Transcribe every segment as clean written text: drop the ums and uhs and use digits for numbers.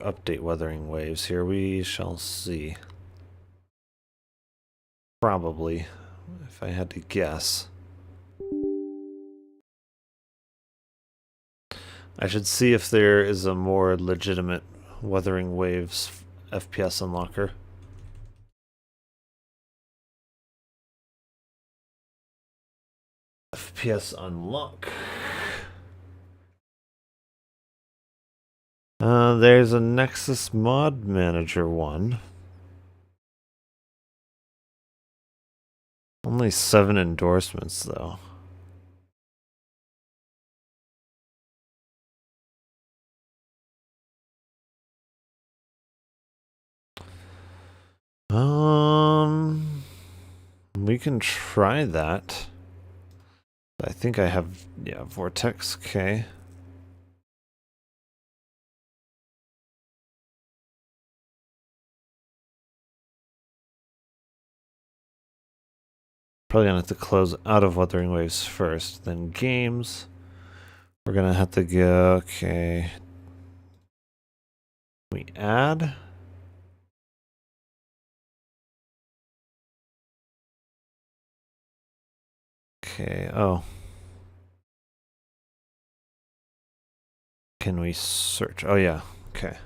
update Wuthering Waves here. We shall see. Probably, if I had to guess. I should see if there is a more legitimate Wuthering Waves FPS unlocker. FPS unlock. There's a Nexus Mod Manager one. Only 7 endorsements, though. We can try that. I think I have, yeah, Vortex, okay. Probably gonna have to close out of Wuthering Waves first, then games. We're gonna have to go, okay. We add. Okay, oh. Can we search? Oh yeah, okay.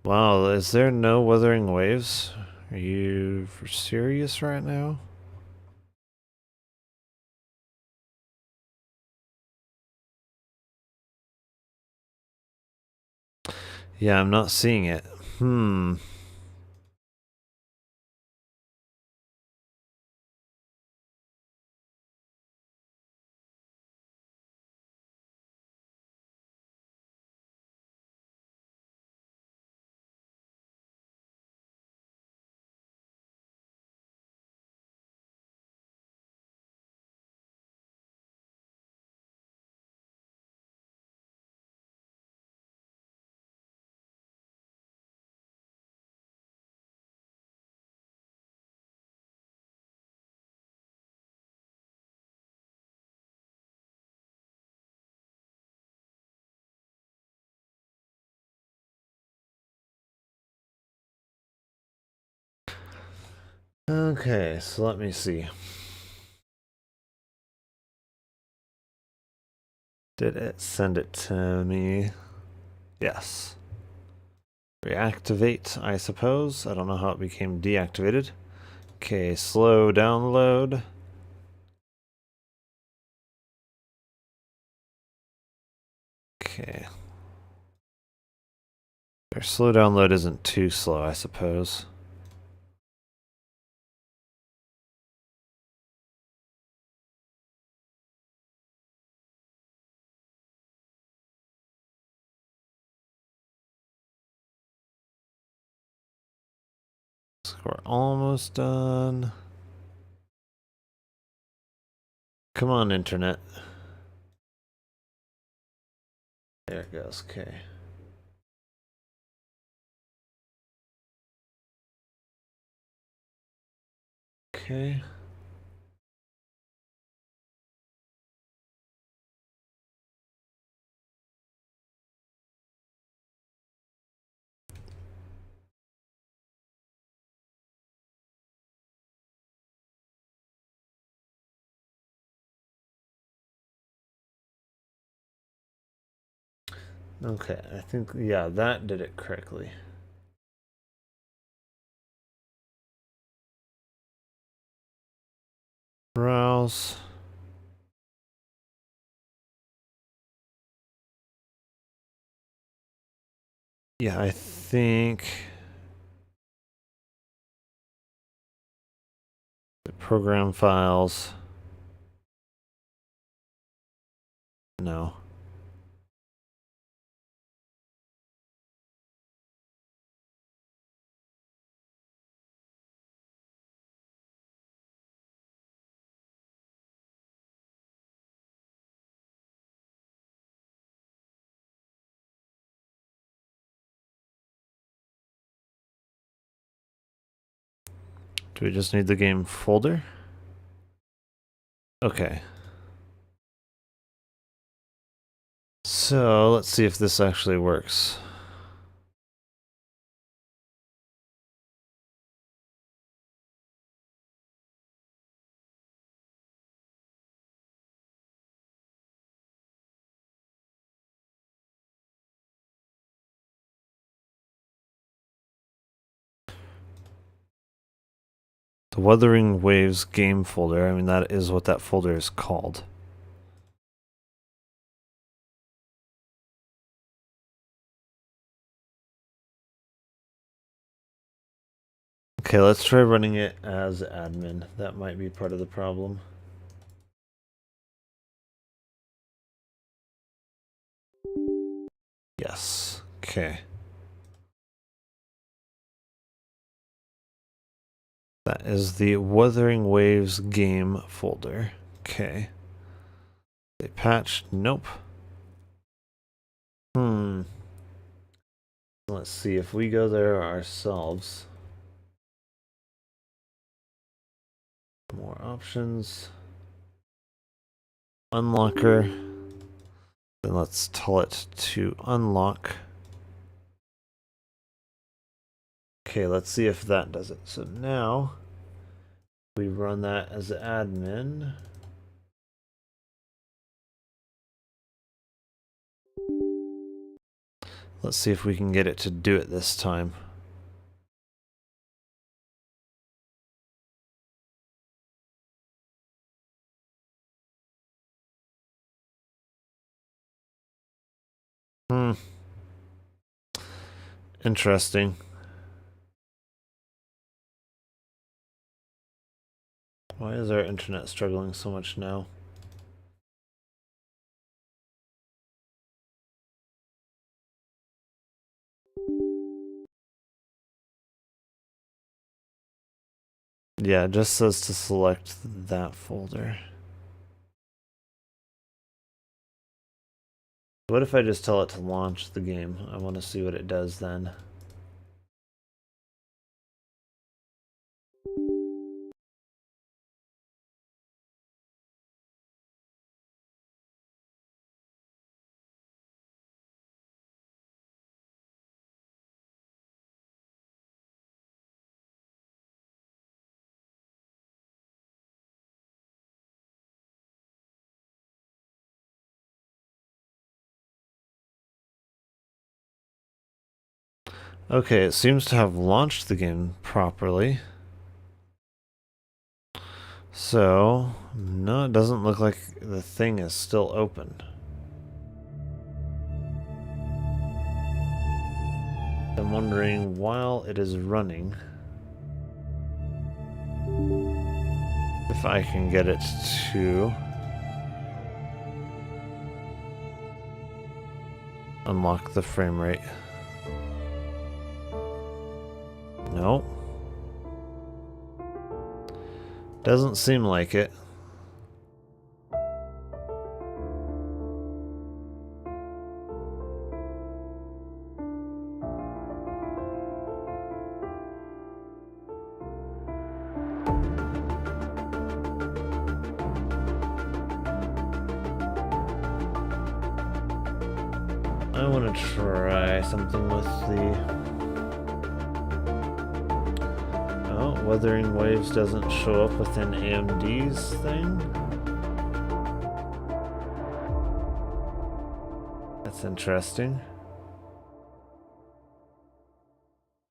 Wow, is there no Wuthering Waves? Are you serious right now? Yeah, I'm not seeing it. Okay, so let me see. Did it send it to me? Yes. Reactivate, I suppose. I don't know how it became deactivated. Okay, slow download. Okay. Their slow download isn't too slow, I suppose. So we're almost done. Come on, internet. There it goes, okay. Okay. Okay, I think, yeah, that did it correctly. Browse. Yeah, I think the program files. No. Do we just need the game folder? Okay. So let's see if this actually works. The Wuthering Waves game folder, I mean, that is what that folder is called. Okay, let's try running it as admin. That might be part of the problem. Yes. Okay. That is the Wuthering Waves game folder. Okay. They patched? Nope. Let's see if we go there ourselves. More options. Unlocker. Then let's tell it to unlock. Okay, let's see if that does it. So now we run that as admin. Let's see if we can get it to do it this time. Interesting. Why is our internet struggling so much now? Yeah, it just says to select that folder. What if I just tell it to launch the game? I want to see what it does then. Okay, it seems to have launched the game properly. So, no, it doesn't look like the thing is still open. I'm wondering, while it is running, if I can get it to unlock the frame rate. No. Doesn't seem like it. I want to try something with the... Oh, Wuthering Waves doesn't show up within AMD's thing. That's interesting.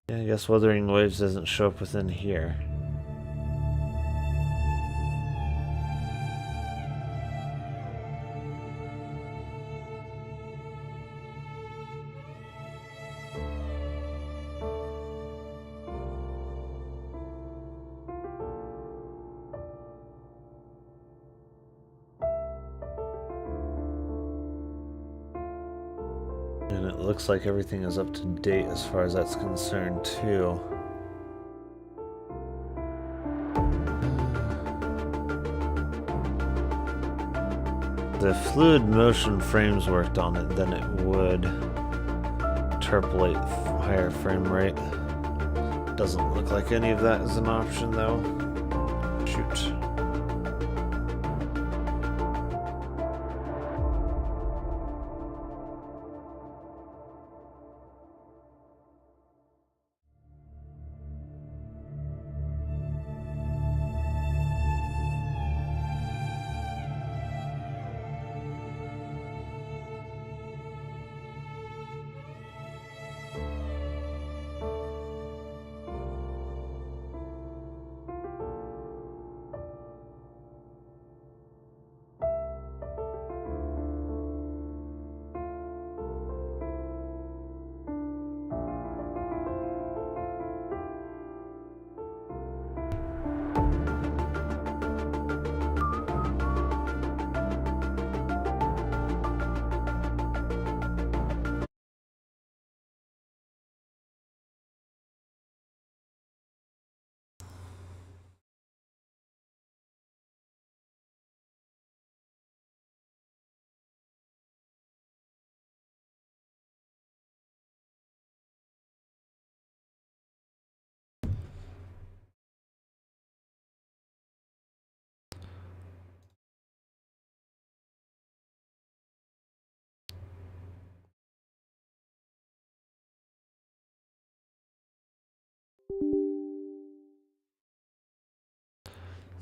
Yeah, I guess Wuthering Waves doesn't show up within here. And it looks like everything is up to date as far as that's concerned, too. If fluid motion frames worked on it, then it would interpolate higher frame rate. Doesn't look like any of that is an option, though. Shoot.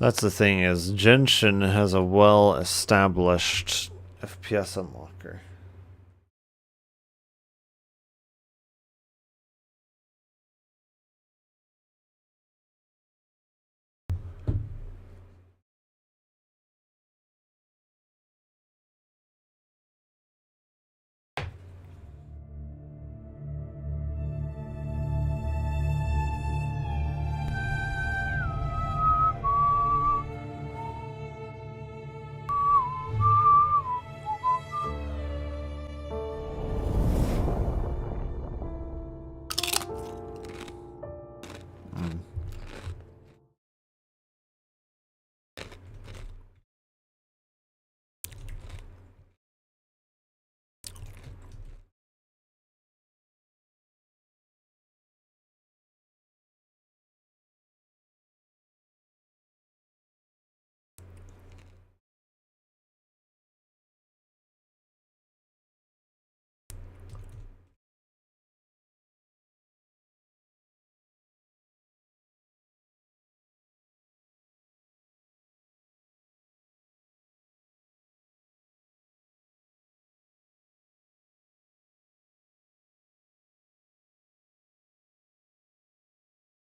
That's the thing is, Genshin has a well-established FPS unlocker.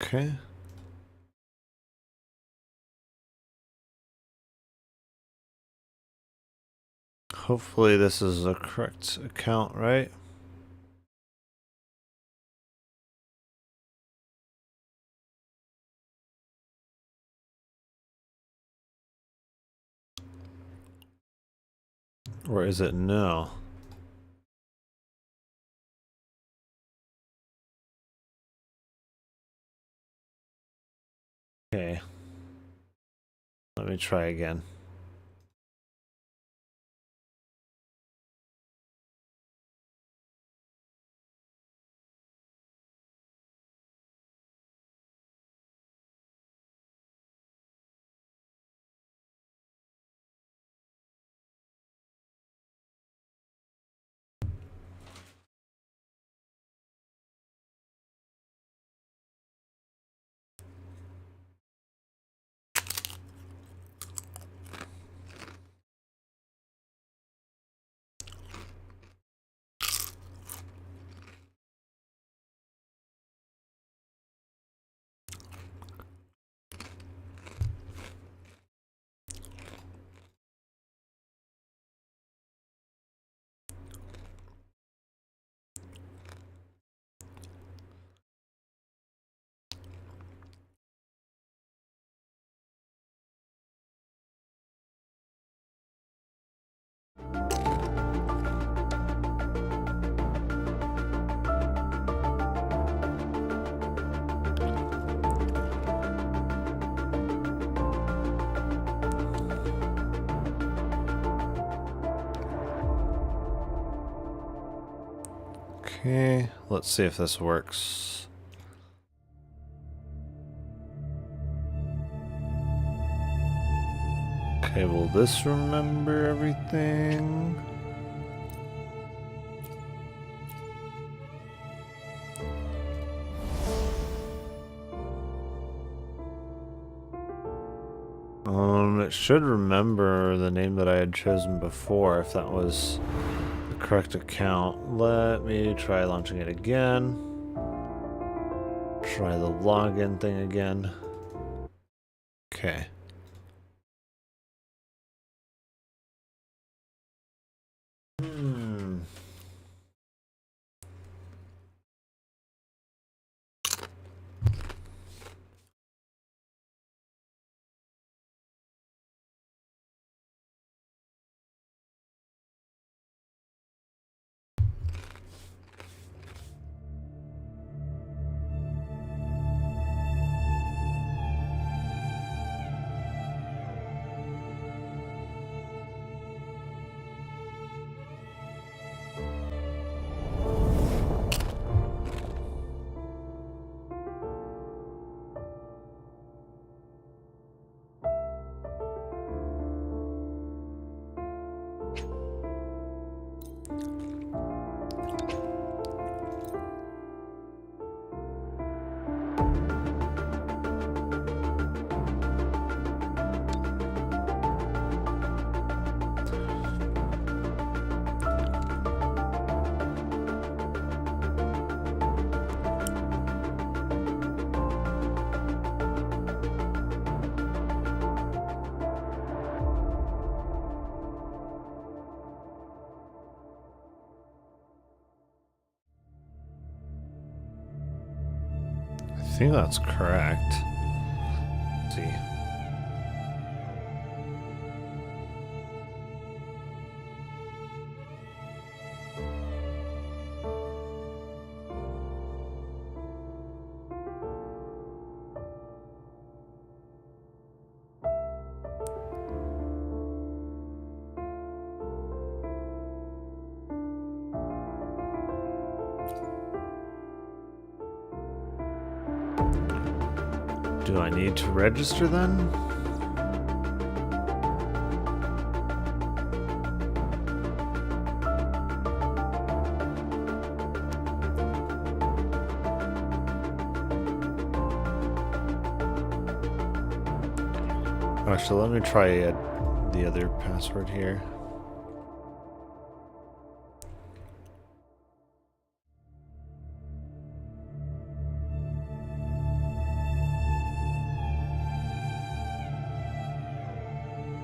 Okay. Hopefully this is a correct account, right? Or is it no? Okay. Let me try again. Okay, let's see if this works. Okay, will this remember everything? It should remember the name that I had chosen before, if that was the correct account. Let me try launching it again. Try the login thing again. Okay. I think that's correct. Let's see. Do I need to register then? Actually, let me try the other password here.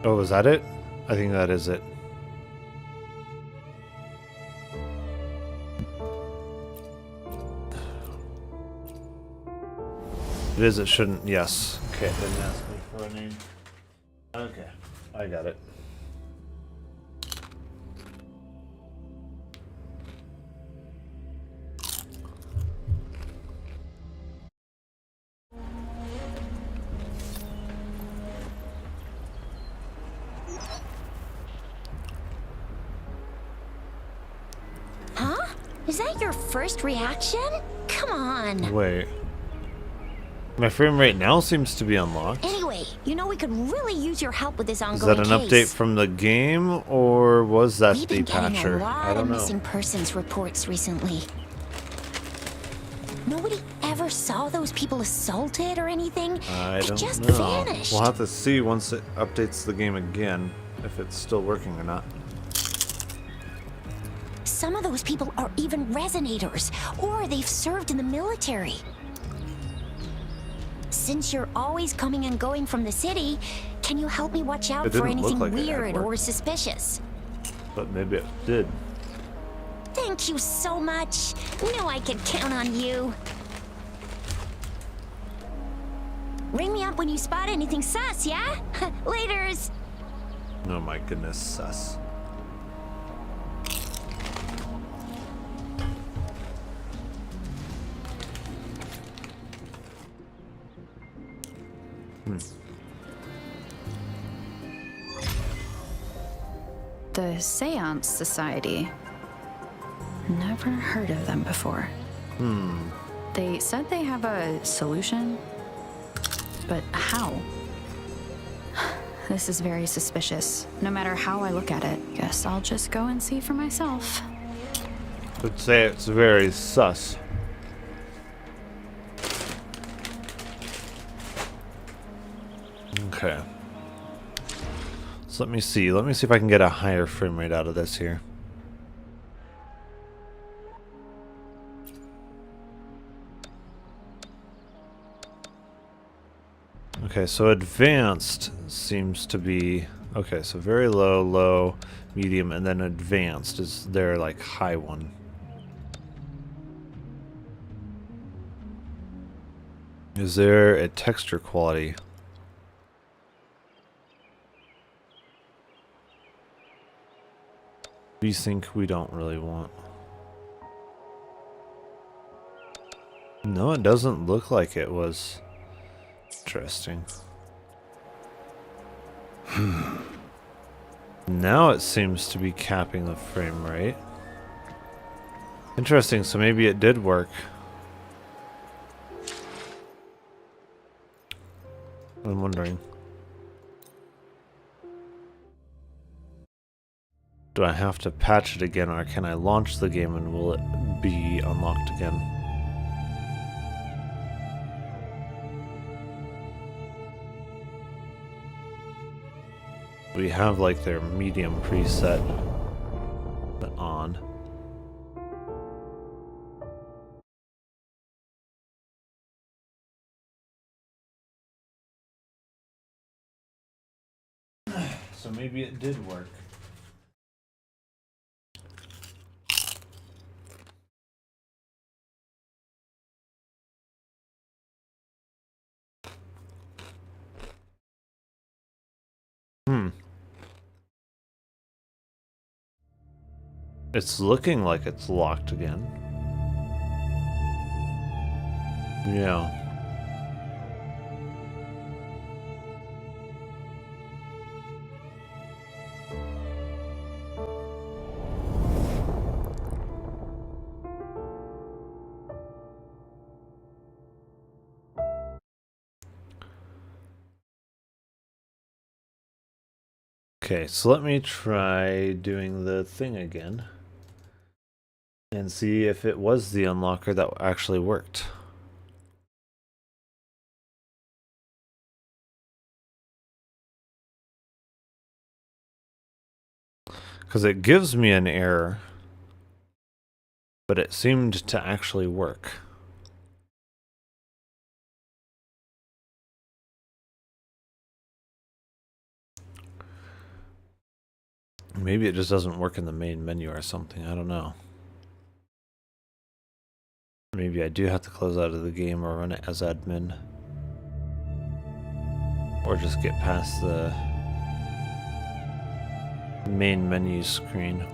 Oh, is that it? I think that is it. It is, it shouldn't. Yes. Okay, it didn't ask me for a name. Okay, I got it. Is that your first reaction? Come on. Wait. My frame rate now seems to be unlocked. Anyway, you know we could really use your help with this Is ongoing that an update from the game, or was that We've the been getting patcher? a lot I don't of know. missing persons reports recently. Nobody ever saw those people assaulted or anything. I They don't just know. vanished. We'll have to see once it updates the game again, if it's still working or not. Some of those people are even resonators, or they've served in the military. Since you're always coming and going from the city, can you help me watch out It for didn't look anything like it had weird worked. or suspicious? But maybe it did. Thank you so much. Knew I could count on you. Ring me up when you spot anything sus, yeah? Laters. Oh my goodness, sus. The Seance Society. Never heard of them before. They said they have a solution, but how? This is very suspicious. No matter how I look at it. Guess I'll just go and see for myself. Would say it's very sus. Okay. So let me see. Let me see if I can get a higher frame rate out of this here. Okay, so advanced seems to be... Okay, so very low, low, medium, and then advanced is their, like, high one. Is there a texture quality? Desync we don't really want. No, it doesn't look like it was. Interesting. Now it seems to be capping the frame rate. Interesting, so maybe it did work. I'm wondering. Do I have to patch it again, or can I launch the game and will it be unlocked again? We have like their medium preset on. So maybe it did work. It's looking like it's locked again. Yeah. Okay, so let me try doing the thing again. And see if it was the unlocker that actually worked. Because it gives me an error, but it seemed to actually work. Maybe it just doesn't work in the main menu or something, I don't know. Maybe I do have to close out of the game or run it as admin. Or just get past the main menu screen.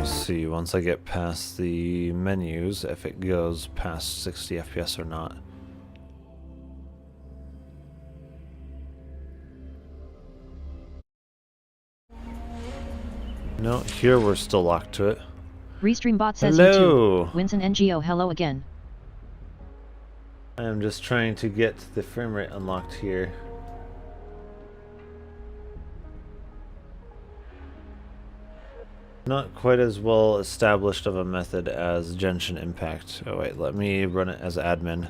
See once I get past the menus if it goes past 60 FPS or not. No, here we're still locked to it. Restreambot says hello. YouTube. Winston NGO, hello again. I'm just trying to get the frame rate unlocked here. Not quite as well established of a method as Genshin Impact. Oh wait, let me run it as admin.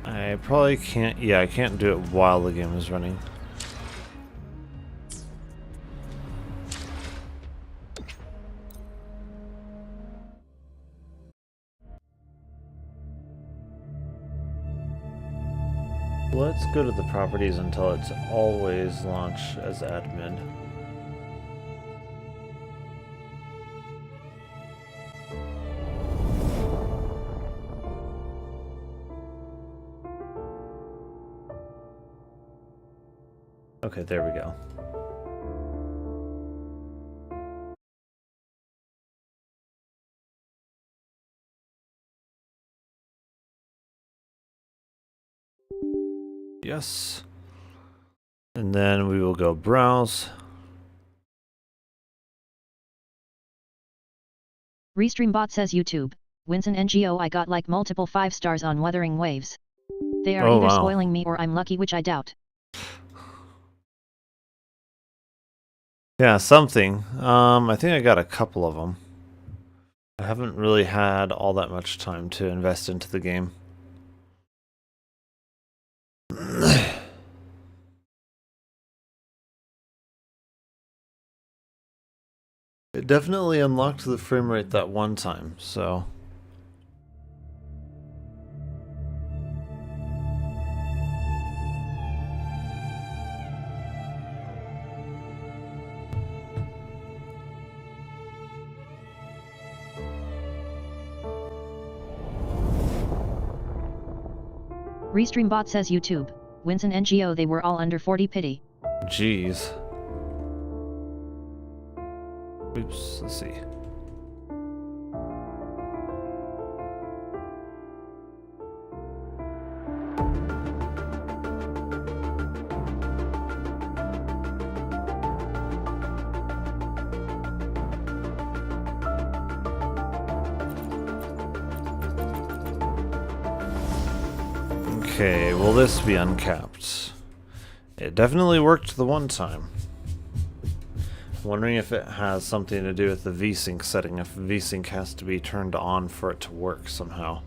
I probably can't, yeah, I can't do it while the game is running. Let's go to the properties until it's always launch as admin. Okay, there we go. Yes. And then we will go browse. Restream bot says YouTube. Winson NGO I got like multiple 5 stars on Wuthering Waves. They are Oh, either wow. spoiling me or I'm lucky, which I doubt. Yeah, something. I think I got a couple of them. I haven't really had all that much time to invest into the game. It definitely unlocked the frame rate that one time, so... Restream bot says YouTube. Winson NGO they were all under 40 pity. Jeez. Oops, let's see. Okay, will this be uncapped? It definitely worked the one time. I'm wondering if it has something to do with the VSync setting, if VSync has to be turned on for it to work somehow.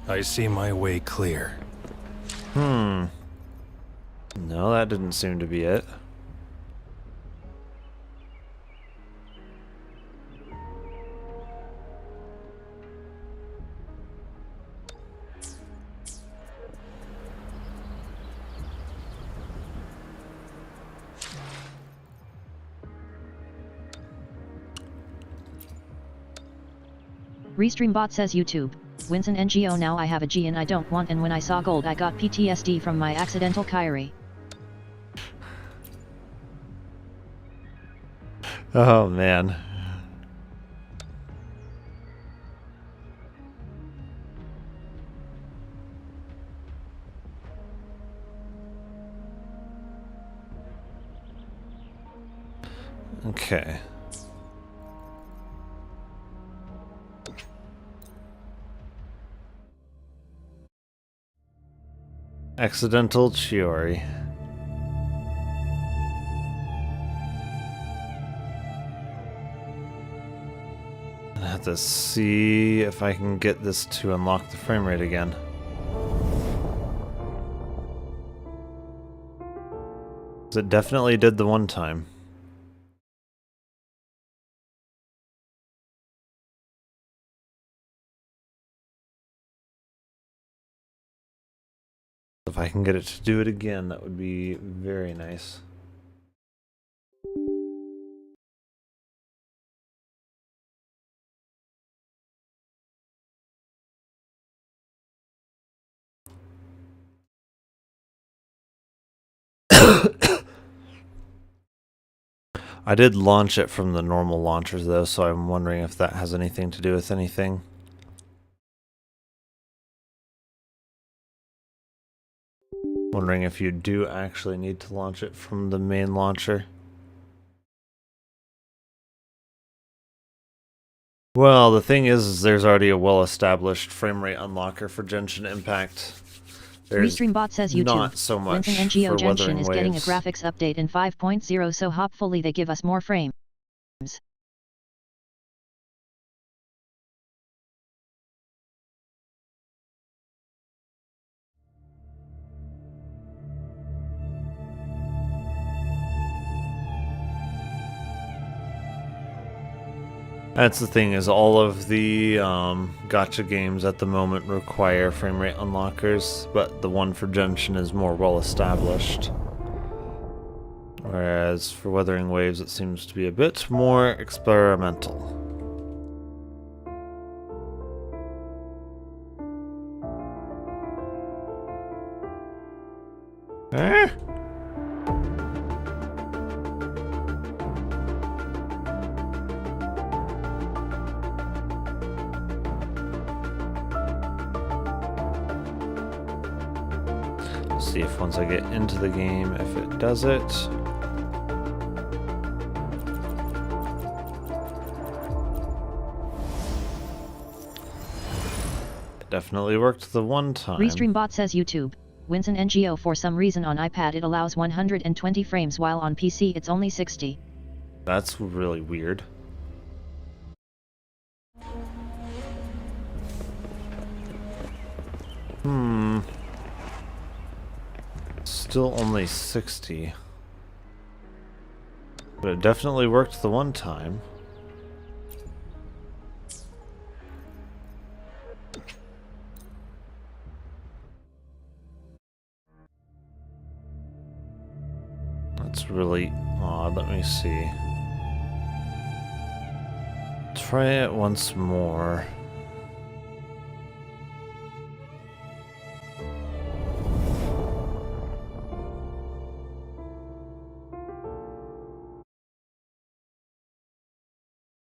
I see my way clear. No, that didn't seem to be it. Restream bot says YouTube. Winson NGO now I have a G and I don't want, and when I saw gold I got PTSD from my accidental Kyrie. Oh man. Okay. Accidental Chiori. I have to see if I can get this to unlock the frame rate again. It definitely did the one time. If I can get it to do it again, that would be very nice. I did launch it from the normal launchers though, so I'm wondering if that has anything to do with anything. Wondering if you do actually need to launch it from the main launcher. Well, the thing is there's already a well-established frame rate unlocker for Genshin Impact. There's Restream bot says YouTube. not so much Winson NGO for Genshin Wuthering is getting a Waves. graphics update in 5.0, so hopefully they give us more frames. That's the thing, is all of the gacha games at the moment require frame rate unlockers, but the one for Genshin is more well established. Whereas for Wuthering Waves it seems to be a bit more experimental. Eh? See if once I get into the game, if it does it. It definitely worked the one time. Restreambot says YouTube. Winson NGO for some reason on iPad it allows 120 frames while on PC it's only 60. That's really weird. Still only 60. But it definitely worked the one time. That's really odd. Let me see. Try it once more.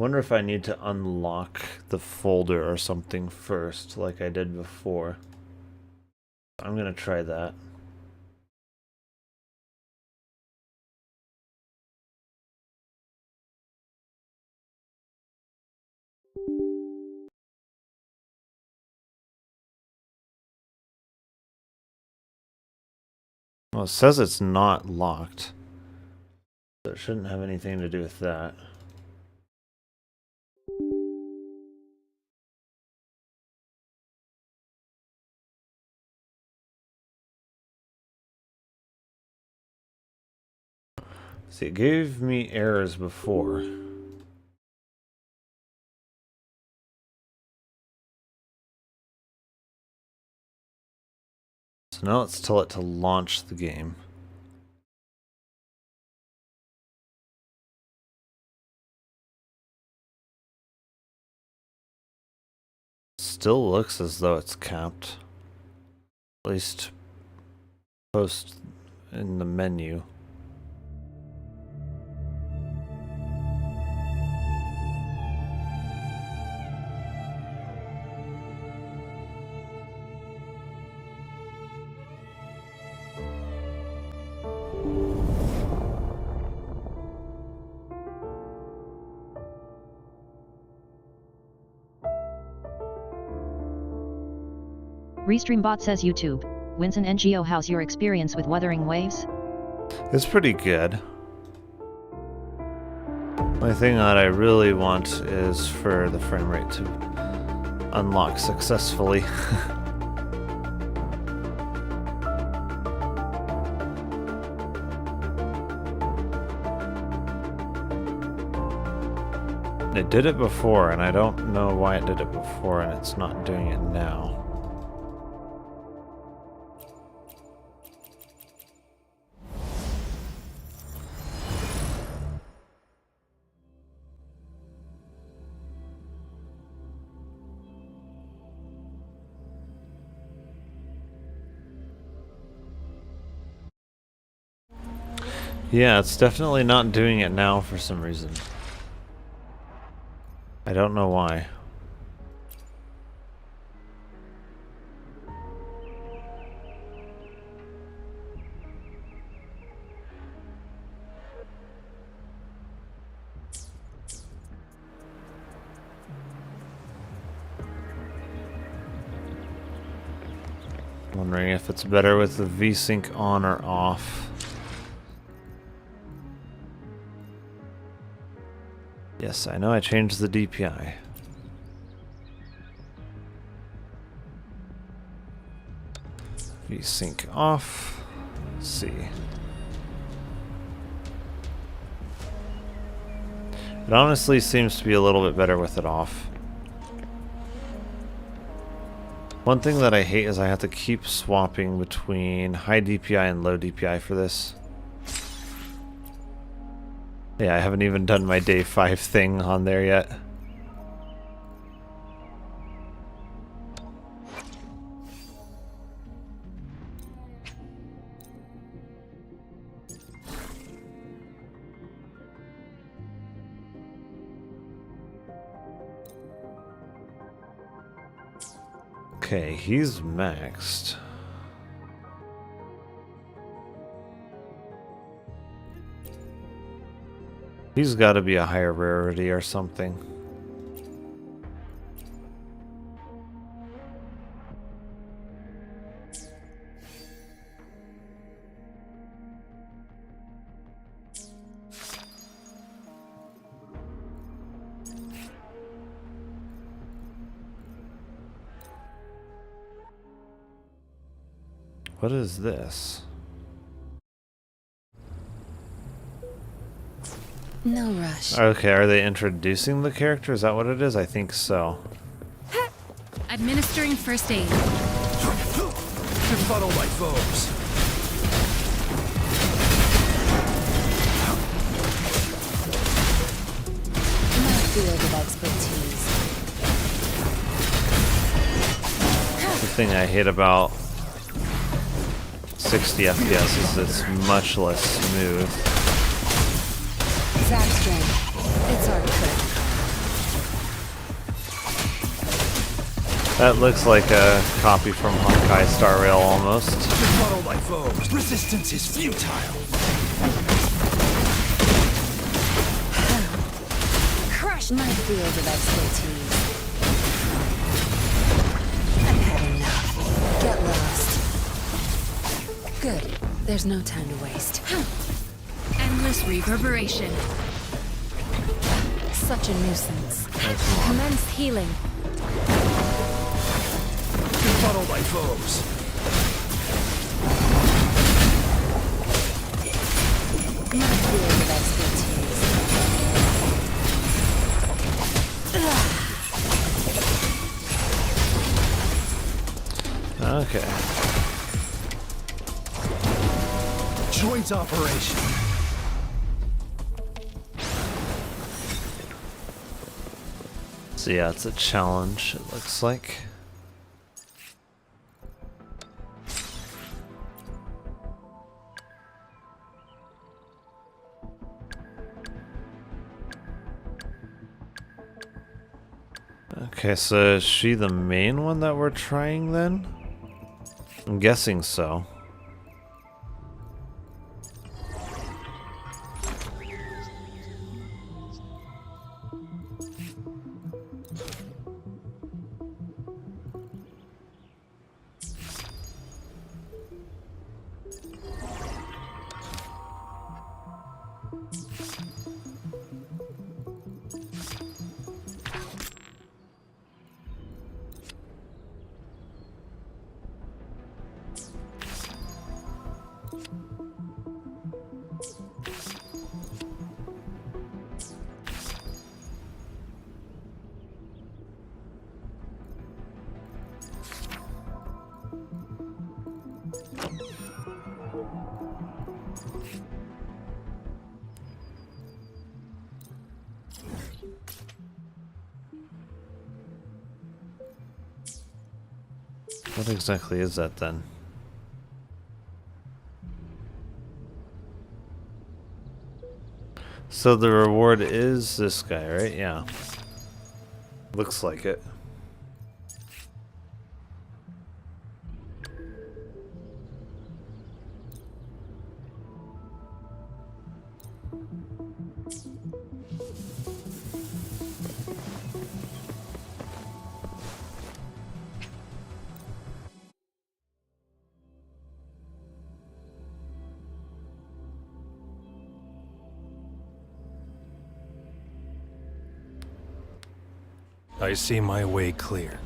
Wonder if I need to unlock the folder or something first, like I did before. I'm gonna try that. Well, it says it's not locked. So it shouldn't have anything to do with that. See, it gave me errors before. So now let's tell it to launch the game. Still looks as though it's capped. At least post in the menu. Restreambot says YouTube. Winson NGO how's your experience with Wuthering Waves? It's pretty good. The thing that I really want is for the frame rate to unlock successfully. It did it before, and I don't know why it did it before and it's not doing it now. Yeah, it's definitely not doing it now for some reason. I don't know why. Wondering if it's better with the VSync on or off. Yes, I know I changed the DPI. VSync off. Let's see. It honestly seems to be a little bit better with it off. One thing that I hate is I have to keep swapping between high DPI and low DPI for this. Yeah, I haven't even done my day 5 thing on there yet. Okay, he's maxed. He's got to be a higher rarity or something. What is this? No rush. Okay, are they introducing the character? Is that what it is? I think so. Administering first aid. Befuddle my foes. My field of expertise. The thing I hate about 60 FPS is it's much less smooth. Zaxton, it's our trick. That looks like a copy from Honkai Star Rail almost. Befuddle my foes. Resistance is futile. Crush my field of expertise. I've had enough. Get lost. Good. There's no time to waste. Endless reverberation. Such a nuisance. Commence healing. Befuddle my foes. My field of expertise. Okay. Joint operation. So yeah, it's a challenge, it looks like. Okay, so is she the main one that we're trying then? I'm guessing so. What exactly is that then? So the reward is this guy, right? Yeah. Looks like it. I see my way clear.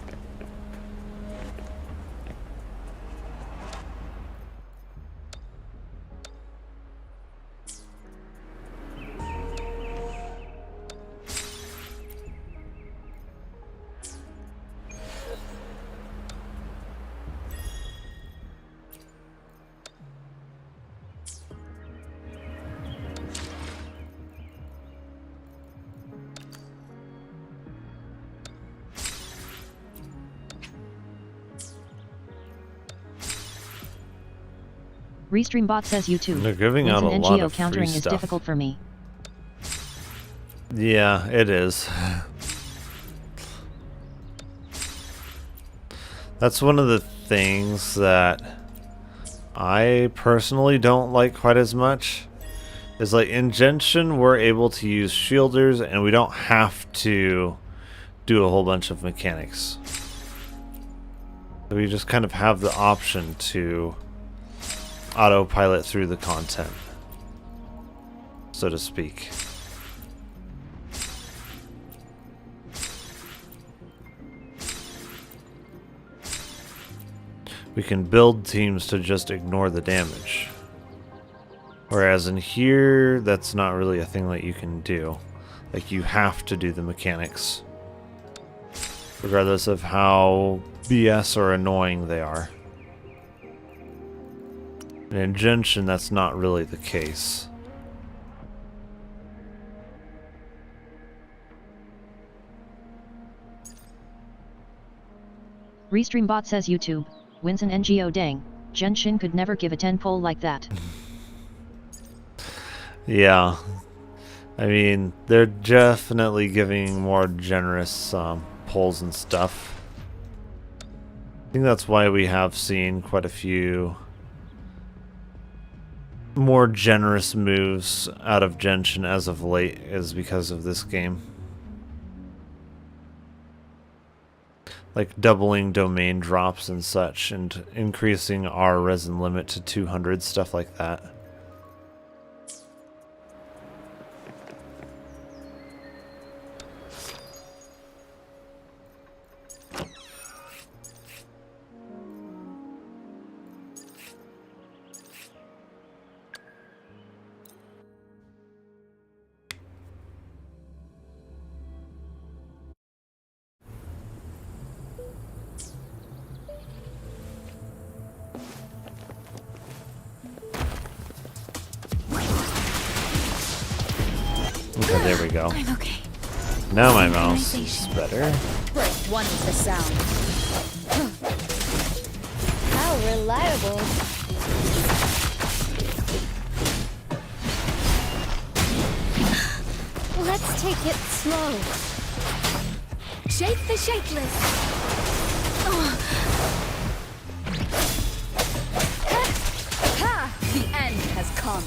Restream bot says YouTube. They're giving out a Winston lot NGO of free countering is stuff. difficult for me. Yeah, it is. That's one of the things that I personally don't like quite as much. Is like in Genshin, we're able to use shielders and we don't have to do a whole bunch of mechanics. We just kind of have the option to autopilot through the content, so to speak. We can build teams to just ignore the damage. Whereas in here, that's not really a thing that you can do. Like, you have to do the mechanics, regardless of how BS or annoying they are. And in Genshin, that's not really the case. Restream bot says YouTube. Winston NGO dang. Genshin could never give a 10 poll like that. Yeah. I mean, they're definitely giving more generous polls and stuff. I think that's why we have seen quite a few more generous moves out of Genshin as of late, is because of this game. Like doubling domain drops and such, and increasing our resin limit to 200, stuff like that. Okay, there we go. I'm okay. Now my mouse is better. First one is the sound. How reliable. Let's take it slow. Shake the shapeless. Ha! The end has come.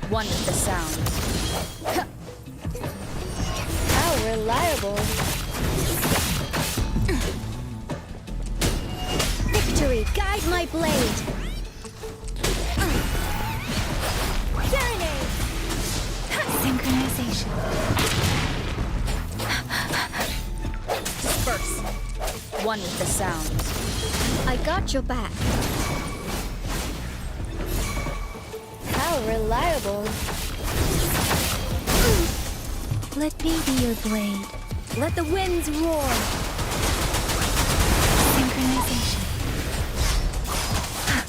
One is the sound. How reliable. Victory, guide my blade. Serenade. Synchronization. Disperse. One with the sound. I got your back. How reliable. Let me be your blade. Let the winds roar. Synchronization.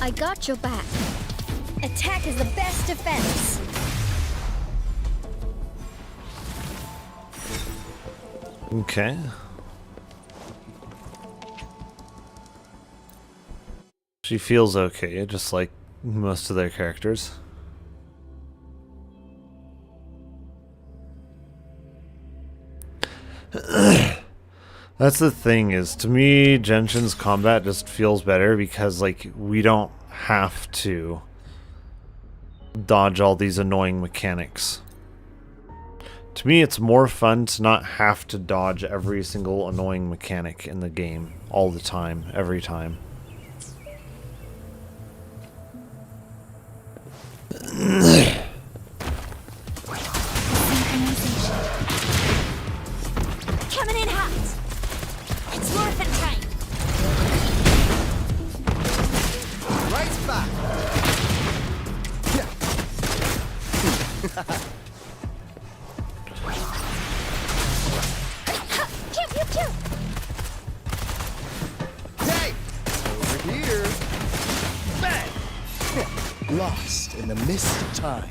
I got your back. Attack is the best defense. Okay. She feels okay, just like most of their characters. That's the thing, is to me Genshin's combat just feels better because like we don't have to dodge all these annoying mechanics. To me it's more fun to not have to dodge every single annoying mechanic in the game all the time, every time. Coming in hot. It's morphin' time. Right spot. Pew, pew, pew. Hey! Over here. Bang! Lost in the mist of time.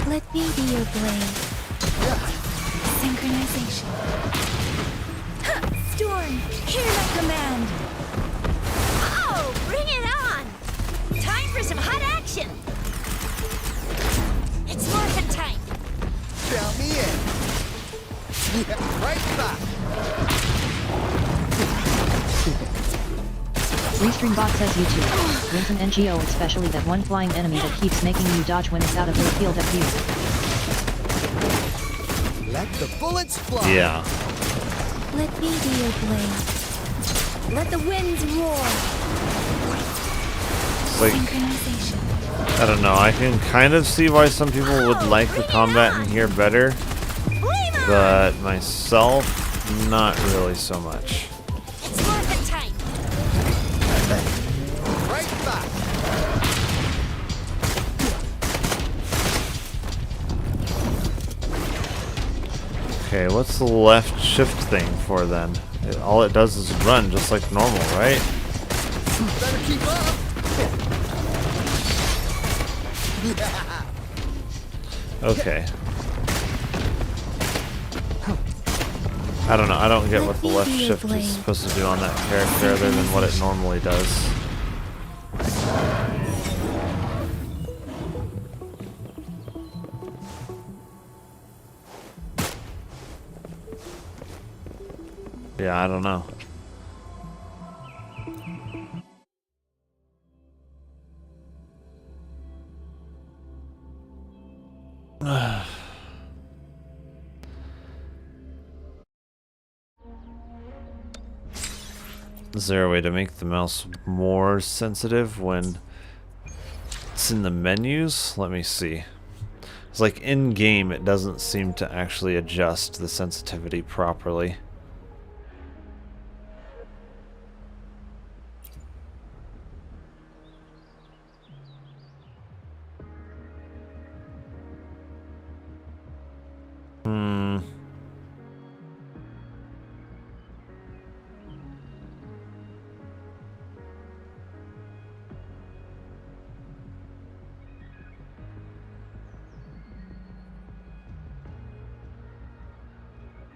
Let me be your blade. Synchronization. Storm, hear my command. Oh, bring it on! Time for some hot action! It's morphin' time! Count me in. Yeah, right back. Restream bot says YouTube. Winston NGO, especially that one flying enemy that keeps making you dodge when it's out of their field of view. Let the bullets fly. Yeah. Let me be your blade. Let the winds roar. It's like, Synchronization. I don't know, I can kind of see why some people would like the combat in here better, but myself, not really so much. It's morphin' time! Right back. Okay, what's the left shift thing for then? All it does is run just like normal, right? Better keep up. Okay. I don't know, I don't get what the left shift is supposed to do on that character other than what it normally does. Yeah, I don't know. Is there a way to make the mouse more sensitive when it's in the menus? Let me see. It's like in game it doesn't seem to actually adjust the sensitivity properly.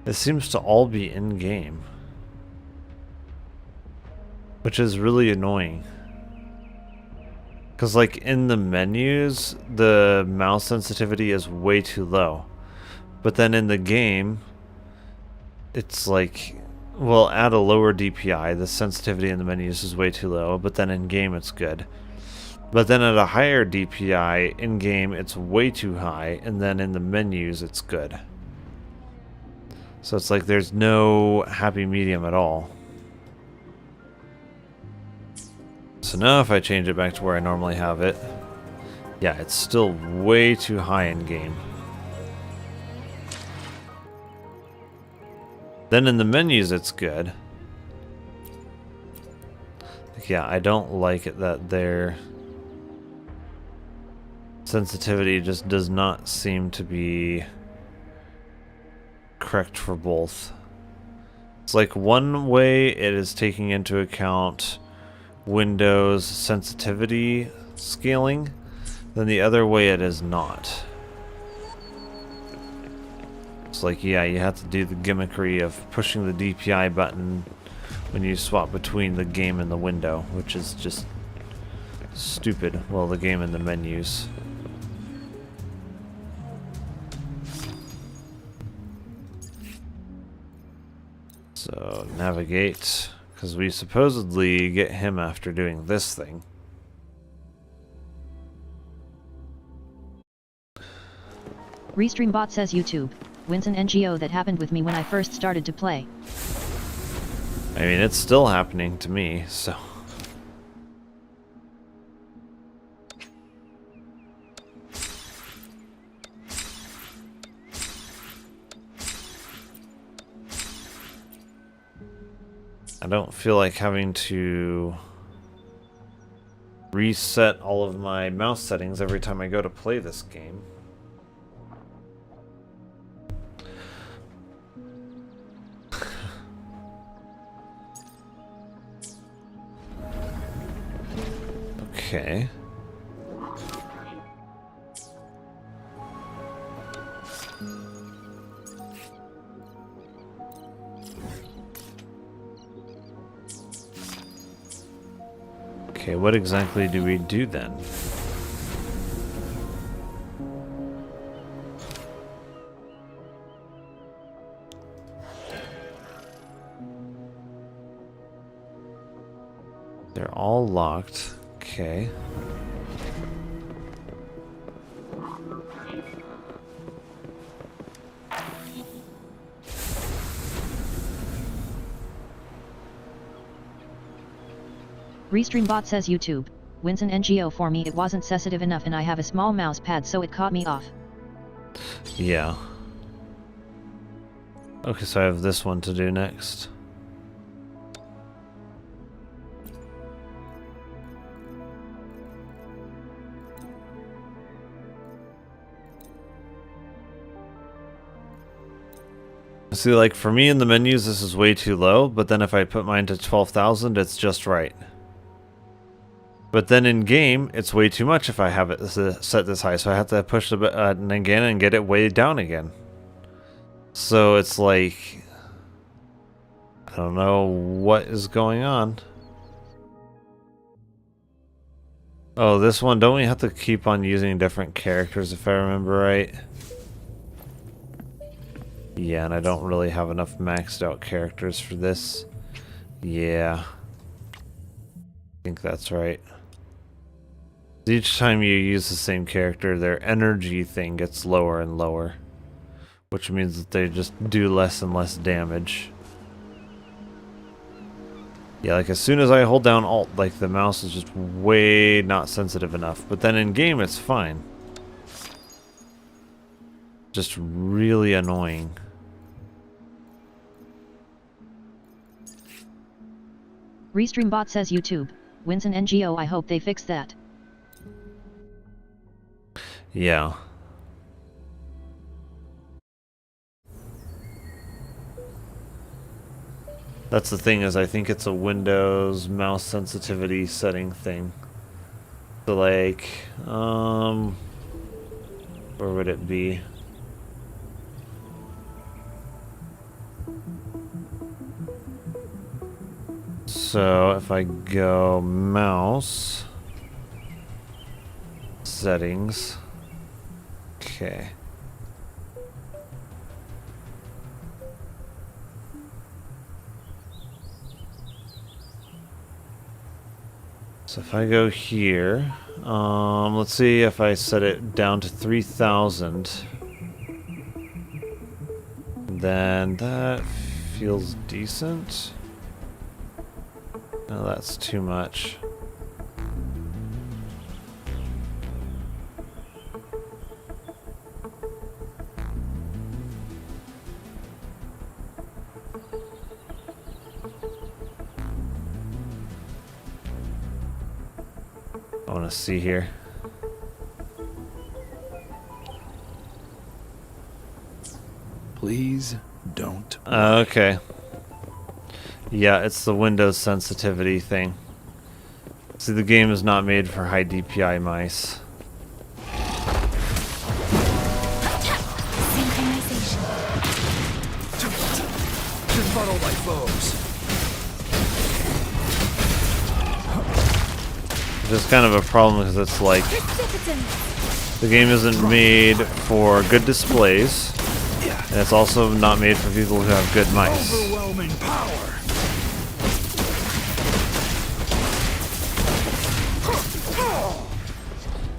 It seems to all be in-game, which is really annoying. Because like in the menus, the mouse sensitivity is way too low. But then in the game, it's like, well, at a lower DPI, the sensitivity in the menus is way too low, but then in game it's good. But then at a higher DPI, in game it's way too high, and then in the menus it's good. So it's like there's no happy medium at all. So now if I change it back to where I normally have it, yeah, it's still way too high in game. Then in the menus it's good. Yeah, I don't like it that their sensitivity just does not seem to be correct for both. It's like one way it is taking into account Windows sensitivity scaling, then the other way it is not. It's like, yeah, you have to do the gimmickry of pushing the DPI button when you swap between the game and the window, which is just stupid. Well, the game and the menus. So, navigate, because we supposedly get him after doing this thing. Restream bot says YouTube. Winston NGO, that happened with me when I first started to play. I mean, it's still happening to me, so... I don't feel like having to reset all of my mouse settings every time I go to play this game. Okay. Okay, what exactly do we do then? They're all locked. Okay. Restreambot says YouTube. Wins an NGO for me. It wasn't sensitive enough and I have a small mouse pad so it caught me off. Yeah. Okay, so I have this one to do next. See, like, for me in the menus, this is way too low, but then if I put mine to 12,000, it's just right. But then in game, it's way too much if I have it set this high, so I have to push the button again and get it way down again. So it's like, I don't know what is going on. Oh, this one, don't we have to keep on using different characters if I remember right? Yeah, and I don't really have enough maxed out characters for this. Yeah. I think that's right. Each time you use the same character, their energy thing gets lower and lower. Which means that they just do less and less damage. Yeah, like as soon as I hold down Alt, like the mouse is just way not sensitive enough. But then in game, it's fine. Just really annoying. Restreambot says YouTube. Wins an NGO. I hope they fix that. Yeah. That's the thing, is I think it's a Windows mouse sensitivity setting thing. So like, where would it be? So if I go mouse settings, okay. So if I go here, let's see if I set it down to 3,000, then that feels decent. No, that's too much. I want to see here. Please don't. Okay. Yeah, it's the Windows sensitivity thing. See, the game is not made for high DPI mice. Synchronization. Befuddle my foes. Which is kind of a problem because it's like the game isn't made for good displays, and it's also not made for people who have good mice. Overwhelming power.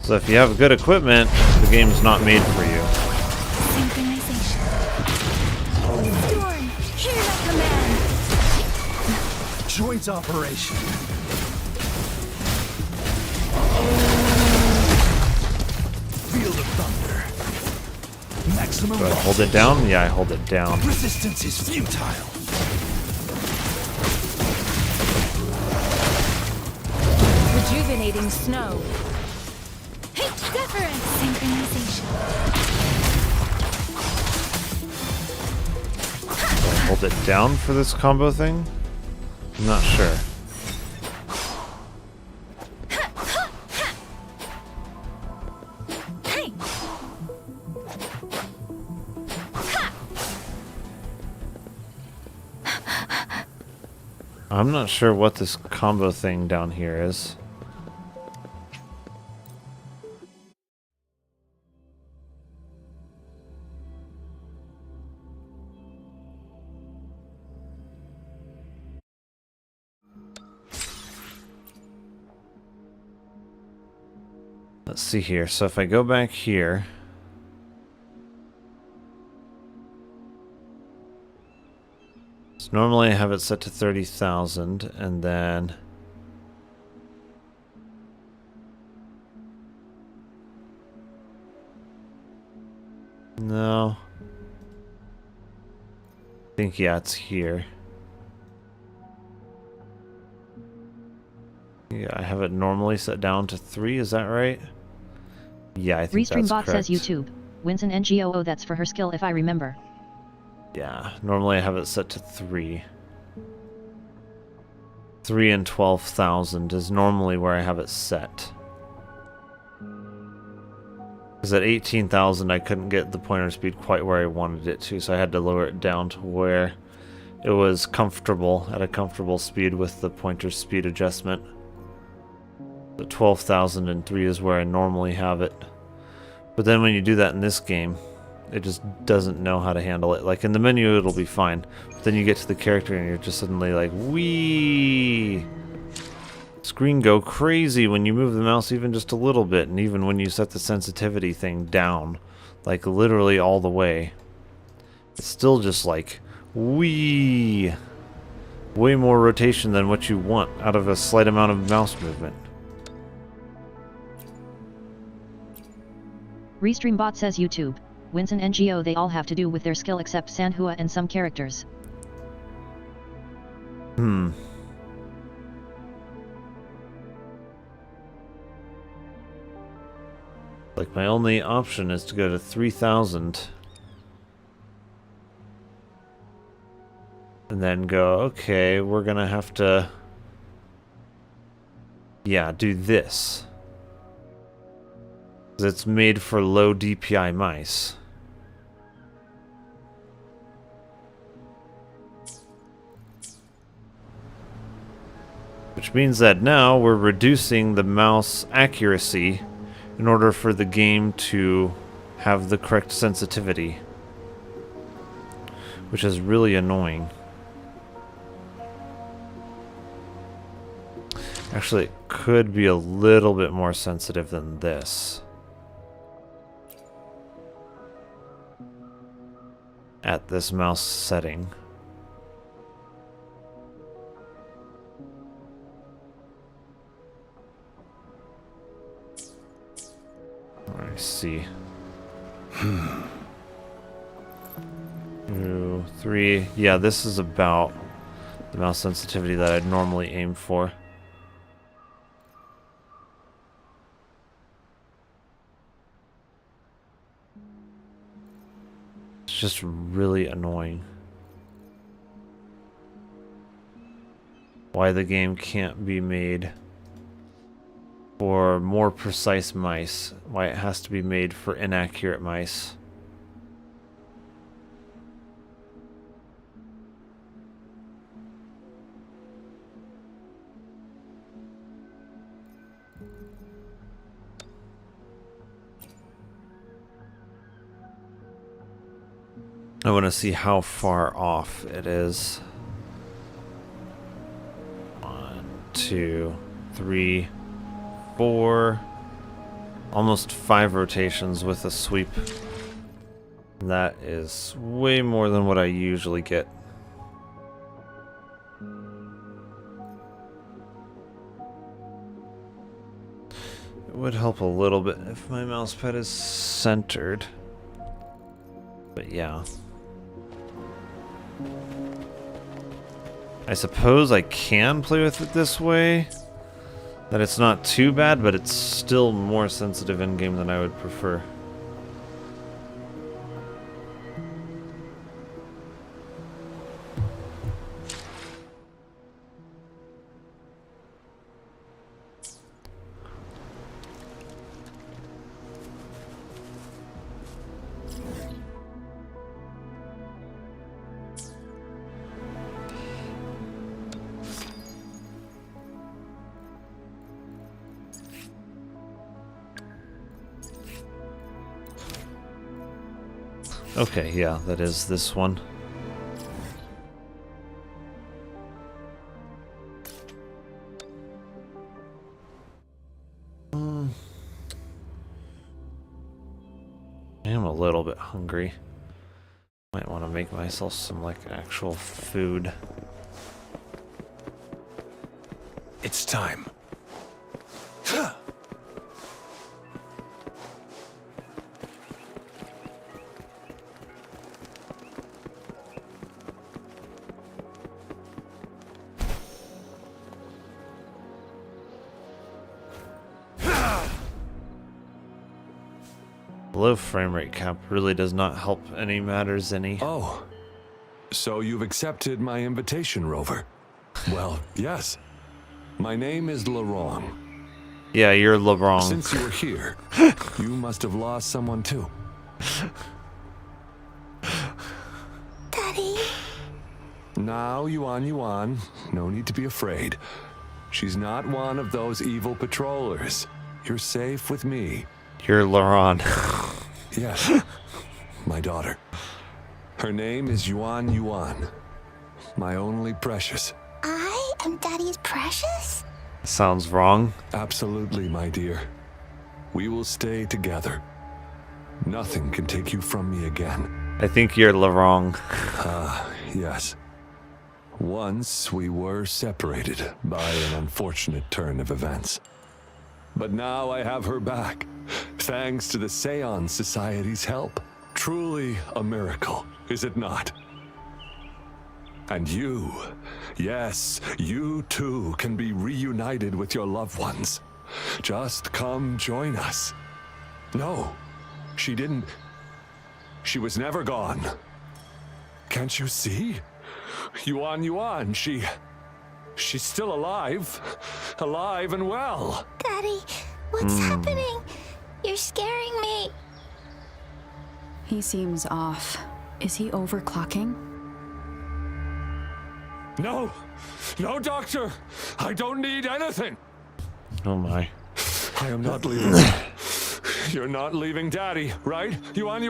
So if you have good equipment, the game's not made for you. Synchronization. Storm, hear my command. Joint operation. Field of thunder. Maximum Do I loss. hold it down? Yeah, I hold it down. Resistance is futile. Rejuvenating snow. Hey, deference. Synchronization. Do I hold it down for this combo thing? I'm not sure. Hey. I'm not sure what this combo thing down here is. Let's see here. So if I go back here, so normally I have it set to 30,000, and then no. I think, yeah, it's here. Yeah, I have it normally set down to 3, is that right? Yeah, I think Restream that's bot correct. says YouTube. Wins an NGOO, that's for her skill if I remember. Yeah, normally I have it set to 3. 3 and 12,000 is normally where I have it set. Because at 18,000 I couldn't get the pointer speed quite where I wanted it to, so I had to lower it down to where it was comfortable, at a comfortable speed with the pointer speed adjustment. The 12,003 is where I normally have it. But then when you do that in this game, it just doesn't know how to handle it. Like in the menu it'll be fine, but then you get to the character and you're just suddenly like, wee! Screen go crazy when you move the mouse even just a little bit, and even when you set the sensitivity thing down, like literally all the way, it's still just like, wee! Way more rotation than what you want out of a slight amount of mouse movement. Restream bot says YouTube. Wins an NGO, they all have to do with their skill except Sanhua and some characters. Like my only option is to go to 3,000. And then go, okay, we're gonna have to, yeah, do this. 'Cause it's made for low DPI mice. Which means that now we're reducing the mouse accuracy in order for the game to have the correct sensitivity. Which is really annoying. Actually, it could be a little bit more sensitive than this. At this mouse setting. I see. 2, 3. Yeah, this is about the mouse sensitivity that I'd normally aim for. It's just really annoying. Why the game can't be made for more precise mice. Why it has to be made for inaccurate mice. I want to see how far off it is. 1, 2, 3, 4. Almost 5 rotations with a sweep. That is way more than what I usually get. It would help a little bit if my mouse pad is centered. But yeah. I suppose I can play with it this way. That it's not too bad, but it's still more sensitive in-game than I would prefer. Okay, yeah, that is this one. I am a little bit hungry. Might want to make myself some, like, actual food. It's time. Low frame rate cap really does not help any matters any. Oh, so you've accepted my invitation, Rover. Well, yes. My name is Laurent. Yeah, you're LeBron. Since you were here, you must have lost someone too. Daddy. Now, Yuan, no need to be afraid. She's not one of those evil patrollers. You're safe with me. You're Laurent. Yes, my daughter. Her name is Yuan. My only precious. I am Daddy's precious? Sounds wrong. Absolutely, my dear. We will stay together. Nothing can take you from me again. I think you're Laurent. Yes. Once we were separated by an unfortunate turn of events. But now I have her back, thanks to the Seance Society's help. Truly a miracle, is it not? And you, yes, you too can be reunited with your loved ones. Just come join us. No, she didn't. She was never gone. Can't you see? Yuan, she's still alive. Alive and well. Daddy, what's happening? You're scaring me. He seems off. Is he overclocking? No, doctor. I don't need anything. Oh my. I am not leaving. You're not leaving Daddy, right? Yuan?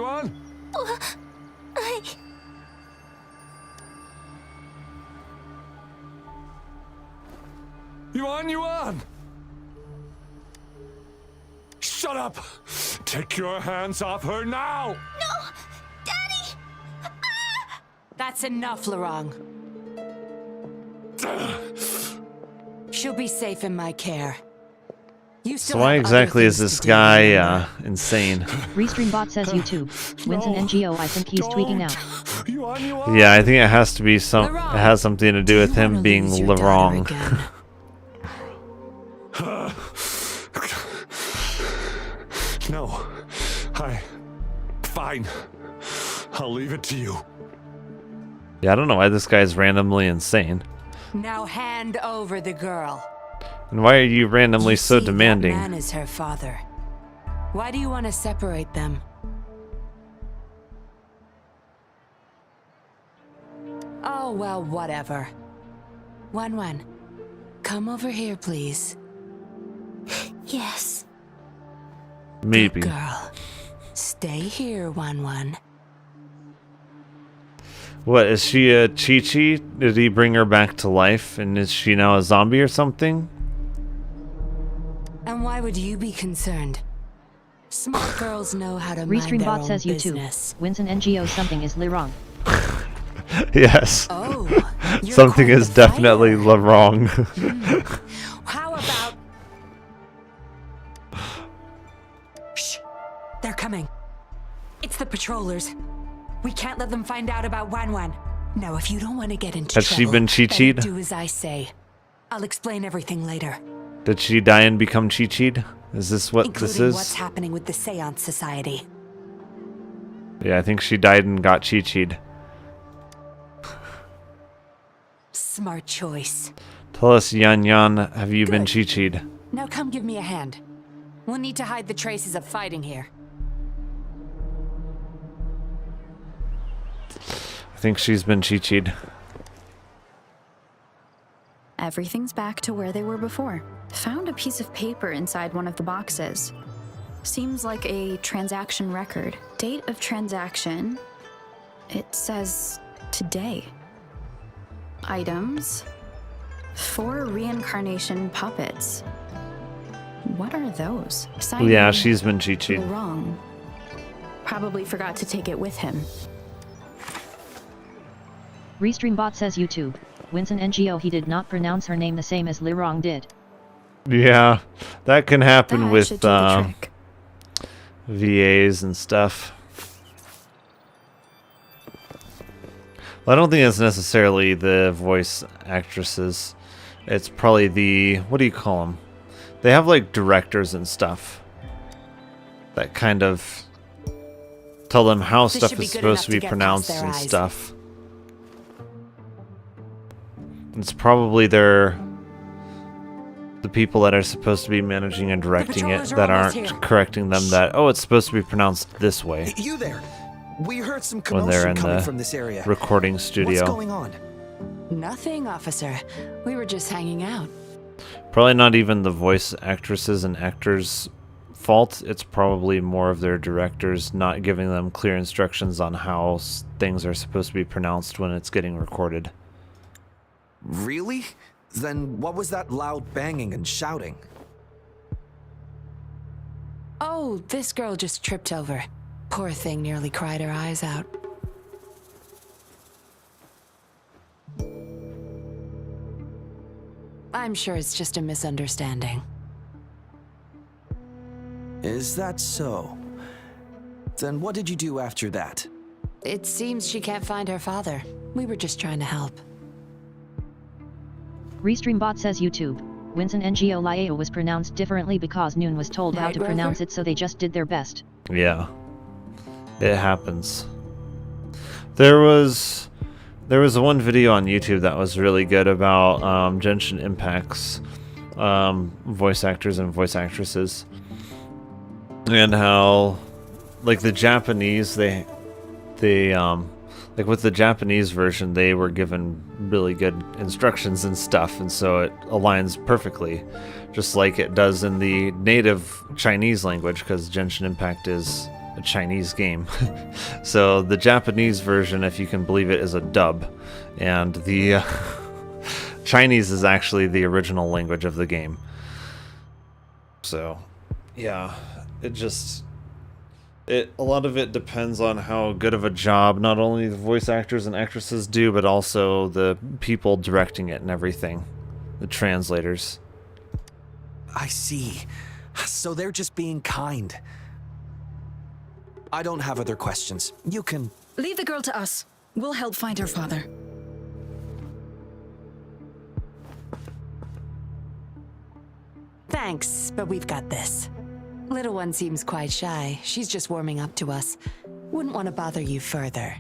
Yuan! Shut up! Take your hands off her now! No! Daddy! That's enough, Laurent. She'll be safe in my care. You still So why have exactly other is things this to do, guy remember? insane? Restreambot says YouTube. Winston NGO, I think he's tweaking out. Yuan! Yeah, I think it has to be it has something to do with you wanna him being lose your daughter Laurent. again? No. Fine. I'll leave it to you. Yeah, I don't know why this guy's randomly insane. Now hand over the girl. And why are you randomly You so see, demanding? That man is her father. Why do you want to separate them? Oh, well, whatever. Wan, come over here, please. Yes. Maybe. Girl, stay here, Wan. What, is she a Chi-Chi? Did he bring her back to life? And is she now a zombie or something? And why would you be concerned? Smart girls know how to mind their Restreambot own says YouTube. business. Winston NGO, something is wrong. Yes. Oh, you're Something quite is the definitely fighter. wrong. How about... Shh! They're coming. It's the patrollers. We can't let them find out about Wan. Now, if you don't want to get into Has trouble, she been Chi-Chi'd? then do as I say. I'll explain everything later, Did she die and become Chi-Chi'd? Is this what including this is? what's happening with the Seance Society. Yeah, I think she died and got Chi-Chi'd. Smart choice. Tell us, Yan, have you been Good. Chi-Chi'd? Now come give me a hand. We'll need to hide the traces of fighting here. I think she's been Chi-Chi'd. Everything's back to where they were before. Found a piece of paper inside one of the boxes. Seems like a transaction record. Date of transaction. It says today. Items. 4 reincarnation puppets. What are those? Yeah, she's been Chi-Chi'd. Wrong. Probably forgot to take it with him. Restreambot says YouTube. Winston NGO, he did not pronounce her name the same as Lirong did. Yeah, that can happen That with should do the trick. VAs and stuff. Well, I don't think it's necessarily the voice actresses. It's probably the, what do you call them? They have like directors and stuff that kind of tell them how This stuff should be is good supposed enough to to be get pronounced past their and eyes. stuff. It's probably the people that are supposed to be managing and directing it patrollers are that almost aren't here. correcting them that, oh, it's supposed to be pronounced this way You there? We heard some when they're commotion in coming the from this area. recording What's studio. going on? Nothing, officer. We were just hanging out. Probably not even the voice actresses and actors' fault. It's probably more of their directors not giving them clear instructions on how things are supposed to be pronounced when it's getting recorded. Really? Then what was that loud banging and shouting? Oh, this girl just tripped over. Poor thing nearly cried her eyes out. I'm sure it's just a misunderstanding. Is that so? Then what did you do after that? It seems she can't find her father. We were just trying to help. Restreambot says YouTube. Winston NGO Liao was pronounced differently because Noon was told how Right, to pronounce Rover? it, so they just did their best. Yeah, it happens. There was one video on YouTube that was really good about Genshin Impact's voice actors and voice actresses, and how like the Japanese they like with the Japanese version they were given really good instructions and stuff, and so it aligns perfectly, just like it does in the native Chinese language, because Genshin Impact is a Chinese game. So the Japanese version, if you can believe it, is a dub, and the Chinese is actually the original language of the game. So yeah, a lot of it depends on how good of a job not only the voice actors and actresses do, but also the people directing it and everything, the translators. I see. So they're just being kind. I don't have other questions. You can... Leave the girl to us. We'll help find her father. Thanks, but we've got this. Little one seems quite shy. She's just warming up to us. Wouldn't want to bother you further.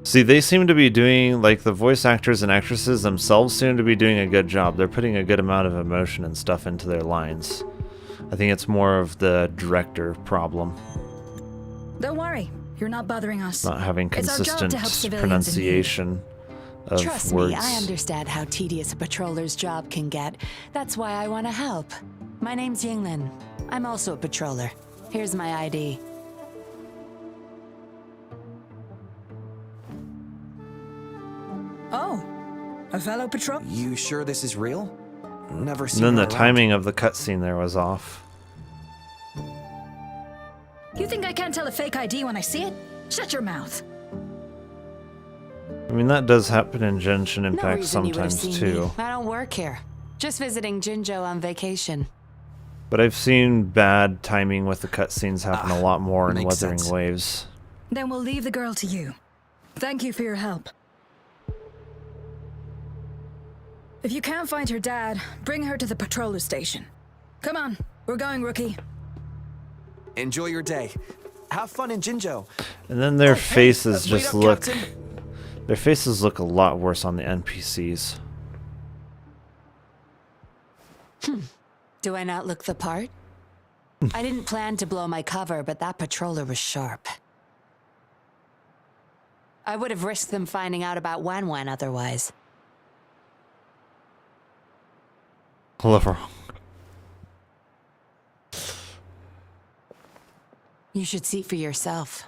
See, they seem to be doing, like, the voice actors and actresses themselves seem to be doing a good job. They're putting a good amount of emotion and stuff into their lines. I think it's more of the director problem, Don't worry. You're not bothering us. not having It's our job consistent to help civilians in need. pronunciation of Trust words. me, I understand how tedious a patroller's job can get. That's why I want to help. My name's Yinglin. I'm also a patroller. Here's my ID. Oh, a fellow patrol? You sure this is real? Never And seen then her the around. timing of the cutscene there was off. You think I can't tell a fake ID when I see it? Shut your mouth. I mean, that does happen in Genshin No Impact reason you would have sometimes seen too. me. I don't work here. Just visiting Jinzhou on vacation. But I've seen bad timing with the cutscenes happen a lot more in makes Wuthering sense. Waves. Then we'll leave the girl to you. Thank you for your help. If you can't find her dad, bring her to the patroller station. Come on, we're going, rookie. Enjoy your day. Have fun in Jinzhou. And then their Hey, faces wait just up, look... Captain. Their faces look a lot worse on the NPCs. Do I not look the part? I didn't plan to blow my cover, but that patroller was sharp. I would have risked them finding out about Wan Wan otherwise. Clever. You should see for yourself.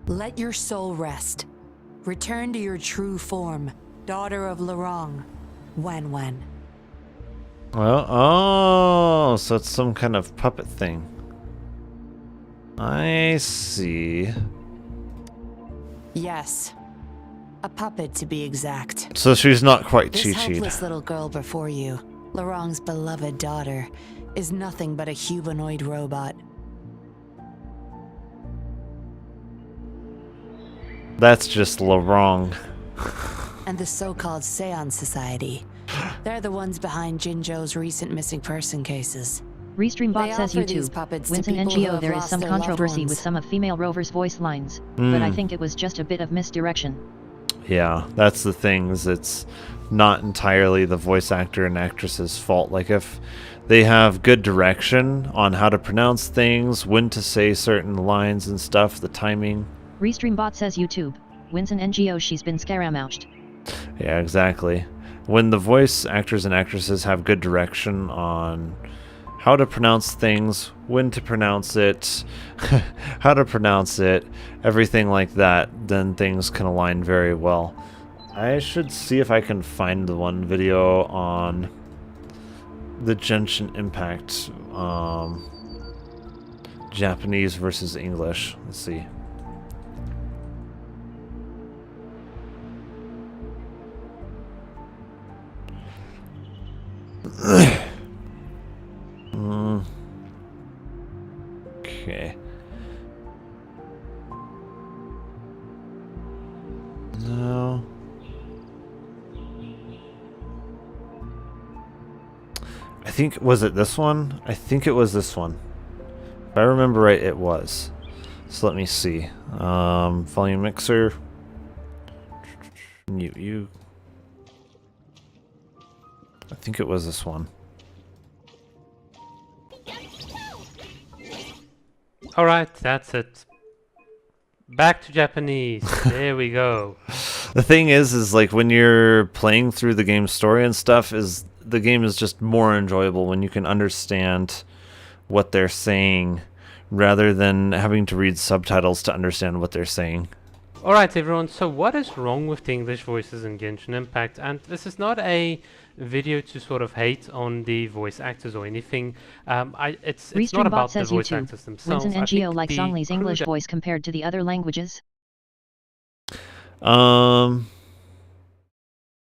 Let your soul rest. Return to your true form, daughter of Lirong, Wan Wan. Well, oh, so it's some kind of puppet thing. I see. Yes. A puppet, to be exact. So she's not quite This Chi-Chi'd. helpless little girl before you, Laurent's beloved daughter, is nothing but a humanoid robot. That's just Laurent. And the so-called Seance Society. They're the ones behind Jinzhou's recent missing person cases. Restreambot They says offer these YouTube. puppets to Winston people who NGO have there is lost some their loved controversy with ones. some of female Rover's voice lines, but I think it was just a bit of misdirection. Yeah, that's the thing, is it's not entirely the voice actor and actress's fault. Like, if they have good direction on how to pronounce things, when to say certain lines and stuff, the timing. Restreambot says YouTube. Winston NGO she's been scaramouched. Yeah, exactly. When the voice actors and actresses have good direction on how to pronounce things, when to pronounce it, how to pronounce it, everything like that, then things can align very well. I should see if I can find the one video on the Genshin Impact Japanese versus English. Let's see. Okay. No. I think, was it this one? I think it was this one. If I remember right, it was. So let me see. Volume mixer. Mute you. I think it was this one. Alright, that's it. Back to Japanese. There we go. The thing is like when you're playing through the game's story and stuff, is the game is just more enjoyable when you can understand what they're saying rather than having to read subtitles to understand what they're saying. Alright everyone, so what is wrong with the English voices in Genshin Impact? And this is not a video to sort of hate on the voice actors or anything. It's not about the voice actors themselves. Winston NGO likes Zongli's English voice compared to the other languages. Yeah,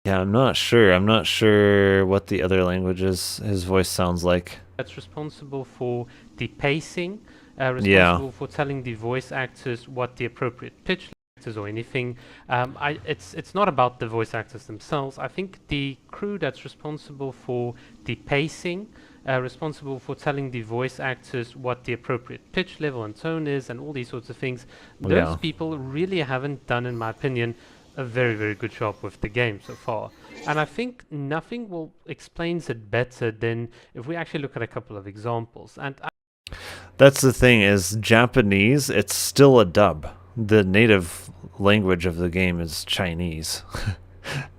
I'm not sure. I'm not sure what the other languages his voice sounds like. That's responsible for the pacing, responsible for telling the voice actors what the appropriate pitch is or anything. It's not about the voice actors themselves. I think the crew that's responsible for the pacing, responsible for telling the voice actors what the appropriate pitch level and tone is and all these sorts of things, those people really haven't done, in my opinion, a very, very good job with the game so far. And I think nothing explains it better than if we actually look at a couple of examples. And that's the thing, is Japanese, it's still a dub. The native language of the game is Chinese.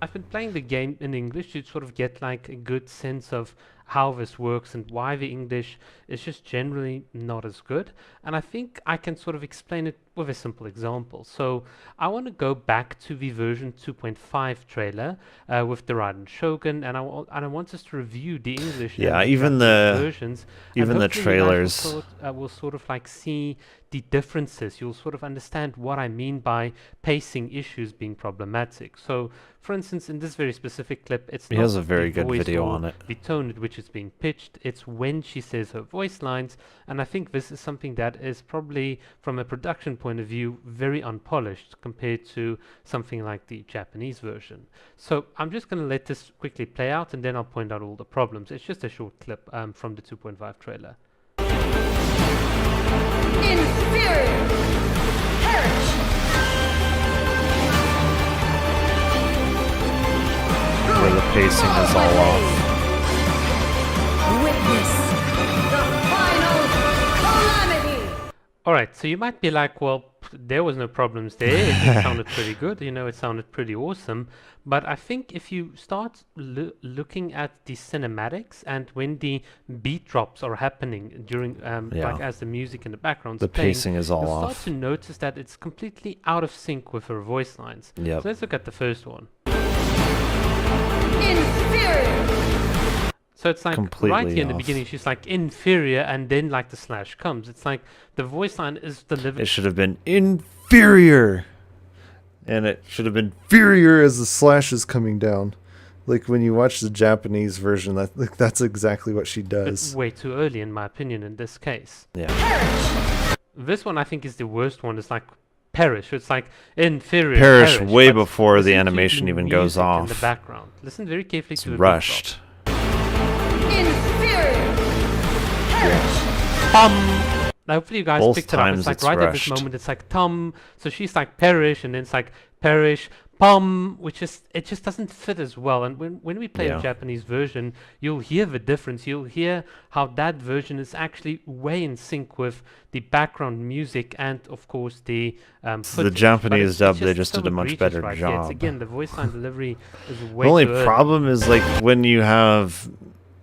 I've been playing the game in English to sort of get like a good sense of how this works and why the English is just generally not as good. And I think I can sort of explain it with a simple example. So I want to go back to the version 2.5 trailer with the Raiden Shogun, and I want us to review the English and even the versions. Even the trailers will sort of like see the differences. You'll sort of understand what I mean by pacing issues being problematic. So, for instance, in this very specific clip, it's he not has a very the good voice video or on it. the tone at which it's being pitched, it's when she says her voice lines, and I think this is something that is probably, from a production point of view, very unpolished compared to something like the Japanese version. So I'm just going to let this quickly play out, and then I'll point out all the problems. It's just a short clip from the 2.5 trailer. Inferior! Perish! Where the pacing is all off. Witness the final calamity! Alright, so you might be like, well, there was no problems there. It sounded pretty good, you know, it sounded pretty awesome. But I think if you start looking at the cinematics and when the beat drops are happening during, like as the music in the background the playing, pacing is all you'll off. start to notice that it's completely out of sync with her voice lines. Yep. So let's look at the first one. Inferior! So it's like completely right here in the off. beginning, she's like inferior, and then like the slash comes. It's like the voice line is delivered. It should have been inferior. And it should have been furier as the slash is coming down. Like when you watch the Japanese version, that's exactly what she does. Way too early, in my opinion, in this case. Yeah. This one I think is the worst one. It's like perish. It's like inferior. Perish way but before the listen to animation even music goes off. in the background. Listen very carefully It's to the rushed. Now hopefully you guys Both picked it up. It's times like it's right at this rushed. moment. It's like tum. So she's like perish, and then it's like perish. Pum, which is it just doesn't fit as well. And when we play Yeah. a Japanese version, you'll hear the difference. You'll hear how that version is actually way in sync with the background music and of course the The footage. But Japanese dub, they just just so did a much egregious better right here. It's, job. again, the voice line delivery is way The only too early. problem is like when you have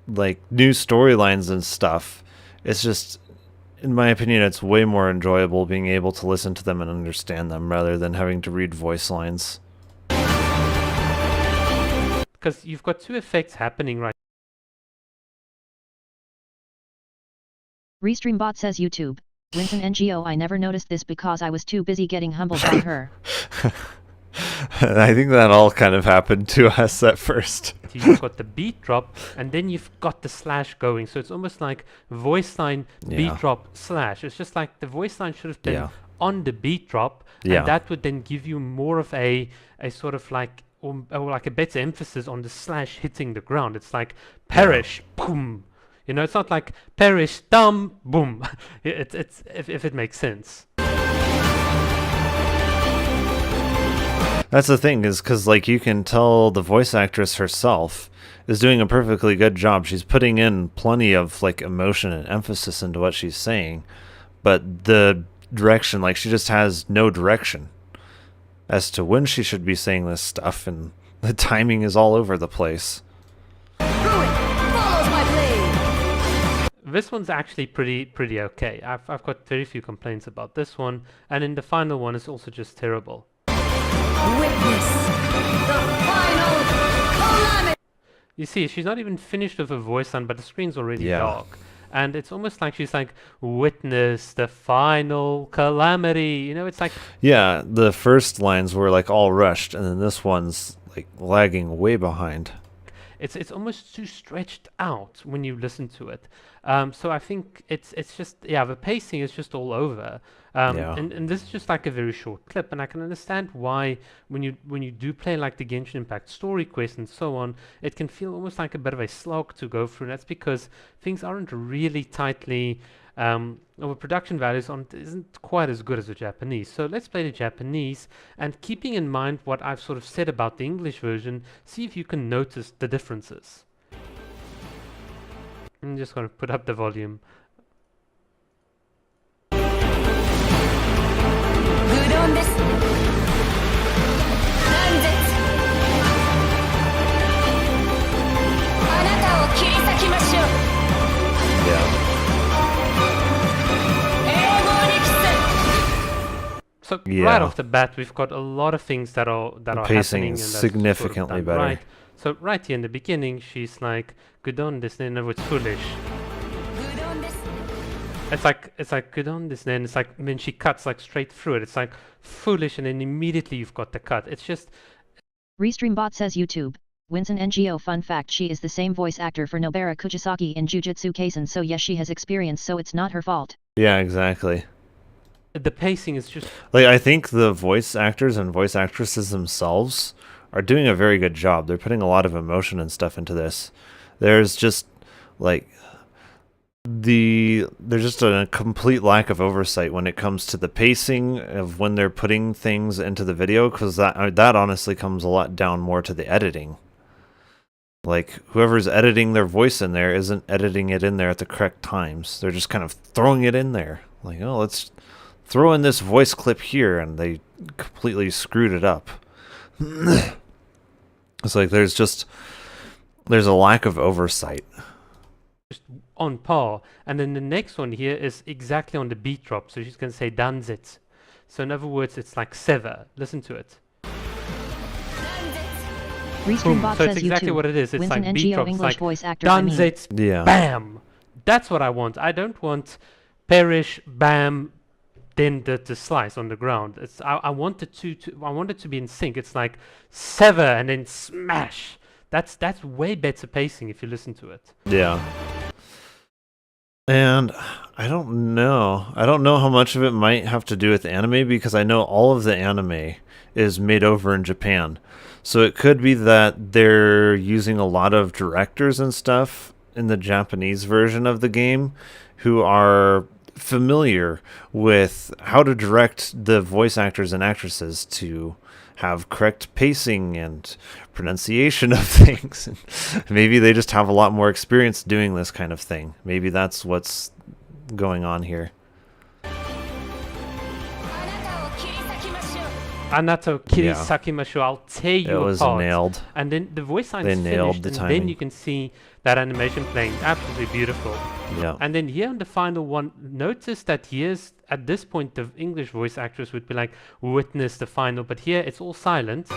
like new storylines and stuff, it's just, in my opinion, it's way more enjoyable being able to listen to them and understand them rather than having to read voice lines. Because you've got two effects happening right. Restreambot says YouTube. Winston NGO, I never noticed this because I was too busy getting humbled by her. I think that all kind of happened to us at first. You've got the beat drop, and then you've got the slash going. So it's almost like voice line, Yeah. beat drop, slash. It's just like the voice line should have been Yeah. on the beat drop, Yeah. and that would then give you more of a sort of like, or like a better emphasis on the slash hitting the ground. It's like perish, boom. You know, it's not like perish, dumb, boom. it's if it makes sense. That's the thing, is because like you can tell the voice actress herself is doing a perfectly good job. She's putting in plenty of like emotion and emphasis into what she's saying, but the direction, like she just has no direction as to when she should be saying this stuff, and the timing is all over the place. This one's actually pretty okay. I've got very few complaints about this one, and then the final one is also just terrible. You see, she's not even finished with her voice line, but the screen's already dark. And it's almost like she's like, witness the final calamity. You know, it's like... Yeah, the first lines were like all rushed, and then this one's like lagging way behind. It's almost too stretched out when you listen to it. So I think it's just, yeah, the pacing is just all over. And this is just like a very short clip, and I can understand why when you do play like the Genshin Impact story quest and so on, it can feel almost like a bit of a slog to go through. And that's because things aren't really tightly, or production values isn't quite as good as the Japanese. So let's play the Japanese, and keeping in mind what I've sort of said about the English version, see if you can notice the differences. I'm just going to put up the volume. So right off the bat, we've got a lot of things that are Pacing happening, is and that's significantly sort of done better. right. So right here in the beginning, she's like, "Gudon desu ne," it's foolish. It's like Gudon desu ne, and it's like, and then she cuts like straight through it. It's like foolish, and then immediately you've got the cut. It's just. Restreambot says YouTube. Winston NGO, fun fact, she is the same voice actor for Nobara Kuchisaki in Jujutsu Kaisen, so yes, she has experience, so it's not her fault. Yeah, exactly. The pacing is just... Like, I think the voice actors and voice actresses themselves are doing a very good job. They're putting a lot of emotion and stuff into this. There's just, like... There's just a complete lack of oversight when it comes to the pacing of when they're putting things into the video, because that honestly comes a lot down more to the editing. Like, whoever's editing their voice in there isn't editing it in there at the correct times. They're just kind of throwing it in there. Like, oh, let's throw in this voice clip here, and they completely screwed it up. It's like there's a lack of oversight. Just on par. And then the next one here is exactly on the beat drop. So she's going to say danzit. So in other words, it's like sever. Listen to it. boom. Restream So says it's exactly YouTube. what it is. It's Wins like an beat NGO drops, English like voice actor. done zits, Yeah. bam. That's what I want. I don't want perish, bam, then the slice on the ground. I want it I want it to be in sync. It's like sever and then smash. That's way better pacing if you listen to it. Yeah. And I don't know. I don't know how much of it might have to do with anime, because I know all of the anime is made over in Japan. So it could be that they're using a lot of directors and stuff in the Japanese version of the game who are familiar with how to direct the voice actors and actresses to have correct pacing and pronunciation of things. Maybe they just have a lot more experience doing this kind of thing. Maybe that's what's going on here. Anato Kirisakimashu, I'll tear you It was apart. nailed. And then the voice line They is nailed finished, the and timing. then you can see that animation playing. Absolutely beautiful. Yeah. And then here on the final one, notice that here's, at this point, the English voice actress would be like, witness the final, but here it's all silent.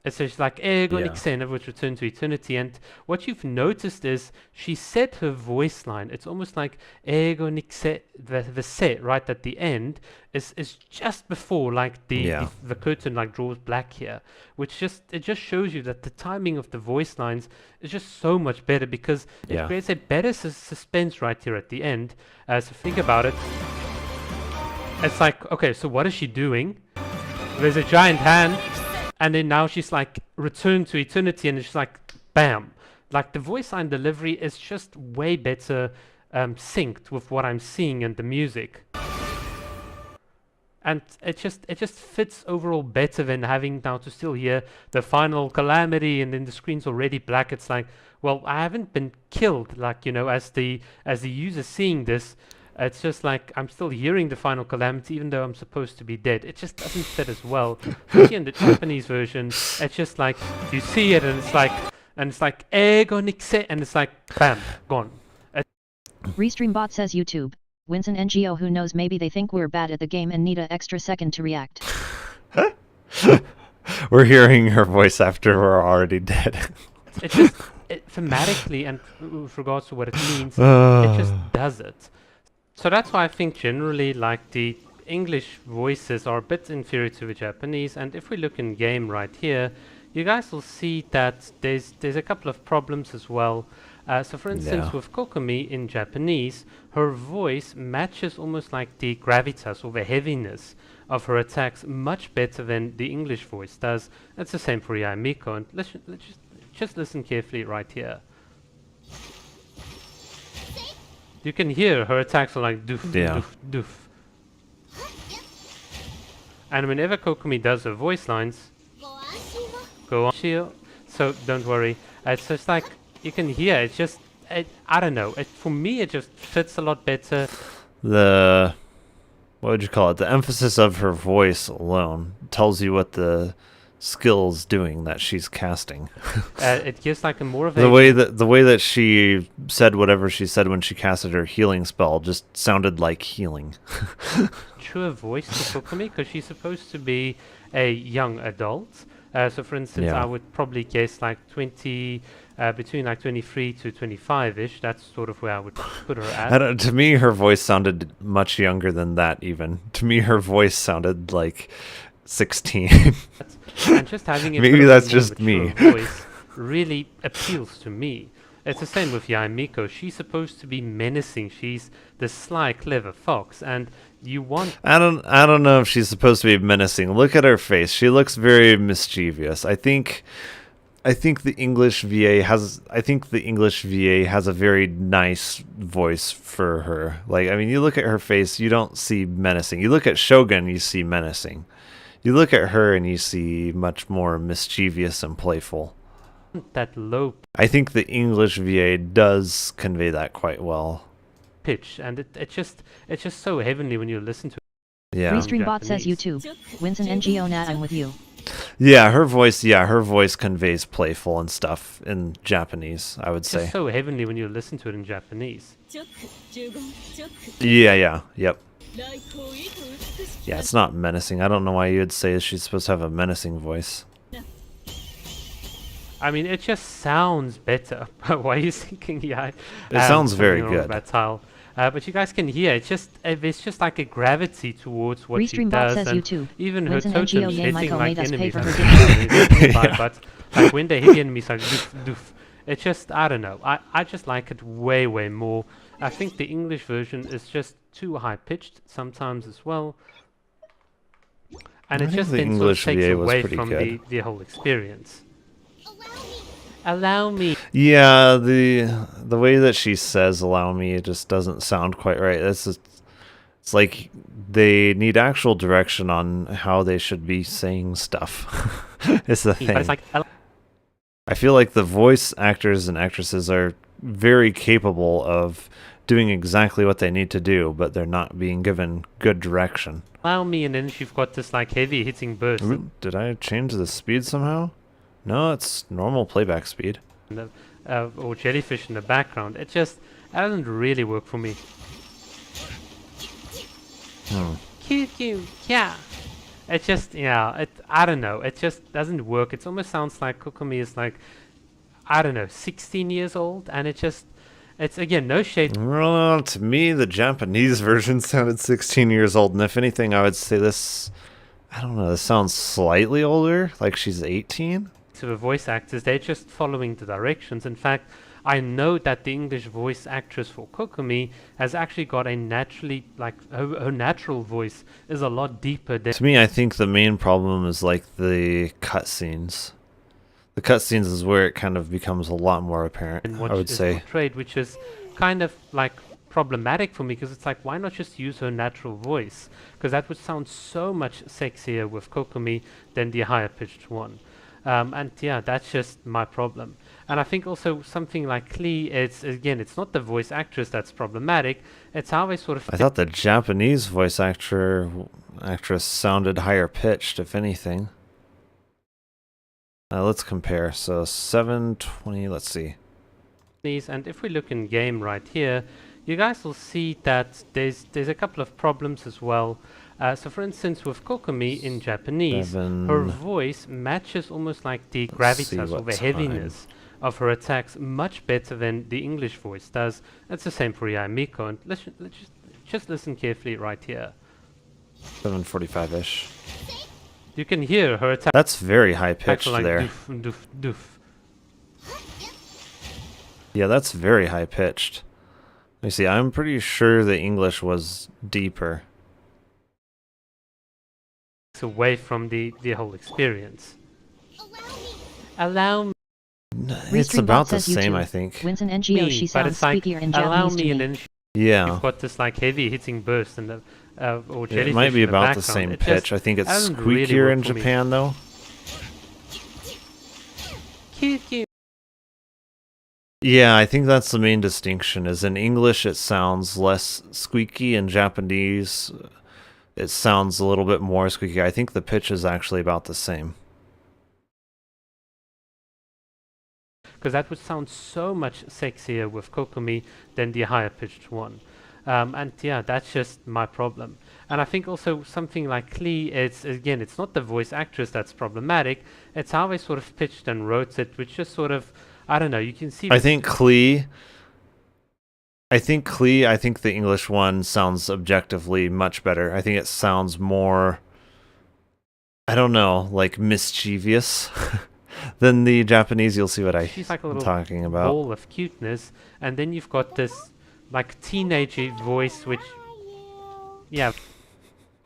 It's just like Ego Nixena, which return to eternity. And what you've noticed is she said her voice line. It's almost like Ego Nixe, the set right at the end is just before like the curtain like draws black here, which it just shows you that the timing of the voice lines is just so much better, because it creates a better suspense right here at the end. So think about it. It's like, okay, so what is she doing? There's a giant hand. And then now she's like, return to eternity, and it's like, bam. Like the voice line delivery is just way better synced with what I'm seeing and the music. And it just fits overall better than having now to still hear the final calamity and then the screen's already black. It's like, well, I haven't been killed, like, you know, as the user seeing this. It's just like I'm still hearing the final calamity even though I'm supposed to be dead. It just doesn't fit as well. Especially in the Japanese version, it's just like you see it and it's like Ego Nixe, and it's like bam, gone. Restreambot says YouTube. Wins an NGO who knows, maybe they think we're bad at the game and need an extra second to react. We're hearing her voice after we're already dead. It's just thematically and with regards to what it means, it just does it. So that's why I think generally like the English voices are a bit inferior to the Japanese. And if we look in game right here, you guys will see that there's a couple of problems as well. So for instance, with Kokomi in Japanese, her voice matches almost like the gravitas or the heaviness of her attacks much better than the English voice does. It's the same for Yaemiko. And let's just listen carefully right here. You can hear her attacks are like doof, doof, doof. And whenever Kokomi does her voice lines, go on, shield. So don't worry. It's just like you can hear. It's just I don't know. For me, it just fits a lot better. What would you call it? The emphasis of her voice alone tells you what the skill's doing that she's casting. It gives like a more of the way that she said whatever she said when she casted her healing spell just sounded like healing. True voice to Kokomi, because she's supposed to be a young adult. So for instance, I would probably guess like 20, between like 23 to 25-ish. That's sort of where I would put her at. To me, her voice sounded much younger than that even. To me, her voice sounded like 16. And just having maybe that's just me. Voice really appeals to me. It's the same with Yaemiko. She's supposed to be menacing. She's the sly, clever fox, and you want. I don't know if she's supposed to be menacing. Look at her face. She looks very mischievous. I think the English VA has a very nice voice for her. Like, I mean, you look at her face, you don't see menacing. You look at Shogun, you see menacing. You look at her and you see much more mischievous and playful. That low. I think the English VA does convey that quite well. Pitch, and it's just so heavenly when you listen to it. Yeah. Restreambot says YouTube. Wins an NGO Nat, I'm with you. Yeah, her voice conveys playful and stuff in Japanese, I would say. It's so heavenly when you listen to it in Japanese. Yeah, yep. Yeah, it's not menacing. I don't know why you'd say she's supposed to have a menacing voice. I mean, it just sounds better. Why are you thinking? Yeah, It sounds something very wrong with good. that tile. But you guys can hear it's just there's just like a gravity towards what she Restream bot does, says and YouTube. even her Winston totems NGO Yang hitting Michael like made us pay enemies for and her stuff is nearby, Yeah. but like when they hit the enemies like doof doof. It's just I don't know. I just like it way more. I think the English version is just too high pitched sometimes as well. And I it think just the then English sort of takes VA was away pretty from good. the whole experience. Allow me. Yeah, the way that she says "allow me" it just doesn't sound quite right. It's like they need actual direction on how they should be saying stuff. It's the But thing. it's like I feel like the voice actors and actresses are very capable of doing exactly what they need to do, but they're not being given good direction. allow me, and then you've got this like heavy hitting burst. Ooh, did I change the speed somehow? No, it's normal playback speed. Or jellyfish in the background. It doesn't really work for me. Cute, yeah. It just, yeah, I don't know. It just doesn't work. It almost sounds like Kokomi is like, I don't know, 16 years old, and it's again no shade. Well, to me, the Japanese version sounded 16 years old, and if anything, I would say this. I don't know. This sounds slightly older, like she's 18. To the voice actors, they're just following the directions. In fact, I know that the English voice actress for Kokomi has actually got a naturally, like, her natural voice is a lot deeper than. To me, I think the main problem is like the cutscenes. The cutscenes is where it kind of becomes a lot more apparent, And what I would is say. portrayed, which is kind of like problematic for me because it's like, why not just use her natural voice? Because that would sound so much sexier with Kokomi than the higher pitched one. And yeah, that's just my problem. And I think also something like Klee, it's not the voice actress that's problematic. It's how they sort of. I thought the Japanese voice actress sounded higher pitched, if anything. Let's compare. So 720. Let's see. And if we look in game right here, you guys will see that there's a couple of problems as well. So for instance, with Kokomi in Japanese, her voice matches almost like the gravitas or the heaviness of her attacks much better than the English voice does. That's the same for Yaemiko. And let's just listen carefully right here. 745-ish. You can hear her attack. That's very high pitched like there. doof, doof, doof. Yeah, that's very high pitched. Let me see. I'm pretty sure the English was deeper. Away from the whole experience. Allow me. It's about the same, I think. Winston NGO, she sounds squeakier in allow Japanese me, to and me. then Yeah. you've got this like heavy hitting burst and or It might be jellyfish in about the background. same It pitch. just I think it's doesn't really squeakier work in for me. Japan, though. Cute. Yeah, I think that's the main distinction. Is in English it sounds less squeaky, in Japanese it sounds a little bit more squeaky. I think the pitch is actually about the same. Because that would sound so much sexier with Kokomi than the higher pitched one. And yeah, that's just my problem. And I think also something like Klee, it's not the voice actress that's problematic. It's how they sort of pitched and wrote it, which just sort of, I don't know, you can see. I think the English one sounds objectively much better. I think it sounds more, I don't know, like mischievous than the Japanese. You'll see what she's like a I'm little talking about. ball of cuteness, and then you've got this like teenagey voice, which, yeah,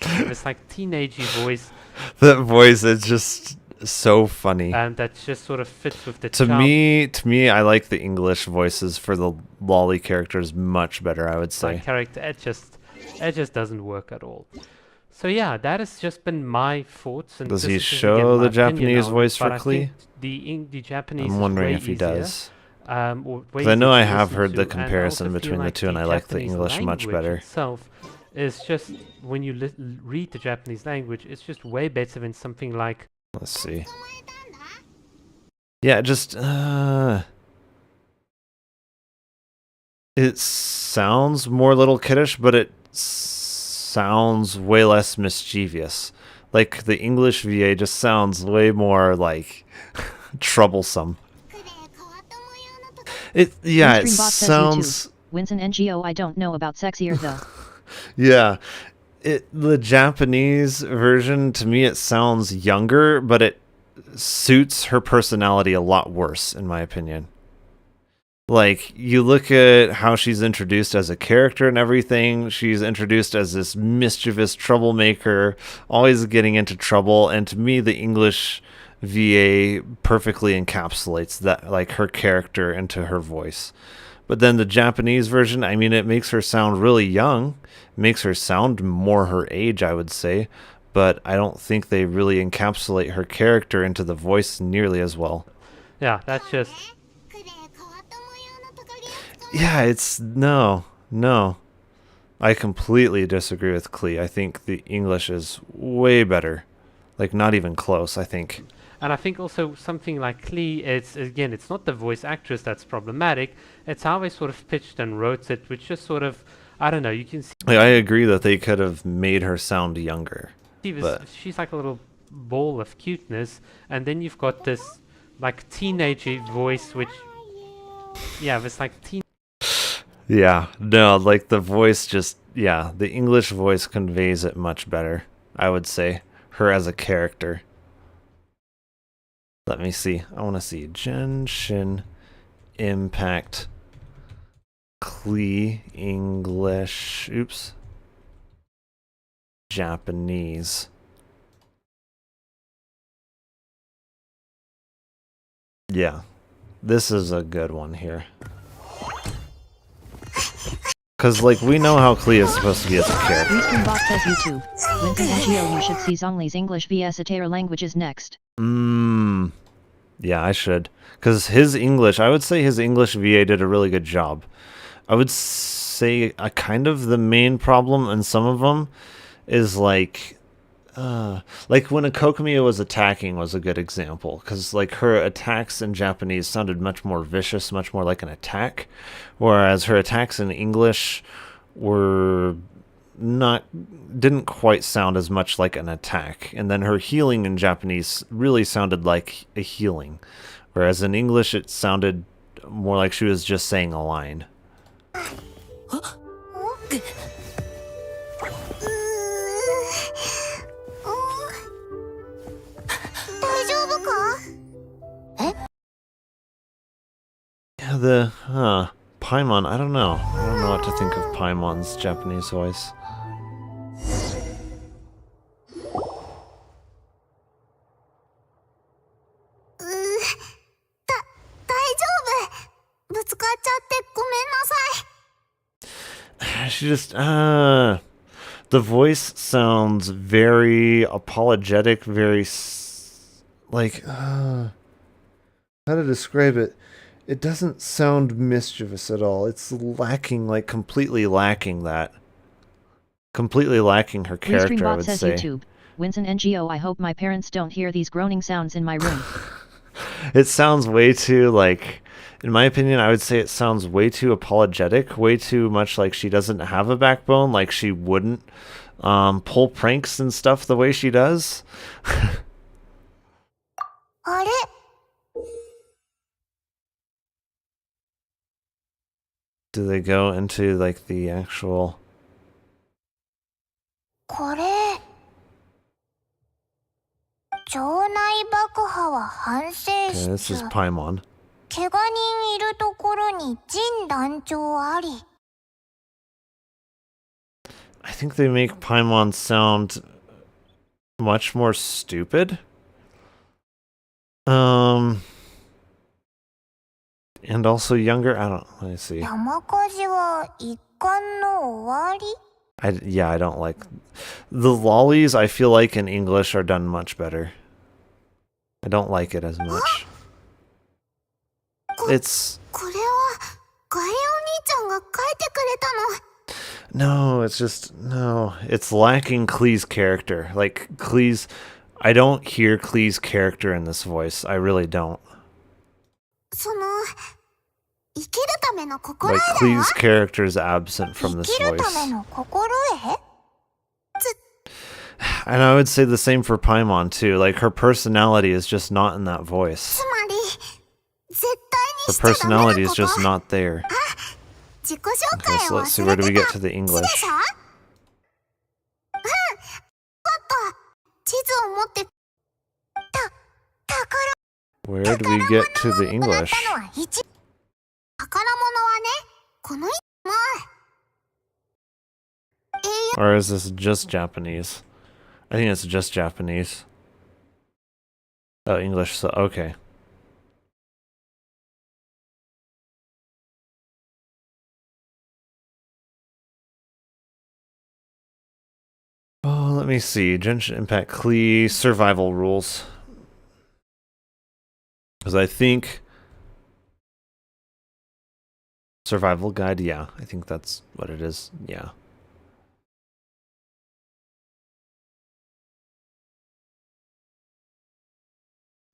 this like teenagey voice. That voice is just so funny. And that just sort of fits with the To charm. me, I like the English voices for the lolly characters much better, I would My say. character, it just doesn't work at all. So yeah, that has just been my thoughts. And Does this he is just, show again, my the opinion Japanese on it, voice for but I think Klee? the Japanese I'm wondering is if way he easier, does. or way Because I know easier I to have listen heard the to, and I comparison also feel between the two, and I like the Japanese English much language better. Itself is just, when you read the Japanese language, it's just way better than something like. Let's see. Yeah, just it sounds more little kiddish, but it sounds way less mischievous. Like the English VA just sounds way more like troublesome. It Restreambot says sounds. YouTube. Winston NGO I don't know about sexier though. Yeah, the Japanese version to me it sounds younger, but it suits her personality a lot worse in my opinion. Like, you look at how she's introduced as a character and everything. She's introduced as this mischievous troublemaker, always getting into trouble. And to me, the English VA perfectly encapsulates that, like, her character into her voice. But then the Japanese version, I mean, it makes her sound really young. It makes her sound more her age, I would say. But I don't think they really encapsulate her character into the voice nearly as well. Yeah, that's just... Yeah, it's no. I completely disagree with Klee. I think the English is way better. Like, not even close, I think. And I think also something like Klee, it's not the voice actress that's problematic. It's how they sort of pitched and wrote it, which just sort of, I don't know, you can see... Like, I agree that they could have made her sound younger. She's like a little ball of cuteness, and then you've got this, like, teenagey voice, which... Yeah, it's like teen... Yeah, no, like the voice just, yeah, the English voice conveys it much better, I would say. Her as a character. Let me see. I want to see. Genshin Impact Klee English. Oops. Japanese. Yeah. This is a good one here. Because, like, we know how Klee is supposed to be as a character. Restreambot says YouTube. Winston NGO you should see Zongli's English vs Atare languages next. Yeah, I should. Because his English, I would say his English VA did a really good job. I would say a kind of the main problem in some of them is like when a Kokomiya was attacking was a good example. Because like her attacks in Japanese sounded much more vicious, much more like an attack. Whereas her attacks in English didn't quite sound as much like an attack. And then her healing in Japanese really sounded like a healing. Whereas in English it sounded more like she was just saying a line. Yeah, Paimon, I don't know. I don't know what to think of Paimon's Japanese voice. She just, the voice sounds very apologetic, very, like, how to describe it? It doesn't sound mischievous at all. It's lacking, like, completely lacking that. Completely lacking her character, I would says say. YouTube. Winston NGO I hope my parents don't hear these groaning sounds in my room. It sounds way too, like, in my opinion, I would say it sounds way too apologetic, way too much like she doesn't have a backbone, like she wouldn't pull pranks and stuff the way she does. Do they go into, like, the actual... Okay, this is Paimon. I think they make Paimon sound much more stupid. And also younger. Let me see. I don't like the lollies. I feel like in English are done much better. I don't like it as much. It's no, it's just no. It's lacking Klee's character. Like Klee's, I don't hear Klee's character in this voice. I really don't. Like Klee's character is absent from this voice. And I would say the same for Paimon too. Like, her personality is just not in that voice. つまり絶対 Her にしちゃダメ personality な is こと just not there. 自己紹 Okay, 介 so を let's see, 忘 where れ do we て get た to the 地で English? しょわかった地図を持って宝 Where do we get to the もらっ English? たのは1宝物はねこの前 Or is this just Japanese? I think it's just Japanese. Oh, English, so okay. Oh, let me see. Genshin Impact Klee survival rules. Because I think survival guide, yeah, I think that's what it is. Yeah.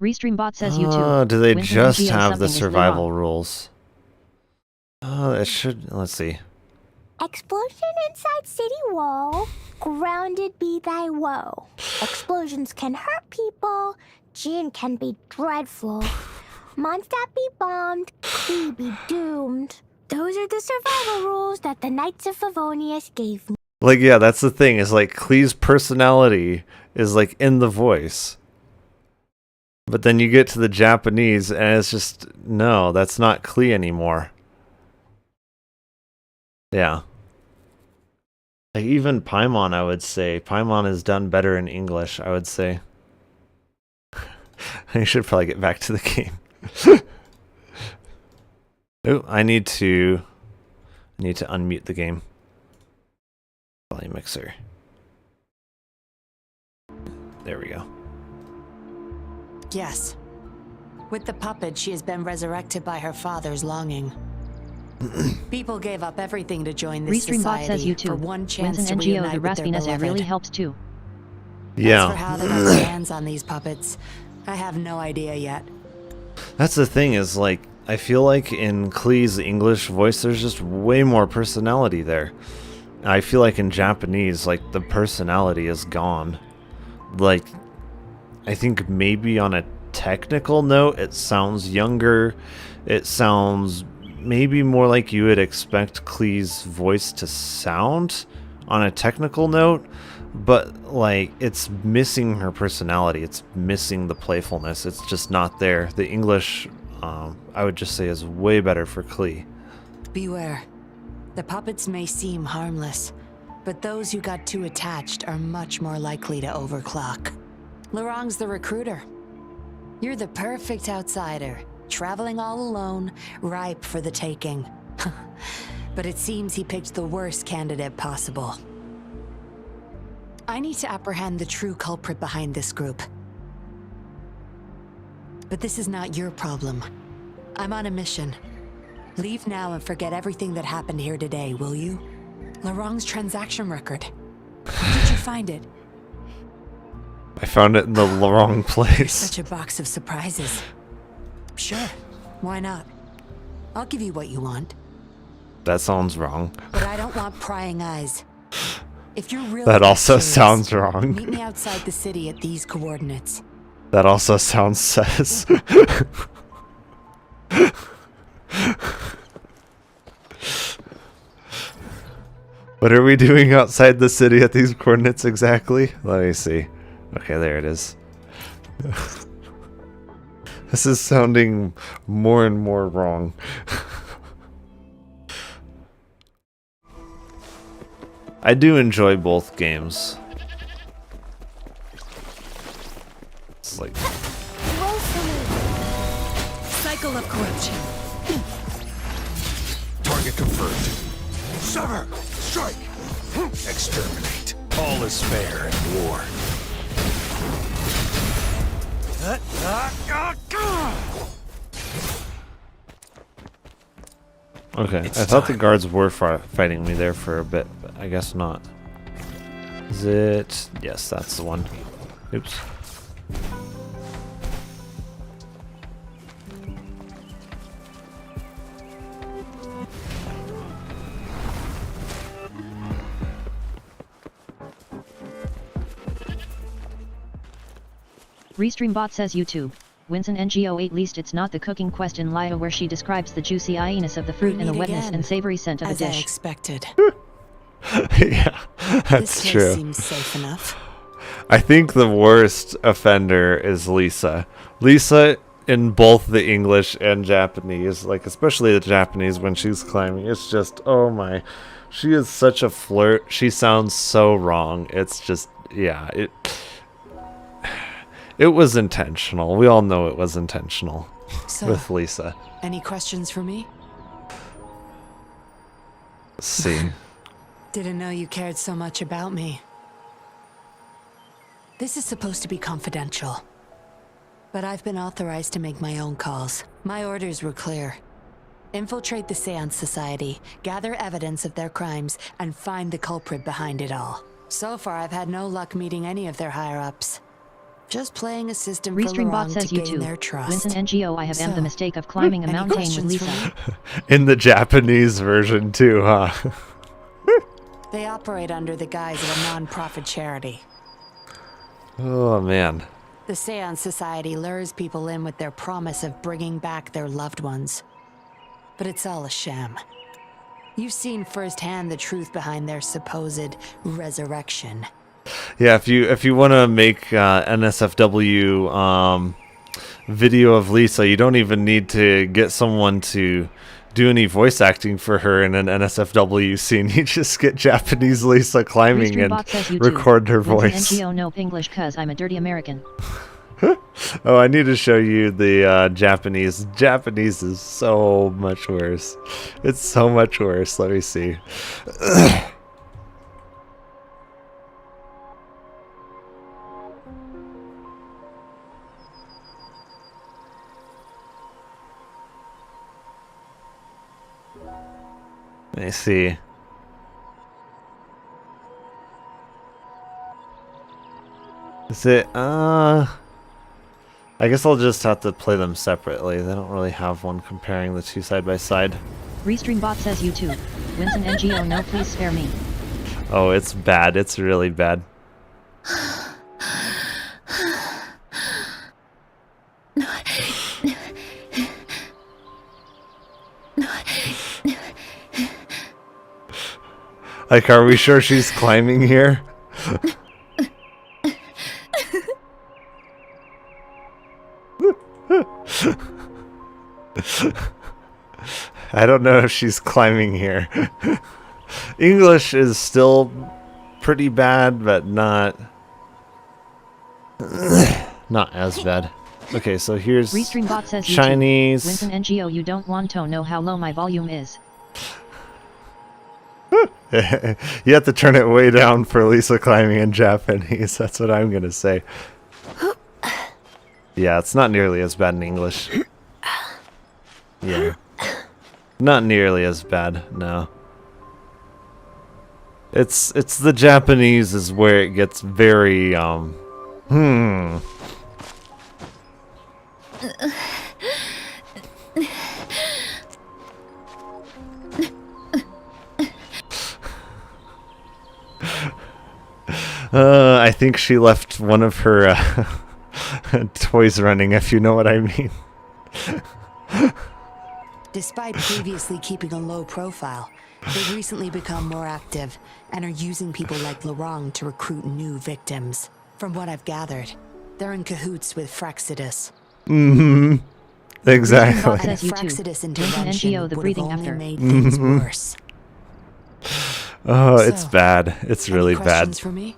Restream bot says YouTube. Do they Winston just NGO have the something is survival wrong. rules? It should. Let's see. Explosion inside city wall. Grounded be thy woe. Explosions can hurt people. Jin can be dreadful. Mondstadt be bombed. Klee be doomed. Those are the survival rules that the Knights of Favonius gave me. Like, yeah, that's the thing. Is like Klee's personality is like in the voice. But then you get to the Japanese and it's just, no, that's not Klee anymore. Yeah. Like, even Paimon, I would say. Paimon is done better in English, I would say. I should probably get back to the game. Oh, I need to unmute the game. Volume mixer. There we go. Yes. With the puppet, she has been resurrected by her father's longing. People gave up everything to join this Restream bot says society for YouTube. one chance to Winston NGO reunite the with their raspiness beloved. really helps too. As for how they got their hands on these puppets, I have no idea yet. That's the thing, is like, I feel like in Klee's English voice, there's just way more personality there. I feel like in Japanese, like, the personality is gone. Like, I think maybe on a technical note, it sounds younger. It sounds maybe more like you would expect Klee's voice to sound on a technical note, but like, it's missing her personality. It's missing the playfulness. It's just not there. The English, I would just say, is way better for Klee. Beware. The puppets may seem harmless, but those who got too attached are much more likely to overclock. Larong's the recruiter. You're the perfect outsider, traveling all alone, ripe for the taking. But it seems he picked the worst candidate possible. I need to apprehend the true culprit behind this group. But this is not your problem. I'm on a mission. Leave now and forget everything that happened here today, will you? Larong's transaction record. Where did you find it? I found it in the wrong place. Such a box of surprises. Sure, why not? I'll give you what you want. That sounds wrong. But I don't want prying eyes. If you're really That also curious, sounds wrong. meet me outside the city at these coordinates. That also sounds sus. What are we doing outside the city at these coordinates exactly? Let me see. Okay, there it is. This is sounding more and more wrong. I do enjoy both games. It's like, Cycle of corruption. Target confirmed. Sever! Strike! Exterminate. All is fair in war. okay, It's I thought the time. guards were fighting me there for a bit, but I guess not. Is it? Yes, that's the one. Oops. Restreambot says YouTube. Winston NGO, at least it's not the cooking quest in Laya where she describes the juicy eyeyness of the fruit and the wetness and savory scent of the As I dish. expected. Yeah, that's this true. place seems safe enough. I think the worst offender is Lisa. Lisa in both the English and Japanese, like especially the Japanese when she's climbing, it's just, oh my. She is such a flirt. She sounds so wrong. It's just, yeah, it was intentional. We all know it was intentional So, with Lisa. any questions for me? See. Didn't know you cared so much about me. This is supposed to be confidential. But I've been authorized to make my own calls. My orders were clear. Infiltrate the Seance Society, gather evidence of their crimes, and find the culprit behind it all. So far, I've had no luck meeting any of their higher-ups. Just playing a system for Restreambot Lorong says to gain YouTube. their trust. Winston NGO, I have So, the mistake of climbing a any mountain with questions for Lisa. me? In the Japanese version too, huh? They operate under the guise of a non-profit charity. Oh man. The Seance Society lures people in with their promise of bringing back their loved ones. But it's all a sham. You've seen firsthand the truth behind their supposed resurrection. Yeah, if you want to make NSFW video of Lisa, you don't even need to get someone to do any voice acting for her in an NSFW scene. You just get Japanese Lisa climbing and Restreambot says YouTube. record her Winston voice. NGO, no English cause I'm a dirty American. Oh, I need to show you the Japanese. Japanese is so much worse. It's so much worse. Let me see. Let me see. Is it, I guess I'll just have to play them separately. They don't really have one comparing the two side by side. Restreambot says YouTube. Winston NGO, no please spare me. Oh, it's bad. It's really bad. Like, are we sure she's climbing here? I don't know if she's climbing here. English is still pretty bad, but not as bad. Okay, so here's Restreambot says YouTube. Chinese. Winston NGO, you don't want to know how low my volume is. You have to turn it way down for Lisa climbing in Japanese. That's what I'm gonna say. Yeah, it's not nearly as bad in English. Yeah. Not nearly as bad, no. It's the Japanese is where it gets very I think she left one of her toys running, if you know what I mean. Despite previously keeping a low profile, they've recently become more active and are using people like Lorong to recruit new victims. From what I've gathered, they're in cahoots with Fraxidus. Mm-hmm. Exactly. And a Fraxidus intervention NGO, the would have breathing only after. made things worse. Oh, it's So, bad. It's really Any bad. questions for me?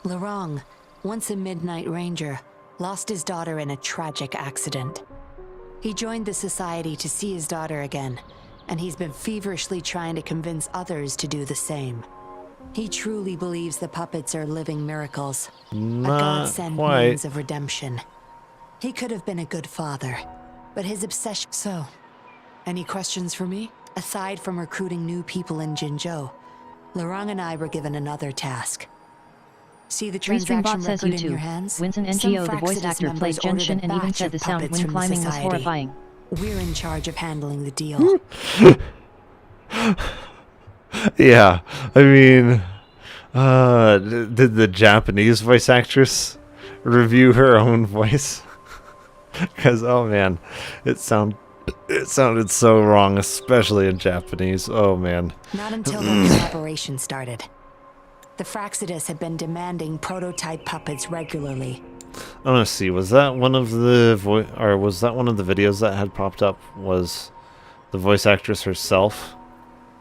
Lorong, once a Midnight Ranger, lost his daughter in a tragic accident. He joined the society to see his daughter again, and he's been feverishly trying to convince others to do the same. He truly believes the puppets are living miracles, a Not godsend quite. means of redemption. He could have been a good father, but his obsession... So, any questions for me? Aside from recruiting new people in Jinzhou, Lorong and I were given another task. See the transaction Restreambot says record in your YouTube. hands? Winston Some NGO, the voice Fraxidus actor, plays members ordered Genshin a and even batch said of the sound puppets when from the climbing was society. horrifying. We're in charge of handling the deal. Yeah, I mean, did the Japanese voice actress review her own voice. Because, oh man, it sounded so wrong, especially in Japanese. Oh man. Not until the collaboration started. The Fraxidus had been demanding prototype puppets regularly. I want to see, was that one of the videos that had popped up? Was the voice actress herself?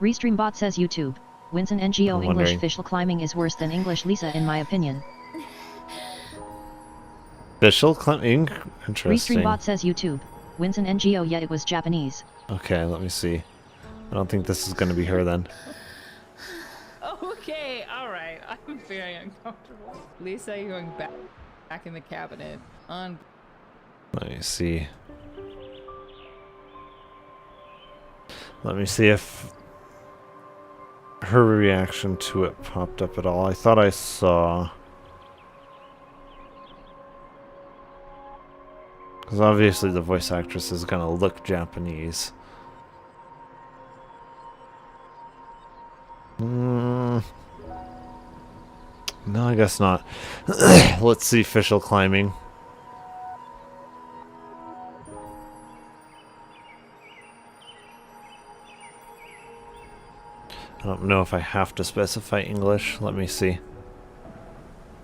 Restreambot says YouTube. Winston NGO English official climbing is worse than English Lisa in my opinion. Official climbing? Interesting. Restreambot says YouTube. Winston NGO, yeah, it was Japanese. Okay, let me see. I don't think this is going to be her then. Okay, alright. I'm very uncomfortable. Lisa, you're going back in the cabinet. On. Let me see. Let me see if her reaction to it popped up at all. I thought I saw. Because obviously the voice actress is going to look Japanese. No, I guess not. Let's see official climbing. I don't know if I have to specify English. Let me see.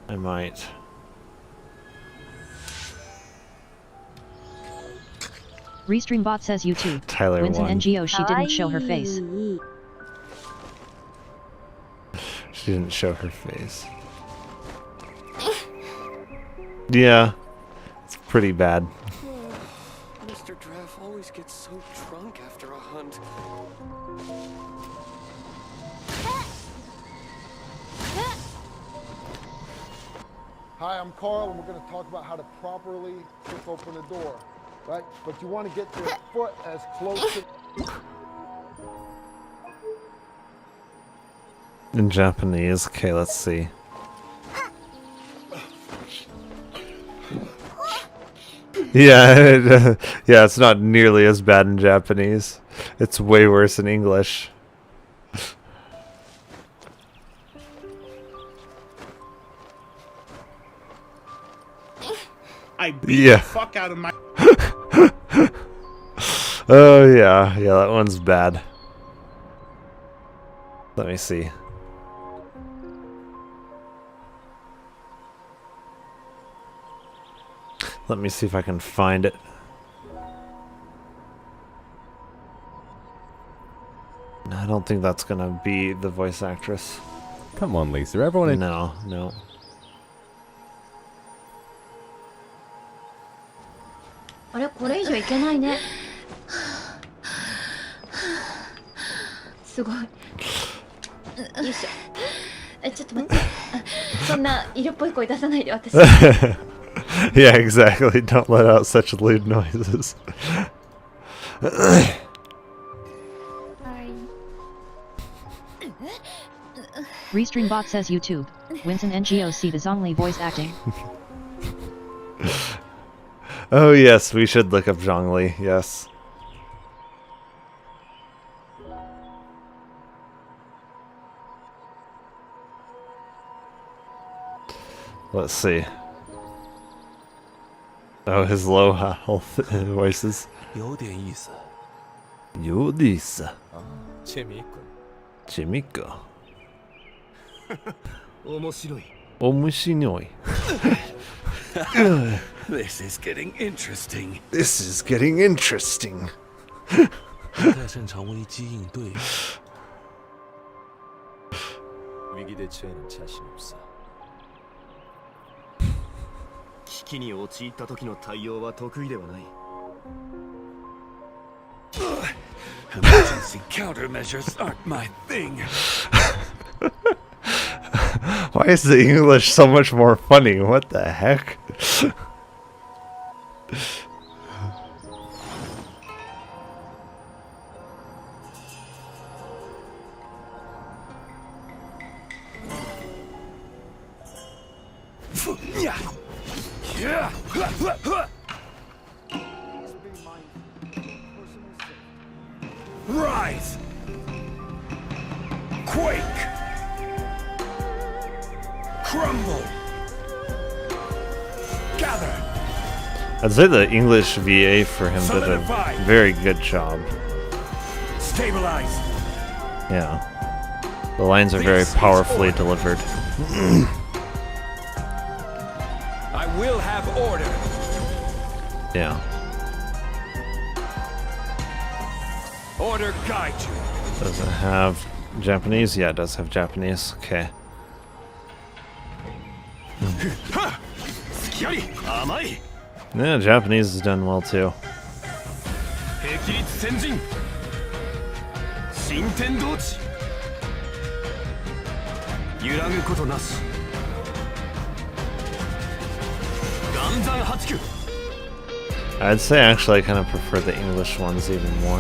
I might. Restreambot says YouTube. Tyler Winston won. NGO, she didn't show her face. She didn't show her face. Yeah, it's pretty bad. Mr. Dreff always gets so drunk after a hunt. Hi, I'm Carl, and we're going to talk about how to properly kick open a door, right? But you want to get your foot as close to... In Japanese. Okay, let's see. Yeah, yeah, it's not nearly as bad in Japanese. It's way worse in English. I beat the fuck out of my... Oh yeah, that one's bad. Let me see. Let me see if I can find it. No, I don't think that's gonna be the voice actress. Come on, Lisa. Everyone. No. Yeah, exactly. Don't let out such lewd noises. Restreambot says YouTube. Winston NGO, see the Zhongli voice acting. Oh yes, we should look up Zhongli, yes. Let's see. Oh, his low health voices. 有点意思。有意思。재미있군。 재밌고。面白い。面白い。This is getting interesting. This is getting interesting. 不太擅长危机应对。위기 대처에는 자신 없어. 危機に陥った時の対応は得意ではない。Emergency countermeasures aren't my thing. Why is the English so much more funny? What the heck? Rise! Quake! Crumble! Gather. I'd say the English VA for him did a very good job. Stabilize. Yeah. The lines are very powerfully delivered. I will have order. Yeah. Order guide you. Does it have Japanese? Yeah, it does have Japanese. Okay. Yeah, Japanese is done well too. I'd say actually I kind of prefer the English ones even more.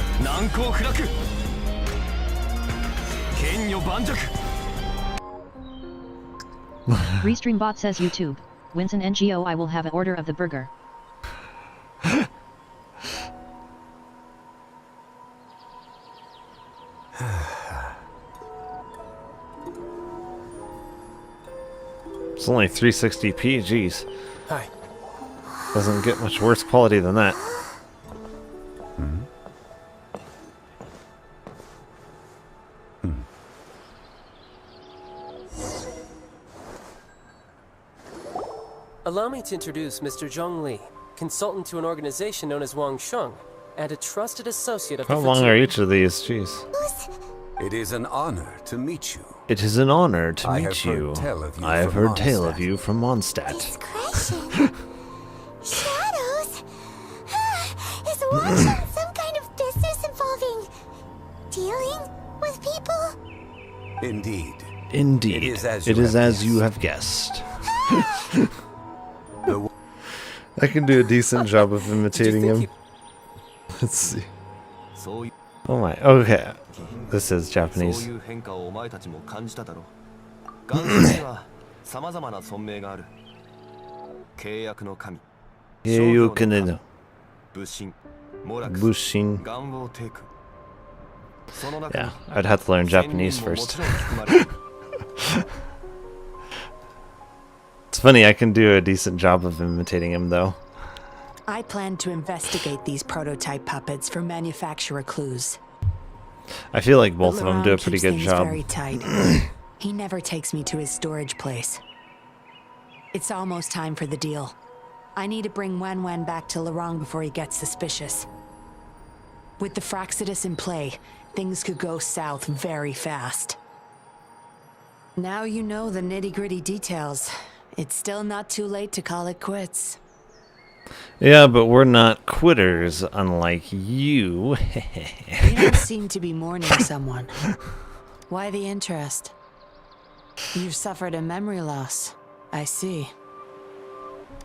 Restream bot says YouTube. Winston NGO I will have an order of the burger. It's only 360p, jeez. Hi. Doesn't get much worse quality than that. Allow me to introduce Mr. Zhong Li, consultant to an organization known as Wang Sheng, and a trusted associate of the How long are each of these? Jeez. It is an honor to meet you. It is an honor to meet you. I have heard tale Mondstadt. of you from Mondstadt. Shadows? Is Wang Sheng some kind of business involving dealing with people? Indeed. Indeed. It is as you have guessed. I can do a decent job of imitating him. Let's see. Oh my, okay. This is Japanese. Bushin. Yeah, I'd have to learn Japanese first. It's funny, I can do a decent job of imitating him though. I plan to investigate these prototype puppets for manufacturer clues. I feel like both of them do a pretty good job. Very tight. He never takes me to his storage place. It's almost time for the deal. I need to bring Wen Wen back to Lorong before he gets suspicious. With the Fraxidus in play, things could go south very fast. Now you know the nitty-gritty details. It's still not too late to call it quits. Yeah, but we're not quitters, unlike you. You don't seem to be mourning someone. Why the interest? You've suffered a memory loss. I see.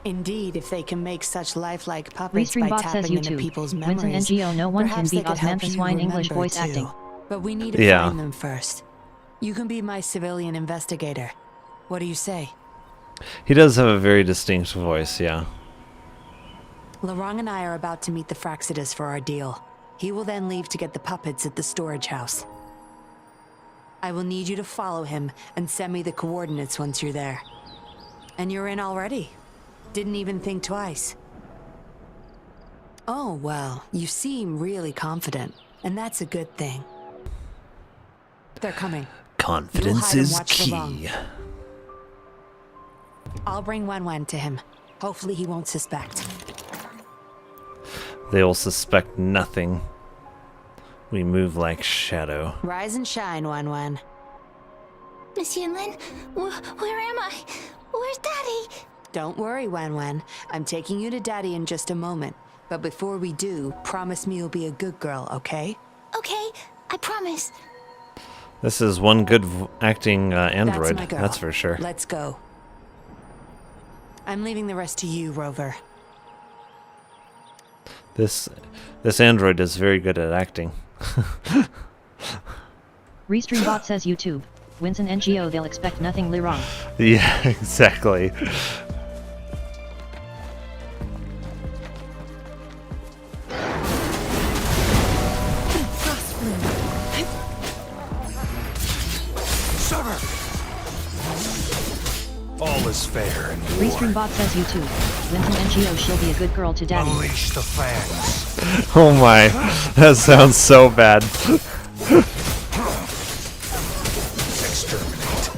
Indeed, if they can make such lifelike puppets Restream by bot says tapping into YouTube. people's Winston memories, NGO no one can perhaps beat they could help Osmanthus you Wine English remember voice too. acting. But we need to Yeah. find them first. You can be my civilian investigator. What do you say? He does have a very distinct voice, yeah. Lorong and I are about to meet the Fraxidus for our deal. He will then leave to get the puppets at the storage house. I will need you to follow him and send me the coordinates once you're there. And you're in already. Didn't even think twice. Oh, well, you seem really confident, and that's a good thing. They're coming. Confidence is key. I'll bring Wen Wen to him. Hopefully he won't suspect. They will suspect nothing. We move like shadow. Rise and shine, Wen Wen. Miss Yinlin, where am I? Where's Daddy? Don't worry, Wen Wen. I'm taking you to Daddy in just a moment. But before we do, promise me you'll be a good girl, okay? Okay, I promise. This is one good acting android, That's my girl. that's for sure. Let's go. I'm leaving the rest to you, Rover. This android is very good at acting. Restream bot says YouTube. Winston NGO they'll expect nothing wrong. Yeah, exactly. All is fair in war. Restream bot says YouTube. Winston NGO, she'll be a good girl to daddy. Unleash the fangs. Oh my, that sounds so bad. Exterminate.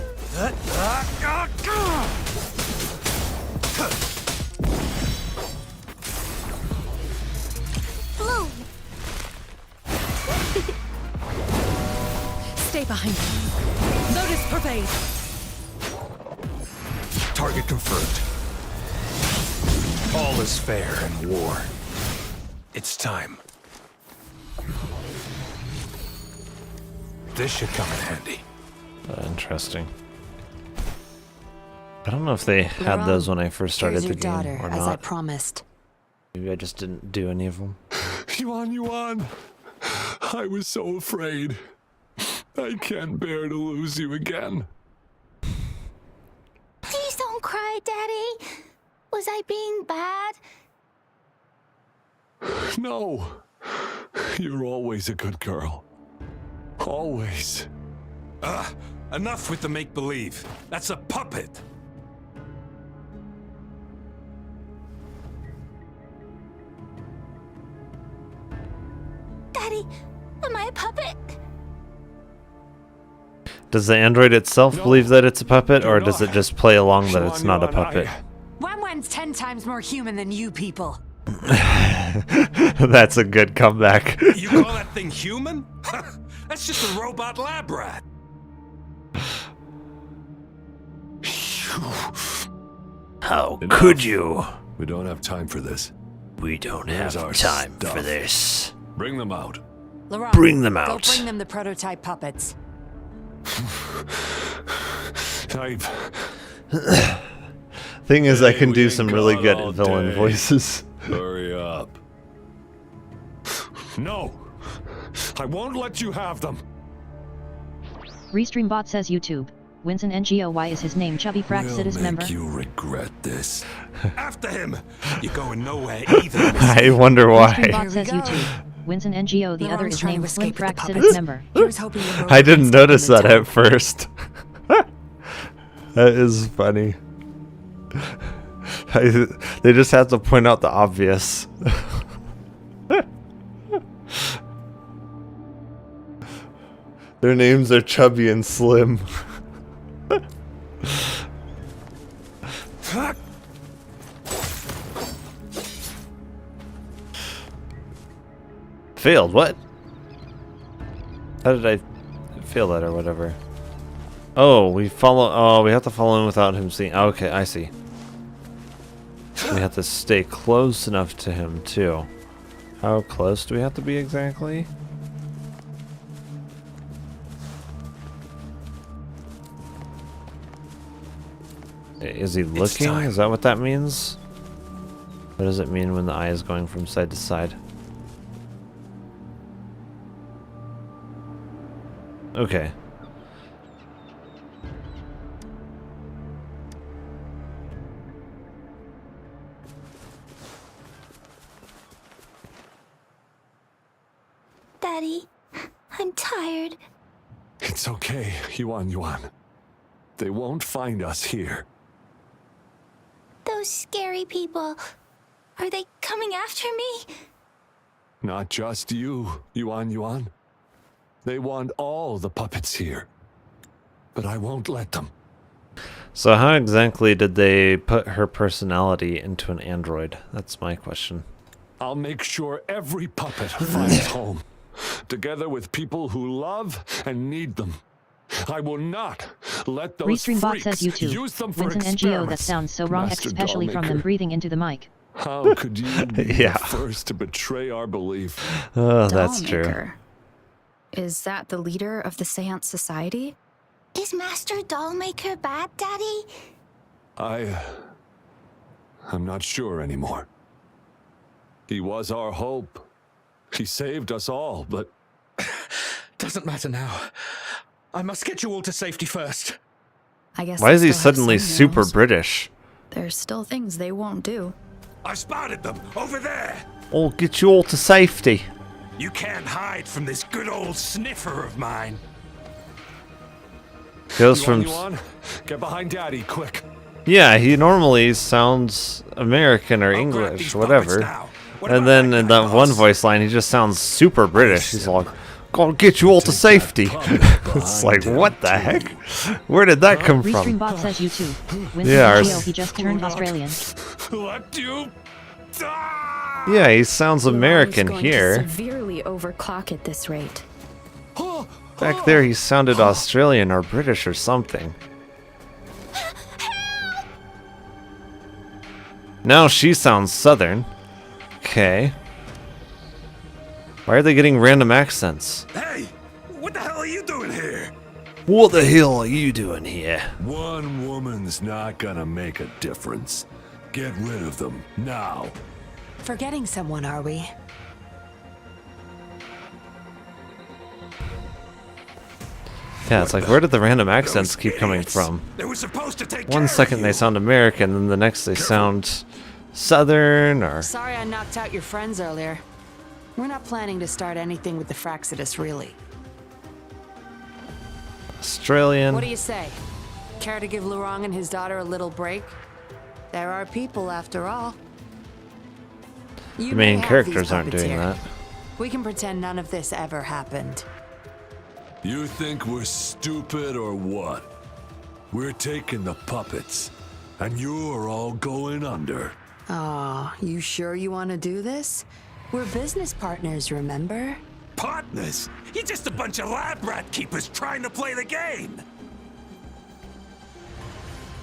Blue. Stay behind me. Lotus pervade. Target confirmed. All is fair in war. It's time. This should come in handy. Interesting. I don't know if they had those when I first started the game or as I not. promised. Maybe I just didn't do any of them. Yuan. I was so afraid. I can't bear to lose you again. Please don't cry, Daddy. Was I being bad? No. You're always a good girl. Always. Enough with the make-believe. That's a puppet. Daddy, am I a puppet? Does the android itself believe that it's a puppet, or does it just play along that it's not a puppet? Wenwen's 10 times more human than you people. That's a good comeback. You call that thing human? That's just a robot lab rat. How could you? We don't have time for this. We don't Where's have our time for stuff? this. Bring them out. Laurent, Bring them Go out. bring them the prototype puppets. Thing is, I can we do ain't some really got all good villain day. voices. Hurry up. No! I won't let you have them! Restream bot says YouTube. Winston NGO, why is his name Chubby Frack We'll Citus make member? you regret this. After him! You're going nowhere either. I wonder Restream why. bot says YouTube. Winston NGO, the other Laurent's is trying to named Slim escape with Frack the Citus puppets. member. He was hoping the I didn't rodents would notice stop that him in at first. That is funny. They just have to point out the obvious. Their names are Chubby and Slim. Failed, what? How did I fail that or whatever? Oh, we have to follow him without him seeing. Okay, I see. We have to stay close enough to him too. How close do we have to be exactly? Is he looking? Is that what that means? What does it mean when the eye is going from side to side? Okay. Daddy, I'm tired. It's okay, Yuan. They won't find us here. Those scary people, are they coming after me? Not just you, Yuan. They want all the puppets here. But I won't let them. So how exactly did they put her personality into an android? That's my question. I'll make sure every puppet finds home, together with people who love and need them. I will not let those Restream bot freaks says YouTube. use them for Winston NGO, that experiments. sounds so wrong, Master especially from them Dollmaker. breathing into the mic. How could you be Yeah. the first to betray our belief? Oh, that's true. Dollmaker. Is that the leader of the Seance Society? Is Master Dollmaker bad, Daddy? I'm not sure anymore. He was our hope. He saved us all, but... Doesn't matter now. I must get you all to safety first. I guess. Why they is he still have suddenly some super heroes. British? There's still things they won't do. I spotted them over there. I'll get you all to safety. You can't hide from this good old sniffer of mine. Goes from Yuan, get behind Daddy, quick. Yeah, he normally sounds American or English, whatever. And then in that one voice line, he just sounds super British. He's like, "Gonna get you all to safety." It's like, what the heck? Where did that come from? Restreambot says you too. Yeah, he just turned Australian. Let you die. Yeah, he sounds American Going here. to severely overclock at this rate. Back there, he sounded Australian or British or something. Now she sounds Southern. Okay. Why are they getting random accents? Hey, what the hell are you doing here? What the hell are you doing here? One woman's not gonna make a difference. Get rid of them now. Forgetting someone, are we? Yeah, it's like, where did the random accents keep coming from? They were supposed to take One second they sound American, then the next they sound Southern or... Sorry I knocked out your friends earlier. We're not planning to start anything with the Fraxidus, really. Australian. What do you say? Care to give Lurong and his daughter a little break? There are people, after all. The main characters aren't doing that. We can pretend none of this ever happened. You think we're stupid or what? We're taking the puppets, and you're all going under. Aw, you sure you want to do this? We're business partners, remember? Partners? You're just a bunch of lab rat keepers trying to play the game.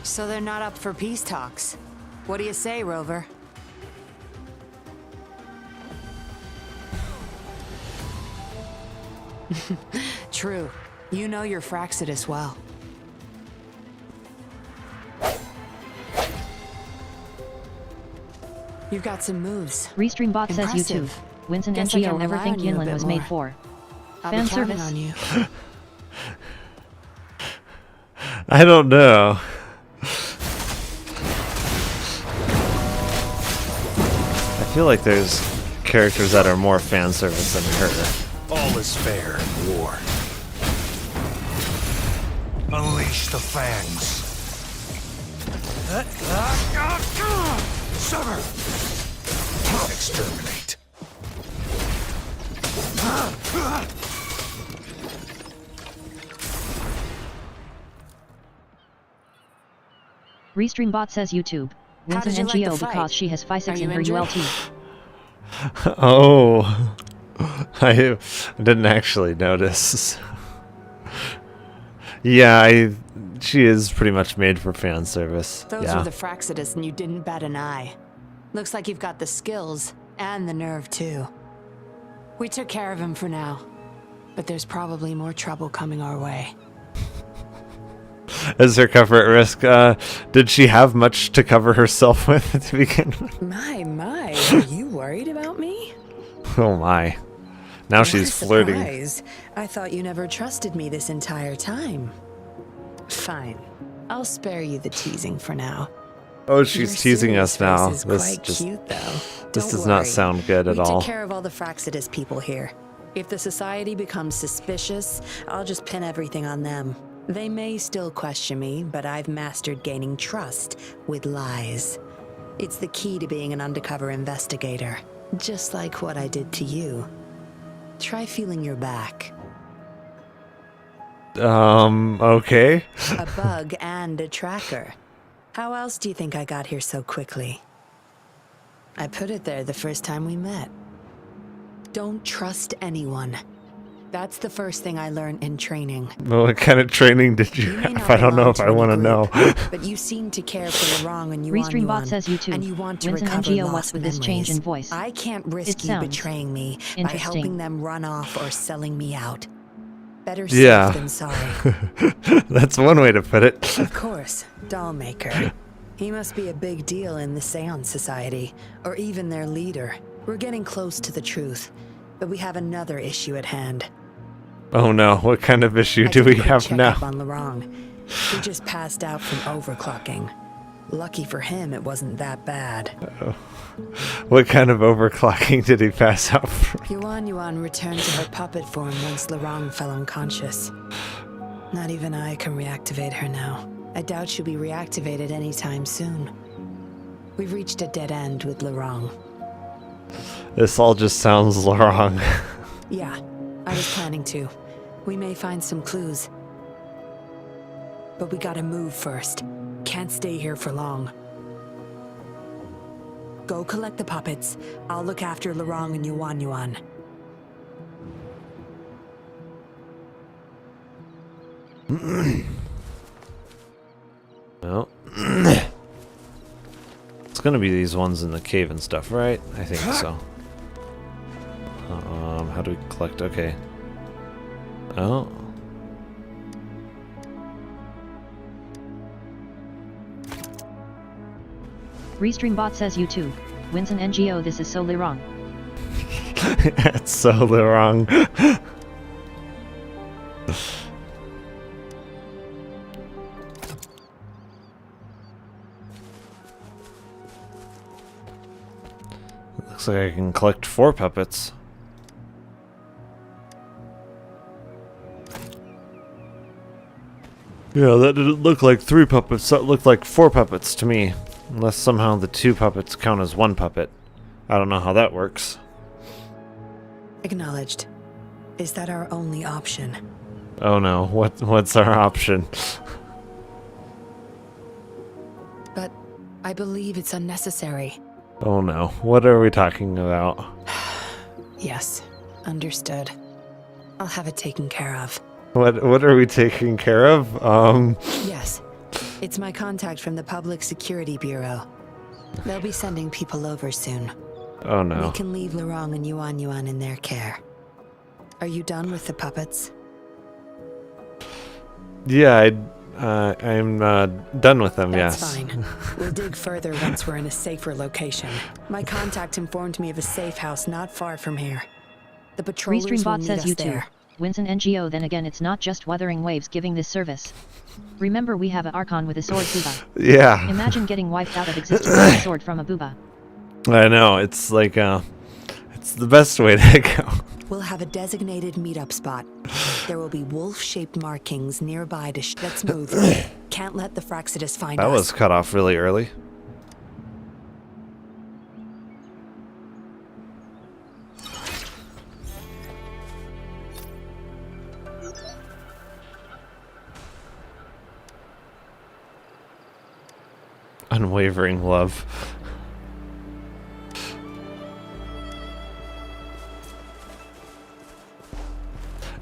So they're not up for peace talks. What do you say, Rover? True. You know your Fraxidus well. You've got some moves. Restreambot says you too. Winston and Geo never think Yinlin was made for fan service. On you. I don't know. I feel like there's characters that are more fan service than her. All is fair in war. Unleash the fangs. Sever! Exterminate. Restreambot says YouTube. Winston and Geo because she has Phi6 in her ULT. Oh. I didn't actually notice. Yeah, she is pretty much made for fan service. Those yeah. were the Fraxidus and you didn't bat an eye. Looks like you've got the skills and the nerve too. We took care of him for now, but there's probably more trouble coming our way. Is her cover at risk? Did she have much to cover herself with to begin with? My, are you worried about me? Oh my. Now she's flirting. Surprise. I thought you never trusted me this entire time. Fine. I'll spare you the teasing for now. Oh, she's teasing us now. This This quite just cute, though. this Don't does not worry. sound good at We all. take care of all the Fraxidus people here. If the society becomes suspicious, I'll just pin everything on them. They may still question me, but I've mastered gaining trust with lies. It's the key to being an undercover investigator, just like what I did to you. Try feeling your back. Okay. A bug and a tracker. How else do you think I got here so quickly? I put it there the first time we met. Don't trust anyone. That's the first thing I learned in training. Well, what kind of training did you may have? not I don't know belong if to I any want to group, know. But you seem to care for the wrong and you Restreambot says you too. and you want to Winston and recover Geo lost what's with this change in memories. voice? I can't risk It you sounds betraying me by interesting. helping them run off or selling me out. Better Yeah. safe than sorry. That's one way to put it. Of course, Dollmaker. He must be a big deal in the Seance Society, or even their leader. We're getting close to the truth, but we have another issue at hand. Oh no, what kind of issue I do did a we quick have checkup now? on Lurong. He just passed out from overclocking. Lucky for him, it wasn't that bad. What kind of overclocking did he pass out from? Yuan returned to her puppet form once Lurong fell unconscious. Not even I can reactivate her now. I doubt she'll be reactivated anytime soon. We've reached a dead end with Lorang. This all just sounds wrong. Yeah, I was planning to. We may find some clues. But we gotta move first. Can't stay here for long. Go collect the puppets. I'll look after Lorang and Yuan Yuan. Well, it's gonna be these ones in the cave and stuff, right? I think so. How do we collect? Okay. Oh. Restream bot says YouTube. Wins an NGO. This is so wrong. It's so wrong. Looks like I can collect 4 puppets. Yeah, that didn't look like 3 puppets. That looked like 4 puppets to me. Unless somehow the 2 puppets count as 1 puppet. I don't know how that works. Acknowledged. Is that our only option? Oh no, what's our option? But I believe it's unnecessary. Oh no, what are we talking about? Yes, understood. I'll have it taken care of. What are we taking care of? Yes. It's my contact from the Public Security Bureau. They'll be sending people over soon. Oh no. We can leave Lorang and Yuan Yuan in their care. Are you done with the puppets? Yeah, I'm done with them, That's yes. fine. We'll dig further once we're in a safer location. My contact informed me of a safe house not far from here. The patrollers Restream will bot meet says us YouTube. there. Wins an NGO. Then again, it's not just Wuthering Waves giving this service. Remember, we have an Archon with a sword booba. Yeah. Imagine getting wiped out of existence with a sword from a booba. I know, it's like, it's the best way to go. We'll have a designated meetup spot. There will be wolf-shaped markings nearby to let's move. Can't let the Fraxidus find us. That was cut off really early. Unwavering love.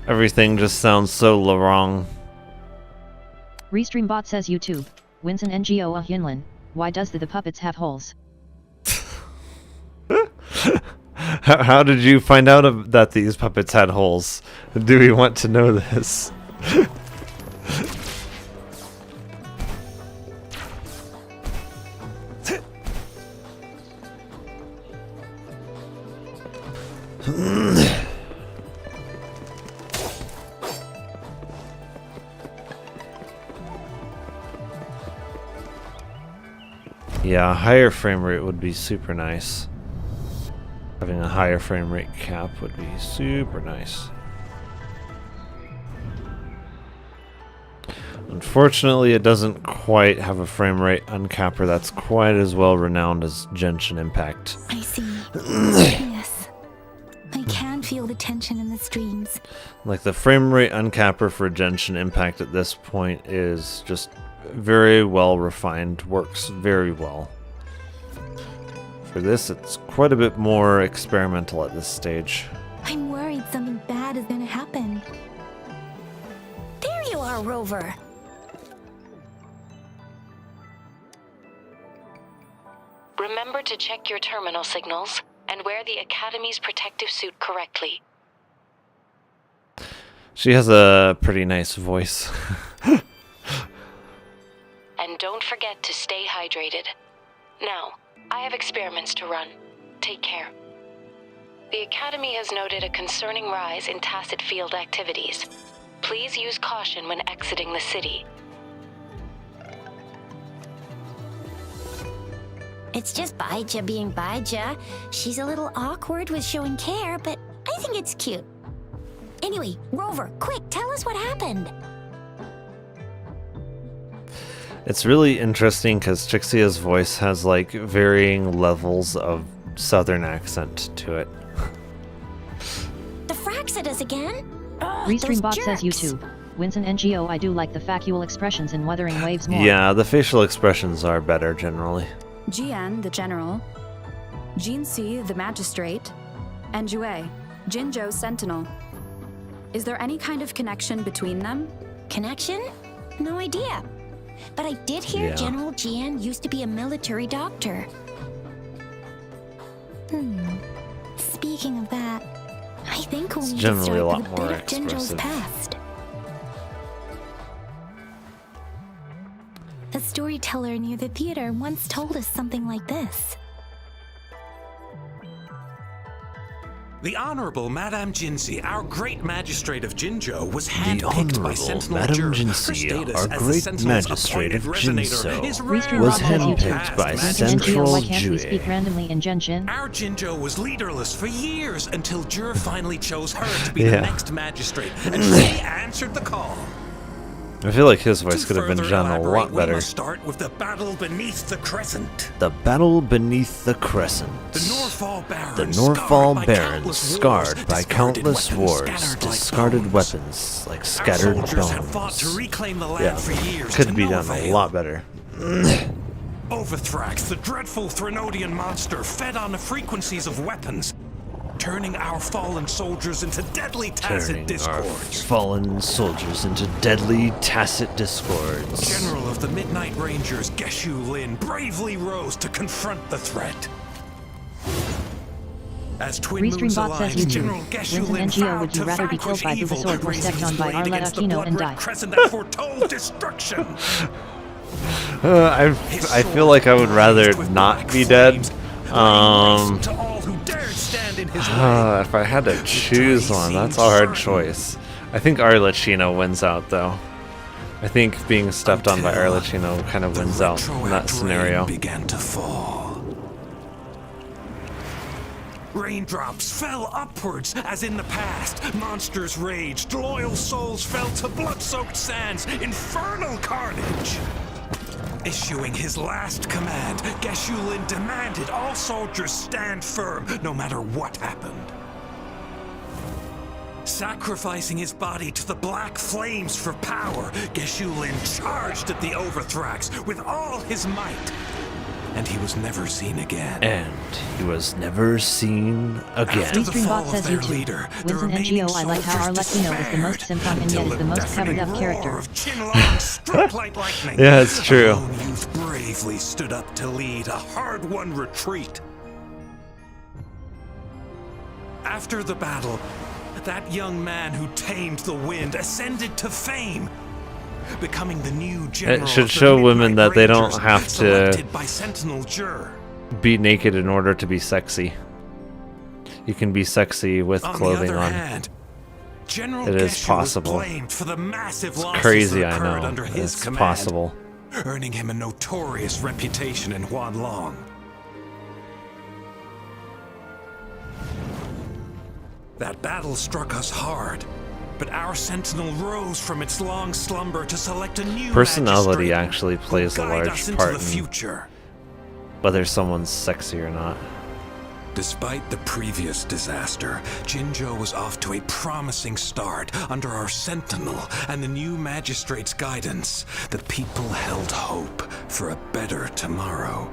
Everything just sounds so wrong. Restream bot says YouTube. Wins an NGO a Yinlin. Why does the puppets have holes? How did you find out that these puppets had holes? Do we want to know this? Yeah, a higher frame rate would be super nice. Having a higher frame rate cap would be super nice. Unfortunately, it doesn't quite have a frame rate uncapper that's quite as well renowned as Genshin Impact. I see. Yes. I can feel the tension in the streams. Like the frame rate uncapper for Genshin Impact at this point is just very well refined, works very well. For this, it's quite a bit more experimental at this stage. I'm worried something bad is gonna happen. There you are, Rover. Remember to check your terminal signals and wear the Academy's protective suit correctly. She has a pretty nice voice. And don't forget to stay hydrated. Now, I have experiments to run. Take care. The Academy has noted a concerning rise in tacit field activities. Please use caution when exiting the city. It's just Baija being Baija. She's a little awkward with showing care, but I think it's cute. Anyway, Rover, quick, tell us what happened. It's really interesting because Chixia's voice has like varying levels of southern accent to it. The Fraxidas again? Restream bot says YouTube. Winston NGO, I do like the factual expressions in Wuthering Waves more. Yeah, the facial expressions are better generally. Jian, the general, Jinsi, the magistrate, and Jue, Jinzhou's sentinel. Is there any kind of connection between them? Connection? No idea. But I did hear Yeah. General Jian used to be a military doctor. Speaking of that, I think we'll It's need to generally start a lot with a more bit of Jinzhou's expressive. past. A storyteller near the theater once told us something like this. The Honorable Madame Jinsi, our great magistrate of Jinzhou, was The handpicked by Honorable Sentinel Madame Jur. Her Jinsi, status our as the great Sentinel's magistrate of appointed resonator Jinzhou, is was rarely handpicked by past Central NGO, why can't we Jue. speak randomly in Genshin? Our Jinzhou was leaderless for years until Jur finally chose her to be Yeah. the next magistrate, and she answered the call. I feel like his voice To could have been further done a elaborate, lot we better. must start with the battle beneath the Crescent. The battle beneath the Crescent. The Norfall The Barons, Norfall Barons, scarred by countless wars, scattered like discarded weapons like scattered Our soldiers have fought bones. to reclaim the land Yeah, for years. could to be no done a avail. lot better. Overthrax, the dreadful Threnodian monster, fed on the frequencies of weapons, turning our fallen soldiers into deadly tacit Turning our discords. fallen soldiers into deadly tacit discords. General of the Midnight Rangers, Geshu Lin, bravely rose to confront the threat. As Twin Restream Moons bot says Alliance, YouTube. General Geshu Winston Lin NGO, vowed would you to rather be killed vanquish by evil, Bulbasaur or raising stepped his on by blade Arlet against the Aquino and blood-red die? crescent that foretold destruction. I feel like I would rather not be dead. To all who dared stand in his way. If I had to choose one, that's a hard choice. I think Arlecchino wins out, though. I think being stepped on by Arlecchino kind of wins out in that scenario. Began to fall. Raindrops fell upwards as in the past. Monsters raged. Loyal souls fell to blood-soaked sands. Infernal carnage. Issuing his last command, Geshu Lin demanded all soldiers stand firm, no matter what happened. Sacrificing his body to the black flames for power, Geshu Lin charged at the Overthrax with all his might. And he was never seen again. And he was never seen again. After the Restream fall bot of says their YouTube. leader, the Winston remaining NGO, I like how soldiers Arlecchino is the most despaired Simpon and yet until is the most covered deafening up roar character. of Qinlong struck like lightning. Yeah, it's true. A lone youth bravely stood up to lead a hard-won retreat. After the battle, that young man who tamed the wind ascended to fame, becoming the new general. It should of the show women Midnight that they don't Rangers, have to selected by Sentinel Jur. be naked in order to be sexy. You can be sexy with On clothing the other on. hand, General It is Geshu possible. was blamed for the massive It's losses crazy, that I occurred know. under his It's command, possible. earning him a notorious reputation in Huanlong. That battle struck us hard, but our sentinel rose from its long slumber to select a new Personality magistrate actually who plays a guide large us into part the in future. whether someone's sexy or not. Despite the previous disaster, Jinzhou was off to a promising start. Under our sentinel and the new magistrate's guidance, the people held hope for a better tomorrow.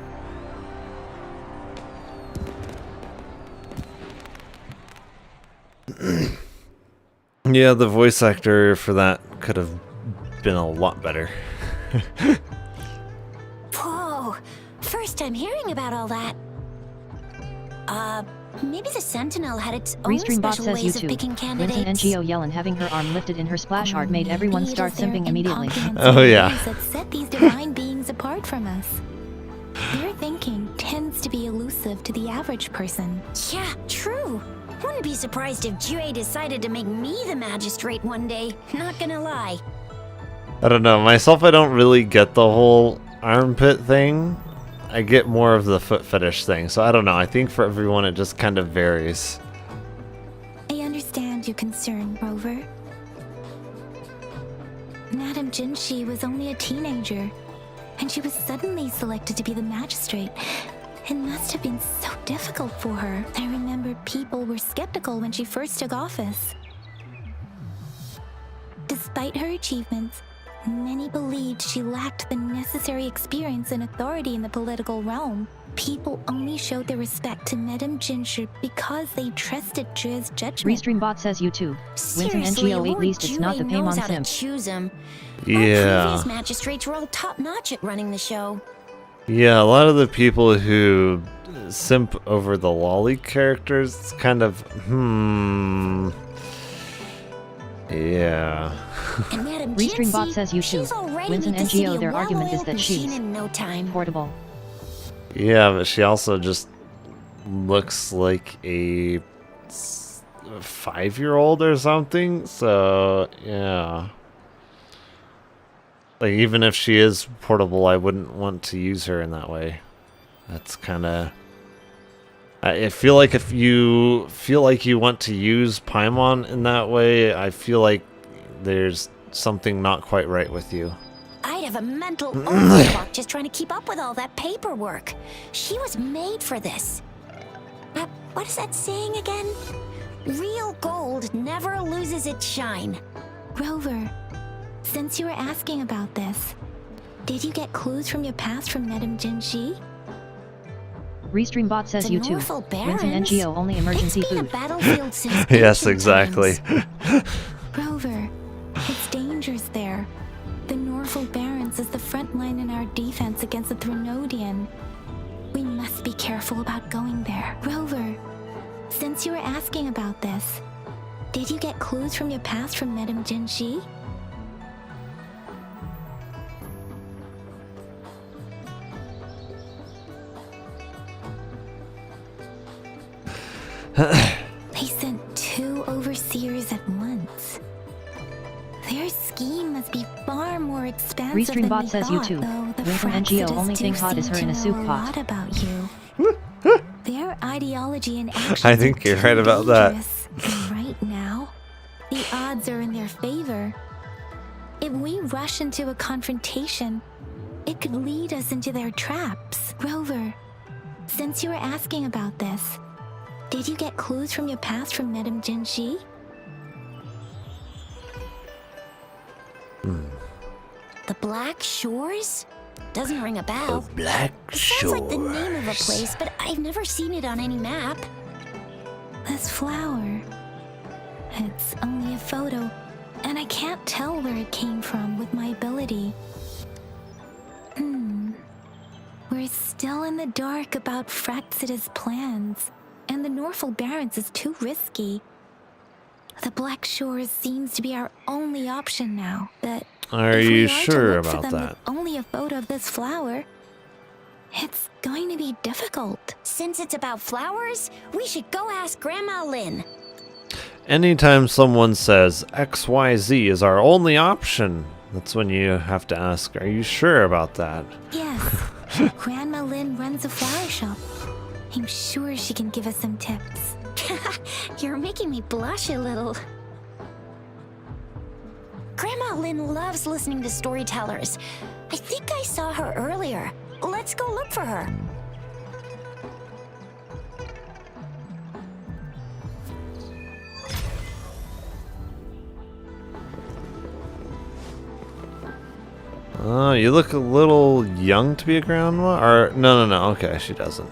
Yeah, the voice actor for that could have been a lot better. Whoa, first time hearing about all that. Maybe the Sentinel had its own Restream bot special says ways of YouTube. picking Winston candidates. NGO Yellen having her arm lifted in her splash art made everyone Maybe it start is their simping immediately. Oh yeah. ways that set these divine beings apart from us. Their thinking tends to be elusive to the average person. Yeah, true. Wouldn't be surprised if Jue decided to make me the magistrate one day. Not gonna lie. I don't know. Myself, I don't really get the whole armpit thing. I get more of the foot fetish thing. So I don't know. I think for everyone it just kind of varies. I understand your concern, Rover. Madame Jinshi was only a teenager. and she was suddenly selected to be the magistrate. It must have been so difficult for her. I remember people were skeptical when she first took office. Despite her achievements, many believed she lacked the necessary experience and authority in the political realm. People only showed their respect to Madame Ginger because they trusted Jue's judgment. Restreambot says YouTube. Winston Seriously, NGO 8 Lord least it's not Jue the knows Paimon how to simp. choose him. Yeah. Previous magistrates were all top-notch at running the show. Yeah, a lot of the people who simp over the lolly characters, it's kind of, yeah. And Madame Restreambot Jinxie, says she's YouTube. already Winston made the city NGO a their argument is well-oiled that machine she's in no time. portable. Yeah, but she also just looks like a 5-year-old or something, so, yeah. Like, even if she is portable, I wouldn't want to use her in that way. That's kind of... I feel like if you feel like you want to use Paimon in that way, I feel like there's something not quite right with you. I'd have a mental overclock just trying to keep up with all that paperwork. She was made for this. What is that saying again? Real gold never loses its shine. Rover, since you were asking about this, did you get clues from your past from Madame Jinxie? Restreambot says The YouTube. Norfolk Winston Barons? NGO only emergency It's been food. a battlefield since Yes, ancient exactly. times. Rover, it's dangerous there. The Norfolk Barons is the front line in our defense against the Threnodian. We must be careful about going there. Rover, since you were asking about this, did you get clues from your past from Madame Jinxie? They sent 2 overseers at once. Their scheme must be far more expansive than we Restreambot says thought, YouTube. though the Winston Fraxidus NGO only do thing hot is seem her in to a soup know a pot. lot about you. Their ideology and actions I think are you're too right about that. dangerous, and right now, the odds are in their favor. If we rush into a confrontation, it could lead us into their traps. Rover, since you were asking about this, did you get clues from your past from Madame Jinxie? The Black Shores? Doesn't ring a bell. Black Sounds like the name of a place, but I've never seen it on any map. This flower. It's only a photo, and I can't tell where it came from with my ability. We're still in the dark about Fraxidus' plans, and the Norfolk Barons is too risky. The Black Shores seems to be our only option now, but Are if we you are to sure look for about them that? with only a photo of this flower, it's going to be difficult. Since it's about flowers, we should go ask Grandma Lynn. Anytime someone says XYZ is our only option, that's when you have to ask, are you sure about that? Yes, Grandma Lynn runs a flower shop. I'm sure she can give us some tips. You're making me blush a little. Grandma Lynn loves listening to storytellers. I think I saw her earlier. Let's go look for her. Oh, you look a little young to be a grandma? Or, no, okay, she doesn't.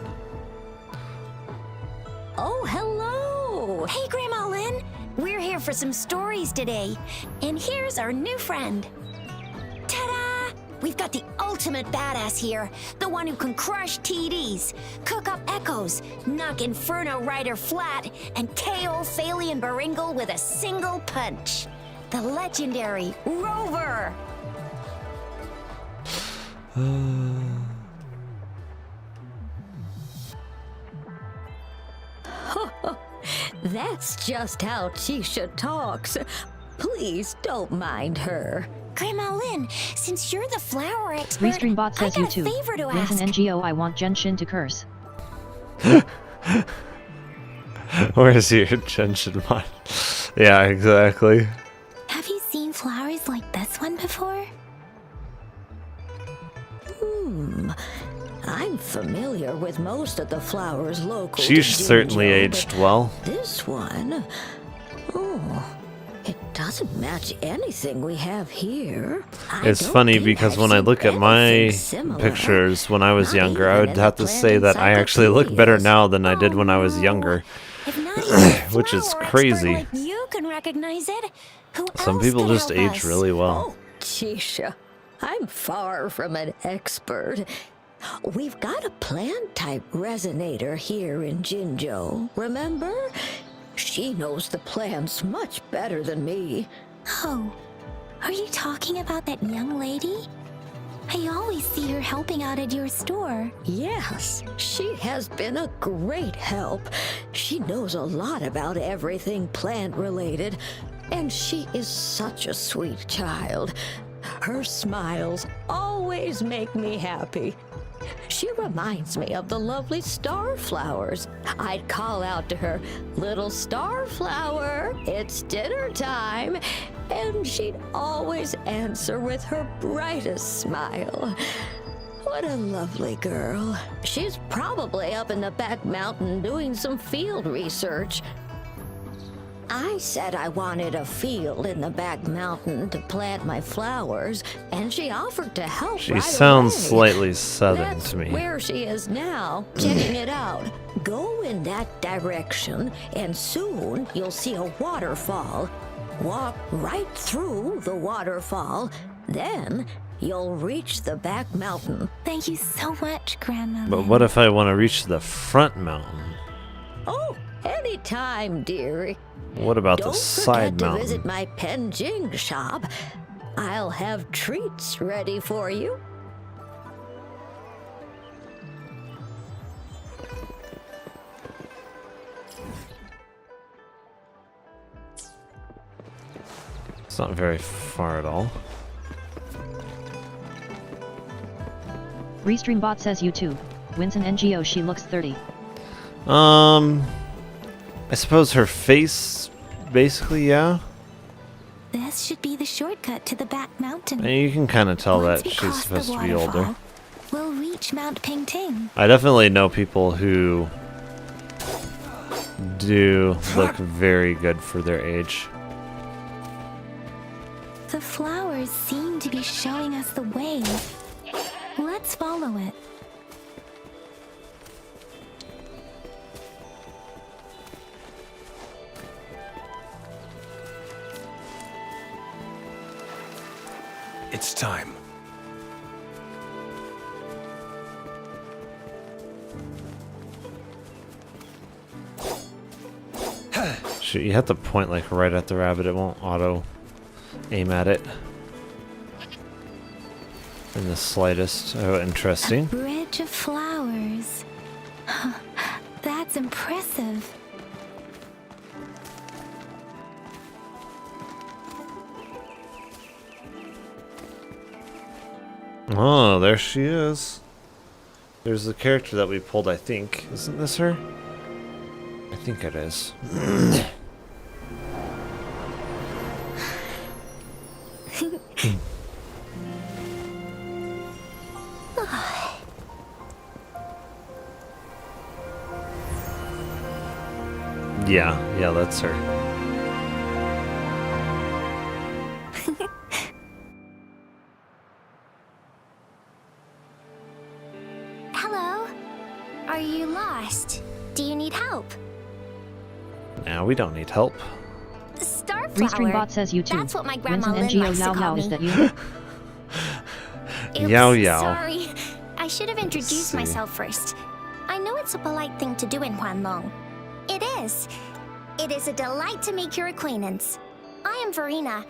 Oh, hello! Hey, Grandma Lynn! We're here for some stories today. And here's our new friend. Ta-da! We've got the ultimate badass here. The one who can crush TDs, cook up echoes, knock Inferno Rider flat, and KO Phaley and Baringle with a single punch. The legendary Rover! That's just how Tisha talks. Please don't mind her. Grandma Lynn, since you're the flower expert, Restreambot says I got YouTube. a favor to Winston ask. NGO I want Genshin to curse. Where's your attention, man? Yeah, exactly. Have you seen flowers like this one before? familiar with most of the flowers local. She's to certainly Jinjo, aged but well. This one, oh, it doesn't match anything we have here. It's funny because when I look at my pictures when I was younger, I would have to say that I actually look better now than I did when I was younger. Which is crazy. Like you can recognize it. Who Some else people could just help age us? really well. Tisha, I'm far from an expert. We've got a plant-type resonator here in Jinjo, remember? She knows the plants much better than me. Oh, are you talking about that young lady? I always see her helping out at your store. Yes, she has been a great help. She knows a lot about everything plant-related, and she is such a sweet child. Her smiles always make me happy. She reminds me of the lovely starflowers. I'd call out to her, "Little starflower, it's dinner time," and she'd always answer with her brightest smile. What a lovely girl. She's probably up in the back mountain doing some field research. I said I wanted a field in the back mountain to plant my flowers, and she offered to help. She right sounds away. slightly southern That's to me. where she is now, checking it out. Go in that direction, and soon you'll see a waterfall. Walk right through the waterfall, then you'll reach the back mountain. Thank you so much, Grandma. But what if I want to reach the front mountain? Oh, anytime, dearie. What about Don't the side forget to mountain? visit my Penjing shop. I'll have treats ready for you. It's not very far at all. Restreambot says YouTube. Wins an NGO, she looks 30. I suppose her face, basically, yeah. This should be the shortcut to the back mountain. And you can kind of tell Once that we she's cross the supposed to be older. waterfall, we'll reach Mount Pingting. I definitely know people who do look very good for their age. The flowers seem to be showing us the way. Let's follow it. It's time. Shoot, you have to point like right at the rabbit. It won't auto aim at it in the slightest. Oh, interesting. Bridge of flowers. That's impressive. Oh, there she is. There's the character that we pulled, I think. Isn't this her? I think it is. Yeah, that's her. Hello? Are you lost? Do you need help? Now we don't need help. Restreambot says YouTube. That's what my Wins grandma an Lynn NGO, likes to Yao call Yao, me. is that you? Oops, Yao Yao. Sorry. I should have introduced see. myself first. I know it's a polite thing to do in Huanlong. It is. It is a delight to make your acquaintance. I am Verena.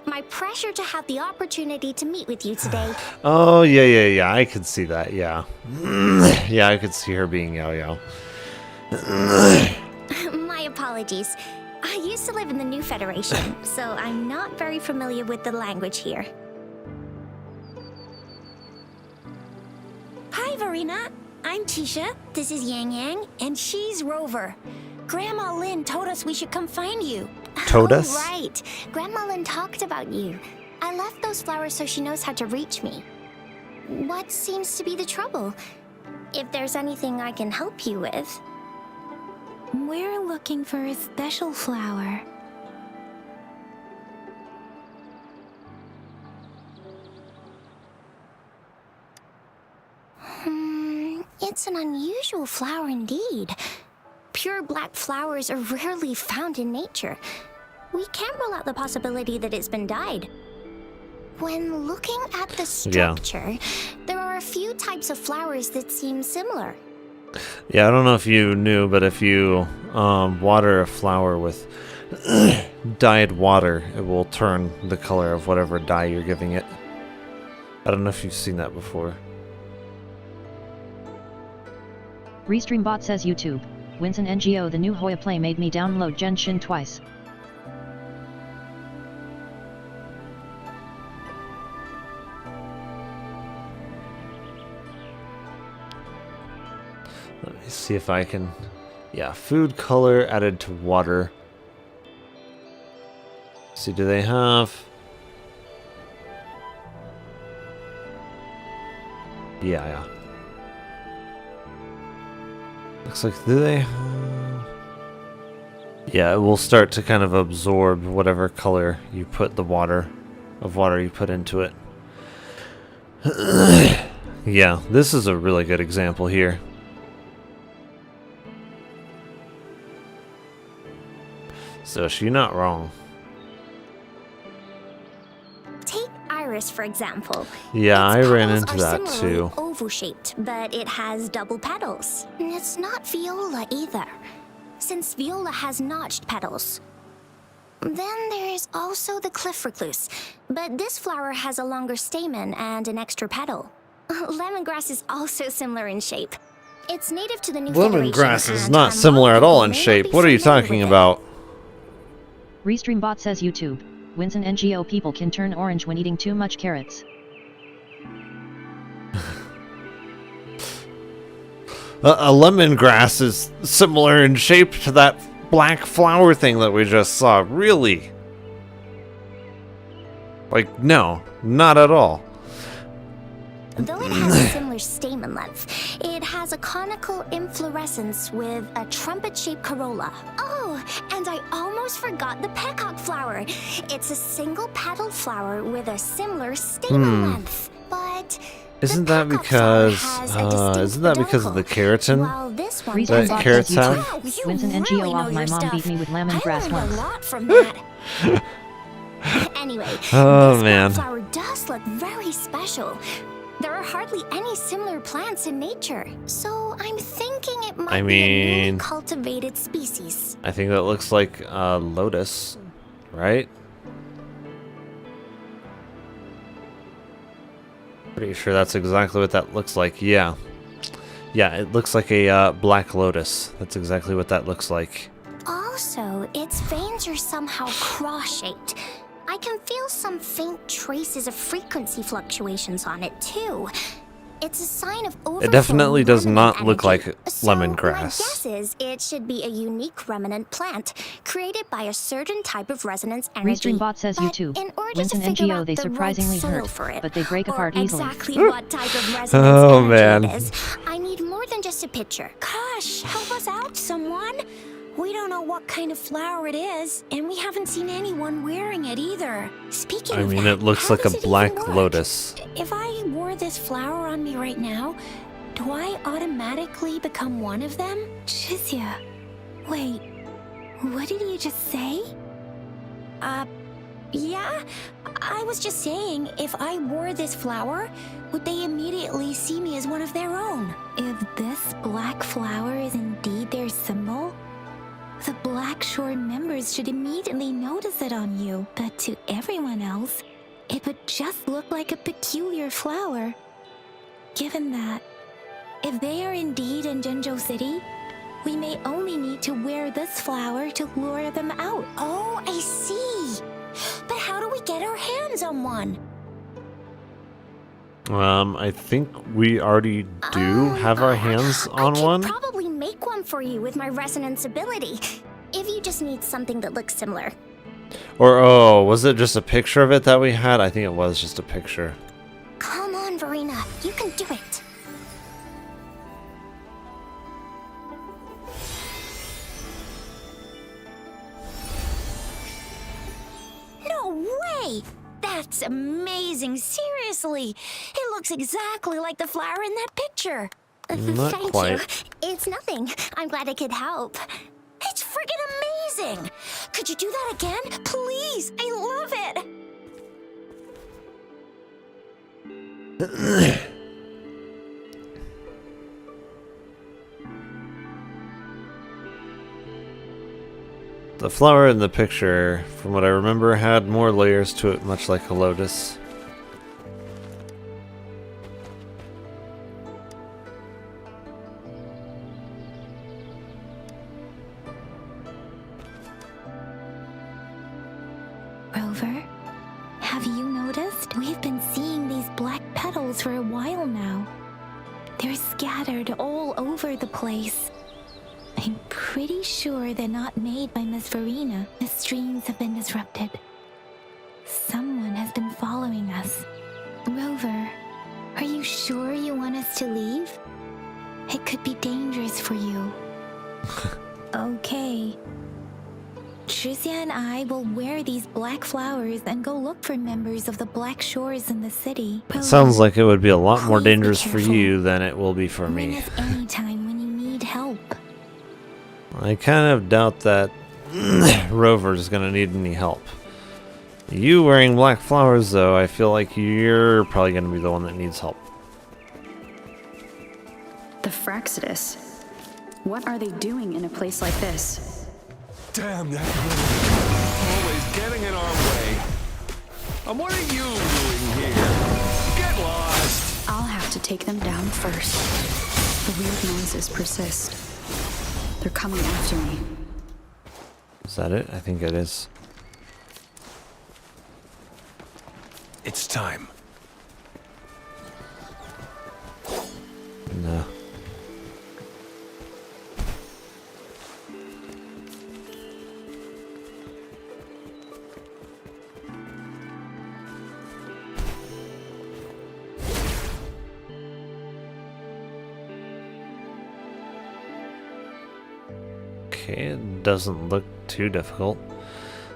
My pleasure to have the opportunity to meet with you today. Oh, yeah. I could see that, yeah. Yeah, I could see her being Yao Yao. My apologies. I used to live in the New Federation, so I'm not very familiar with the language here. Hi, Verena. I'm Tisha. This is Yang Yang, and she's Rover. Grandma Lynn told us we should come find you. Told us? Oh, right. Grandma Lynn talked about you. I left those flowers so she knows how to reach me. What seems to be the trouble? if there's anything I can help you with. We're looking for a special flower. It's an unusual flower indeed. Pure black flowers are rarely found in nature. We can't rule out the possibility that it's been dyed. When looking at the structure, there are a few types of flowers that seem similar. Yeah, I don't know if you knew, but if you water a flower with dyed water, it will turn the color of whatever dye you're giving it. I don't know if you've seen that before. Restreambot says YouTube. Winston NGO, the new Hoya play made me download Genshin twice. Let me see if I can... Yeah, food color added to water. See, do they have... Yeah. Looks like, do they have... Yeah, it will start to kind of absorb whatever color you put the water you put into it. Yeah, this is a really good example here. So she's not wrong. Take Iris, for example. Yeah, I ran Petals into are that similarly too. oval-shaped, but it has double petals. It's not viola either, since viola has notched petals. Then there's also the cliff recluse, but this flower has a longer stamen and an extra petal. Lemongrass is also similar in shape. It's native to the New Federation, Lemongrass is and not I'm similar at all in may not shape. be What are you familiar talking with it. about? Restreambot says YouTube. Winston NGO, people can turn orange when eating too much carrots. A lemongrass is similar in shape to that black flower thing that we just saw. Really? Like, no, not at all. Though it has a similar stamen length, it has a conical inflorescence with a trumpet-shaped corolla. Oh, and I almost forgot the peacock flower. It's a single-petaled flower with a similar stamen length, but Isn't that because of the keratin that carrots have? Winston NGO off, my mom beat me with lemongrass once. a lot from that. Anyway, Oh, this man. flower does look very special. There are hardly any similar plants in nature, so I'm thinking it might be a newly cultivated species. I think that looks like a lotus, right? Pretty sure that's exactly what that looks like. Yeah, it looks like a black lotus. That's exactly what that looks like. Also, its veins are somehow cross-shaped. I can feel some faint traces of frequency fluctuations on it, too. It's a sign of overflowing It definitely does not remnant look like energy. So my lemongrass. guess is it should be a unique remnant plant created by a certain type of resonance energy. Restreambot says But YouTube. in order Winston to figure NGO, out they the surprisingly right soil hurt, for it, but they break or apart easily. exactly what type of resonance Oh, energy man. it is, I need more than just a picture. Gosh, help us out, someone. We don't know what kind of flower it is, and we haven't seen anyone wearing it either. Speaking I of mean, that, it looks how like a does it even black work? lotus. If I wore this flower on me right now, do I automatically become one of them? Shizia, wait, what did you just say? Yeah, I was just saying, if I wore this flower, would they immediately see me as one of their own? If this black flower is indeed their symbol, the Black Shore members should immediately notice it on you, but to everyone else, it would just look like a peculiar flower. Given that, if they are indeed in Jinzhou City, we may only need to wear this flower to lure them out. Oh, I see. But how do we get our hands on one? I think we already do have our hands on one. Probably make one for you with my resonance ability, if you just need something that looks similar. Or, oh, was it just a picture of it that we had? I think it was just a picture. Come on, Verena, you can do it. way! That's amazing, seriously! It looks exactly like the flower in that picture. Not Thank quite. you. It's nothing. I'm glad I could help. It's friggin' amazing! Could you do that again? Please! I love it! The flower in the picture, from what I remember, had more layers to it, much like a lotus. Rover, have you noticed? We've been seeing these black petals for a while now. They're scattered all over the place. I'm pretty sure they're not made by Miss Verena. The streams have been disrupted. Someone has been following us. Rover, are you sure you want us to leave? It could be dangerous for you. Okay. Tricia and I will wear these black flowers and go look for members of the Black Shores in the city. It sounds like it would be a lot more dangerous for you than it will be for me. Anytime when you need help. I kind of doubt that Rover's gonna need any help. You wearing black flowers, though, I feel like you're probably gonna be the one that needs help. The Fraxidus. What are they doing in a place like this? Damn that woman. Always getting in our way. And what are you doing here? Get lost! I'll have to take them down first. The weird noises persist. They're coming after me. Is that it? I think it is. It's time. No. Okay, it doesn't look too difficult.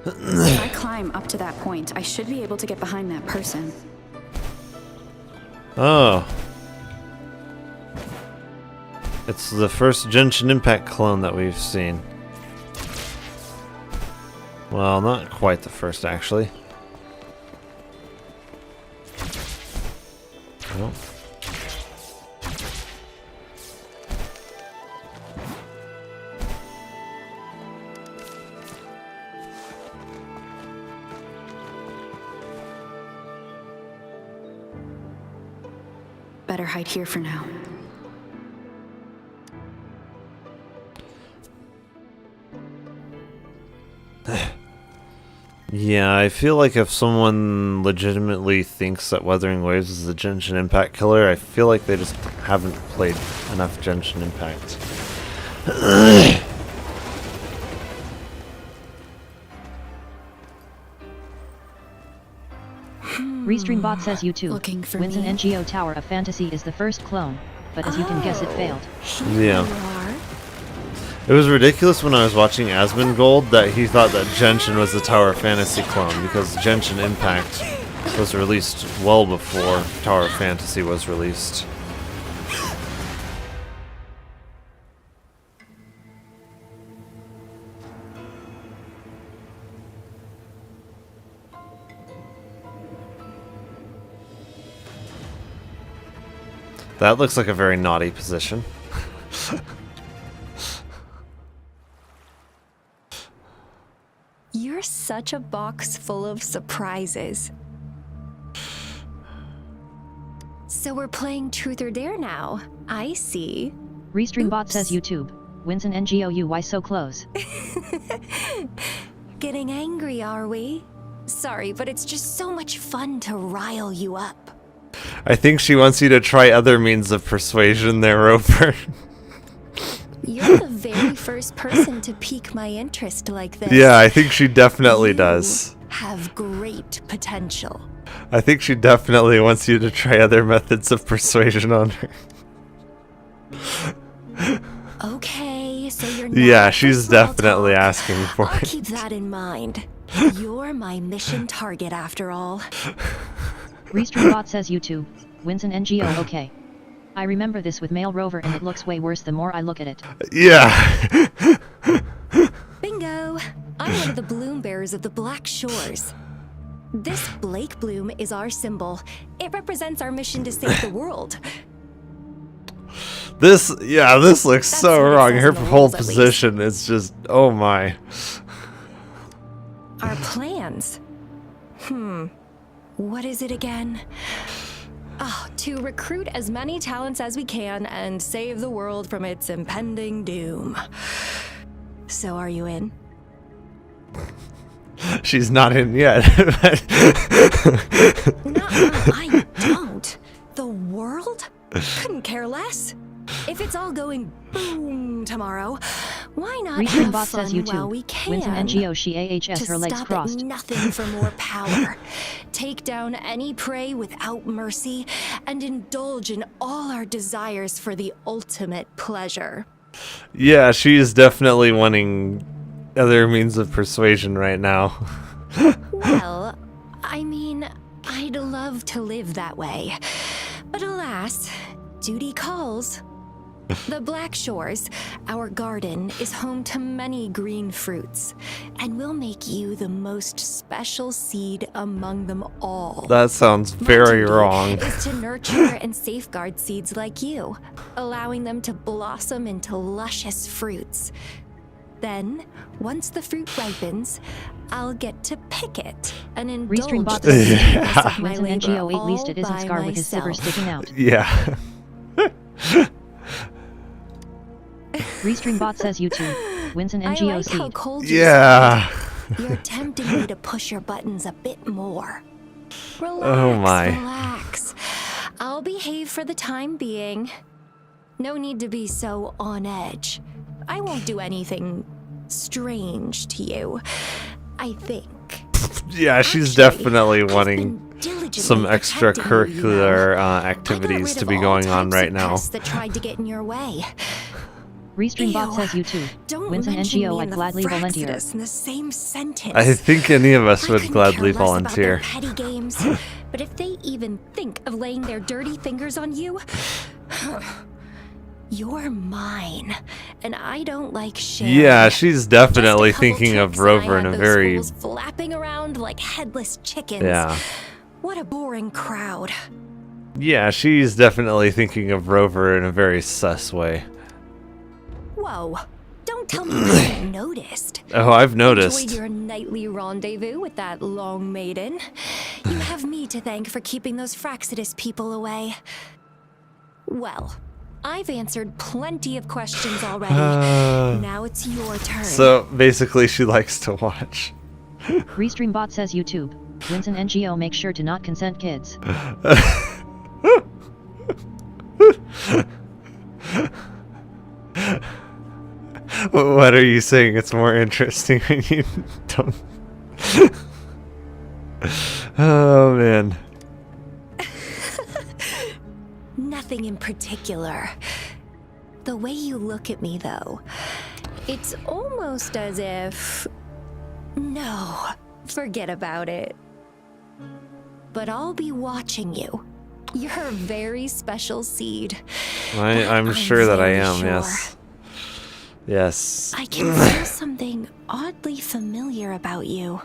If I climb up to that point, I should be able to get behind that person. Oh. It's the first Genshin Impact clone that we've seen. Well, not quite the first, actually. Oh. Better hide here for now. Yeah, I feel like if someone legitimately thinks that Wuthering Waves is a Genshin Impact killer, I feel like they just haven't played enough Genshin Impact. Restreambot says YouTube. Looking for Wins an me? NGO Tower of Fantasy is the first clone, but as you can guess, it failed. Yeah. It was ridiculous when I was watching Asmongold that he thought that Genshin was the Tower of Fantasy clone, because Genshin Impact was released well before Tower of Fantasy was released. That looks like a very naughty position. You're such a box full of surprises. So we're playing Truth or Dare now. I see. Restreambot says YouTube. Wins an NGO. Why so close? Getting angry, are we? Sorry, but it's just so much fun to rile you up. I think she wants you to try other means of persuasion there, Roper. You're the very first person to pique my interest like this. Yeah, I think she definitely does. Have great potential. I think she definitely wants you to try other methods of persuasion on her. Okay, so you're not Yeah, for she's small definitely talk. asking for I'll it. keep that in mind. You're my mission target after all. Restreambot says YouTube. Winston NGO okay. I remember this with Male Rover and it looks way worse the more I look at it. Yeah. Bingo! I'm one of the bloom bearers of the Black Shores. This Blake bloom is our symbol. It represents our mission to save the world. This looks so what it wrong. says Her in the whole rules, at least. position is just, oh my. Our plans. What is it again? To recruit as many talents as we can and save the world from its impending doom. So are you in? She's not in yet. I don't. The world? Couldn't care less. If it's all going boom tomorrow, why not have Restreambot fun says while we YouTube. can? Winston NGO she AHS To her legs stop crossed. at nothing for more power. Take down any prey without mercy and indulge in all our desires for the ultimate pleasure. Yeah, she's definitely wanting other means of persuasion right now. Well, I mean, I'd love to live that way. But alas, duty calls. The Black Shores, our garden, is home to many green fruits, and we'll make you the most special seed among them all. That sounds My very duty wrong. is to nurture and safeguard seeds like you, allowing them to blossom into luscious fruits. Then, once the fruit ripens, I'll get to pick it and indulge Restreambot the says sweetness of my Winston labor NGO at least it all isn't by Scar with his silver myself. sticking out. Yeah. Restreambot says YouTube. Winston I NGO like how seed. cold you Yeah. sound. You're tempting me to push your buttons a bit more. Relax, Oh my. relax. I'll behave for the time being. No need to be so on edge. I won't do anything strange to you, I think. Yeah, she's definitely wanting some extracurricular activities to be going on right now. That tried to get in your way. Restreambot says YouTube. Don't Winston mention NGO me I and the gladly volunteer. Fraxidus in the same sentence. I think any of us would couldn't gladly care less about their volunteer. petty games, but if they even think of laying their dirty fingers on you, you're mine, and I don't like sharing. Yeah, she's definitely Just a couple thinking of tricks and I Rover in had a those very fools flapping around like headless chickens. Yeah. What a boring crowd. Yeah, she's definitely thinking of Rover in a very sus way. Whoa! Don't tell me you haven't noticed. Oh, I've noticed. Enjoyed your nightly rendezvous with that long maiden. You have me to thank for keeping those Fraxidus people away. Well, I've answered plenty of questions already. Now it's your turn. So basically, she likes to watch. Restreambot says YouTube. Winston NGO make sure to not consent kids. What are you saying? It's more interesting when you don't. Oh man. Nothing in particular. The way you look at me, though, it's almost as if... No, forget about it. But I'll be watching you. You're a very special seed. I'm sure that I very am, sure. yes. Yes. I can feel something oddly familiar about you.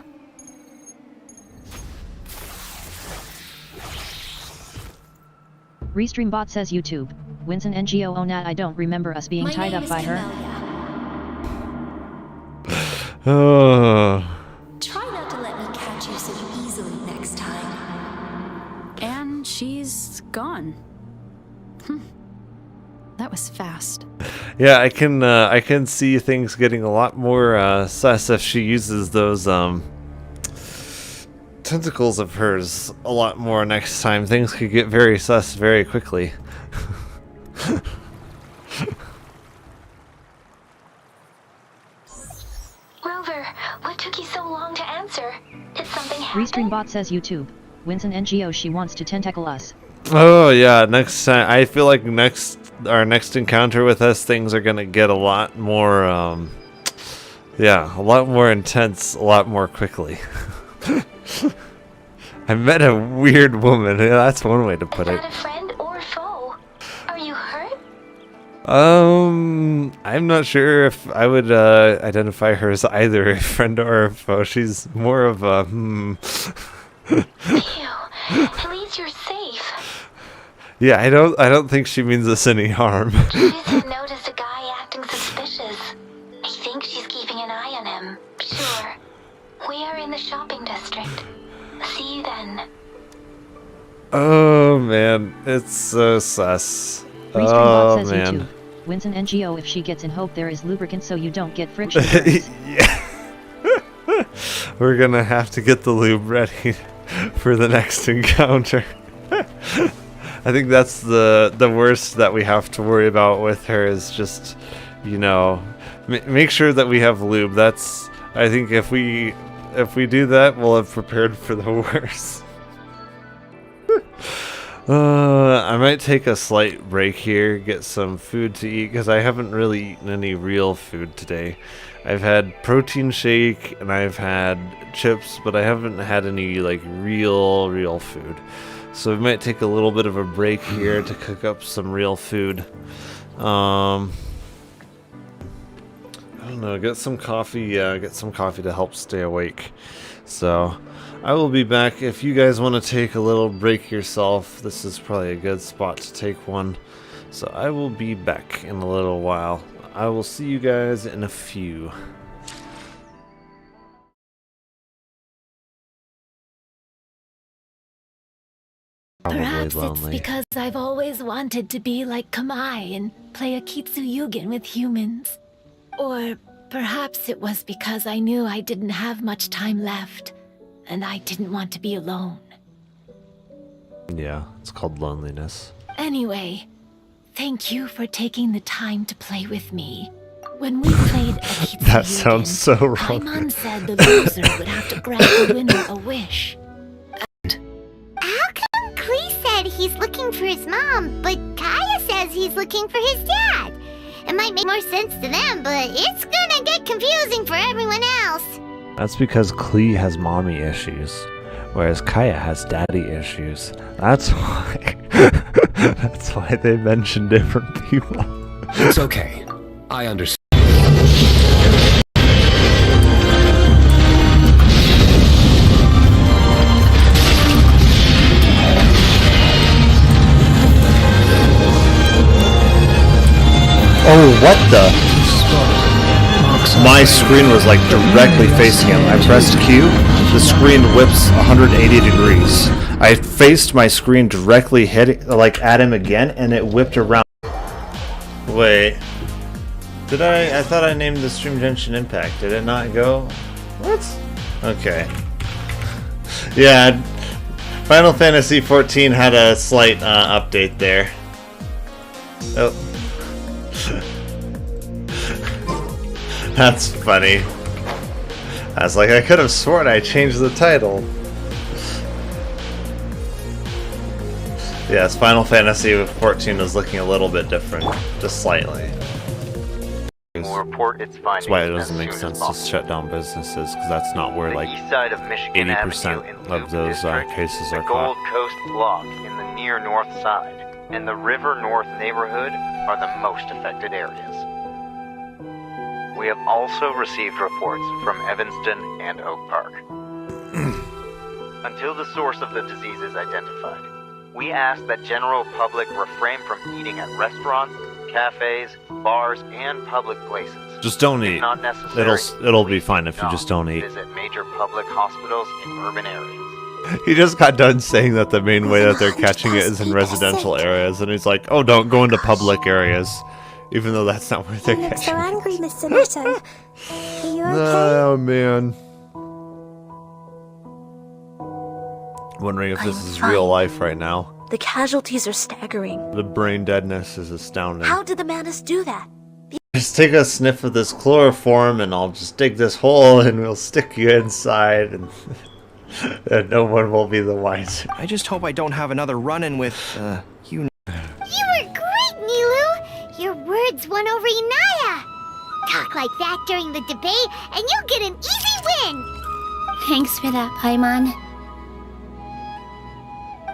Restreambot says YouTube. Winston NGO Nat I don't remember us being My tied name up is by her. Oh. Try not to let me catch you so easily next time. And she's gone. That was fast. Yeah, I can see things getting a lot more sus if she uses those tentacles of hers a lot more next time. Things could get very sus very quickly. Rover, what took you so long to answer? Did something happen? Restreambot says YouTube. Winston NGO she wants to tentacle us. Oh yeah, next time I feel like our next encounter with us, things are gonna get a lot more Yeah, a lot more intense, a lot more quickly. I met a weird woman. Yeah, that's one way to put it. Not a friend or foe. Are you hurt? I'm not sure if I would identify her as either a friend or a foe. She's more of a Phew. At least you're safe. Yeah, I don't think she means us any harm. Judas had noticed a guy acting suspicious. I think she's keeping an eye on him. Sure. We are in the shopping district. See you then. Oh man, it's so sus. Restream Oh says man. YouTube. Wins an NGO if she gets in. Hope there is lubricant so you don't get friction. Yeah. We're gonna have to get the lube ready for the next encounter. I think that's the worst that we have to worry about with her is just, you know, make sure that we have lube. That's, I think if we do that, we'll have prepared for the worst. I might take a slight break here, get some food to eat, because I haven't really eaten any real food today. I've had protein shake and I've had chips, but I haven't had any like real food. So we might take a little bit of a break here to cook up some real food. I don't know, get some coffee to help stay awake. So I will be back. If you guys want to take a little break yourself, this is probably a good spot to take one. So I will be back in a little while. I will see you guys in a few. Perhaps lonely. it's because I've always wanted to be like Kamai and play a Kitsuyugen with humans. Or perhaps it was because I knew I didn't have much time left, and I didn't want to be alone. Yeah, it's called loneliness. Anyway, thank you for taking the time to play with me. When we played a Kitsuyugen, That sounds so wrong. Paimon said the loser would have to grant the winner a wish. How come Klee said he's looking for his mom, but Kaya says he's looking for his dad? It might make more sense to them, but it's gonna get confusing for everyone else. That's because Klee has mommy issues, whereas Kaya has daddy issues. That's why. That's why they mention different people. It's okay. I understand. Oh, what the? My screen was like directly facing him. I pressed Q, the screen whips 180 degrees. I faced my screen directly at him again, and it whipped around. Wait. Did I thought I named the stream Genshin Impact. Did it not go? What? Okay. Yeah, Final Fantasy XIV had a slight update there. Oh. That's funny. I was like, I could have sworn I changed the title. Yes, Final Fantasy XIV is looking a little bit different, just slightly. Will report its findings. That's why it doesn't make sense to shut down businesses, because that's not where like east side of Michigan 80% of those cases are the Gold caught. Coast Block in the near north side, and the River North neighborhood are the most affected areas. We have also received reports from Evanston and Oak Park. Until the source of the disease is identified, we ask that general public refrain from eating at restaurants, cafes, bars, and public places. Just don't If eat. not necessary, It'll be fine if you just don't eat. visit major public hospitals in urban areas. He just got done saying that the main way that they're catching it is in residential areas, and he's like, "Oh, don't go into public areas," even though that's not where they're You look so catching it. angry, Mr. Netto. Are you okay? Oh man. Wondering if this I'm is fine. real life right now. The casualties are staggering. The brain deadness is astounding. How did the Manus do that? Just take a sniff of this chloroform and I'll just dig this hole and we'll stick you inside and, and no one will be the wiser. I just hope I don't have another run-in with, you. You were great, Nilu! Your words won over Inaya! Talk like that during the the debate, and you'll get an easy win! Thanks for that, Paimon.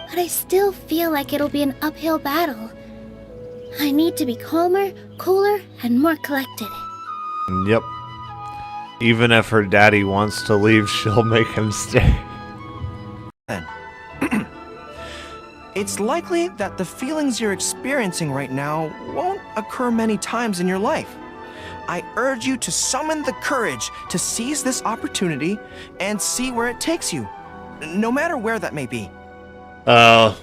But I still feel like it'll be an uphill battle. I need to be calmer, cooler, and more collected. Yep. Even if her daddy wants to leave, she'll make him stay. Then. It's likely that the feelings you're experiencing right now won't occur many times in your life. I urge you to summon the courage to seize this opportunity and see where it takes you, no matter where that may be. Oh.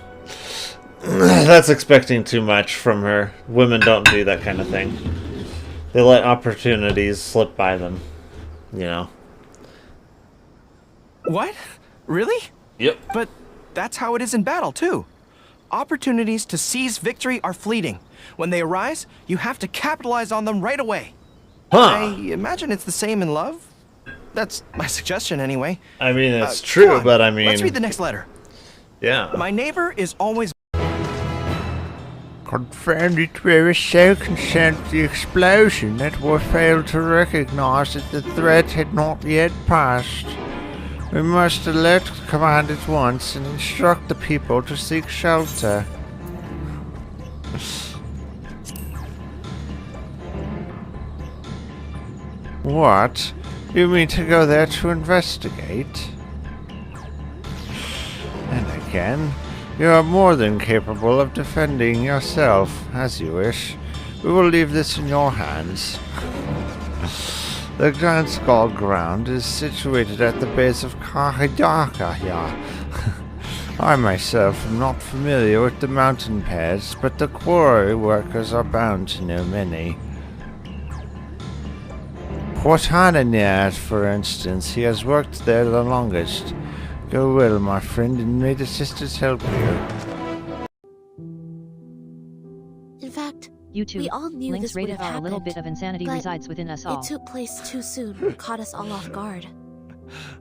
That's expecting too much from her. Women don't do that kind of thing. They let opportunities slip by them. You know. What? Really? Yep. But that's how it is in battle, too. Opportunities to seize victory are fleeting. When they arise, you have to capitalize on them right away. Huh. I imagine it's the same in love. That's my suggestion, anyway. I mean, it's true, but I mean... Let's read the next letter. Yeah. My neighbor is always... Confirmed it we were so concerned with the explosion that we failed to recognize that the threat had not yet passed. We must alert the command at once and instruct the people to seek shelter. What? You mean to go there to investigate? And again, you are more than capable of defending yourself, as you wish. We will leave this in your hands. The Grand Skull Ground is situated at the base of Kahidaka here. I myself am not familiar with the mountain paths, but the quarry workers are bound to know many. Portananiad, for instance, he has worked there the longest. Go well, my friend, and may the sisters help you. In fact, YouTube, we all knew Link's this would rated have R. A little happened, bit of insanity but resides within us all. It took place too soon, caught us all off guard.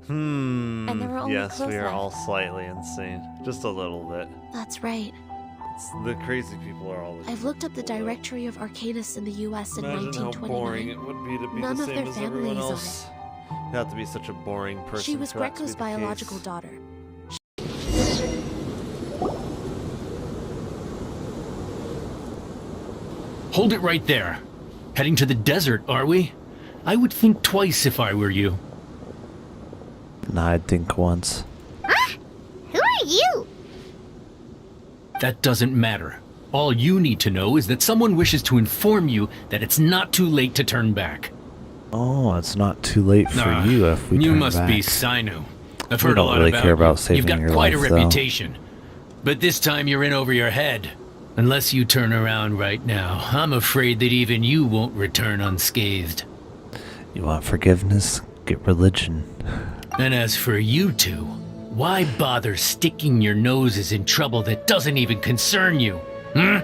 And there were only Yes, clothes we are left. all slightly insane. Just a little bit. That's right. The crazy people are all the I've looked up the directory of Arcadists in the U.S. in Imagine how 1929. boring it would be to be None the of same their as everyone families on else. You have to be such a boring person. She was for that to Greco's be the case. biological daughter. Hold it right there. Heading to the desert, are we? I would think twice if I were you. I'd think once. Who are you? That doesn't matter. All you need to know is that someone wishes to inform you that it's not too late to turn back. Oh, it's not too late for you if we You turn must back. be Sinu. I've We heard a don't lot really about care about you. saving You've got your quite a life, though. reputation. But this time you're in over your head. Unless you turn around right now, I'm afraid that even you won't return unscathed. You want forgiveness? Get religion. And as for you two, why bother sticking your noses in trouble that doesn't even concern you? Hmm?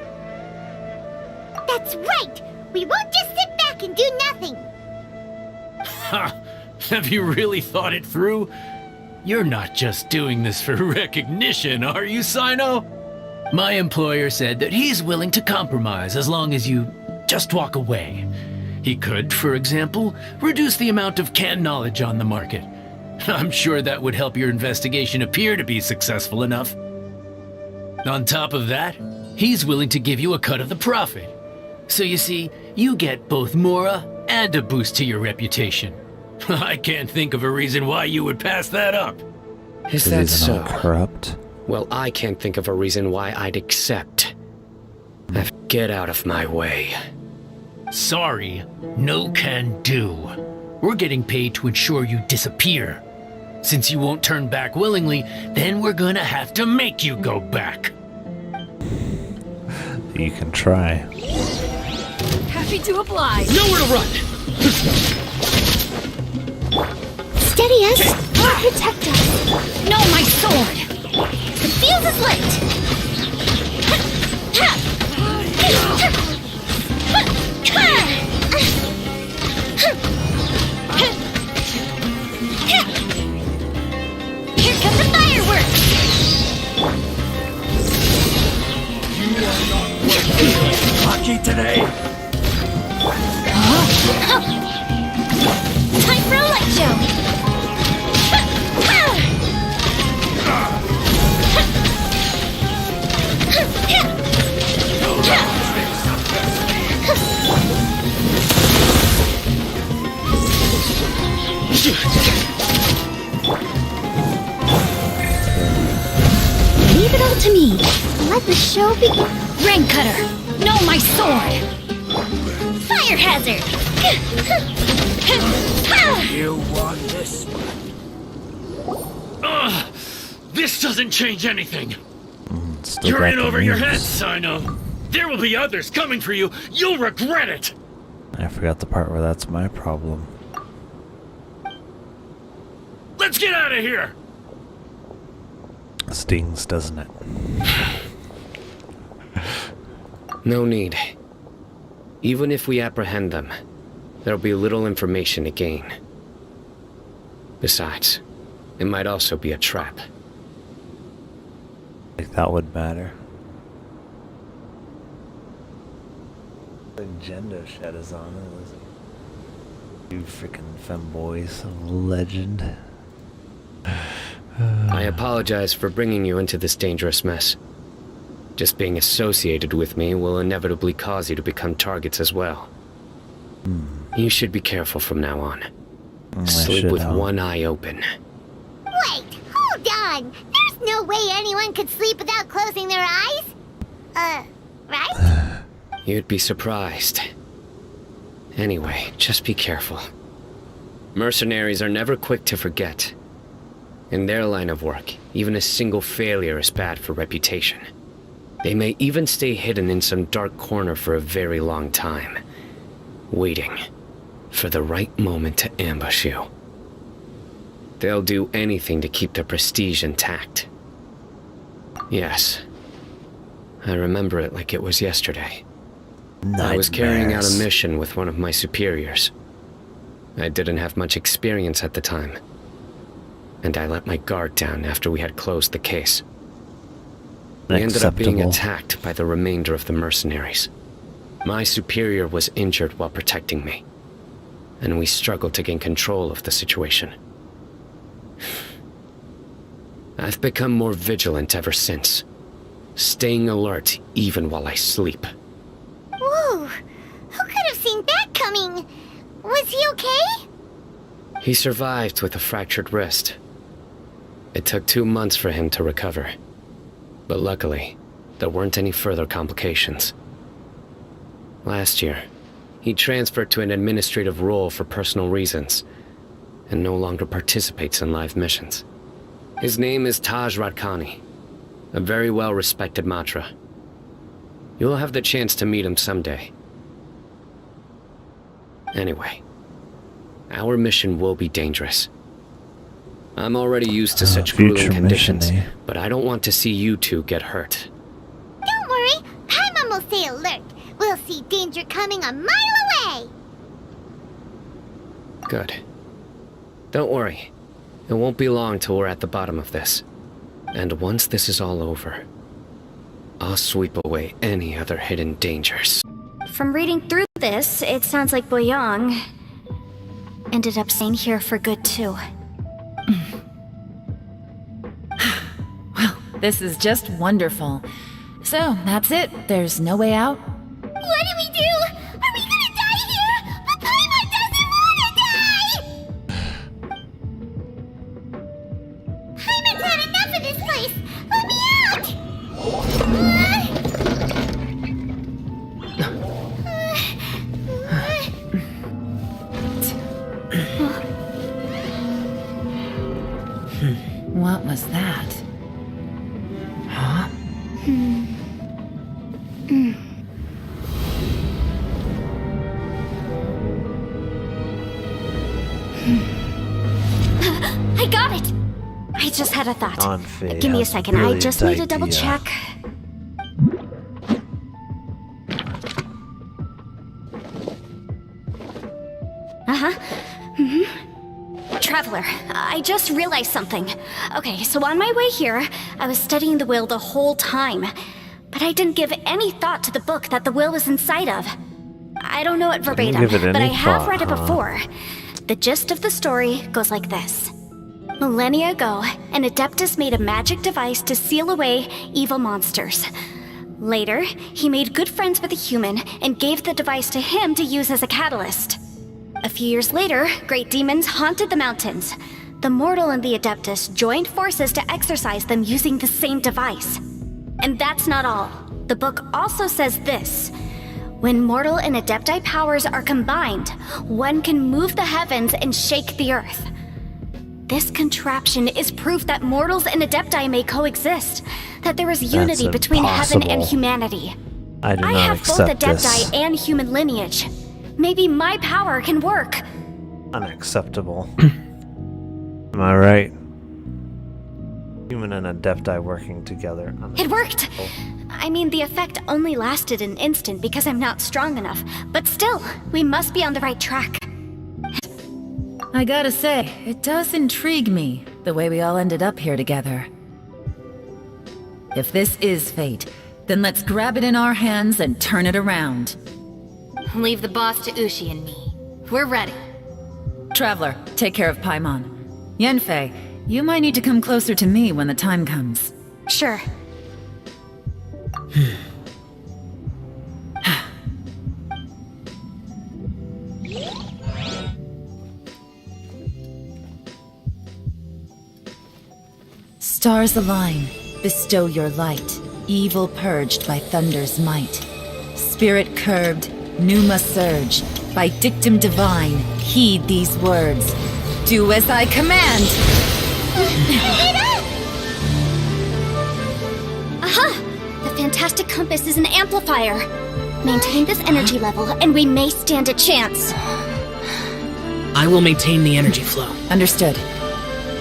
That's right! We won't just sit back and do nothing! Ha! Have you really thought it through? You're not just doing this for recognition, are you, Sino? My employer said that he's willing to compromise as long as you just walk away. He could, for example, reduce the amount of canned knowledge on the market. I'm sure that would help your investigation appear to be successful enough. On top of that, he's willing to give you a cut of the profit. So you see, you get both Mora and a boost to your reputation. I can't think of a reason why you would pass that up. Is that so? Corrupt? Well, I can't think of a reason why I'd accept. Get out of my way. Sorry, no can do. We're getting paid to ensure you disappear. Since you won't turn back willingly, then we're gonna have to make you go back. You can try. Happy to oblige. Nowhere to run! Steady us! Protect us! No, my sword! The field is lit! Here come the fireworks! Lucky today. Huh? it all to me. Let the show begin. Rain cutter. No, my sword. Fire hazard. You want this? Ugh! This doesn't change anything. Still You're got in the over your moves. head, Sino. There will be others coming for you. You'll regret it. I forgot the part where that's my problem. Let's get out of here. Stings, doesn't it? No need. Even if we apprehend them, there'll be little information to gain. Besides, it might also be a trap. Like that would matter. The gender shed is on it. You freaking femboys of legend. I apologize for bringing you into this dangerous mess. Just being associated with me will inevitably cause you to become targets as well. You should be careful from now on. Sleep with one eye open. Wait, hold on. There's no way anyone could sleep without closing their eyes. Right? You'd be surprised. Anyway, just be careful. Mercenaries are never quick to forget. In their line of work, even a single failure is bad for reputation. They may even stay hidden in some dark corner for a very long time, waiting for the right moment to ambush you. They'll do anything to keep their prestige intact. Yes, I remember it like it was yesterday. I was carrying out a mission with one of my superiors. I didn't have much experience at the time, and I let my guard down after we had closed the case. We ended up being attacked by the remainder of the mercenaries. My superior was injured while protecting me, and we struggled to gain control of the situation. I've become more vigilant ever since, staying alert even while I sleep. Whoa, who could have seen that coming? Was he okay? He survived with a fractured wrist. It took 2 months for him to recover. But luckily, there weren't any further complications. Last year, he transferred to an administrative role for personal reasons, and no longer participates in live missions. His name is Taj Radkani, a very well-respected Matra. You'll have the chance to meet him someday. Anyway, our mission will be dangerous. I'm already used to such grueling conditions, but I don't want to see you two get hurt. Don't worry, Paimon will stay alert. We'll see danger coming a mile away. Good. Don't worry. It won't be long till we're at the bottom of this. And once this is all over, I'll sweep away any other hidden dangers. From reading through this, it sounds like Boyang ended up staying here for good too. This is just wonderful. So, that's it. There's no way out? What do we do? Are we gonna die here? But Paimon doesn't wanna die! Paimon's had enough of this place! Let me out! What was that? Huh? I got it! I just had a thought. Anfei Give me a has second, I brilliant just need to double idea. check. Traveler, I just realized something. Okay, so on my way here, I was studying the will the whole time. But I didn't give any thought to the book that the will was inside of. I don't know it verbatim, give it but any I have thought, read it huh? before. The gist of the story goes like this. Millennia ago, an Adeptus made a magic device to seal away evil monsters. Later, he made good friends with a human and gave the device to him to use as a catalyst. A few years later, great demons haunted the mountains. The mortal and the Adeptus joined forces to exercise them using the same device. And that's not all. The book also says this. When mortal and Adepti powers are combined, one can move the heavens and shake the earth. This contraption is proof that mortals and Adepti may coexist, that there is unity between heaven and humanity. I do not have both accept Adepti this. and human lineage. Maybe my power can work. Unacceptable. Am I right? Human and Adepti working together. It worked! I mean, the effect only lasted an instant because I'm not strong enough, but still, we must be on the right track. I gotta say, it does intrigue me, the way we all ended up here together. If this is fate, then let's grab it in our hands and turn it around. Leave the boss to Ushi and me. We're ready. Traveler, take care of Paimon. Yanfei, you might need to come closer to me when the time comes. Sure. Stars align, bestow your light, evil purged by thunder's might. Spirit curbed, pneuma surge, by dictum divine, heed these words. Do as I command! Aha! The fantastic compass is an amplifier. Maintain this energy level, and we may stand a chance. I will maintain the energy flow. Understood.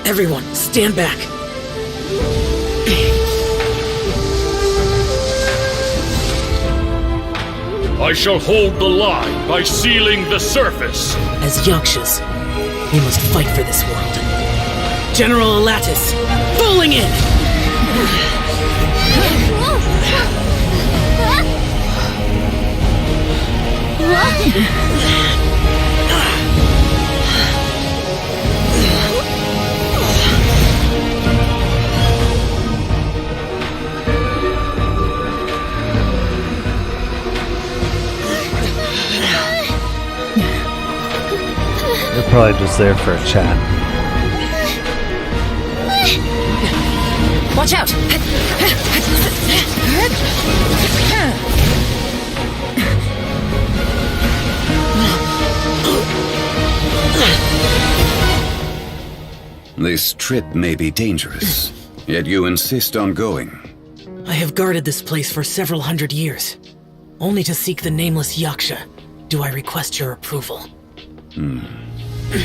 Everyone, stand back. I shall hold the line by sealing the surface. As Yakshas, we must fight for this world. General Alatus, falling in! They're probably just there for a chat. Watch out! This trip may be dangerous, yet you insist on going. I have guarded this place for several hundred years. Only to seek the nameless Yaksha do I request your approval. You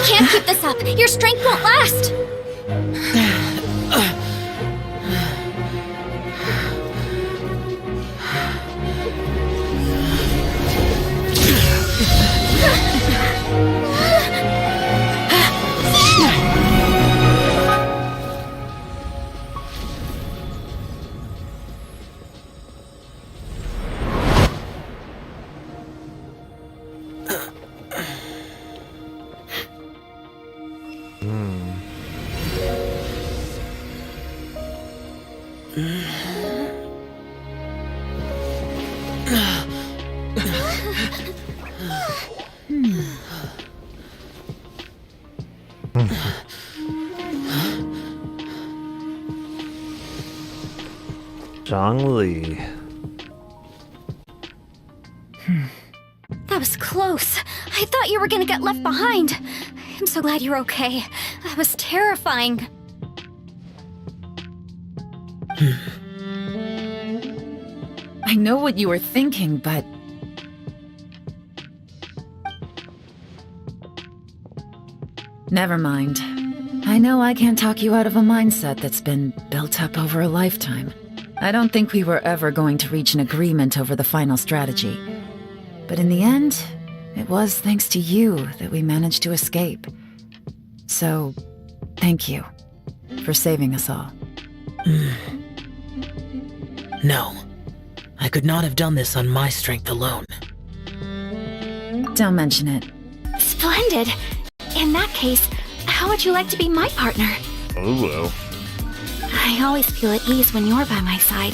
can't keep this up. Your strength won't last. Zhongli. That was close. I thought you were gonna get left behind. I'm so glad you're okay. That was terrifying. I know what you were thinking, but... Never mind. I know I can't talk you out of a mindset that's been built up over a lifetime. I don't think we were ever going to reach an agreement over the final strategy. But in the end, it was thanks to you that we managed to escape. So, thank you for saving us all. No. I could not have done this on my strength alone. Don't mention it. Splendid. In that case, how would you like to be my partner? Ooh. I always feel at ease when you're by my side.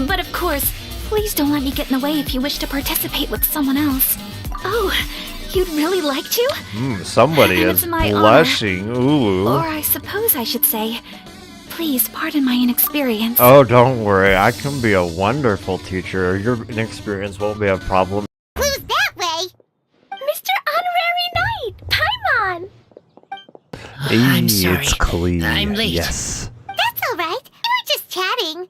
But of course, please don't let me get in the way if you wish to participate with someone else. Oh, you'd really like to? Somebody And is it's my blushing. Ooh. Or I suppose I should say, please pardon my inexperience. Oh, don't worry. I can be a wonderful teacher. Your inexperience won't be a problem. Who's that way? Mr. Honorary Knight, Paimon! I'm sorry. It's clean. I'm late. Yes. That's all right. We were just chatting.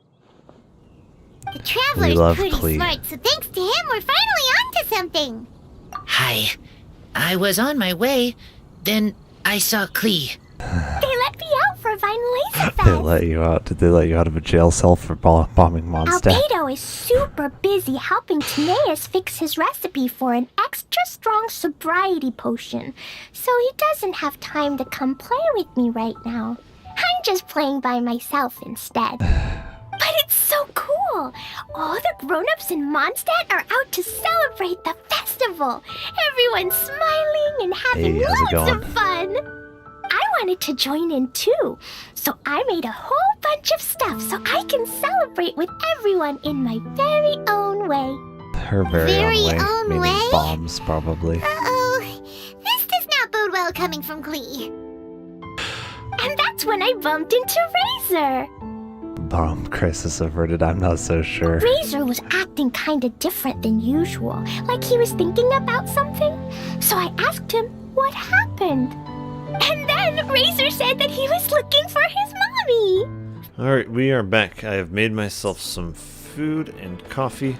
The We Traveler's love pretty Clee. smart, so thanks to him, we're finally onto something. Hi. I was on my way, then I saw Clee. They let me out for Vine Laser They Fest. let you out. Did they let you out of a jail cell for bombing Mondstadt? Albedo is super busy helping Timaeus fix his recipe for an extra strong sobriety potion, so he doesn't have time to come play with me right now. I'm just playing by myself instead. But it's so cool! All the grown-ups in Mondstadt are out to celebrate the festival. Everyone's smiling and having Hey, how's it loads going? of fun. I wanted to join in too, so I made a whole bunch of stuff so I can celebrate with everyone in my very own way. Her very own way. Meaning way? bombs, probably. Uh-oh. This does not bode well coming from Clee. And that's when I bumped into Razor. Bomb crisis averted. I'm not so sure. Razor was acting kinda different than usual, like he was thinking about something. So I asked him what happened. And then Razor said that he was looking for his mommy. Alright, we are back. I have made myself some food and coffee.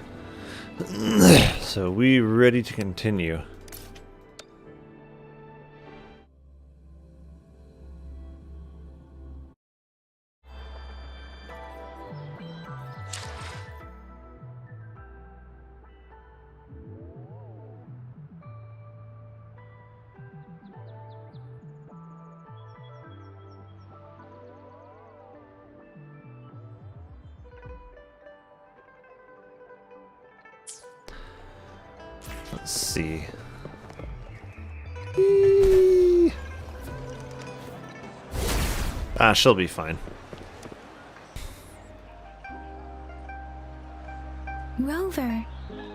So we ready to continue. Let's see. She'll be fine. Rover,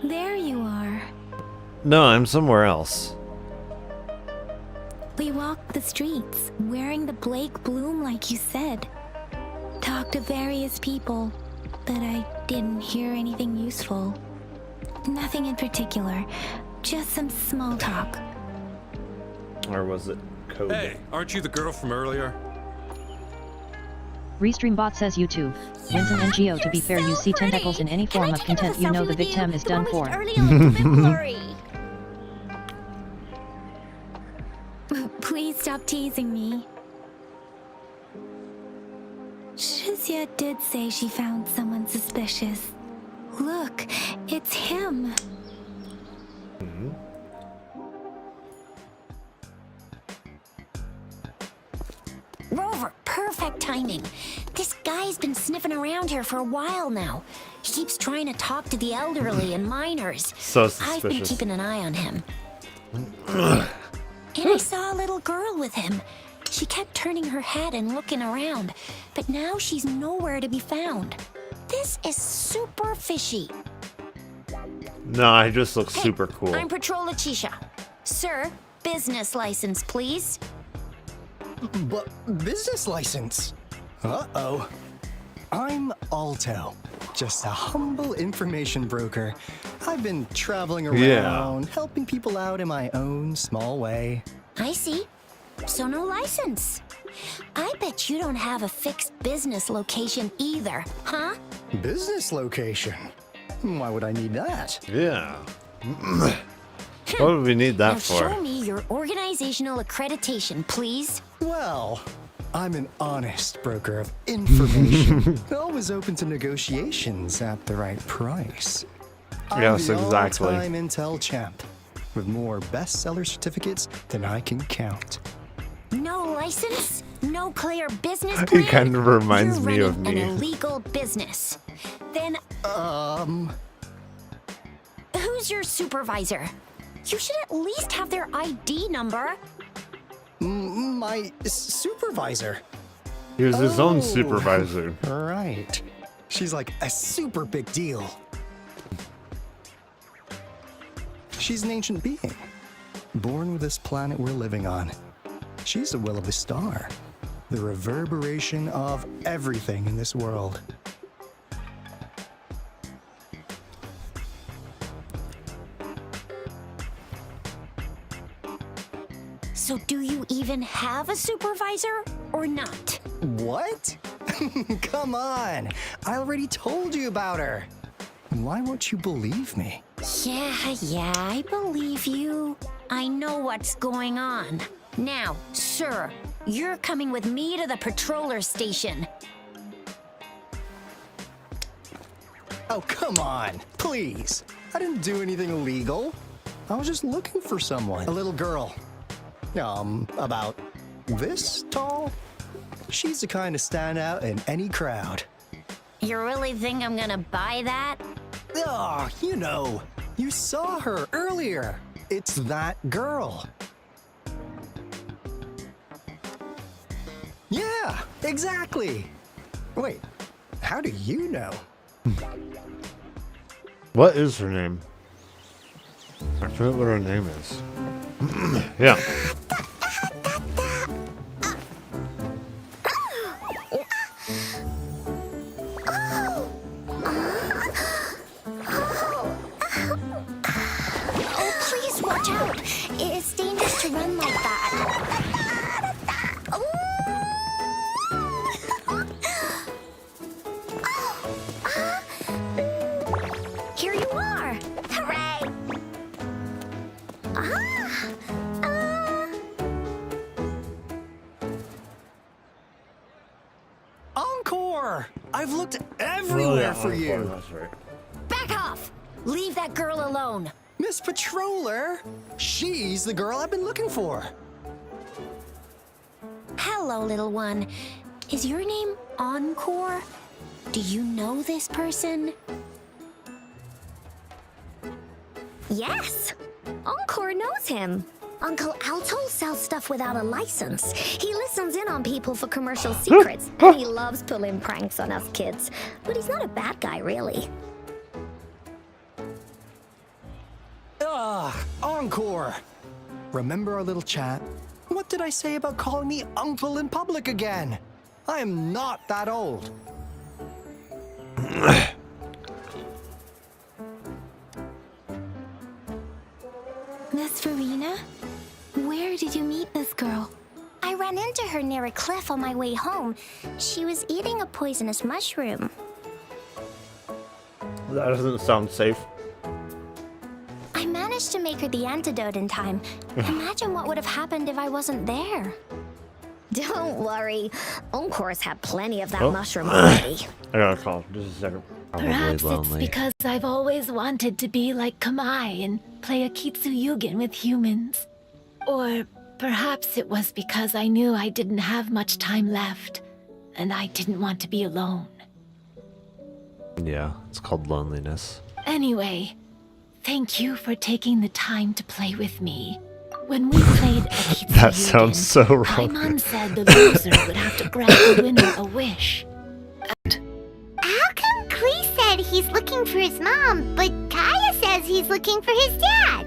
there you are. No, I'm somewhere else. We walked the streets, wearing the Blake bloom like you said. Talked to various people, but I didn't hear anything useful. Nothing in particular, just some small talk. Or was it code? Hey, aren't you the girl from earlier? Restreambot says YouTube. Wins an NGO. To be fair, you see tentacles in any form of content, you know the victim is done for. Please stop teasing me. Shizia did say she found someone suspicious. Look, it's him. Rover, perfect timing. This guy's been sniffing around here for a while now. He keeps trying to talk to the elderly and minors. So I've been suspicious. keeping an eye on him. And I saw a little girl with him. She kept turning her head and looking around, but now she's nowhere to be found. This is super fishy. No, I just look super cool. I'm Patrol Letitia. Sir, business license, please. But business license? Uh-oh. I'm Alto, just a humble information broker. I've been traveling around, helping people out in my own small way. I see. So no license. I bet you don't have a fixed business location either, huh? Business location? Why would I need that? Yeah. What would we need that Now for? show me your organizational accreditation, please. Well, I'm an honest broker of information. Always open to negotiations at the right price. Yes, I'm the exactly. all-time Intel champ, with more bestseller certificates than I can count. No license, no clear business He plan. kind of reminds You're me of running me. an illegal business. Then, who's your supervisor? You should at least have their ID number. My supervisor. He was his own supervisor. Right. She's like a super big deal. She's an ancient being, born with this planet we're living on. She's the will of the star, the reverberation of everything in this world. So do you even have a supervisor or not? What? Come on. I already told you about her. Why won't you believe me? Yeah, I believe you. I know what's going on. Now, sir, you're coming with me to the patroller station. Oh, come on. Please. I didn't do anything illegal. I was just looking for someone. A little girl. About this tall? She's the kind to stand out in any crowd. You really think I'm gonna buy that? Oh, you know. You saw her earlier. It's that girl. Yeah, exactly. Wait, how do you know? What is her name? I forget what her name is. Yeah. Oh, please watch out. It's dangerous to run like that. Here you are! Hooray! Encore! I've looked everywhere for you. That's right. Back off! Leave that girl alone. Miss Patroller! She's the girl I've been looking for. Hello, little one. Is your name Encore? Do you know this person? Yes! Encore knows him. Uncle Alto sells stuff without a license. He listens in on people for commercial secrets, and he loves pulling pranks on us kids. But he's not a bad guy, really. Encore! Remember our little chat? What did I say about calling me uncle in public again? I am not that old. Miss Verena? Where did you meet this girl? I ran into her near a cliff on my way home. She was eating a poisonous mushroom. That doesn't sound safe. I managed to make her the antidote in time. Imagine what would have happened if I wasn't there. Don't worry. Encore's had plenty of that mushroom already. I gotta call. Just a second. Perhaps it's because I've always wanted to be like Kamai and play a Kitsuyugen with humans. Or perhaps it was because I knew I didn't have much time left, and I didn't want to be alone. Yeah, it's called loneliness. Anyway, thank you for taking the time to play with me. When we played a Kitsuyugen, That sounds so wrong. Paimon said the loser would have to grant the winner a wish. How come Klee said he's looking for his mom, but Kaya says he's looking for his dad?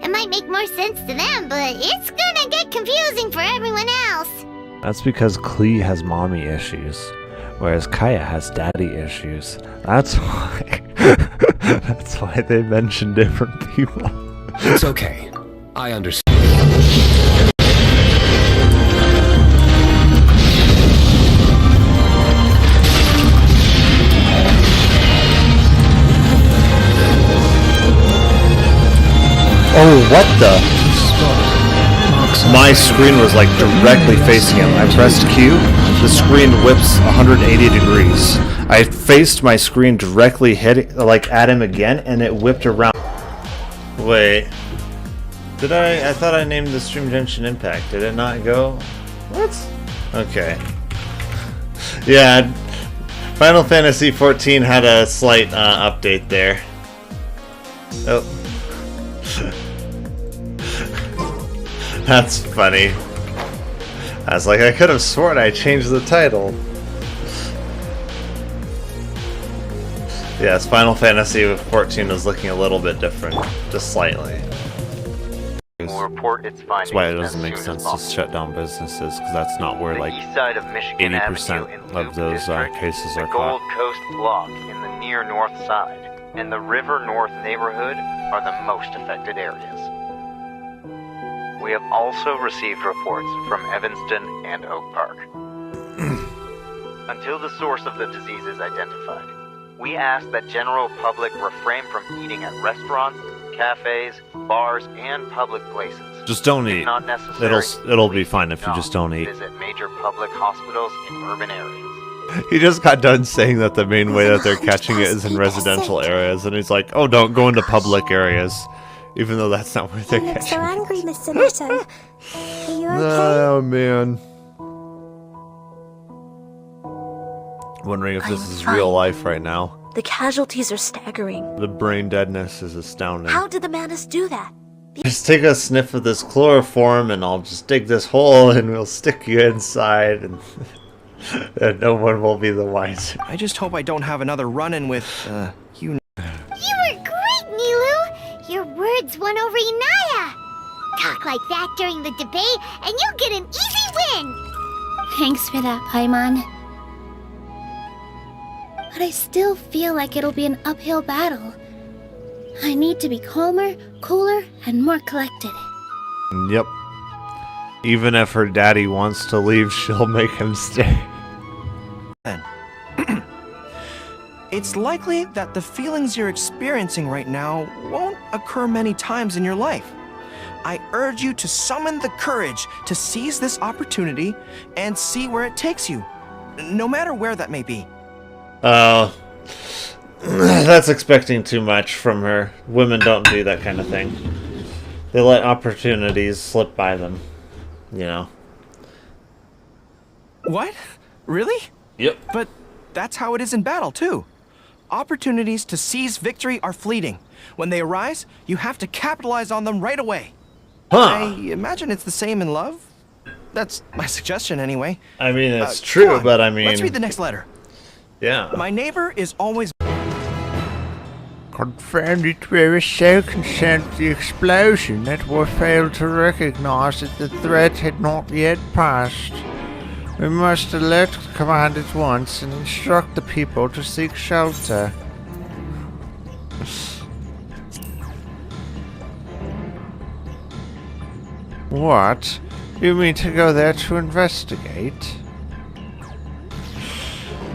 It might make more sense to them, but it's gonna get confusing for everyone else. That's because Klee has mommy issues. Whereas Kaya has daddy issues. That's why. That's why they mention different people. It's okay. I understand. Oh, what the? My screen was like directly facing him. I pressed Q, the screen whips 180 degrees. I faced my screen directly at him again, and it whipped around. Wait. Did I thought I named the stream Genshin Impact. Did it not go? What? Okay. Yeah, Final Fantasy XIV had a slight update there. Oh. That's funny. I was like, I could have sworn I changed the title. Yes, Final Fantasy XIV was looking a little bit different, just slightly. We'll report its findings. That's why it doesn't make sense to shut down businesses, because that's not where like 80% of those cases are the Gold caught. Coast Block in the near north side and the River North neighborhood are the most affected areas. We have also received reports from Evanston and Oak Park. Until the source of the disease is identified, we ask that general public refrain from eating at restaurants, cafes, bars, and public places. Just don't If eat. not necessary, It'll be fine if you just don't eat. visit major public hospitals in urban areas. He just got done saying that the main way that they're catching it is in residential areas, and he's like, "Oh, don't go into public areas," even though that's not where they're You look so catching it. angry, Mr. Netto. Are you okay? Oh man. Wondering if this I'm is fine. real life right now. The casualties are staggering. The brain deadness is astounding. How did the Manus do that? Just take a sniff of this chloroform and I'll just dig this hole and we'll stick you inside and, and no one will be the wiser. I just hope I don't have another run-in with, you. You were great, Nilu! Your words won over Inaya! Talk like that during the debate, and you'll get an easy win! Thanks for that, Paimon. But I still feel like it'll be an uphill battle. I need to be calmer, cooler, and more collected. Yep. Even if her daddy wants to leave, she'll make him stay. It's likely that the feelings you're experiencing right now won't occur many times in your life. I urge you to summon the courage to seize this opportunity and see where it takes you, no matter where that may be. Oh. That's expecting too much from her. Women don't do that kind of thing. They let opportunities slip by them. You know. What? Really? Yep. But that's how it is in battle, too. Opportunities to seize victory are fleeting. When they arise, you have to capitalize on them right away. Huh. I imagine it's the same in love. That's my suggestion, anyway. I mean, it's true, but I mean... Let's read the next letter. Yeah. My neighbor is always... Confirmed it we so concerned with the explosion that we failed to recognize that the threat had not yet passed. We must alert the command at once and instruct the people to seek shelter. What? You mean to go there to investigate?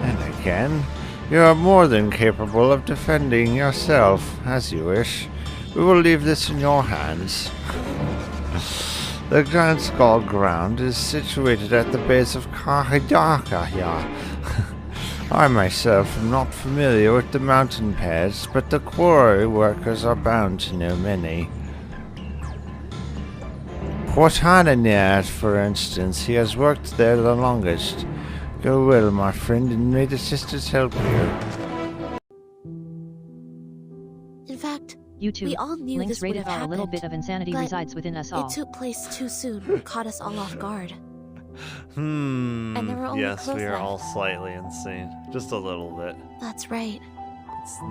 And again, you are more than capable of defending yourself, as you wish. We will leave this in your hands. The Grand Skull Ground is situated at the base of Kahidaka here. I myself am not familiar with the mountain paths, but the quarry workers are bound to know many. Portananiat, for instance, he has worked there the longest. Go well, my friend, and may the sisters help you. In fact, YouTube, we all knew links this would rated have R. A little happened, bit of insanity but resides within us all. It took place too soon, caught us all off guard. And there were only yes, clothes we are left. all slightly insane. Just a little bit. That's right.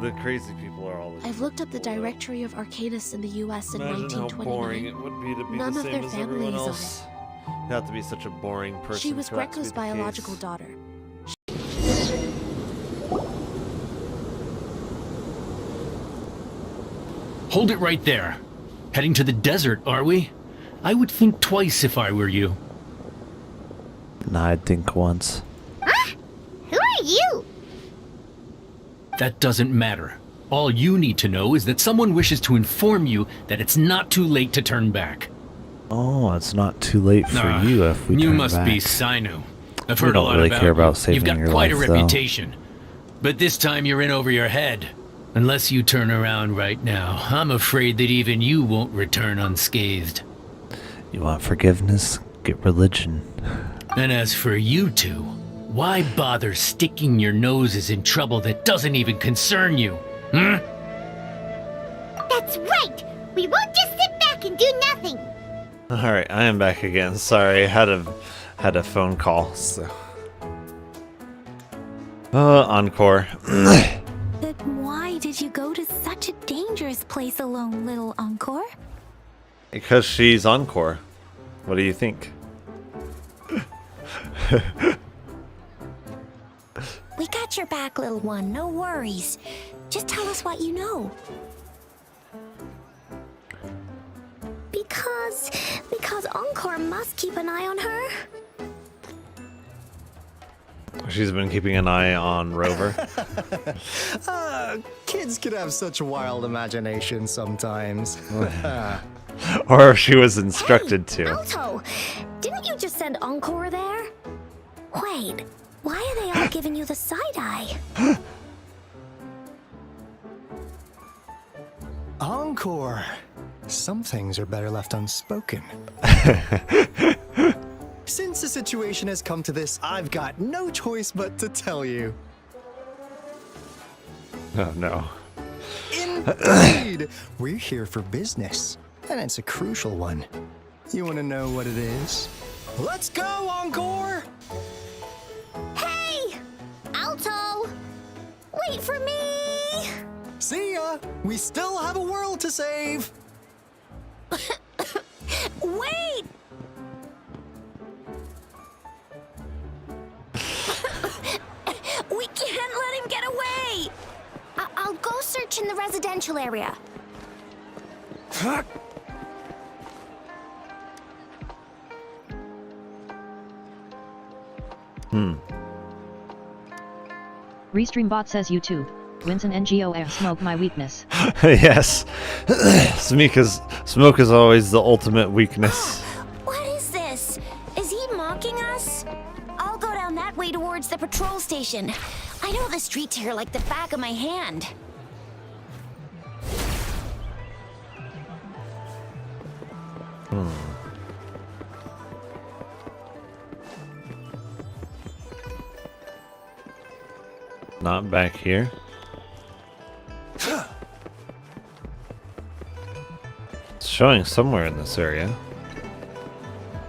The crazy people are all the I've looked up the directory of Arcadis in the U.S. in Imagine how 1929. boring it would be to be None the of same their as family everyone is on else. You have to be such a boring person. She was for that to Greco's be the case. biological daughter. hold it right there. Heading to the desert, are we? I would think twice if I were you. Nah, I'd think once. Huh? Who are you? That doesn't matter. All you need to know is that someone wishes to inform you that it's not too late to turn back. Oh, it's not too late for you if we You turn must back. be Sinu. I've We heard a don't lot really about care you. about saving You've got your quite a life, though. reputation. But this time you're in over your head. Unless you turn around right now, I'm afraid that even you won't return unscathed. You want forgiveness? Get religion. And as for you two, why bother sticking your noses in trouble that doesn't even concern you? Hmm? That's right. We won't just sit back and do nothing. Alright, I am back again. Sorry, I had a phone call, so. Encore. But why did you go to such a dangerous place alone, little Encore? Because she's Encore. What do you think? We got your back, little one. No worries. Just tell us what you know. Because Encore must keep an eye on her. She's been keeping an eye on Rover. Kids can have such wild imaginations sometimes. Or she was instructed to. Alto, didn't you just send Encore there? Wait, why are they all giving you the side eye? Encore. Some things are better left unspoken. Since the situation has come to this, I've got no choice but to tell you. Oh no. Indeed! We're here for business, and it's a crucial one. You want to know what it is? Let's go, Encore! Hey! Alto! Wait for me! See ya! We still have a world to save! Wait! We can't let him get away! I'll go search in the residential area. Restream bot says YouTube. Wins an NGO air smoke my weakness. Yes. Smoke is always the ultimate weakness. What is this? Is he mocking us? I'll go down that way towards the patrol station. I know the streets here like the back of my hand. Not back here. It's showing somewhere in this area.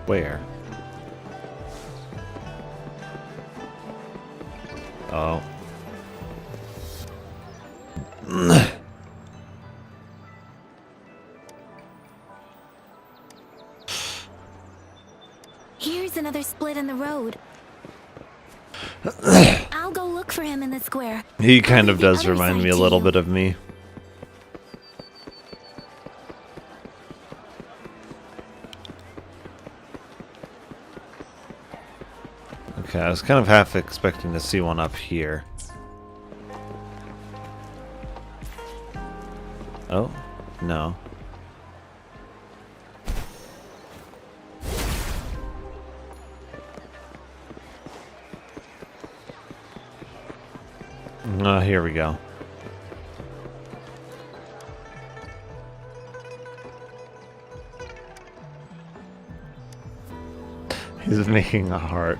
Where? Oh. Here's another split in the road. I'll go look for him in the square. He kind of The does other remind side me a to little you. bit of me. Okay, I was kind of half expecting to see one up here. Oh, no. Here we go. He's making a heart.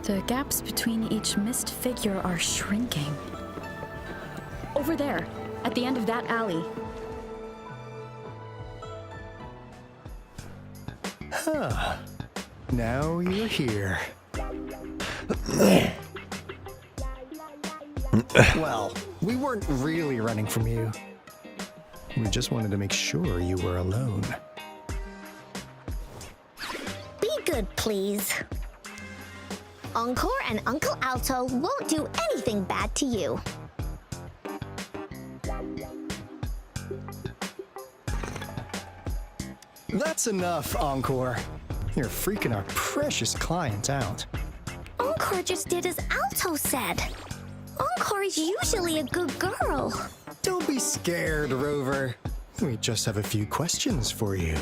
The gaps between each mist figure are shrinking. Over there, at the end of that alley. Huh. Now you're here. Well, we weren't really running from you. We just wanted to make sure you were alone. Be good, please. Encore and Uncle Alto won't do anything bad to you. That's enough, Encore. You're freaking our precious client out. Encore just did as Alto said. Encore is usually a good girl. Don't be scared, Rover. We just have a few questions for you.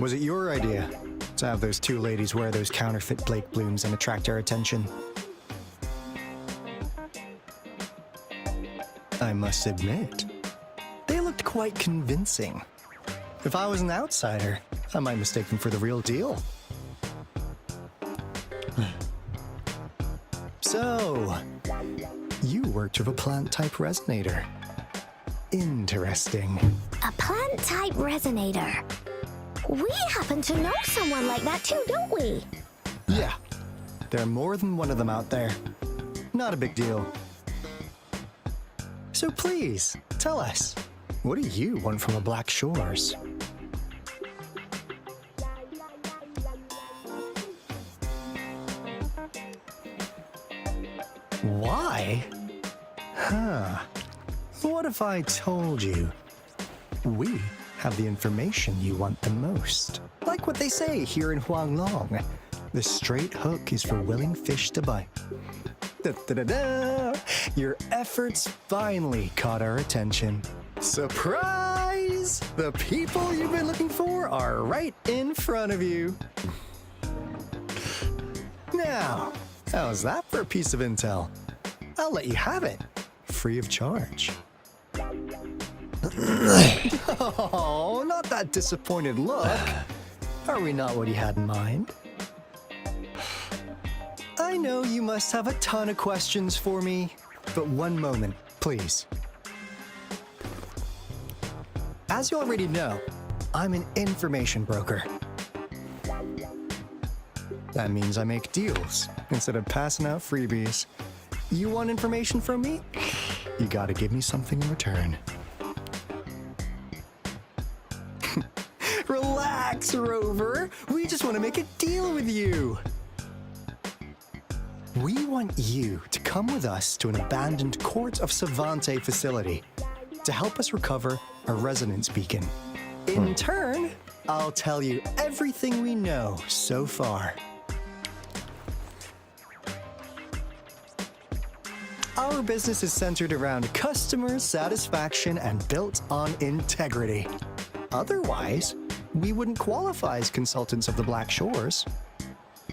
Was it your idea to have those two ladies wear those counterfeit Blake blooms and attract our attention? I must admit, they looked quite convincing. If I was an outsider, I might mistake them for the real deal. So, you worked with a plant-type resonator. Interesting. A plant-type resonator. We happen to know someone like that too, don't we? Yeah, there are more than one of them out there. Not a big deal. So please, tell us, what do you want from the Black Shores? Why? Huh. What if I told you we have the information you want the most? Like what they say here in Huanglong, the straight hook is for willing fish to bite. Da-da-da-da! Your efforts finally caught our attention. Surprise! The people you've been looking for are right in front of you. Now, how's that for a piece of intel? I'll let you have it, free of charge. Oh, not that disappointed look. Are we not what you had in mind? I know you must have a ton of questions for me, but one moment, please. As you already know, I'm an information broker. That means I make deals instead of passing out freebies. You want information from me? You gotta give me something in return. Relax, Rover. We just want to make a deal with you. We want you to come with us to an abandoned Court of Savante facility to help us recover a resonance beacon. In turn, I'll tell you everything we know so far. Our business is centered around customer satisfaction and built on integrity. Otherwise, we wouldn't qualify as consultants of the Black Shores.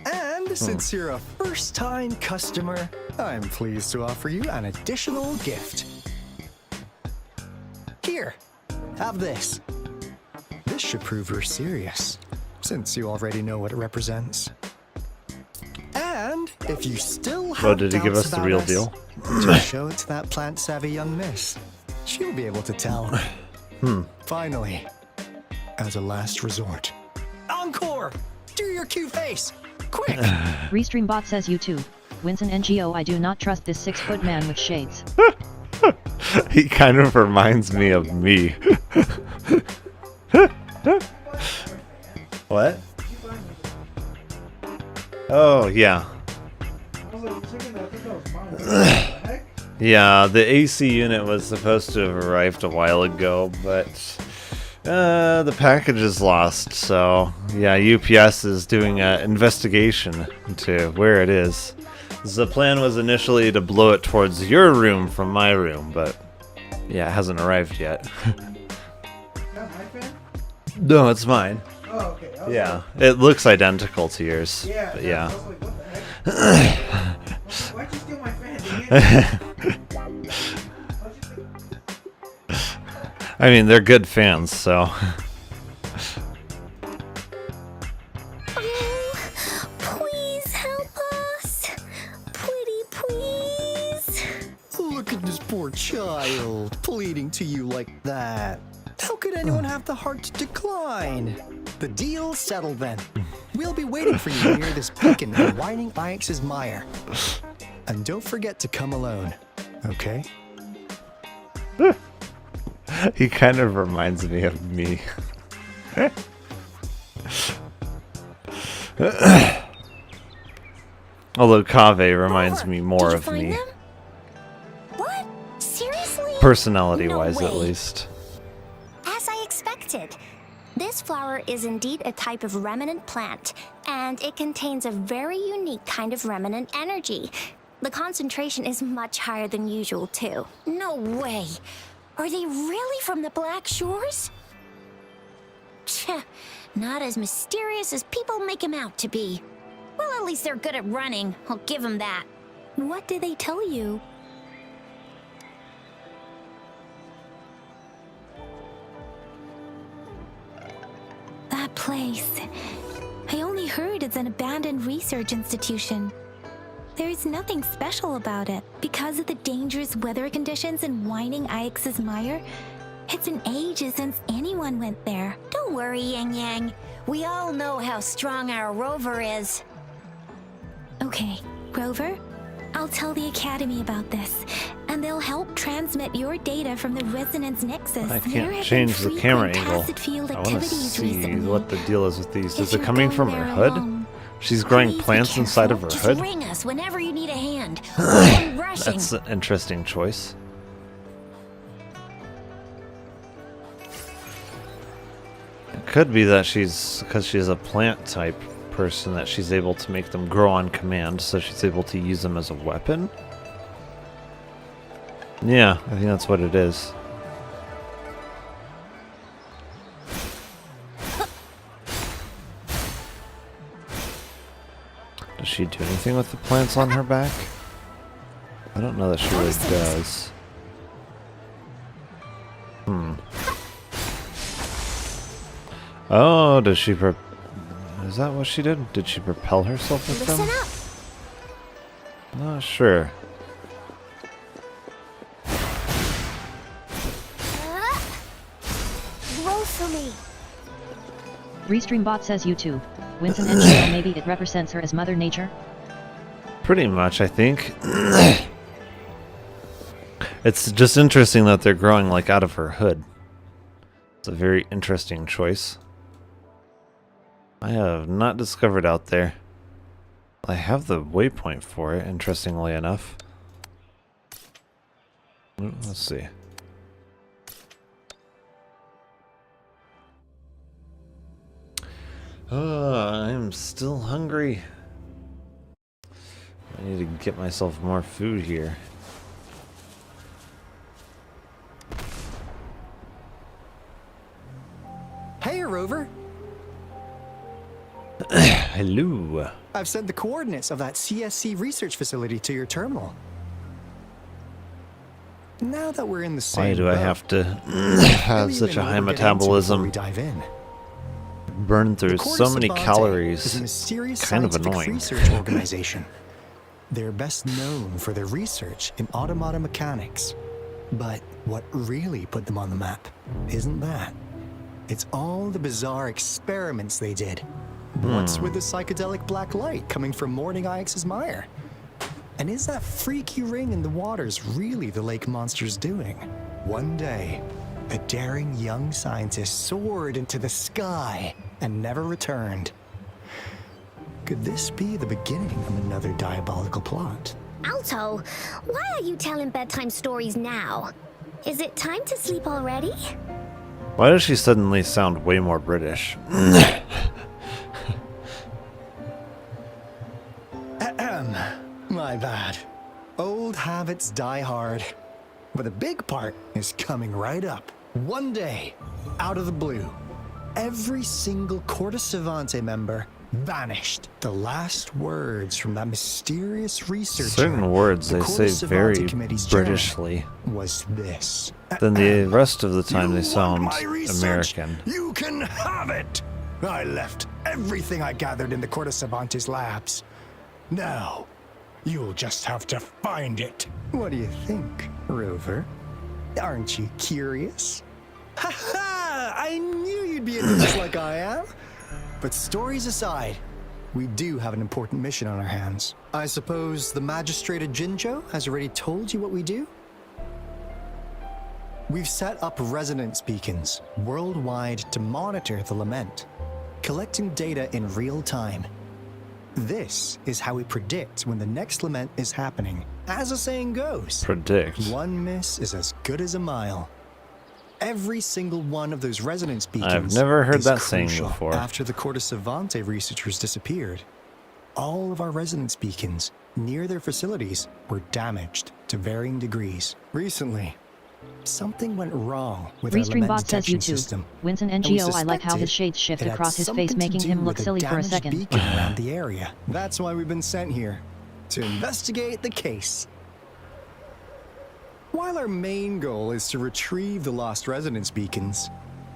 And since you're a first-time customer, I'm pleased to offer you an additional gift. Here, have this. This should prove you're serious, since you already know what it represents. And if you still have did he give doubts us the about real us, deal? just show it to that plant-savvy young miss. She'll be able to tell. Finally, as a last resort. Encore! Do your cute face! Quick! Restreambot says YouTube. Winston NGO, I do not trust this 6-foot man with shades. He kind of reminds me of me. What? Oh, yeah. Yeah, the AC unit was supposed to have arrived a while ago, but the package is lost, so yeah, UPS is doing an investigation into where it is. The plan was initially to blow it towards your room from my room, but yeah, it hasn't arrived yet. No, it's mine. Oh, okay. Yeah, it looks identical to yours. Yeah. But yeah. I was like, what the heck? Why'd you steal my fan? I mean, they're good fans, so. Please help us. Pretty please. Look at this poor child, pleading to you like that. How could anyone have the heart to decline? The deal's settled then. We'll be waiting for you near this beacon in Whining Ix's mire. And don't forget to come alone, okay? He kind of reminds me of me. Although Kaveh reminds me more of me. What? Seriously? Personality-wise, No at way. least. As I expected. This flower is indeed a type of remnant plant, and it contains a very unique kind of remnant energy. The concentration is much higher than usual, too. No way! Are they really from the Black Shores? Tch, not as mysterious as people make them out to be. Well, at least they're good at running. I'll give them that. What did they tell you? That place. I only heard it's an abandoned research institution. There's nothing special about it. Because of the dangerous weather conditions in Whining Ix's Mire, it's been ages since anyone went there. Don't worry, Yang Yang. We all know how strong our rover is. Okay, Rover, I'll tell the Academy about this, and they'll help transmit your data from the Resonance Nexus. I can't change the camera angle. I want to see what the deal is with these. Is it coming from her hood? She's growing plants inside of her Just hood? ring us whenever you need a hand. I'm rushing. That's an interesting choice. It could be that because she's a plant type person, that she's able to make them grow on command, so she's able to use them as a weapon. Yeah, I think that's what it is. Does she do anything with the plants on her back? I don't know that she really does. Oh, does she is that what she did? Did she propel herself with them? Listen up. Not sure. Roll for me. Restreambot says YouTube. Winston NGO, maybe it represents her as Mother Nature? Pretty much, I think. It's just interesting that they're growing like out of her hood. It's a very interesting choice. I have not discovered out there. I have the waypoint for it, interestingly enough. Ooh, let's see. I'm still hungry. I need to get myself more food here. Hey, Rover. Hello. I've sent the coordinates of that CSC research facility to your terminal. Now that we're in the same Why do I boat, have to have such a high what we're getting into before metabolism? we dive in. Burn through The so many Cortes calories. is a mysterious Kind of scientific annoying. research organization. They're best known for their research in automata mechanics. But what really put them on the map isn't that. It's all the bizarre experiments they did. What's with the psychedelic black light coming from Morning Ix's Mire? And is that freaky ring in the waters really the lake monster's doing? One day, a daring young scientist soared into the sky and never returned. Could this be the beginning of another diabolical plot? Alto, why are you telling bedtime stories now? Is it time to sleep already? Why does she suddenly sound way more British? My bad. Old habits die hard. But the big part is coming right up. One day, out of the blue, every single Cortes Savante member vanished. The last words from that mysterious researcher, Certain words the they Cortes say very Savante Committee's chairman, Britishly. was this. Then the rest of the time they sound My research, American. You can have it! I left everything I gathered in the Cortes Savantes labs. Now, you'll just have to find it. What do you think, Rover? Aren't you curious? Ha ha! I knew you'd be into this like I am. But stories aside, we do have an important mission on our hands. I suppose the Magistrate of Jinzhou has already told you what we do? We've set up resonance beacons worldwide to monitor the lament, collecting data in real time. This is how we predict when the next lament is happening. As the saying goes, Predict. one miss is as good as a mile. Every single one of those resonance beacons. I've never heard is that saying crucial. before. After the Corte Savante researchers disappeared, all of our resonance beacons near their facilities were damaged to varying degrees. Recently, something went wrong with our Restream lament bot says detection YouTube. system. Winston And we NGO, I like how his suspected shades shift it had across his something face, to making him do look with a silly for a damaged second. beacon around the area. That's why we've been sent here, to investigate the case. While our main goal is to retrieve the lost resonance beacons,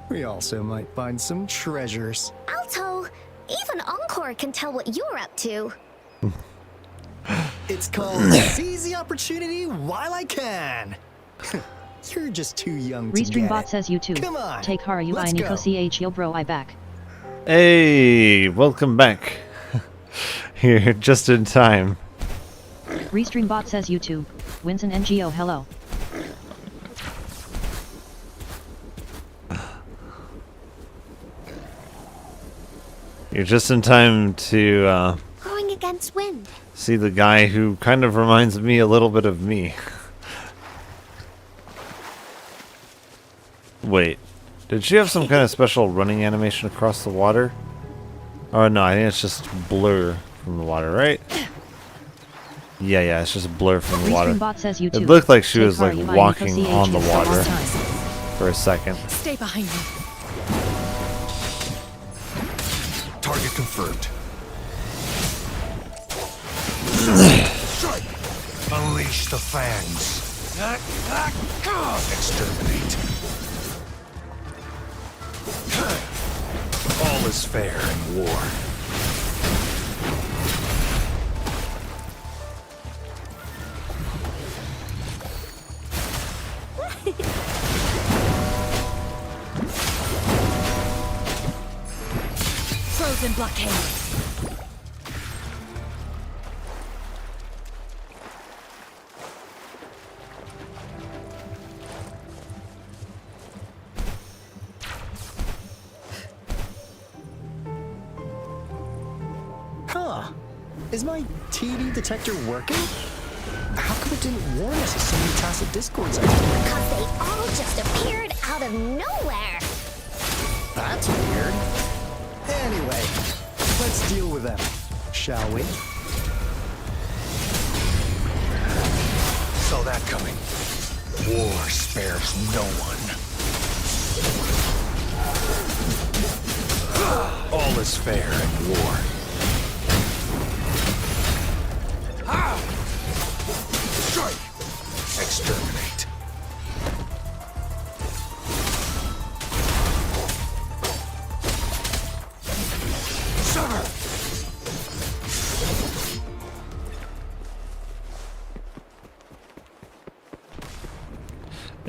we also might find some treasures. Alto, even Encore can tell what you're up to. It's called Seize the Opportunity While I Can. You're just too young to Restream get bot it. says YouTube. Come on, Take Haru I let's Nico go. CH yo bro I back. Hey, welcome back. Here, just in time. Restream bot says YouTube. Winston NGO hello. You're just in time to Going against wind. see the guy who kind of reminds me a little bit of me. Wait, did she have some kind of special running animation across the water? Oh no, I think it's just blur from the water, right? Yeah, it's just blur from the water. Restream bot says YouTube. It looked like she Take was like Haru I Nico walking CH on the yo bro water all time. for a second. Stay behind me. Target confirmed. Unleash the fangs. Exterminate. All is fair in war. Frozen blockade. Huh. Is my TD detector working? How come it didn't warn us of so many tacit discords out there? Because they all just appeared out of nowhere. That's weird. Anyway, let's deal with them, shall we? Saw that coming. War spares no one. All is fair in war. Strike! Exterminate. Sever!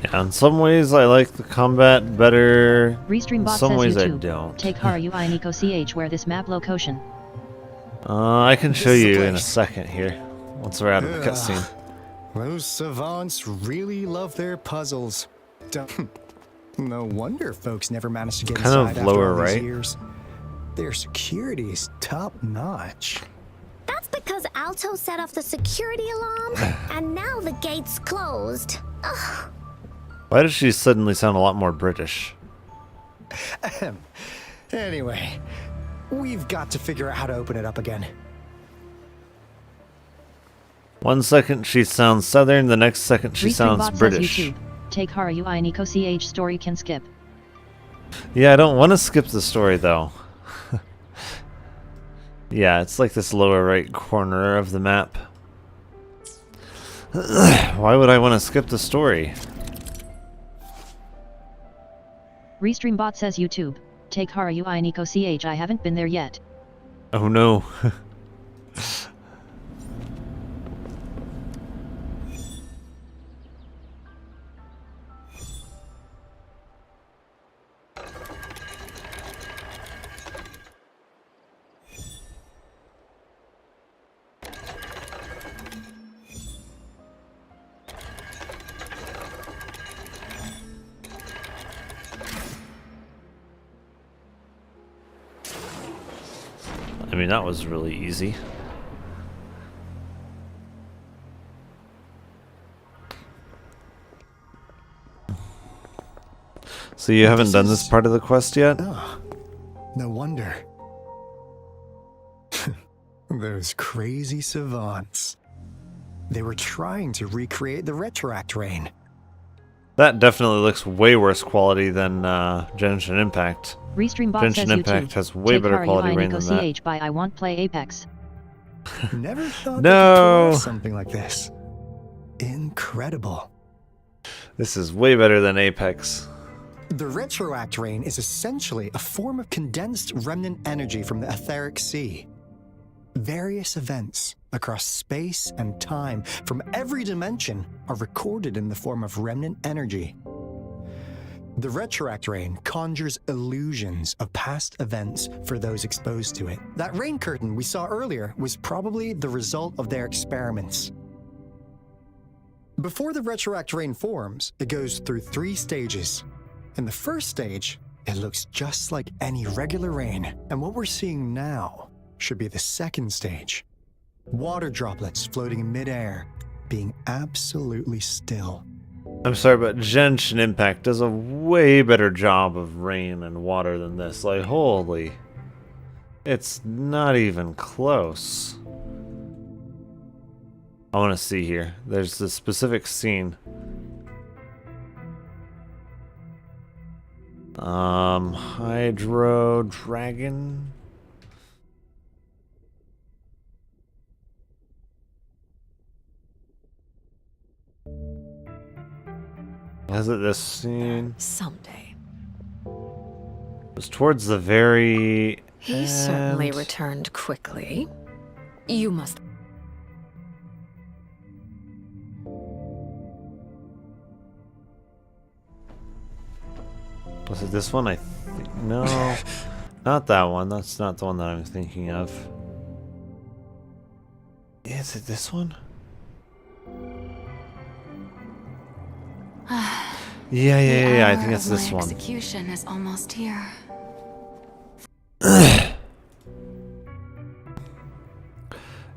Yeah, in some ways I like the combat better. Restream In bot some says ways I YouTube. don't. Take Haru I Nico CH where this map location. I can show This is the you in a place. second here. Once we're out of the cutscene. Those savants really love their puzzles. No wonder folks never managed to get Kind of inside after lower all these right. years. Their security is top notch. That's because Alto set off the security alarm, and now the gate's closed. Ugh. Why does she suddenly sound a lot more British? Anyway, we've got to figure out how to open it up again. 1 second she sounds southern, the next second she Restream sounds bot British. says YouTube. Take Haru I Nico CH story can skip. Yeah, I don't want to skip the story though. Yeah, it's like this lower right corner of the map. Why would I want to skip the story? Restream bot says YouTube. Take Haru I Nico CH I haven't been there yet. Oh no. I mean, that was really easy. So you haven't done this part of the quest yet? Oh, no wonder. Those crazy savants. They were trying to recreate the Retroact Rain. That definitely looks way worse quality than Genshin Impact. Restream bot Genshin says Impact YouTube. has way better quality rain than that. by I want play Apex. Never thought No. they could pull off something like this. Incredible. This is way better than Apex. The Retroact Rain is essentially a form of condensed remnant energy from the etheric sea. Various events across space and time from every dimension are recorded in the form of remnant energy. The Retroact Rain conjures illusions of past events for those exposed to it. That rain curtain we saw earlier was probably the result of their experiments. Before the Retroact Rain forms, it goes through 3 stages. In the first stage, it looks just like any regular rain, and what we're seeing now should be the second stage. Water droplets floating in midair, being absolutely still. I'm sorry, but Genshin Impact does a way better job of rain and water than this. Like, holy. It's not even close. I want to see here. There's this specific scene. Hydro Dragon. Is it this scene? Someday. It was towards the very He certainly end. returned quickly. You must. Was it this one? I think no, not that one. That's not the one that I'm thinking of. Is it this one? Yeah. I think it's this one. Execution is almost here.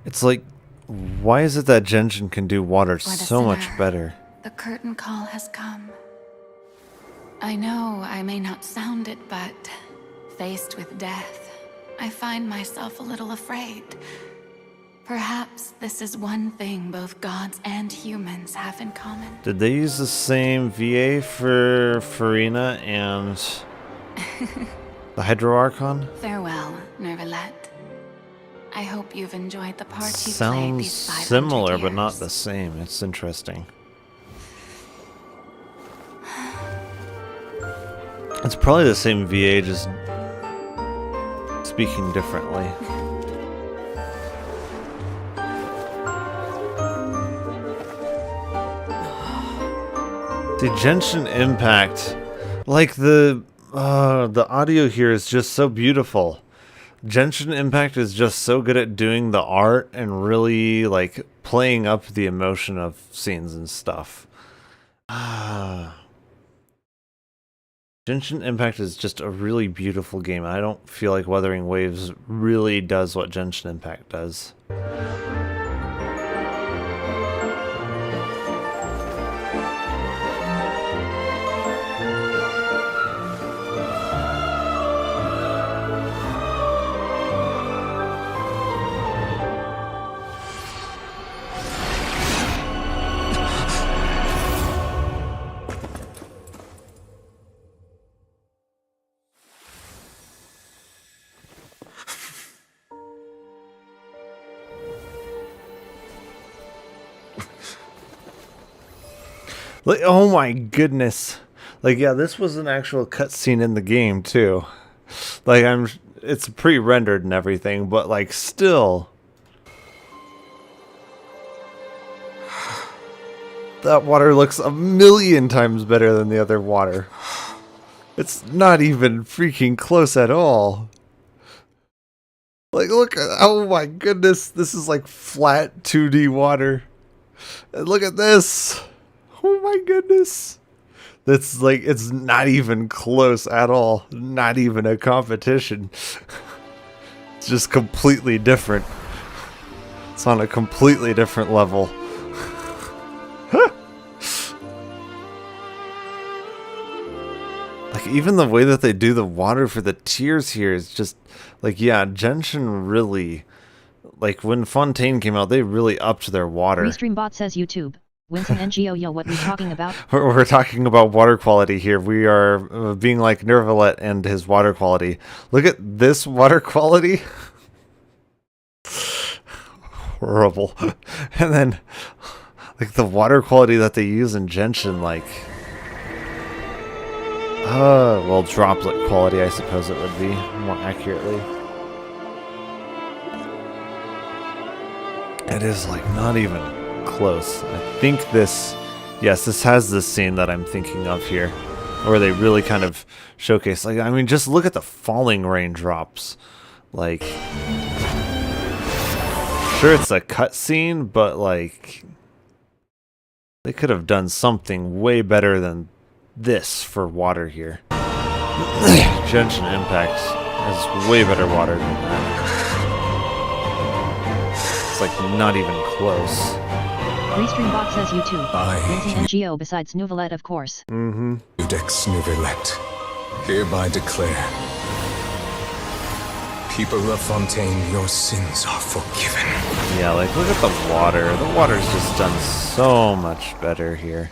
It's like, why is it that Genshin can do water For the so much sinner, better? The curtain call has come. I know I may not sound it, but faced with death, I find myself a little afraid. Perhaps this is one thing both gods and humans have in common. Did they use the same VA for Farina and the Hydro Archon? Farewell, Nervalette. I hope you've enjoyed the part you played Sounds these 500 similar, years. but not the same. It's interesting. It's probably the same VA, just speaking differently. The Genshin Impact, like the audio here is just so beautiful. Genshin Impact is just so good at doing the art and really like playing up the emotion of scenes and stuff. Genshin Impact is just a really beautiful game. I don't feel like Wuthering Waves really does what Genshin Impact does. Like, oh my goodness. Like, yeah, this was an actual cutscene in the game, too. Like, it's pre-rendered and everything, but, like, still. That water looks a million times better than the other water. It's not even freaking close at all. Like, look, oh my goodness, this is like flat 2D water. And look at this. Oh my goodness. That's like, it's not even close at all. Not even a competition. It's just completely different. It's on a completely different level. Like, even the way that they do the water for the tiers here is just, like, yeah, Genshin really, like, when Fontaine came out, they really upped their water. Restreambot says YouTube. Winston NGO, yo, what we talking about? We're talking about water quality here. We are being like Nervalet and his water quality. Look at this water quality. Horrible. And then, like, the water quality that they use in Genshin, like... well, droplet quality, I suppose it would be, more accurately. It is, like, not even close. I think this... Yes, this has this scene that I'm thinking of here, where they really kind of showcase... Like, I mean, just look at the falling raindrops. Like... Sure, it's a cutscene, but, like... They could have done something way better than this for water here. Genshin Impact has way better water than that. It's like not even close. Restreambot says YouTube. Winston NGO besides Nouvelette, of course. Mm-hmm. Udex Nouvelette, hereby declare, people of Fontaine, your sins are forgiven. Yeah, like, look at the water. The water's just done so much better here.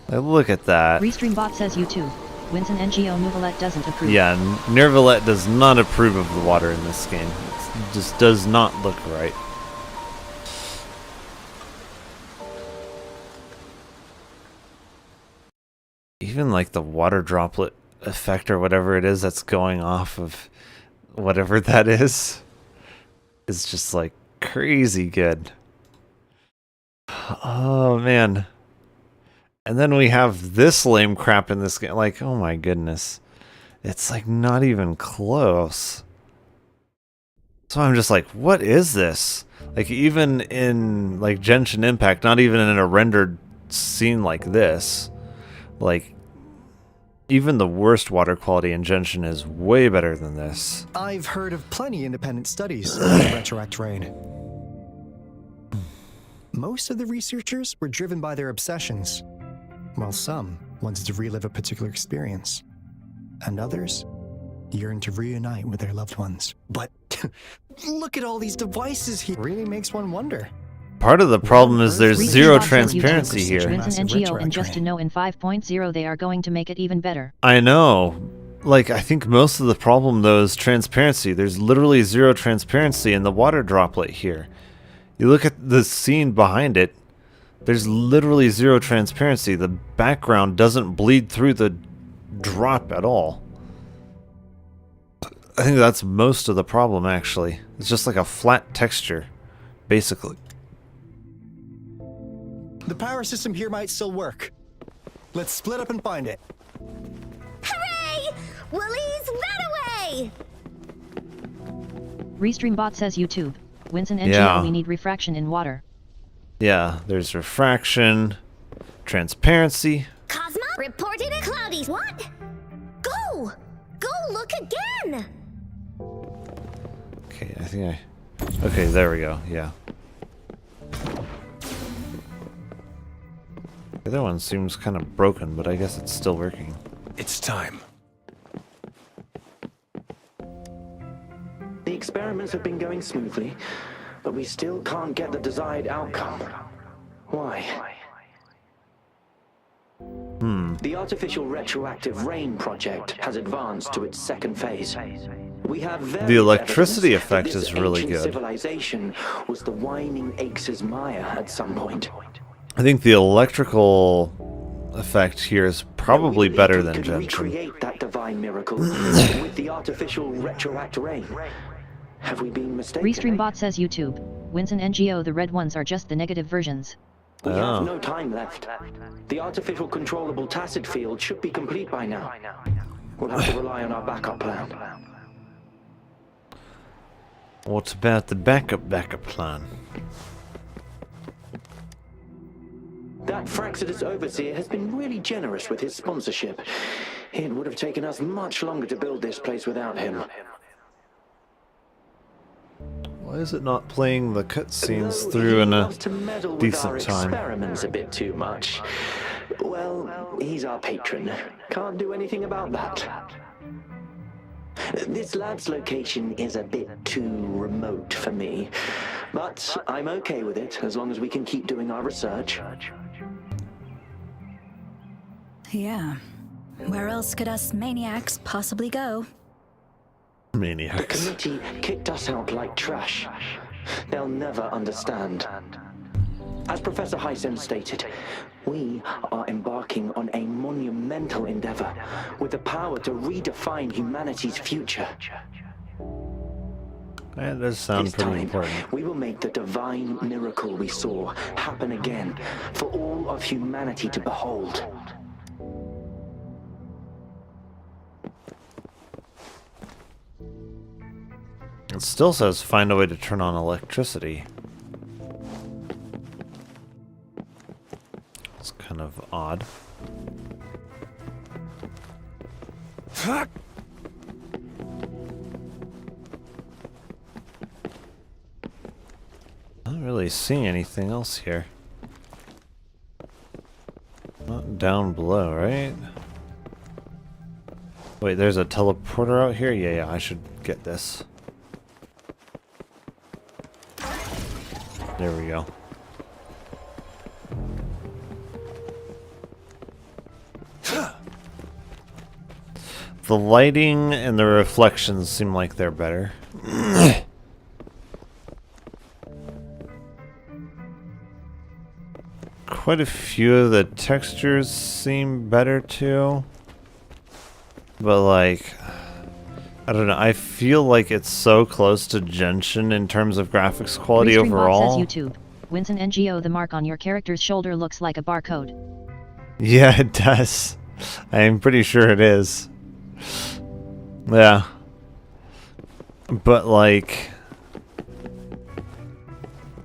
Like, look at that. Restreambot says YouTube. Winston NGO Nouvelette doesn't approve. Yeah, Nervalet does not approve of the water in this game. It just does not look right. Even like the water droplet effect or whatever it is that's going off of whatever that is just like crazy good. Oh man. And then we have this lame crap in this game. Like, oh my goodness. It's like not even close. So I'm just like, what is this? Like, even in like Genshin Impact, not even in a rendered scene like this, like, even the worst water quality in Genshin is way better than this. I've heard of plenty independent studies on the retroact rain. Most of the researchers were driven by their obsessions, while some wanted to relive a particular experience, and others yearned to reunite with their loved ones. But look at all these devices here. Really makes one wonder. Part of the problem is there's zero transparency here. Winston NGO, and just to know in 5.0 they are going to make it even better. I know. Like, I think most of the problem, though, is transparency. There's literally zero transparency in the water droplet here. You look at the scene behind it, there's literally zero transparency. The background doesn't bleed through the drop at all. I think that's most of the problem, actually. It's just like a flat texture, basically. The power system here might still work. Let's split up and find it. Hooray! Woolie's Runaway! Restreambot says YouTube. Winston NGO, Yeah. we need refraction in water. Yeah, there's refraction, transparency. Cosmo reported a cloudy. What? Go! Go look again! Okay, I think Okay, there we go, yeah. The other one seems kind of broken, but I guess it's still working. It's time. The experiments have been going smoothly, but we still can't get the desired outcome. Why? The artificial retroactive rain project has advanced to its second phase. We have The electricity evidence that effect this is really ancient good. Civilization was the whining Aix's Maya at some point. I think the electrical effect here is probably better than Genshin. Recreate that divine miracle with the artificial retroact rain. Have we been mistaken? Restreambot says YouTube. Winston NGO, the red ones are just the negative versions. We have no time left. The artificial controllable tacit field should be complete by now. We'll have to rely on our backup plan. What about the backup plan? That Fraxidus Overseer has been really generous with his sponsorship. It would have taken us much longer to build this place without him. What is it not playing the cutscenes through in a loves to meddle with our decent time? experiments a bit too much. Well, he's our patron. Can't do anything about that. This lab's location is a bit too remote for me, but I'm okay with it as long as we can keep doing our research. Yeah. Where else could us maniacs possibly go? Maniacs. The committee kicked us out like trash. They'll never understand. As Professor Hyson stated, we are embarking on a monumental endeavor with the power to redefine humanity's future. That does sound This pretty time, important. we will make the divine miracle we saw happen again for all of humanity to behold. It still says find a way to turn on electricity. It's kind of odd. Not really seeing anything else here. Not down below, right? Wait, there's a teleporter out here? Yeah, I should get this. There we go. The lighting and the reflections seem like they're better. Quite a few of the textures seem better too. But like, I don't know, I feel like it's so close to Genshin in terms of graphics quality Restream bot overall. says YouTube. Winston NGO, the mark on your character's shoulder looks like a barcode. Yeah, it does. I'm pretty sure it is. Yeah. But like,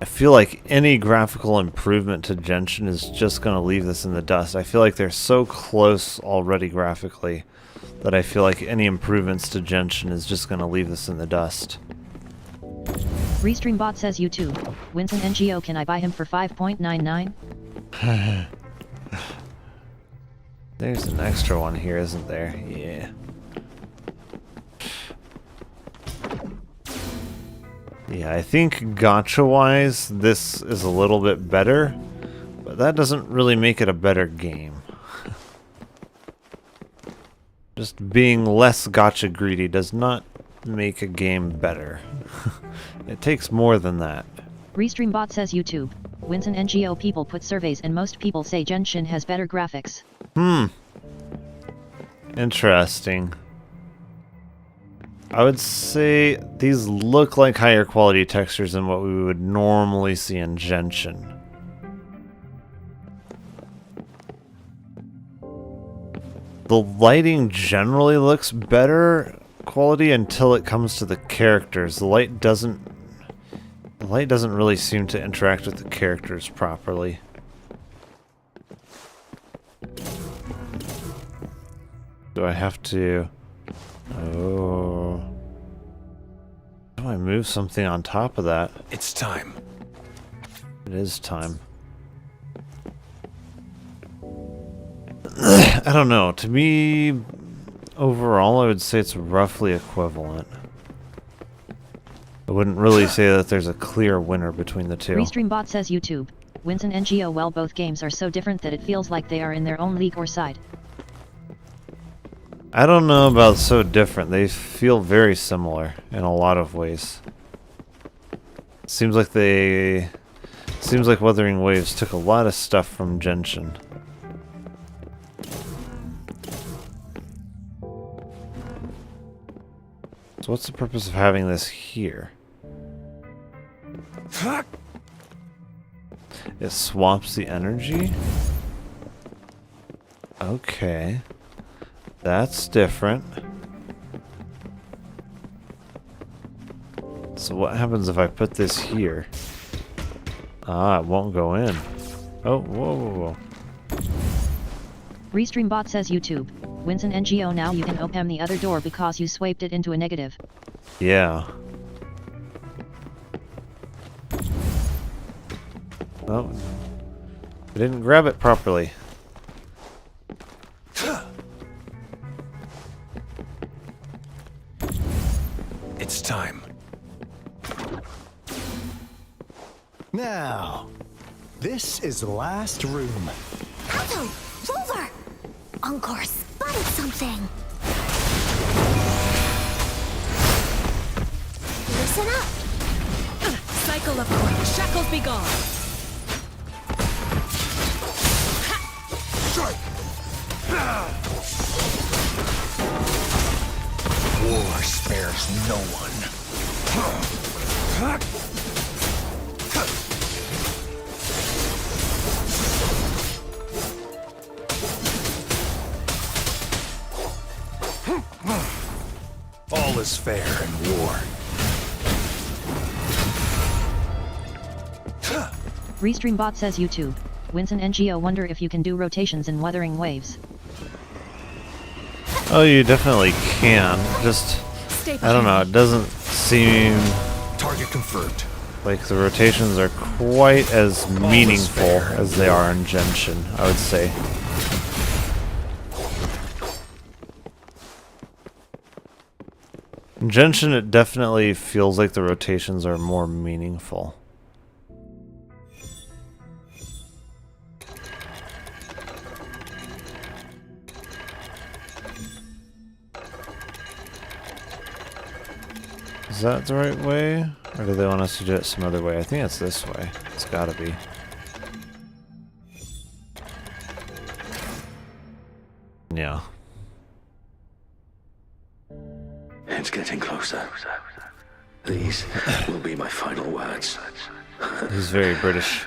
I feel like any graphical improvement to Genshin is just going to leave this in the dust. I feel like they're so close already graphically that I feel like any improvements to Genshin is just going to leave this in the dust. Restream bot says YouTube. Winston NGO, can I buy him for 5.99? There's an extra one here, isn't there? Yeah. Yeah, I think gacha-wise, this is a little bit better, but that doesn't really make it a better game. Just being less gacha greedy does not make a game better. It takes more than that. Restream bot says YouTube. Winston NGO, people put surveys and most people say Genshin has better graphics. Interesting. I would say these look like higher quality textures than what we would normally see in Genshin. The lighting generally looks better quality until it comes to the characters. The light doesn't really seem to interact with the characters properly. Do I have to... Oh... How do I move something on top of that? It's time. It is time. I don't know. To me, overall, I would say it's roughly equivalent. I wouldn't really say that there's a clear winner between the two. Restream bot says YouTube. Winston NGO, well, both games are so different that it feels like they are in their own league or side. I don't know about so different. They feel very similar in a lot of ways. Seems like Wuthering Waves took a lot of stuff from Genshin. So what's the purpose of having this here? It swaps the energy? Okay. That's different. So what happens if I put this here? Ah, it won't go in. Oh, whoa, whoa, whoa. Restream bot says YouTube. Winston NGO, now you can open the other door because you swiped it into a negative. Yeah. Oh, I didn't grab it properly. It's time. Now, this is the last room. Alto! Rover! Encore spotted something! Listen up! Cycle of coin. Shackles be gone. War spares no one. All is fair in war. Restream bot says YouTube. Winston NGO wonder if you can do rotations in Wuthering Waves. Oh, you definitely can. Just, I don't know, it doesn't seem Target confirmed. like the rotations are quite as meaningful as they are in Genshin, I would say. In Genshin, it definitely feels like the rotations are more meaningful. Is that the right way? Or do they want us to do it some other way? I think it's this way. It's gotta be. Yeah. It's getting closer. These will be my final words. He's very British.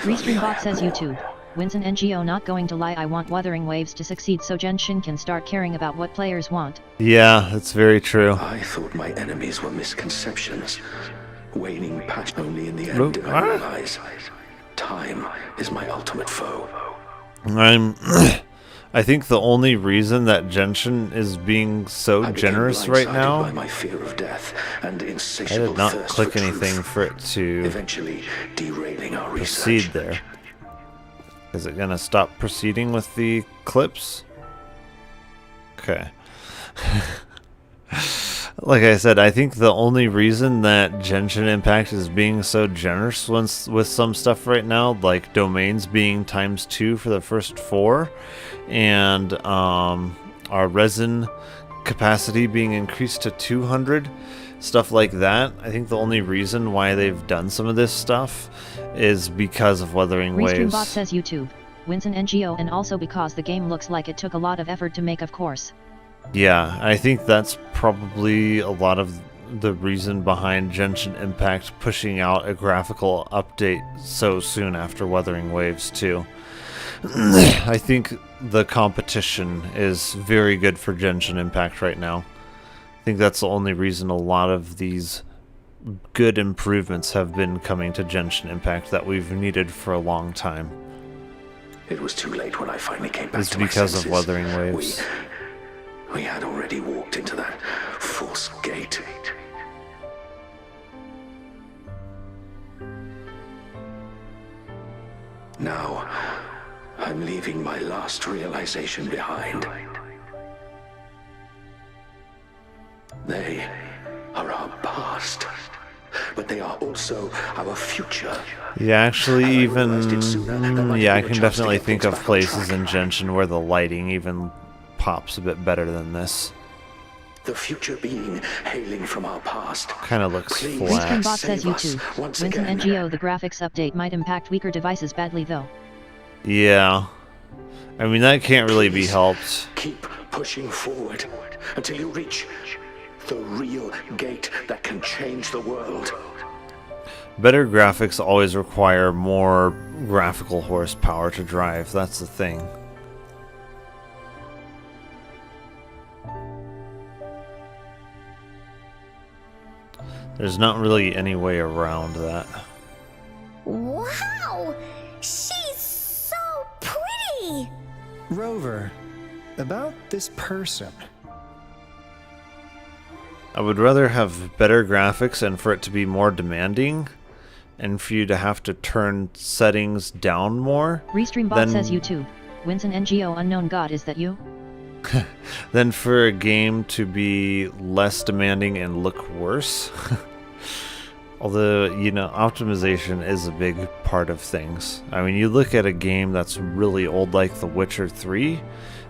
Restream bot says YouTube. Winston NGO not going to lie, I want Wuthering Waves to succeed so Genshin can start caring about what players want. Yeah, that's very true. I thought my enemies were misconceptions. Waning passion only in the end did I realize. Time is my ultimate foe. I think the only reason that Genshin is being so generous right now, by my fear of death and I insatiable did not thirst click for anything truth, for it to eventually derailing our proceed research. there. Is it gonna stop proceeding with the clips? Okay. Like I said, I think the only reason that Genshin Impact is being so generous with some stuff right now, like domains being ×2 for the first 4, and our resin capacity being increased to 200, stuff like that. I think the only reason why they've done some of this stuff is because of Wuthering Restream Waves. bot says YouTube. Winston NGO and also because the game looks like it took a lot of effort to make, of course. Yeah, I think that's probably a lot of the reason behind Genshin Impact pushing out a graphical update so soon after Wuthering Waves too. I think the competition is very good for Genshin Impact right now. I think that's the only reason a lot of these good improvements have been coming to Genshin Impact that we've needed for a long time. It was too late when I finally came back It's to my because of senses. Wuthering Waves. We had already walked into that false gate. Now, I'm leaving my last realization behind. They are our past, but they are also our future. Yeah, actually, I can definitely think of places in Genshin where the lighting even pops a bit better than this. The future being hailing from our past. Kind of looks Restream flat. bot says YouTube. Winston NGO the graphics update might impact weaker devices badly though. Yeah. I mean, that can't really be helped. Keep pushing forward until you reach the real gate that can change the world. Better graphics always require more graphical horsepower to drive. That's the thing. There's not really any way around that. Wow! She's so pretty! Rover, about this person. I would rather have better graphics and for it to be more demanding, and for you to have to turn settings down more, Restreambot says YouTube. Wins an NGO unknown god, is that you? then for a game to be less demanding and look worse. Although, you know, optimization is a big part of things. I mean, you look at a game that's really old like The Witcher 3,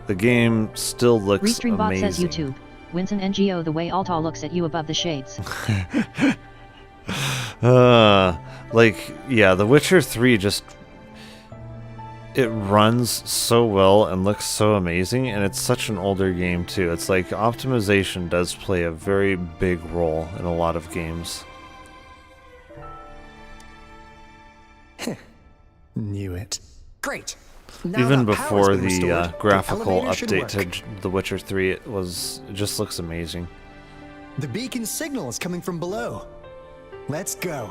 the game still looks Restreambot amazing. says YouTube. Wins an NGO the way Altal looks at you above the shades. Like, yeah, The Witcher 3 just... It runs so well and looks so amazing, and it's such an older game too. It's like optimization does play a very big role in a lot of games. Knew it. Great. Now Even the power's before been the restored, graphical elevator should update work. to The Witcher 3, it just looks amazing. The beacon signal is coming from below. Let's go.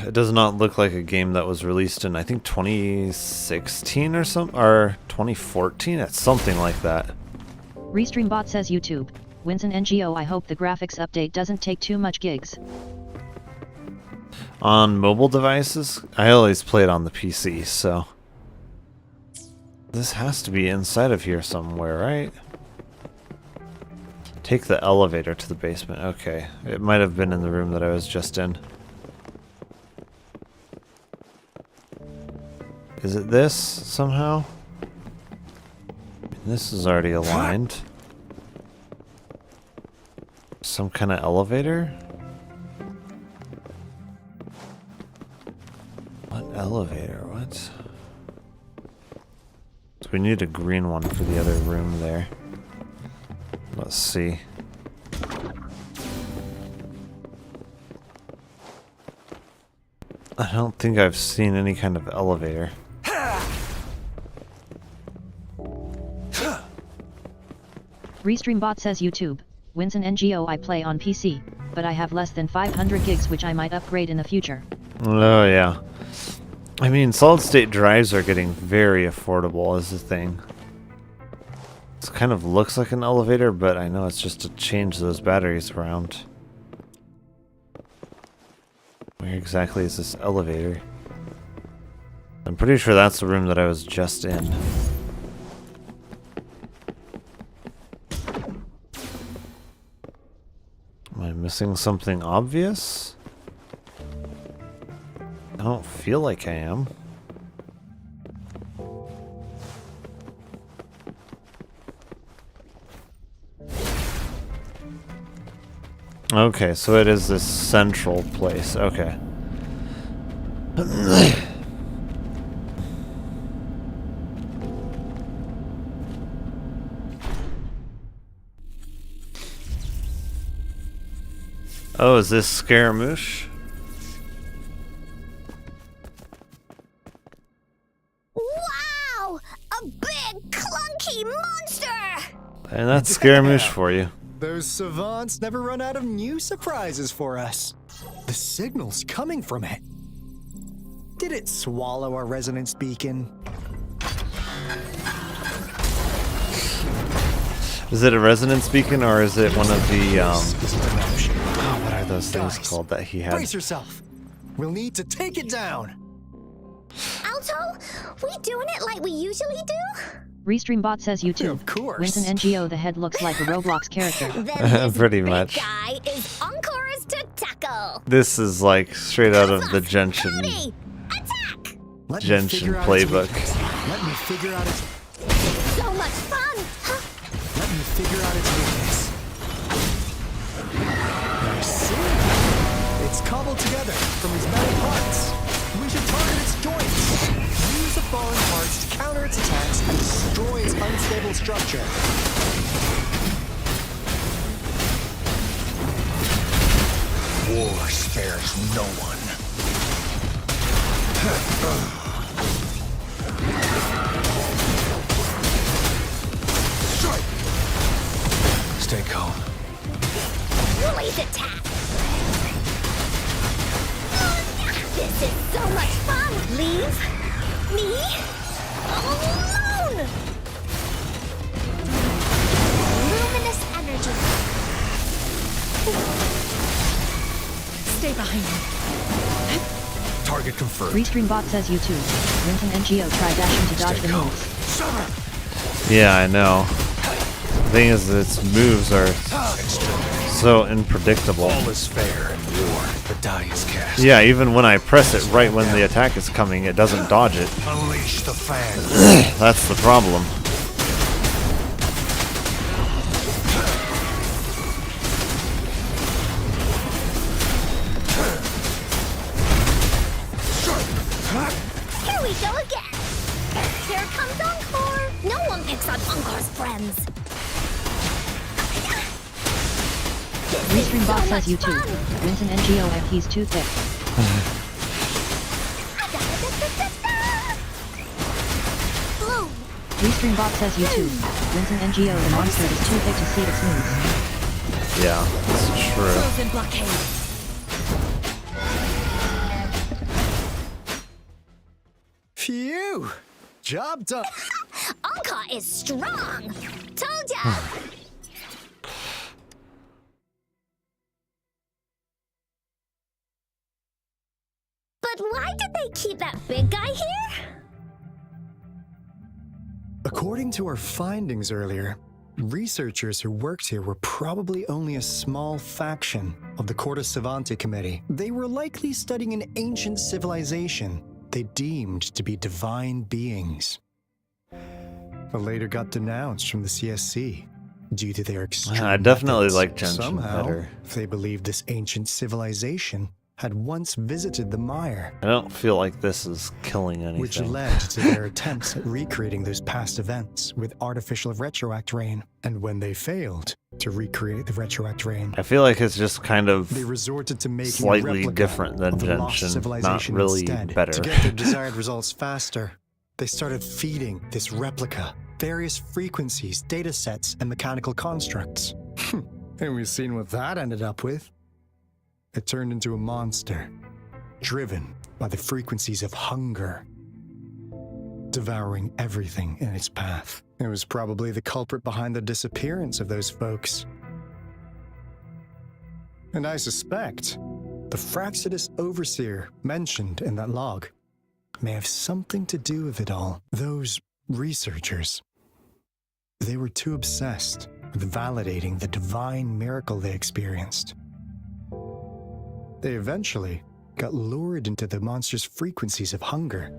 It does not look like a game that was released in, I think, 2016 or something, or 2014. It's something like that. Restreambot says YouTube. Wins an NGO. I hope the graphics update doesn't take too much gigs. On mobile devices, I always play it on the PC, so this has to be inside of here somewhere, right? Take the elevator to the basement. Okay, it might have been in the room that I was just in. Is it this somehow? This is already aligned. Some kind of elevator? What elevator? What? So we need a green one for the other room there. Let's see. I don't think I've seen any kind of elevator. Restreambot says YouTube. Wins an NGO. I play on PC, but I have less than 500 gigs which I might upgrade in the future. Oh yeah. I mean, solid state drives are getting very affordable is the thing. It kind of looks like an elevator, but I know it's just to change those batteries around. Where exactly is this elevator? I'm pretty sure that's the room that I was just in. Am I missing something obvious? I don't feel like I am. Okay, so it is this central place. Okay. Oh, is this Scaramouche? Wow! A big, clunky monster! And that's Scaramouche for you. Those savants never run out of new surprises for us. The signal's coming from it. Did it swallow our resonance beacon? Is it a resonance beacon or is it one of the what are those things called that he had? Brace yourself. We'll need to take it down. Alto, we doing it like we usually do? Restreambot says YouTube. Of course. Wins an NGO. The head looks like a Roblox character. Pretty much. Guy is Encore's to tackle. This is like straight out of the Genshin playbook. Let me figure out its. So much fun! Let me figure out its weakness. I see. It's cobbled together from its metal parts. We should target its joints. Use the fallen parts to counter its attacks and destroy its unstable structure. War spares no one. Strike! Stay calm. Release attack! This is so much fun! Leave me alone! Luminous energy. Stay behind me. Target confirmed. Restream bot says YouTube. Vincent NGO try dashing to dodge the moves. Yeah, I know. The thing is, its moves are so unpredictable. All is fair in war. The die is cast. Yeah, even when I press it right when the attack is coming, it doesn't dodge it. Unleash the fan. That's the problem. Here we go again. Here comes Encore. No one picks on Encore's friends. Restream bot says YouTube. Vincent NGO and he's too thick. Restream bot says YouTube. Vincent NGO the monster is too thick to see its moves. Yeah, that's true. Frozen blockade. Phew! Job done. Encore is strong. Told ya. But why did they keep that big guy here? According to our findings earlier, researchers who worked here were probably only a small faction of the Corte Savante Committee. They were likely studying an ancient civilization they deemed to be divine beings, but later got denounced from the CSC due to their extreme I definitely methods. like Genshin Somehow, better. they believed this ancient civilization had once visited the mire, I don't feel like this is killing anything. which led to their attempts at recreating those past events with artificial retroact rain. And when they failed to recreate the retroact rain, I feel like it's just kind of they resorted to making a slightly replica different than of the lost Genshin, not civilization really instead. better. To get their desired results faster, they started feeding this replica various frequencies, data sets, and mechanical constructs. And we've seen what that ended up with. It turned into a monster, driven by the frequencies of hunger, devouring everything in its path. It was probably the culprit behind the disappearance of those folks. And I suspect the Fraxidus Overseer mentioned in that log may have something to do with it all. Those researchers, they were too obsessed with validating the divine miracle they experienced. They eventually got lured into the monster's frequencies of hunger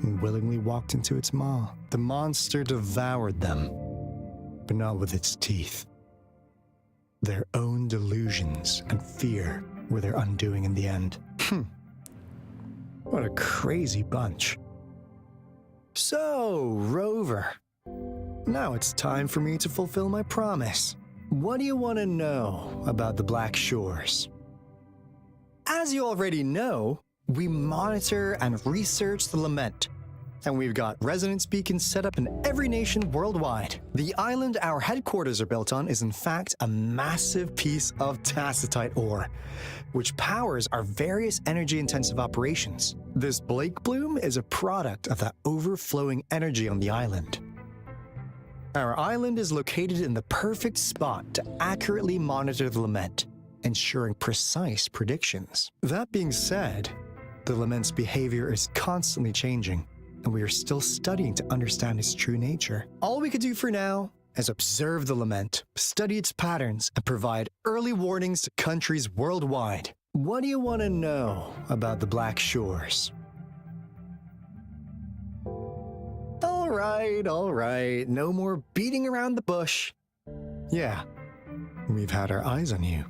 and willingly walked into its maw. The monster devoured them, but not with its teeth. Their own delusions and fear were their undoing in the end. What a crazy bunch. So, Rover, now it's time for me to fulfill my promise. What do you want to know about the Black Shores? As you already know, we monitor and research the Lament, and we've got resonance beacons set up in every nation worldwide. The island our headquarters are built on is in fact a massive piece of tacitite ore, which powers our various energy-intensive operations. This Blake Bloom is a product of that overflowing energy on the island. Our island is located in the perfect spot to accurately monitor the Lament, ensuring precise predictions. That being said, the Lament's behavior is constantly changing, and we are still studying to understand its true nature. All we could do for now is observe the Lament, study its patterns, and provide early warnings to countries worldwide. What do you want to know about the Black Shores? All right, no more beating around the bush. Yeah, we've had our eyes on you.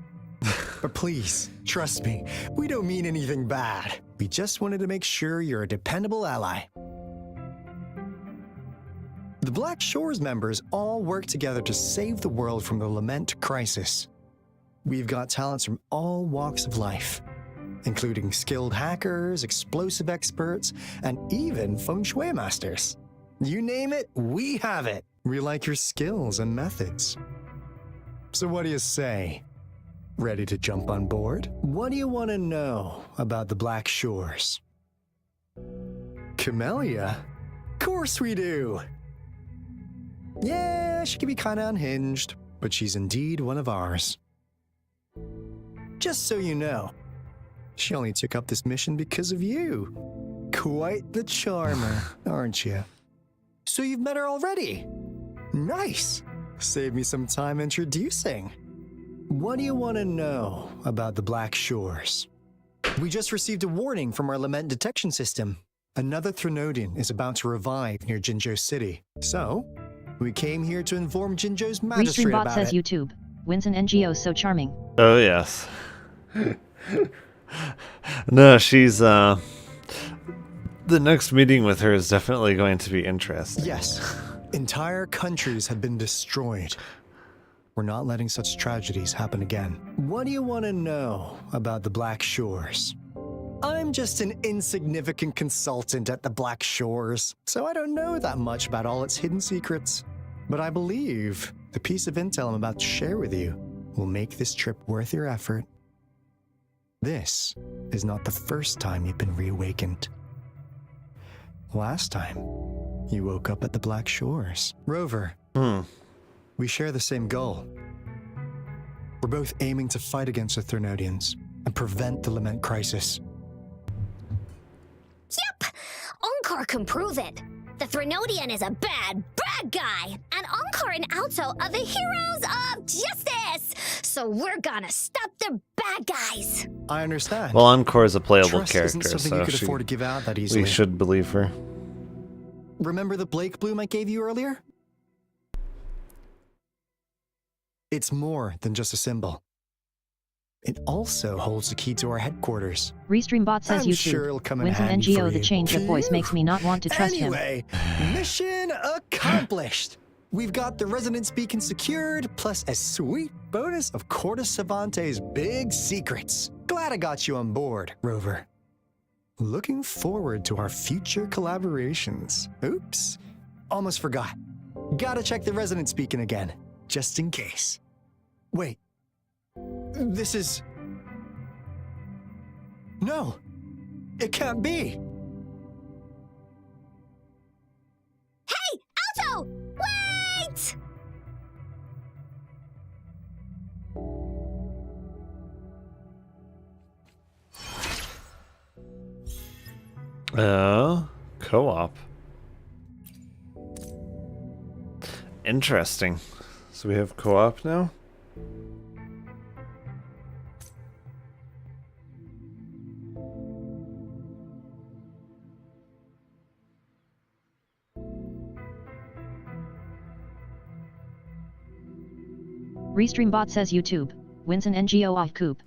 But please, trust me, we don't mean anything bad. We just wanted to make sure you're a dependable ally. The Black Shores members all work together to save the world from the Lament crisis. We've got talents from all walks of life, including skilled hackers, explosive experts, and even feng shui masters. You name it, we have it. We like your skills and methods. So what do you say? Ready to jump on board? What do you want to know about the Black Shores? Camellia? Of course we do! Yeah, she can be kinda unhinged, but she's indeed one of ours. Just so you know, she only took up this mission because of you. Quite the charmer, aren't you? So you've met her already? Nice. Save me some time introducing. What do you want to know about the Black Shores? We just received a warning from our lament detection system. Another Threnodian is about to revive near Jinzhou City. So, we came here to inform Jinzhou's magistrate Restreambot about says it. YouTube. Wins an NGO so charming. Oh, yes. No, she's, the next meeting with her is definitely going to be interesting. Yes. Entire countries have been destroyed. We're not letting such tragedies happen again. What do you want to know about the Black Shores? I'm just an insignificant consultant at the Black Shores, so I don't know that much about all its hidden secrets. But I believe the piece of intel I'm about to share with you will make this trip worth your effort. This is not the first time you've been reawakened. Last time, you woke up at the Black Shores. Rover, we share the same goal. We're both aiming to fight against the Threnodians and prevent the Lament crisis. Yep! Onkar can prove it. The Threnodian is a bad guy, and Onkar and Alto are the heroes of justice! So we're gonna stop the bad guys! I understand. Well, Encore is a playable Trust character, isn't something so you could afford to give out that easily. we should believe her. Remember the Blake bloom I gave you earlier? It's more than just a symbol. It also holds the key to our headquarters. Restreambot says I'm YouTube. sure it'll come in Wins an handy NGO. for The you. change of voice makes me not want to trust Anyway, mission accomplished. We've got the resonance beacon secured, plus a sweet bonus of Cortus Savante's big secrets. Glad I got you on board, Rover. Looking forward to our future collaborations. Oops, almost forgot. Gotta check the resonance beacon again, just in case. Wait, this is... No, it can't be. Hey, Alto! Wait! Oh, co-op. Interesting. So we have co-op now? Restreambot says YouTube. Wins an NGO off Coop.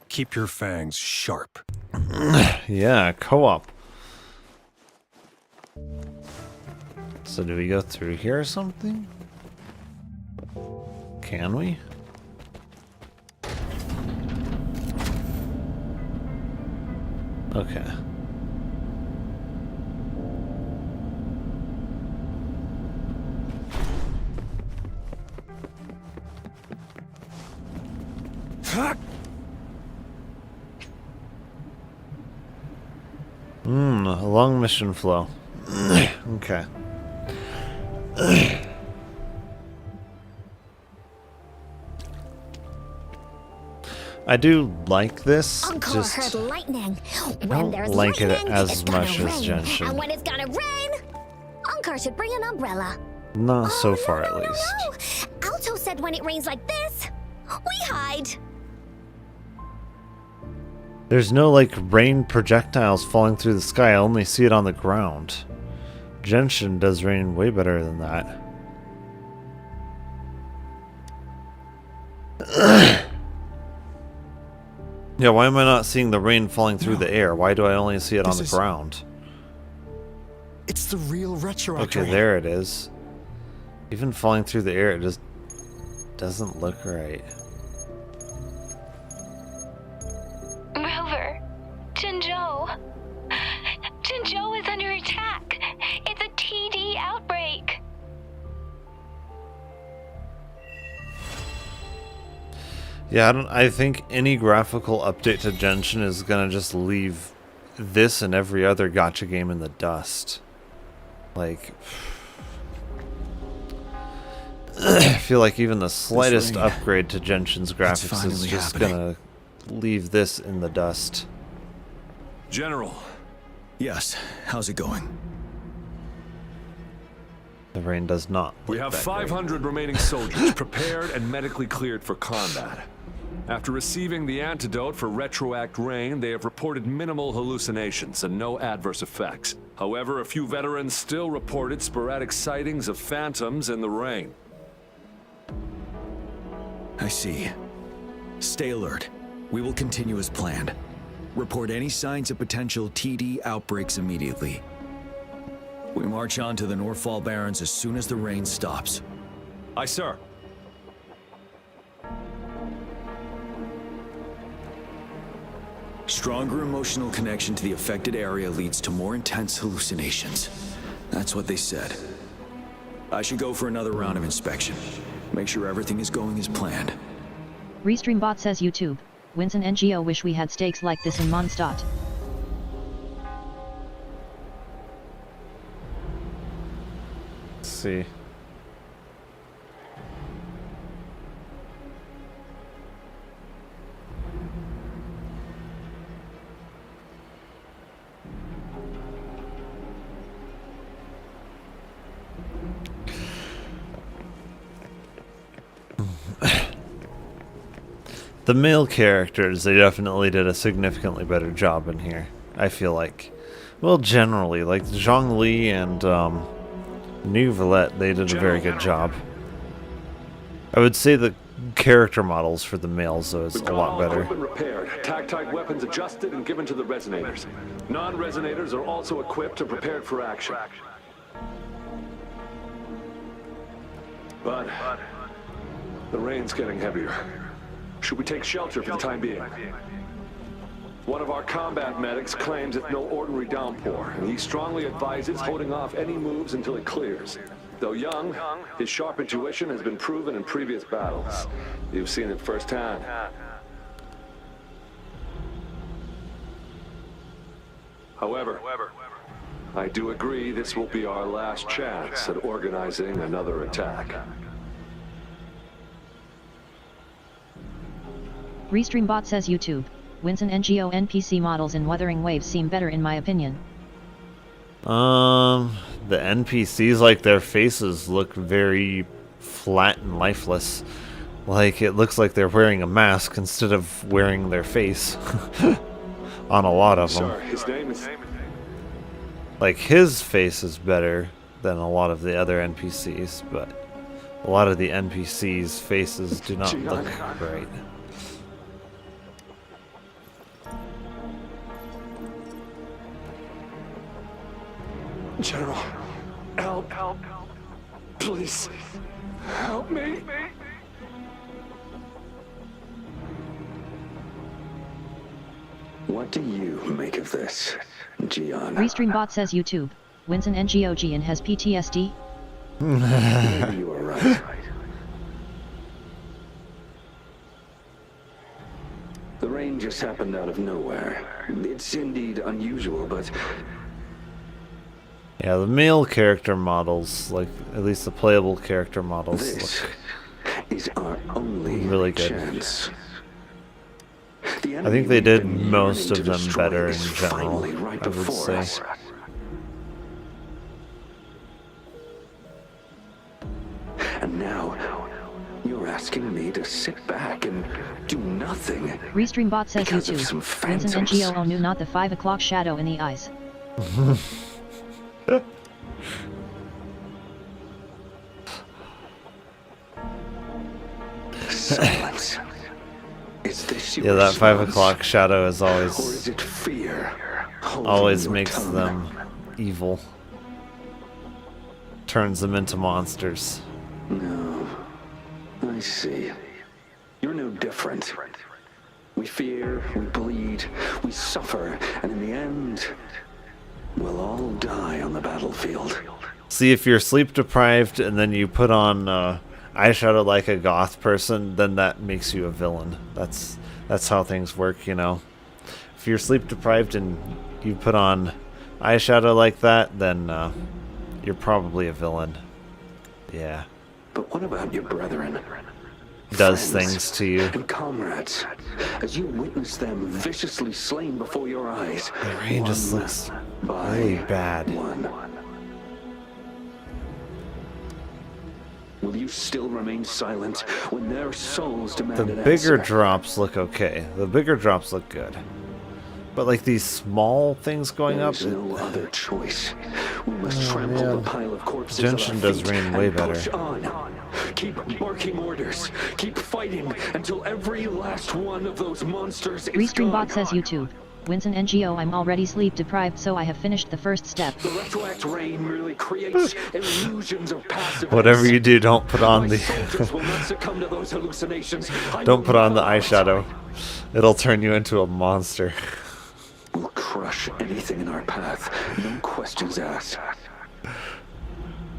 Keep your fangs sharp. Yeah, co-op. So do we go through here or something? Can we? Okay. A long mission flow. Okay. I do like this. Onkar Just heard lightning. I When don't there's like it lightning, as it's gonna much as rain. Genshin. And when it's gonna rain, Onkar should bring an umbrella. not so far at least. No! Alto said when it rains like this, we hide. There's no like rain projectiles falling through the sky. I only see it on the ground. Genshin does rain way better than that. Yeah, why am I not seeing the rain falling through the air? Why do I only see it on the ground? It's the real retro. Okay, there it is. Even falling through the air, it just doesn't look right. Rover, Jinzhou. Jinzhou is under attack. It's a TD outbreak. Yeah, I think any graphical update to Genshin is gonna just leave this and every other gacha game in the dust. Like, I feel like even the slightest rain. upgrade to Genshin's graphics is finally just happening. gonna leave this in the dust. General. Yes, how's it going? The rain does not. We look have that 500 remaining soldiers prepared and medically cleared for combat. After receiving the antidote for retroact rain, they have reported minimal hallucinations and no adverse effects. However, a few veterans still reported sporadic sightings of phantoms in the rain. I see. Stay alert. We will continue as planned. Report any signs of potential TD outbreaks immediately. We march on to the Northfall Barrens as soon as the rain stops. Aye, sir. Stronger emotional connection to the affected area leads to more intense hallucinations. That's what they said. I should go for another round of inspection. Make sure everything is going as planned. Restreambot says YouTube. Winston NGO wish we had stakes like this in Mondstadt. Let's see. The male characters, they definitely did a significantly better job in here. I feel like. Well, generally, like Zhongli and New Valette, they did a very good job. I would say the character models for the males, though, is a lot better. Equipment repaired, tactile weapons adjusted and given to the resonators. Non-resonators are also equipped and prepared for action. But the rain's getting heavier. Should we take shelter for the time being? One of our combat medics claims it's no ordinary downpour, and he strongly advises holding off any moves until it clears. Though young, his sharp intuition has been proven in previous battles. You've seen it firsthand. However, I do agree this will be our last chance at organizing another attack. Restreambot says YouTube. Winston NGO NPC models in Wuthering Waves seem better in my opinion. The NPCs, like, their faces look very flat and lifeless. Like, it looks like they're wearing a mask instead of wearing their face. On a lot of them. Sorry, his name is... Like, his face is better than a lot of the other NPCs, but a lot of the NPCs' faces do not look great. General, help, please, help me. What do you make of this, Gian? Restreambot says YouTube. Winston NGO Gian has PTSD? Maybe you are right. The rain just happened out of nowhere. It's indeed unusual, but... Yeah, the male character models, like, at least the playable character models, this look is our only really good. chance. I think they did most of them better in general, I would say. And now, you're asking me to sit back and do nothing. Restreambot says because of YouTube. some Winston phantoms. NGO knew not the 5 o'clock shadow in the eyes. Silence. Is this your Yeah, that 5 response? o'clock shadow is Or always is it fear? holding always your makes tongue? them evil. Turns them into monsters. No. I see. You're no different. We fear, we bleed, we suffer, and in the end, we'll all die on the battlefield. See, if you're sleep deprived and then you put on eyeshadow like a goth person, then that makes you a villain. That's how things work, you know. If you're sleep deprived and you put on eyeshadow like that, then you're probably a villain. Yeah. But what about your brethren? Does Friends things to you. and comrades, as you witness them viciously slain before your eyes. The rain just one looks by really bad. one. Will you still remain silent when their souls demand The an bigger answer? drops look okay. The bigger drops look good. But like these small things going There up, is no other choice. We must Oh, trample yeah. the pile of corpses Genshin at our does feet rain and way push better. on. Keep barking orders. Keep fighting until every last one of those monsters is Restreambot gone. says YouTube. Winston NGO, I'm already sleep deprived, so I have finished the first step. The retroact rain merely creates illusions of past whatever events. you do, don't put on My soldiers will the not succumb to those hallucinations. I don't will put on the not. eyeshadow. It'll turn you into a monster. We'll crush anything in our path, no questions asked.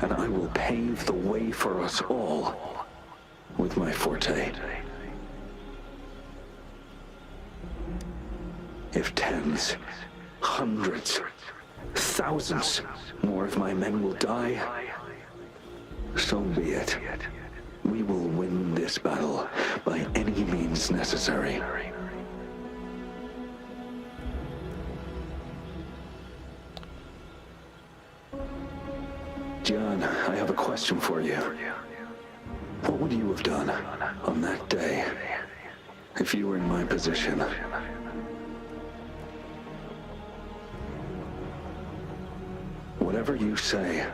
And I will pave the way for us all with my forte. If tens, hundreds, thousands more of my men will die, so be it. We will win this battle by any means necessary. John, I have a question for you. What would you have done on that day if you were in my position? Whatever you say,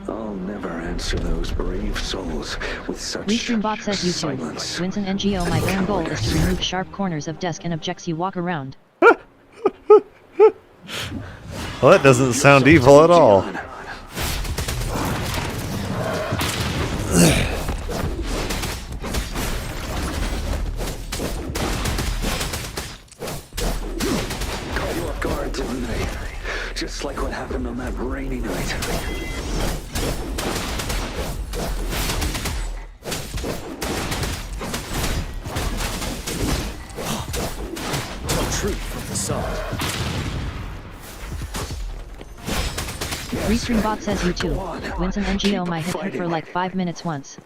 I'll never answer those brave souls with such Restreambot says YouTube. silence. Winston NGO, my own goal is to remove sharp corners of desk and objects you walk around. Well, that doesn't sound evil at all. Caught you off guard, didn't they? Just like what happened on that rainy night. Tell truth from the side. Restreambot says YouTube. Winston NGO, my hit her for like 5 minutes once.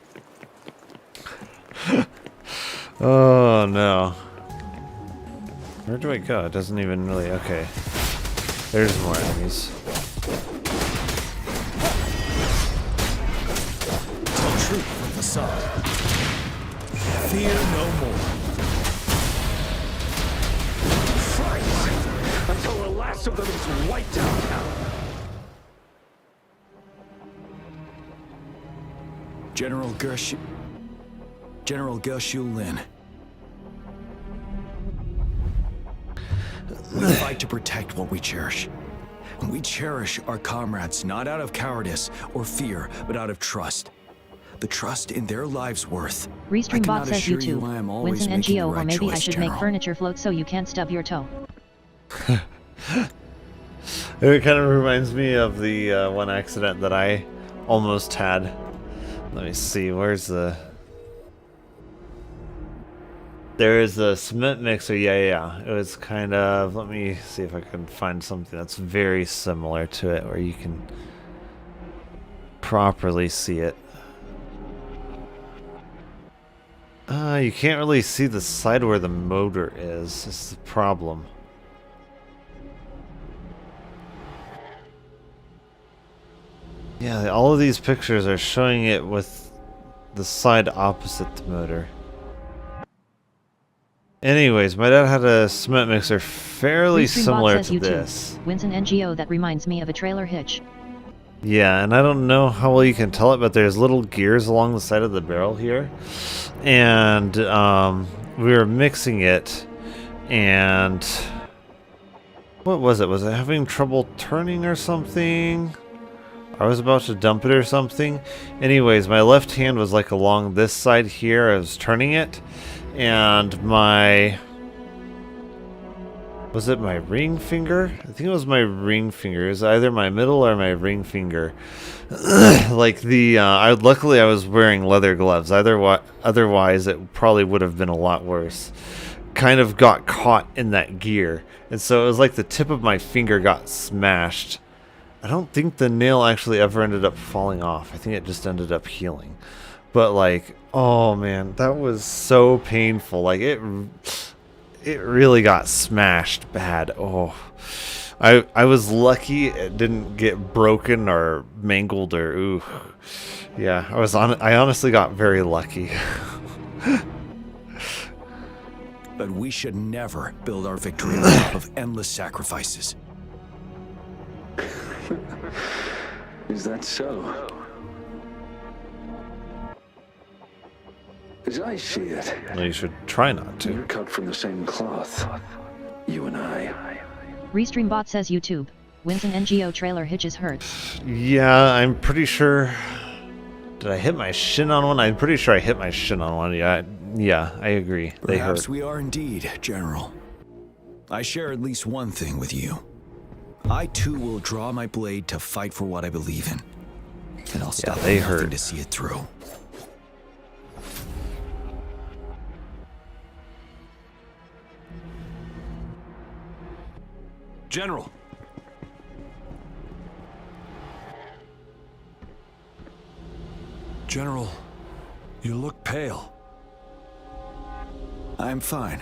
Oh no. Where do I go? It doesn't even really. Okay. There's more enemies. Tell truth from the side. Fear no more. Fight until the last of them is wiped out. General Gershu Lin. We fight to protect what we cherish. We cherish our comrades not out of cowardice or fear, but out of trust. The trust in their lives' worth. Restreambot says YouTube. Winston NGO, or right maybe I choice, should General. make furniture float so you can't stub your toe. It kind of reminds me of the one accident that I almost had. Let me see, where's the... There is a cement mixer, yeah. It was kind of... Let me see if I can find something that's very similar to it where you can properly see it. You can't really see the side where the motor is. It's the problem. Yeah, all of these pictures are showing it with the side opposite the motor. Anyways, my dad had a cement mixer fairly Restreambot similar says to YouTube. this. Winston NGO, that reminds me of a trailer hitch. Yeah, and I don't know how well you can tell it, but there's little gears along the side of the barrel here. And we were mixing it, and what was it? Was I having trouble turning or something? I was about to dump it or something. Anyways, my left hand was like along this side here. I was turning it, and my... Was it my ring finger? I think it was my ring finger. It was either my middle or my ring finger. Like the, luckily I was wearing leather gloves. Otherwise it probably would have been a lot worse. Kind of got caught in that gear. And so it was like the tip of my finger got smashed. I don't think the nail actually ever ended up falling off. I think it just ended up healing. But like, oh man, that was so painful. Like it really got smashed bad. Oh, I was lucky it didn't get broken or mangled or ooh. Yeah, I honestly got very lucky. But we should never build our victory on top of endless sacrifices. Is that so? As I see it, well, you should try not to. We're cut from the same cloth, you and I. Restreambot says YouTube. Wins an NGO trailer hitches hurts. Yeah, I'm pretty sure. Did I hit my shin on one? I'm pretty sure I hit my shin on one. Yeah, I agree. They hurt. Perhaps we are indeed, General. I share at least one thing with you. I too will draw my blade to fight for what I believe in. And I'll stop at nothing to see it through. General. General, you look pale. I'm fine.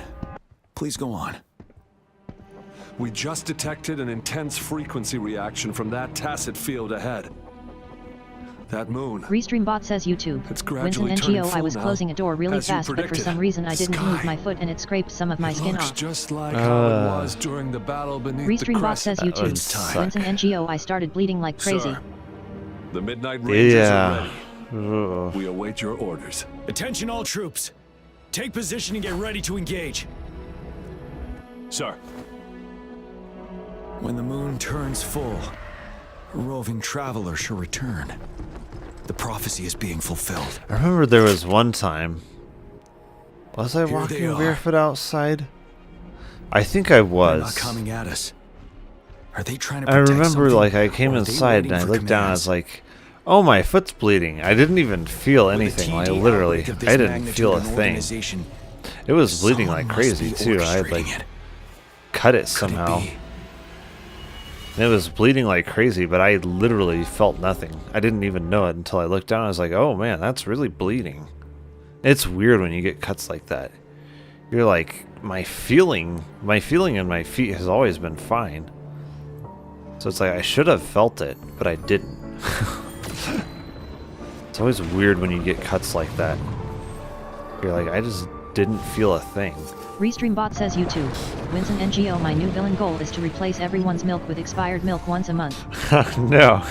Please go on. We just detected an intense frequency reaction from that tacit field ahead. That moon. Restreambot says YouTube. It's Wins an gradually NGO. turning I was full closing now, a door really as you fast, but for predicted. some reason I didn't Sky. move my foot and it scraped some of my skin Looks off. just like how it was during the battle beneath the Restreambot crescent. says YouTube. Wins an NGO. I started bleeding like crazy. Sir, the Midnight Rangers are ready. Ugh. We await your orders. Attention all troops. Take position and get ready to engage. Sir. When the moon turns full, a roving traveler shall return. The prophecy is being fulfilled. I remember there was one time. Was I Here walking they are. barefoot outside? I think I was. They're not coming at us. Are they trying to I protect remember something, like I came or are they inside and waiting I for looked down and I commands? was like, oh, my foot's bleeding. I didn't even feel With a anything. Like TD literally, outbreak of this I didn't magnitude feel a and thing. organization, It was bleeding someone like must crazy be too. I had like orchestrating it. cut it somehow. And it was bleeding like crazy, but I literally felt nothing. I didn't even know it until I looked down. I was like, oh man, that's really bleeding. It's weird when you get cuts like that. You're like, my feeling in my feet has always been fine. So it's like I should have felt it, but I didn't. It's always weird when you get cuts like that. You're like, I just didn't feel a thing. Restreambot says YouTube. Wins an NGO. My new villain goal is to replace everyone's milk with expired milk once a month. No.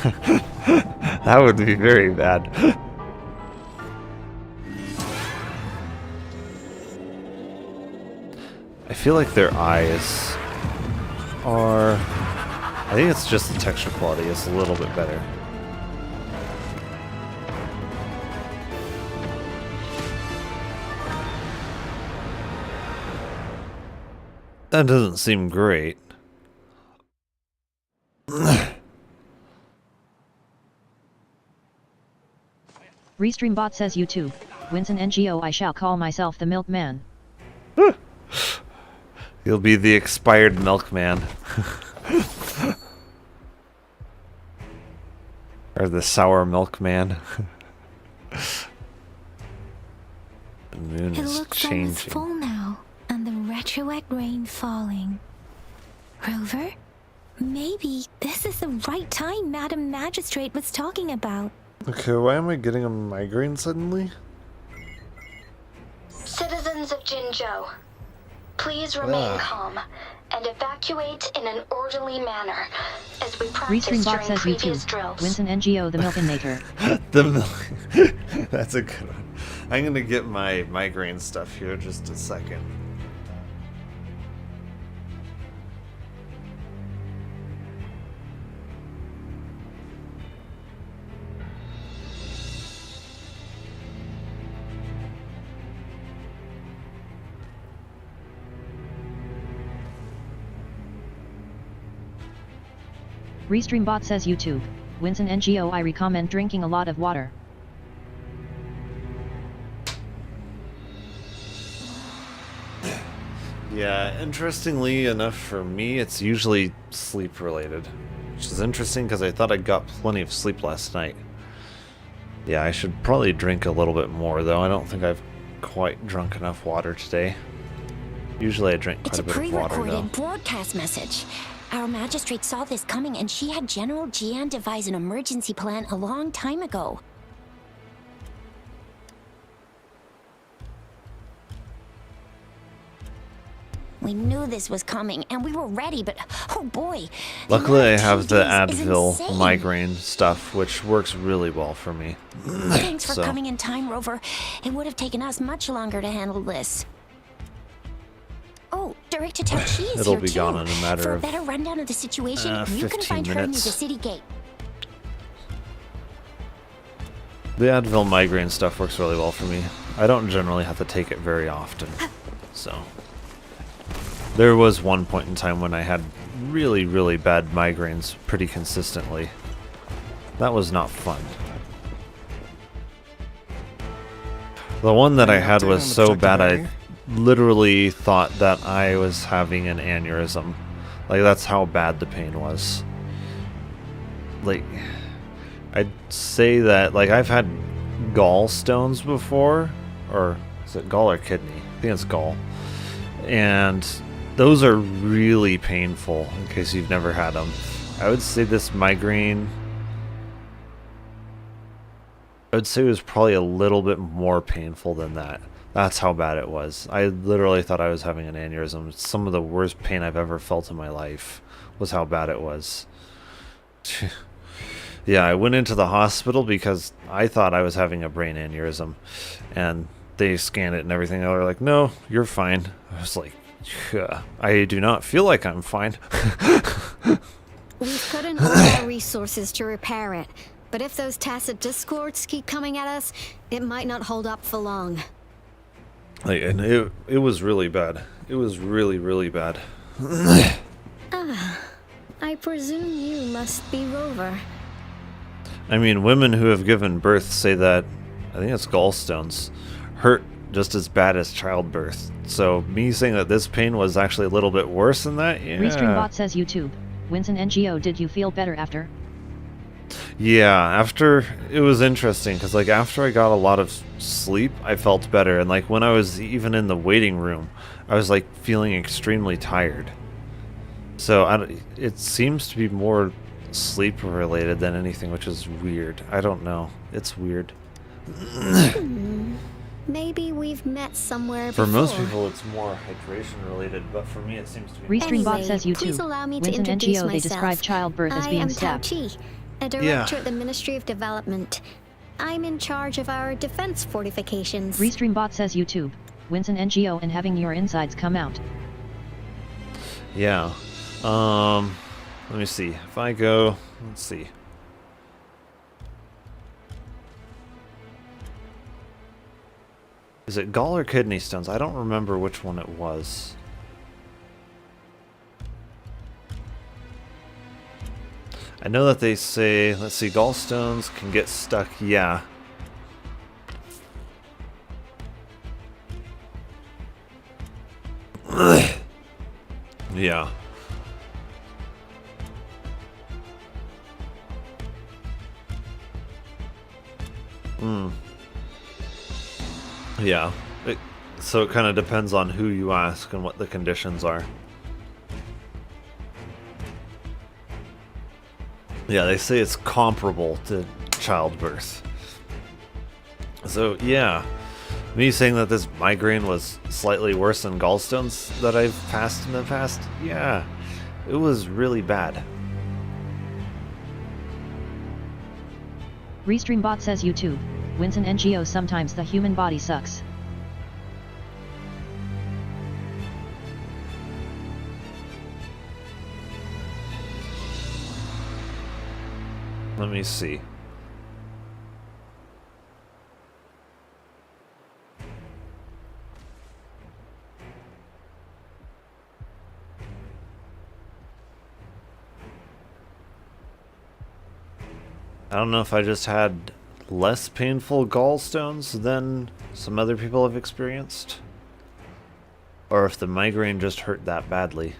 That would be very bad. I feel like their eyes are... I think it's just the texture quality is a little bit better. That doesn't seem great. Restreambot says YouTube. Wins an NGO. I shall call myself the Milkman. You'll be the expired milkman. Or the sour milkman. The moon It is looks almost changing. full now, and the retroact rain falling. Rover, maybe this is the right time Madam Magistrate was talking about. Okay, why am I getting a migraine suddenly? Citizens of Jinzhou, please remain calm and evacuate in an orderly manner as we practice Restreambot during says previous YouTube. drills. Wins an NGO. The Milkinator. The milk. That's a good one. I'm gonna get my migraine stuff here just a second. Restreambot says YouTube. Wins an NGO. I recommend drinking a lot of water. Yeah, interestingly enough for me, it's usually sleep related. which is interesting because I thought I got plenty of sleep last night. Yeah, I should probably drink a little bit more, though. I don't think I've quite drunk enough water today. Usually I drink quite a bit of water, though. It's a pre-recorded broadcast message. Our magistrate saw this coming, and she had General Jian devise an emergency plan a long time ago. We knew this was coming, and we were ready, but oh boy. Luckily, I have the Advil migraine stuff, which works really well for me. Thanks for coming in time, Rover. It would have taken us much longer to handle this. Oh, Director Tai Chi is It'll here be too. gone in a matter For a of better rundown of the situation, you can 15 find her near the minutes. city gate. The Advil migraine stuff works really well for me. I don't generally have to take it very often, so. There was one point in time when I had really, really bad migraines pretty consistently. That was not fun. The one that I had was so bad I literally thought that I was having an aneurysm. Like, that's how bad the pain was. Like, I'd say that, like, I've had gallstones before, or is it gall or kidney? I think it's gall. And those are really painful, in case you've never had them. I would say this migraine, I would say it was probably a little bit more painful than that. That's how bad it was. I literally thought I was having an aneurysm. It's some of the worst pain I've ever felt in my life was how bad it was. Yeah, I went into the hospital because I thought I was having a brain aneurysm. And they scanned it and everything. They were like, no, you're fine. I was like, yeah, I do not feel like I'm fine. We've put in all our resources to repair it. But if those tacit discords keep coming at us, it might not hold up for long. Like, and it was really bad. It was really, really bad. I presume you must be Rover. I mean, women who have given birth say that, I think it's gallstones, hurt just as bad as childbirth. So me saying that this pain was actually a little bit worse than that, yeah. RestreamBot says YouTube. Winston NGO, did you feel better after? Yeah, after, it was interesting, because like after I got a lot of sleep, I felt better. And like when I was even in the waiting room, I was like feeling extremely tired. So it seems to be more sleep related than anything, which is weird. I don't know. It's weird. Maybe we've met somewhere For before. most people, it's more hydration related, but for me, it seems to be. RestreamBot says YouTube. Please allow me to Winston introduce NGO, they myself. describe childbirth as being stabbed. I am Tai Chi, a director at the Ministry of Development. I'm in charge of our defense fortifications. RestreamBot says YouTube. Winston NGO and having your insides come out. Yeah. Let me see. If I go, let's see. Is it gall or kidney stones? I don't remember which one it was. I know that they say, let's see, gallstones can get stuck, yeah. Yeah. Yeah. So it kind of depends on who you ask and what the conditions are. Yeah, they say it's comparable to childbirth. So, yeah. Me saying that this migraine was slightly worse than gallstones that I've passed in the past, yeah. It was really bad. RestreamBot says YouTube. Winston NGO, sometimes the human body sucks. Let me see. I don't know if I just had less painful gallstones than some other people have experienced, or if the migraine just hurt that badly.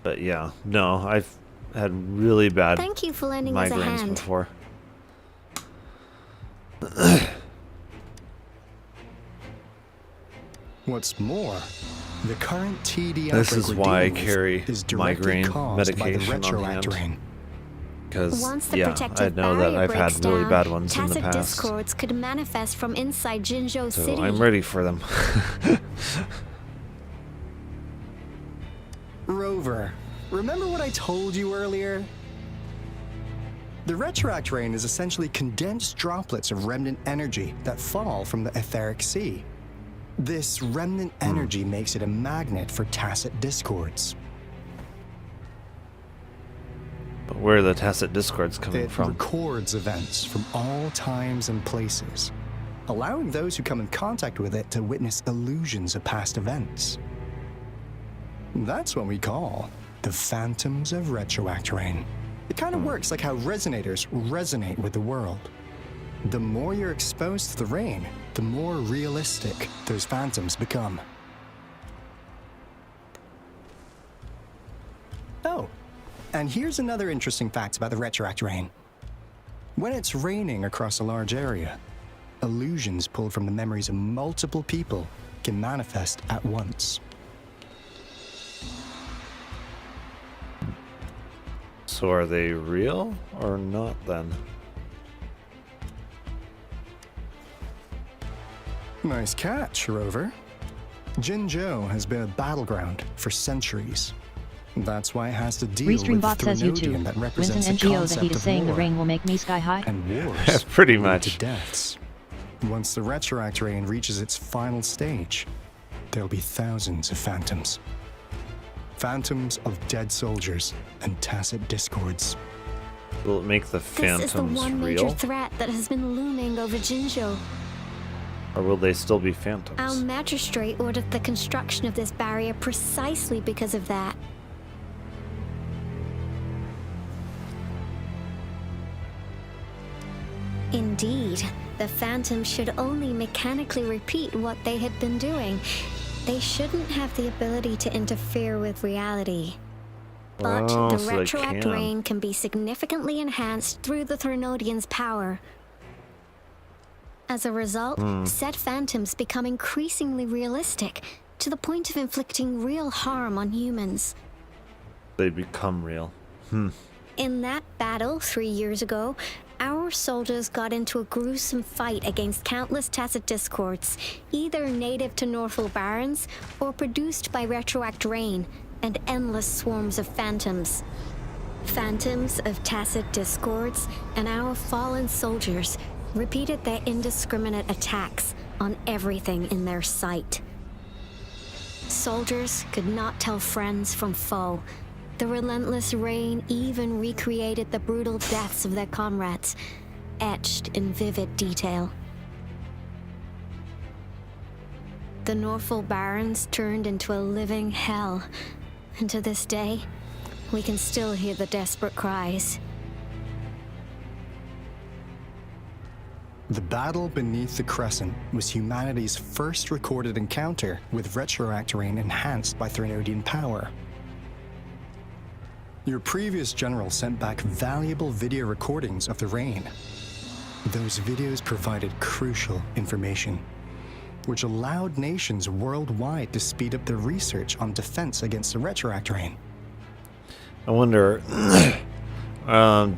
But yeah, no, I've had really bad Thank you for lending us a migraines hand. before. What's more, the current TD This outbreak is we're why I dealing with carry is directly migraine caused by the medication on hand. retroactor. Because, Once the yeah, I protective know that barrier I've had breaks really down, bad ones in the tacit past. discords could manifest from inside Jinzhou So City. I'm ready for them. Rover, remember what I told you earlier? The retroact rain is essentially condensed droplets of remnant energy that fall from the etheric sea. This remnant energy makes it a magnet for tacit discords. But where are the tacit discords coming It from? records events from all times and places, allowing those who come in contact with it to witness illusions of past events. That's what we call the phantoms of retroact rain. It kind of works like how resonators resonate with the world. The more you're exposed to the rain, the more realistic those phantoms become. Oh, and here's another interesting fact about the retroact rain. When it's raining across a large area, illusions pulled from the memories of multiple people can manifest at once. So are they real or not then? Nice catch, Rover. Jinzhou has been a battleground for centuries. That's why it has to deal Restream with bot says Threnodian YouTube. that Wins represents an the NGO that concept he is of saying the war. rain will make me sky high. And wars Pretty lead much. to deaths. Once the retroact rain reaches its final stage, there'll be thousands of phantoms. Phantoms of dead soldiers and tacit discords. Will it make the This phantoms is the one major real? threat that has been looming over Jinzhou. Or will they still be phantoms? Our magistrate ordered the construction of this barrier precisely because of that. Indeed, the phantoms should only mechanically repeat what they had been doing. They shouldn't have the ability to interfere with reality. But Oh, the so they retroact can. rain can be significantly enhanced through the Threnodian's power. As a result, said phantoms become increasingly realistic, to the point of inflicting real harm on humans. They become real. In that battle 3 years ago, our soldiers got into a gruesome fight against countless tacit discords, either native to Northwell Barrens or produced by retroact rain and endless swarms of phantoms. Phantoms of tacit discords and our fallen soldiers repeated their indiscriminate attacks on everything in their sight. Soldiers could not tell friends from foe. The relentless rain even recreated the brutal deaths of their comrades, etched in vivid detail. The Northwell Barrens turned into a living hell, and to this day, we can still hear the desperate cries. The battle beneath the Crescent was humanity's first recorded encounter with retroact rain enhanced by Threnodian power. Your previous general sent back valuable video recordings of the rain. Those videos provided crucial information, which allowed nations worldwide to speed up their research on defense against the retroact rain. I wonder,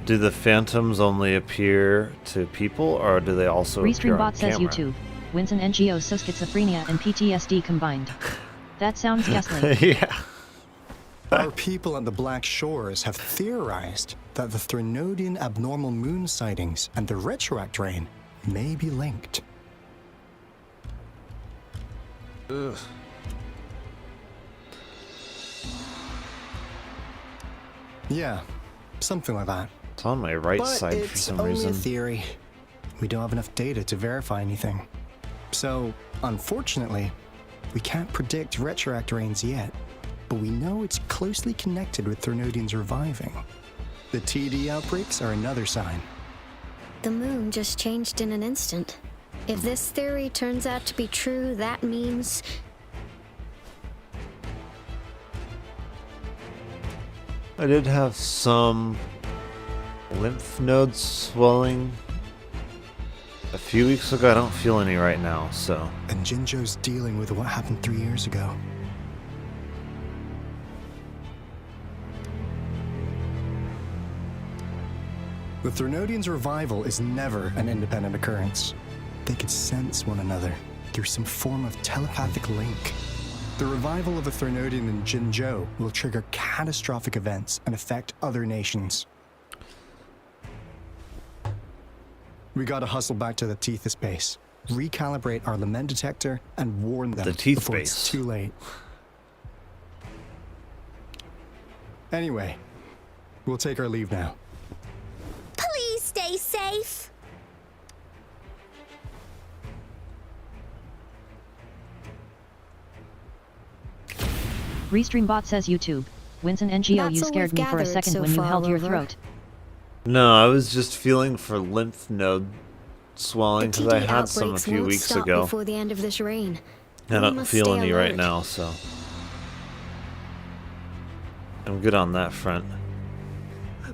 do the phantoms only appear to people, or do they also appear Restream on bot says camera? YouTube. Wins an NGO so schizophrenia and PTSD combined. That sounds ghastly. Yeah. Our people at the Black Shores have theorized that the Threnodian abnormal moon sightings and the retroact rain may be linked. Ugh. Yeah, something like that. It's on my right But side for it's some only reason. a theory. We don't have enough data to verify anything. So, unfortunately, we can't predict retroact rains yet, but we know it's closely connected with Threnodians reviving. The TD outbreaks are another sign. The moon just changed in an instant. If this theory turns out to be true, that means I did have some lymph nodes swelling a few weeks ago. I don't feel any right now, so. And Jinzhou's dealing with what happened 3 years ago. The Threnodians' revival is never an independent occurrence. They could sense one another through some form of telepathic link. The revival of a Threnodian in Jinzhou will trigger catastrophic events and affect other nations. We gotta hustle back to the Tethys base, recalibrate our lament detector, and warn them before it's too late. Anyway, we'll take our leave now. Please stay safe. Restreambot says YouTube. Winston NGO, you scared me for a second when you held your throat. No, I was just feeling for lymph node swelling because I had some a few weeks ago. Before the end of this reign. I don't feel any right now, so I'm good on that front.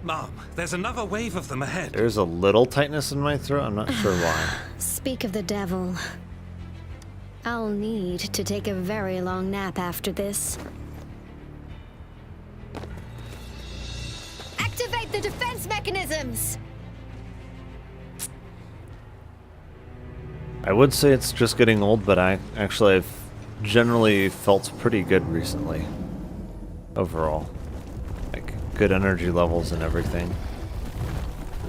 Mom, there's another wave of them ahead. There's a little tightness in my throat. I'm not sure why. Speak of the devil. I'll need to take a very long nap after this. Activate the defense mechanisms! I would say it's just getting old, but I've generally felt pretty good recently. Overall. Like, good energy levels and everything.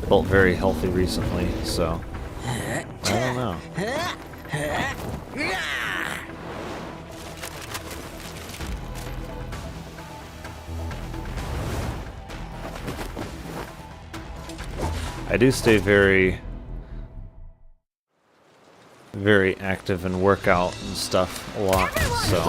Felt very healthy recently, so I don't know. I do stay very active and work out and stuff a lot, so.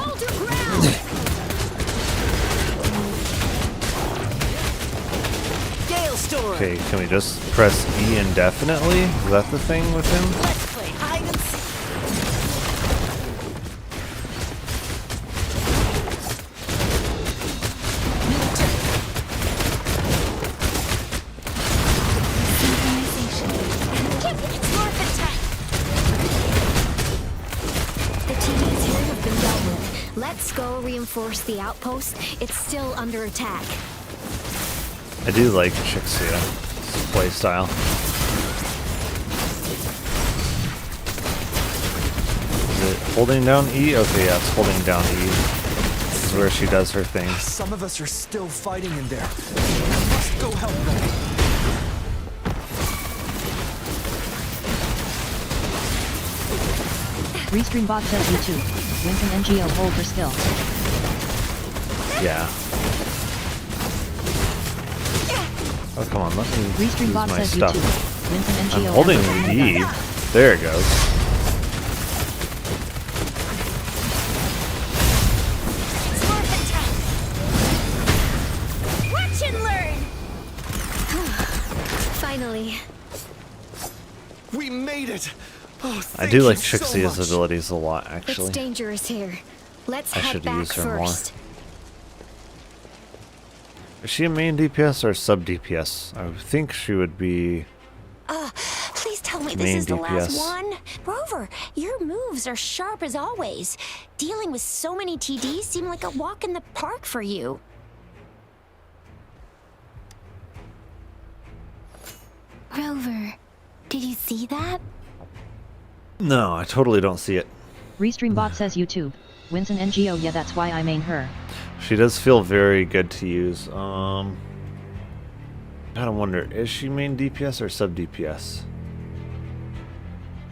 Okay, can we just press E indefinitely? Is that the thing with him? Let's play hide and seek. Let's go reinforce the outpost. It's still under attack. I do like Chixia's playstyle. Is it holding down E? Okay, yeah, it's holding down E. This is where she does her thing. Some of us are still fighting in there. I must go help them. Restreambot says YouTube. Winston NGO hold for skill. Yeah. Oh, come on, let me use Restreambot my says stuff. YouTube. Winston NGO I'm holding E. There it goes. Watch and learn. Finally. We made it. Oh, I do like Chixia's abilities a lot, It's actually. dangerous here. Let's I head should back use her more. first. Is she a main DPS or sub DPS? I would think she would be. Please tell me Main this is the last DPS. one. Rover, your moves are sharp as always. Dealing with so many TDs seem like a walk in the park for you. Rover, did you see that? No, I totally don't see it. Restreambot says YouTube. Winston NGO, yeah, that's why I main her. She does feel very good to use. I don't wonder, is she main DPS or sub DPS?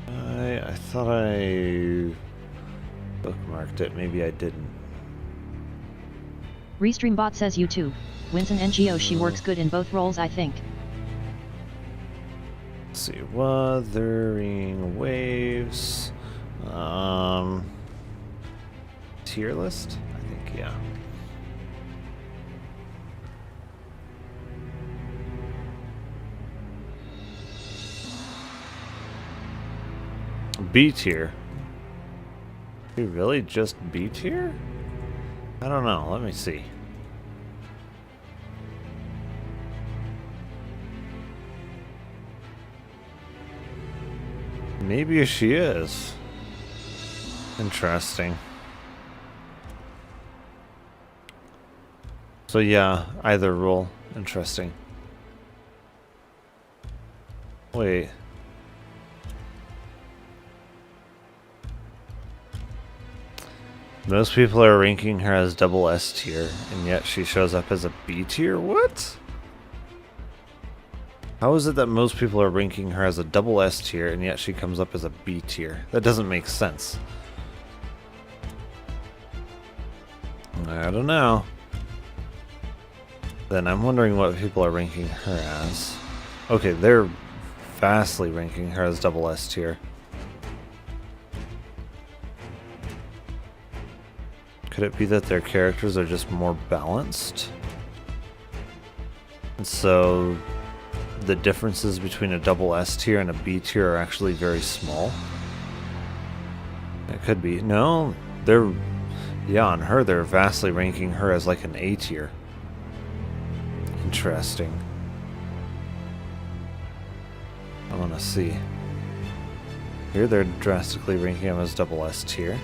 I thought I bookmarked it. Maybe I didn't. Restreambot says YouTube. Winston NGO, she works good in both roles, I think. Let's see, Wuthering Waves. Tier list? I think, yeah. B tier. You really just B tier? I don't know. Let me see. Maybe she is. Interesting. So yeah, either rule. Interesting. Wait. Most people are ranking her as double S tier, and yet she shows up as a B tier? What? How is it that most people are ranking her as a double S tier, and yet she comes up as a B tier? That doesn't make sense. I don't know. Then I'm wondering what people are ranking her as. Okay, they're vastly ranking her as double S tier. Could it be that their characters are just more balanced? And so the differences between a double S tier and a B tier are actually very small? It could be. No, they're... Yeah, on her, they're vastly ranking her as like an A tier. Interesting. I want to see. Here they're drastically ranking him as double S tier.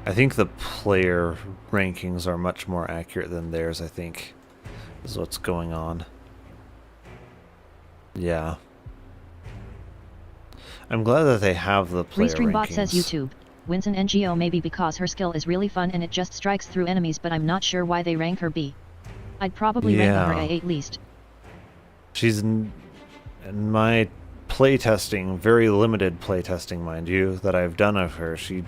I think the player rankings are much more accurate than theirs, I think, is what's going on. Yeah. I'm glad that they have the player Restream rankings. bot says YouTube. Wins an NGO maybe because her skill is really fun and it just strikes through enemies, but I'm not sure why they rank her B. I'd probably rank her A at least. She's in my playtesting, very limited playtesting, mind you, that I've done of her. She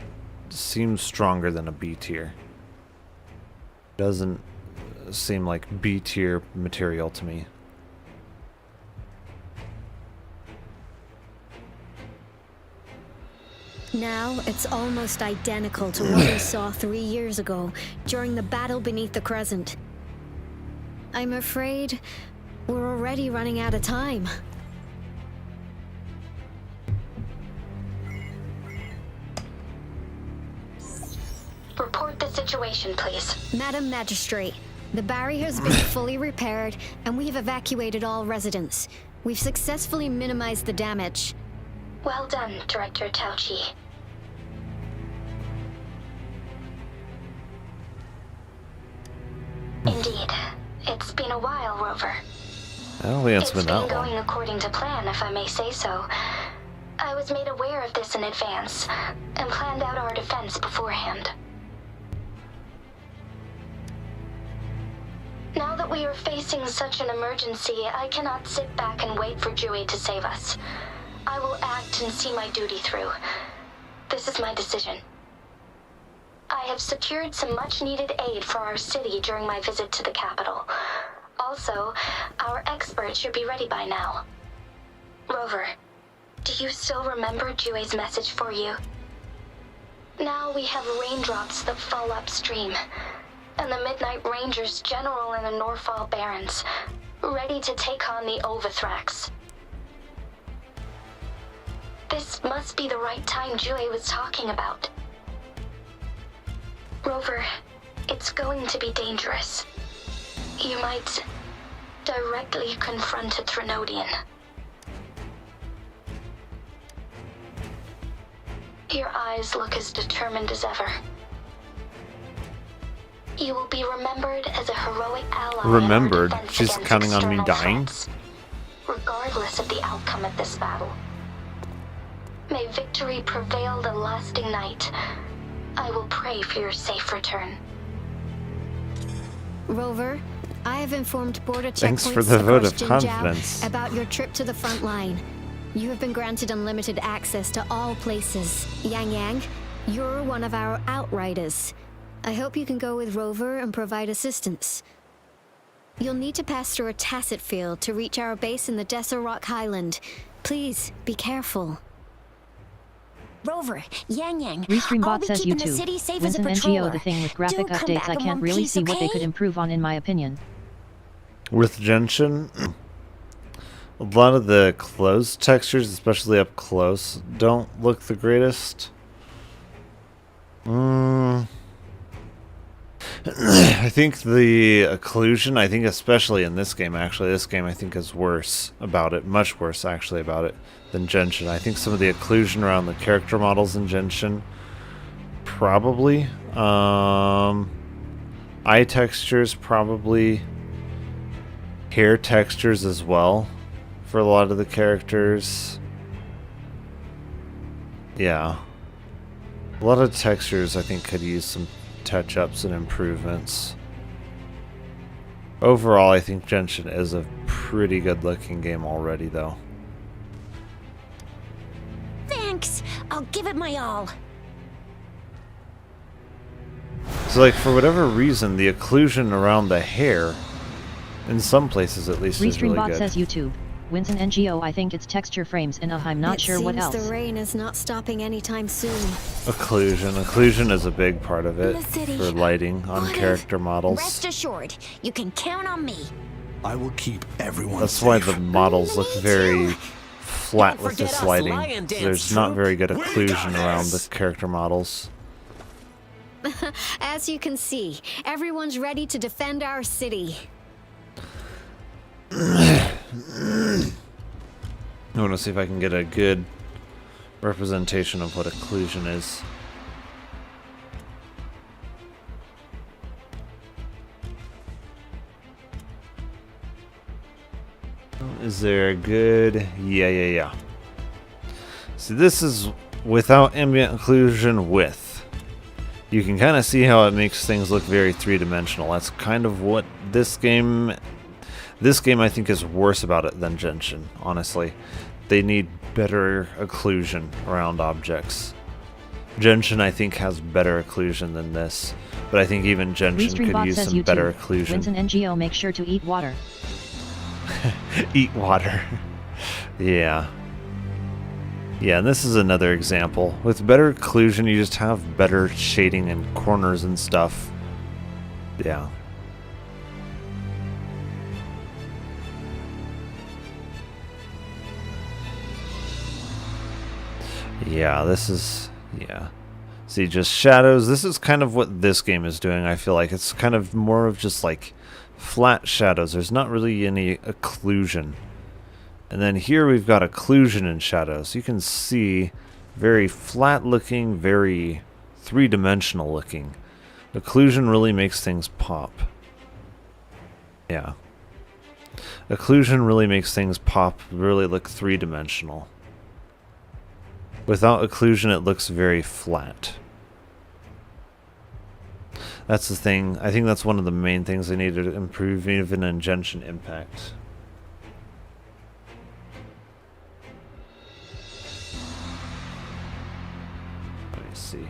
seems stronger than a B tier. Doesn't seem like B tier material to me. Now it's almost identical to what we saw 3 years ago during the battle beneath the Crescent. I'm afraid we're already running out of time. Report the situation, please. Madam Magistrate, the barrier has been fully repaired and we have evacuated all residents. We've successfully minimized the damage. Well done, Director Tauchi. Indeed. It's been a while, Rover. I don't think it's been that long. It's been going according to plan, if I may say so. I was made aware of this in advance, and planned out our defense beforehand. Now that we are facing such an emergency, I cannot sit back and wait for Jui to save us. I will act and see my duty through. This is my decision. I have secured some much-needed aid for our city during my visit to the capital. Also, our experts should be ready by now. Rover, do you still remember Jue's message for you? Now we have raindrops that fall upstream, and the Midnight Rangers General in the Norfall Barrens, ready to take on the Overthrax. This must be the right time Jue was talking about. Rover, it's going to be dangerous. You might directly confront a Trinodian. Your eyes look as determined as ever. You will be remembered as a heroic ally. Remembered? She's counting on me dying? Threats, regardless of the outcome of this battle. May victory prevail the lasting night. I will pray for your safe return. Rover, I have informed border Thanks checkpoints for the vote across of Jinjiao confidence. about your trip to the front line. You have been granted unlimited access to all places. Yang Yang, you're one of our outriders. I hope you can go with Rover and provide assistance. You'll need to pass through a tacit field to reach our base in the Desert Rock Highland. Please, be careful. Rover, Yang Yang, Restream I'll bot be says keeping the YouTube. city safe Wins as a an patroller. NGO the thing with graphic Do come updates back I in can't one really piece, see what they okay? could improve on in my opinion. With Genshin, a lot of the closed textures, especially up close, don't look the greatest. I think the occlusion, I think especially in this game, actually, this game I think is worse about it, much worse actually about it than Genshin. I think some of the occlusion around the character models in Genshin, probably. Eye textures, probably. Hair textures as well for a lot of the characters. Yeah. A lot of textures I think could use some touch-ups and improvements. Overall, I think Genshin is a pretty good-looking game already, though. Thanks. I'll give it my all. So, like, for whatever reason, the occlusion around the hair, in some places at least, is really Restreambot good. says YouTube. Winston NGO, I think it's texture frames and I'm not sure what else. The rain is not stopping anytime soon. Occlusion. Occlusion is a big part of it The city. for lighting on character models. Rest assured, you can count on me. I will keep everyone That's why safe. the models look very flat with this lighting. There's not very good occlusion around the character models. As you can see, everyone's ready to defend our city. I want to see if I can get a good representation of what occlusion is. Is there a good... Yeah. See, this is without ambient occlusion with. You can kind of see how it makes things look very three-dimensional. That's kind of what this game I think is worse about it than Genshin, honestly. They need better occlusion around objects. Genshin, I think, has better occlusion than this, but I think even Genshin could use some better occlusion. Winston NGO, make sure to eat water. Eat water. Yeah. Yeah, and this is another example. With better occlusion, you just have better shading and corners and stuff. Yeah. Yeah, this is... Yeah. See, just shadows. This is kind of what this game is doing, I feel like. It's kind of more of just, like, flat shadows. There's not really any occlusion. And then here we've got occlusion and shadows. You can see very flat looking, very three-dimensional looking. Occlusion really makes things pop. Yeah. Occlusion really makes things pop, really look three-dimensional. Without occlusion, it looks very flat. That's the thing. I think that's one of the main things they need to improve, even in Genshin Impact. Let me see.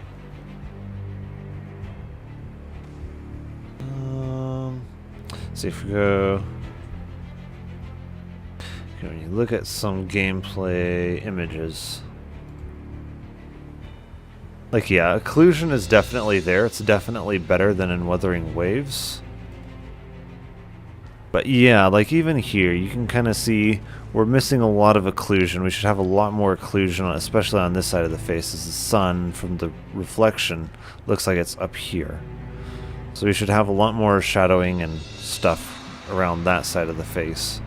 See if we go... When you look at some gameplay images... Like, yeah, occlusion is definitely there. It's definitely better than in Wuthering Waves. But yeah, like even here, you can kind of see we're missing a lot of occlusion. We should have a lot more occlusion, especially on this side of the face, as the sun from the reflection looks like it's up here. So we should have a lot more shadowing and stuff around that side of the face.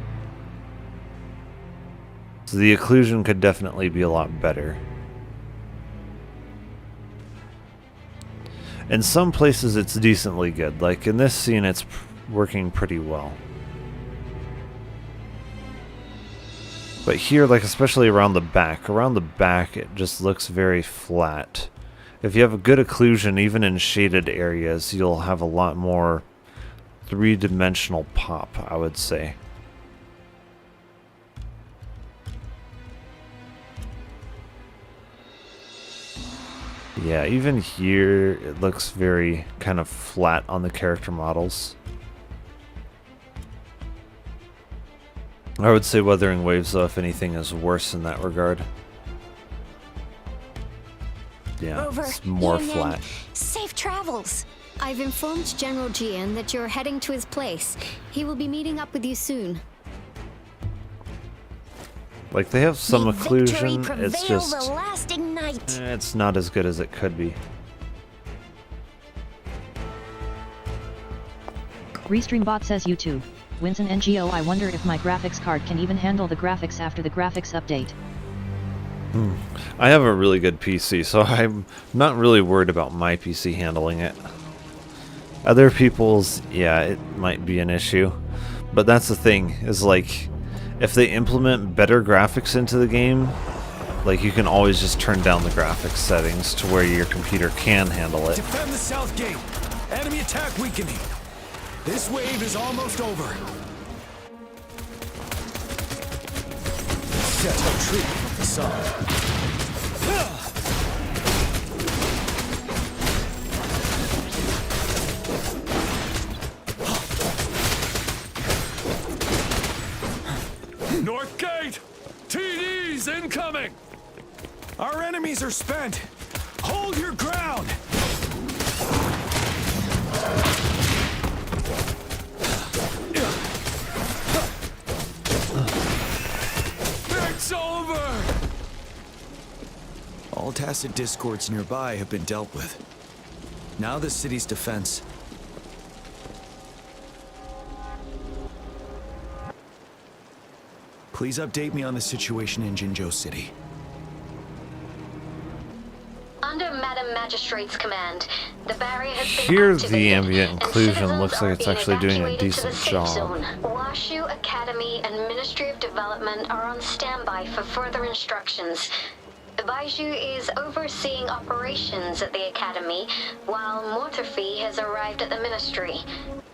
So the occlusion could definitely be a lot better. In some places it's decently good, like in this scene it's working pretty well. But here, like especially around the back it just looks very flat. If you have a good occlusion, even in shaded areas, you'll have a lot more three-dimensional pop, I would say. Yeah, even here it looks very kind of flat on the character models. I would say Wuthering Waves, though, if anything, is worse in that regard. Yeah, Over. it's more Yin flat. Safe travels. I've informed General Jian that you're heading to his place. He will be meeting up with you soon. Like, they have some Victory occlusion, it's prevails just... a lasting night. It's not as good as it could be. Restreambot says YouTube. Winston NGO, I wonder if my graphics card can even handle the graphics after the graphics update. I have a really good PC, so I'm not really worried about my PC handling it. Other people's, yeah, it might be an issue. But that's the thing, is like, if they implement better graphics into the game, like you can always just turn down the graphics settings to where your computer can handle it. Defend the south gate. Enemy attack weakening. This wave is almost over. Set a tree from the sun. North gate! TD's incoming! Our enemies are spent. Hold your ground. It's over! All tacit discords nearby have been dealt with. Now the city's defense. Please update me on the situation in Jinzhou City. Under Madam Magistrate's command, the barrier has been Here activated, the ambient and inclusion citizens looks are like it's being actually doing a evacuated to the decent safe job. zone. Washu Academy and Ministry of Development are on standby for further instructions. Baiju is overseeing operations at the Academy, while Mortherfee has arrived at the Ministry.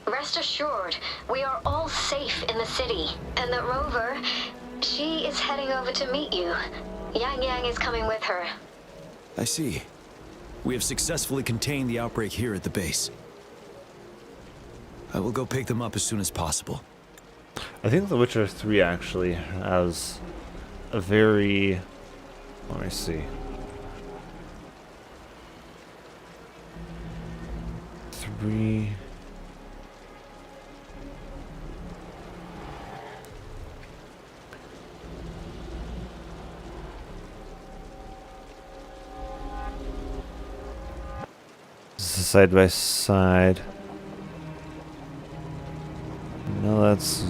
Rest assured, we are all safe in the city, and that Rover, she is heading over to meet you. Yang Yang is coming with her. I see. We have successfully contained the outbreak here at the base. I will go pick them up as soon as possible. I think The Witcher 3 actually has a very... Let me see. 3... This is side by side. No, that's...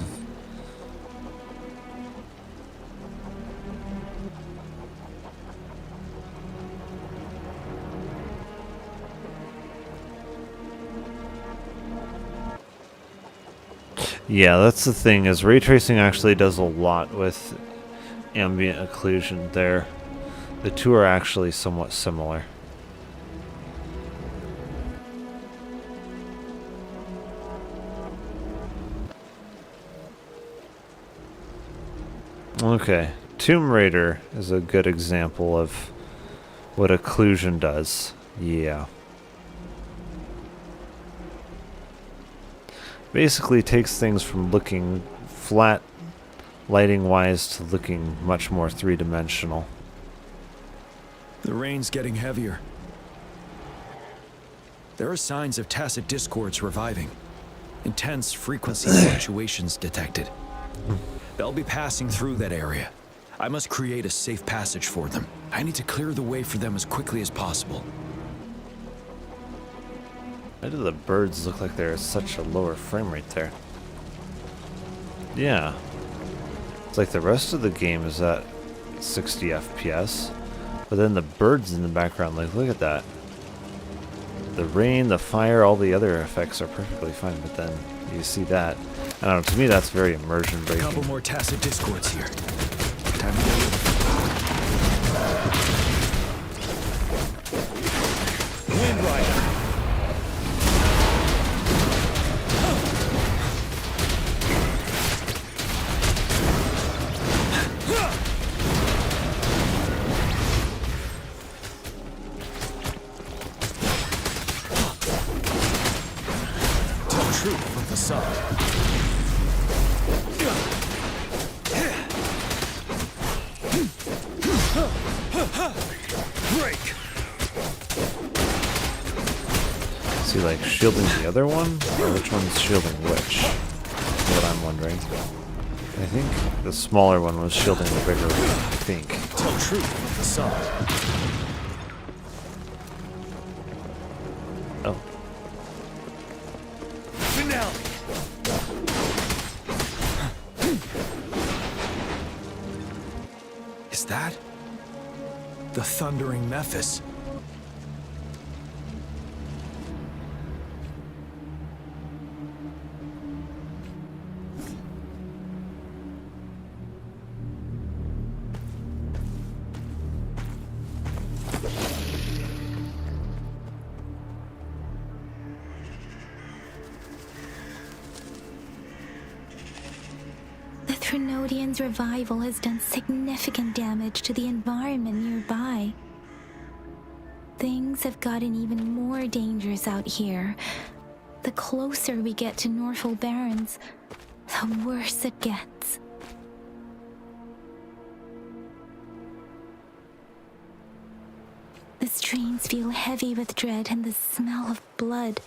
Yeah, that's the thing, is ray tracing actually does a lot with ambient occlusion there. The two are actually somewhat similar. Okay, Tomb Raider is a good example of what occlusion does. Yeah. Basically takes things from looking flat lighting wise to looking much more three-dimensional. The rain's getting heavier. There are signs of tacit discords reviving. Intense frequency fluctuations detected. They'll be passing through that area. I must create a safe passage for them. I need to clear the way for them as quickly as possible. Why do the birds look like they're at such a lower frame rate there? Yeah. It's like the rest of the game is at 60 FPS. But then the birds in the background, like, look at that. The rain, the fire, all the other effects are perfectly fine, but then you see that. I don't know, to me that's very immersion breaking. A couple more tacit discords here. Time to go. Wind Rider. Truth from the sun. Break. Is he like shielding the other one? Or which one's shielding which? That's what I'm wondering. I think the smaller one was shielding the bigger one, I think. Tell truth from the sun. Oh. Finale. Is that the Thundering Memphis? The Threnodian's revival has done significant damage to the environment nearby. Things have gotten even more dangerous out here. The closer we get to Norfolk Barrens, the worse it gets. The streams feel heavy with dread and the smell of blood.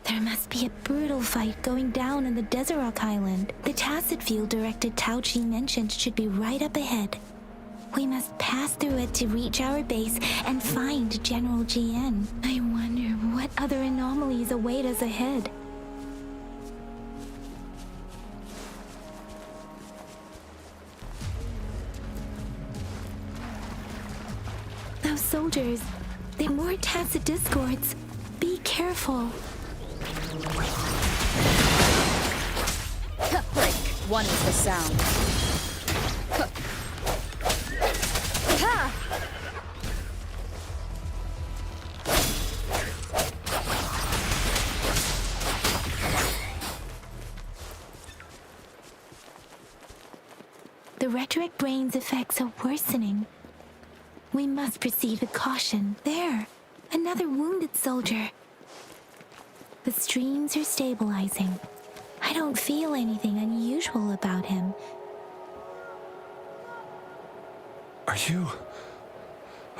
There must be a brutal fight going down in the Desert Island. The Tacit field directed Tauchi mentioned should be right up ahead. We must pass through it to reach our base and find General GN. I wonder what other anomalies await us ahead. Those soldiers, they're more Tacit discords. Be careful. Break. One is the sound. The rhetoric brain's effects are worsening. We must proceed with caution. There, another wounded soldier. The streams are stabilizing. I don't feel anything unusual about him. Are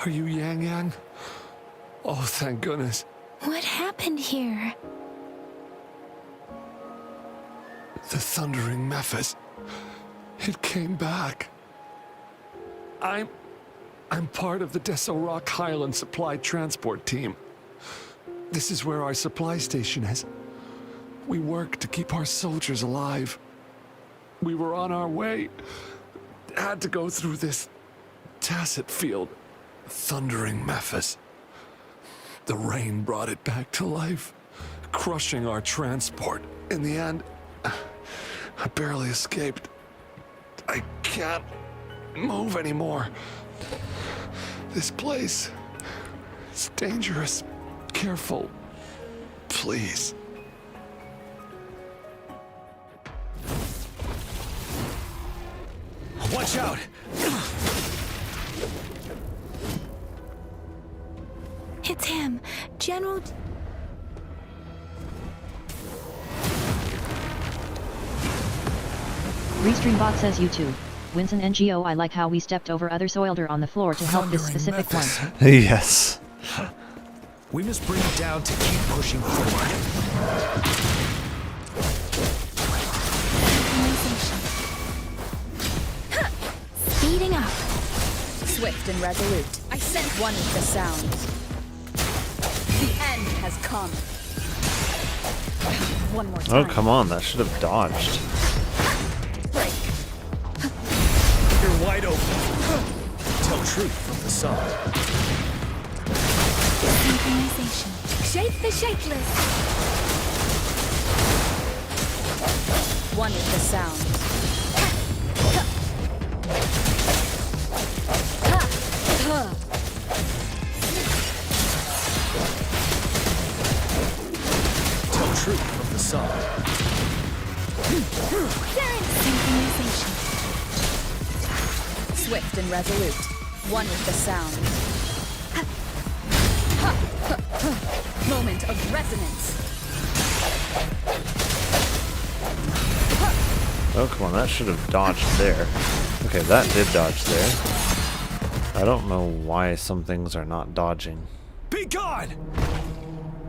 you Yang Yang? Oh, thank goodness. What happened here? The Thundering Memphis. It came back. I'm part of the Deso Rock Highland Supply Transport Team. This is where our supply station is. We work to keep our soldiers alive. We were on our way. Had to go through this Tacit field. Thundering Memphis. The rain brought it back to life, crushing our transport. In the end, I barely escaped. I can't move anymore. This place, it's dangerous. Careful, please. Watch out! It's him, General... Restreambot says YouTube. Winston NGO, I like how we stepped over other Soilder on the floor to help this specific one. Yes. We must bring it down to keep pushing forward. Speeding up. Swift and resolute. I sent one with the sound. The end has come. One more time. Oh, come on. That should have dodged. Break. You're wide open. Tell truth from the sun. Synchronization. Shape the shapeless. One with the sound. Tell truth from the sun. Synchronization. Swift and resolute. One with the sound. Moment of resonance. Oh, come on. That should have dodged there. Okay, that did dodge there. I don't know why some things are not dodging. Be gone!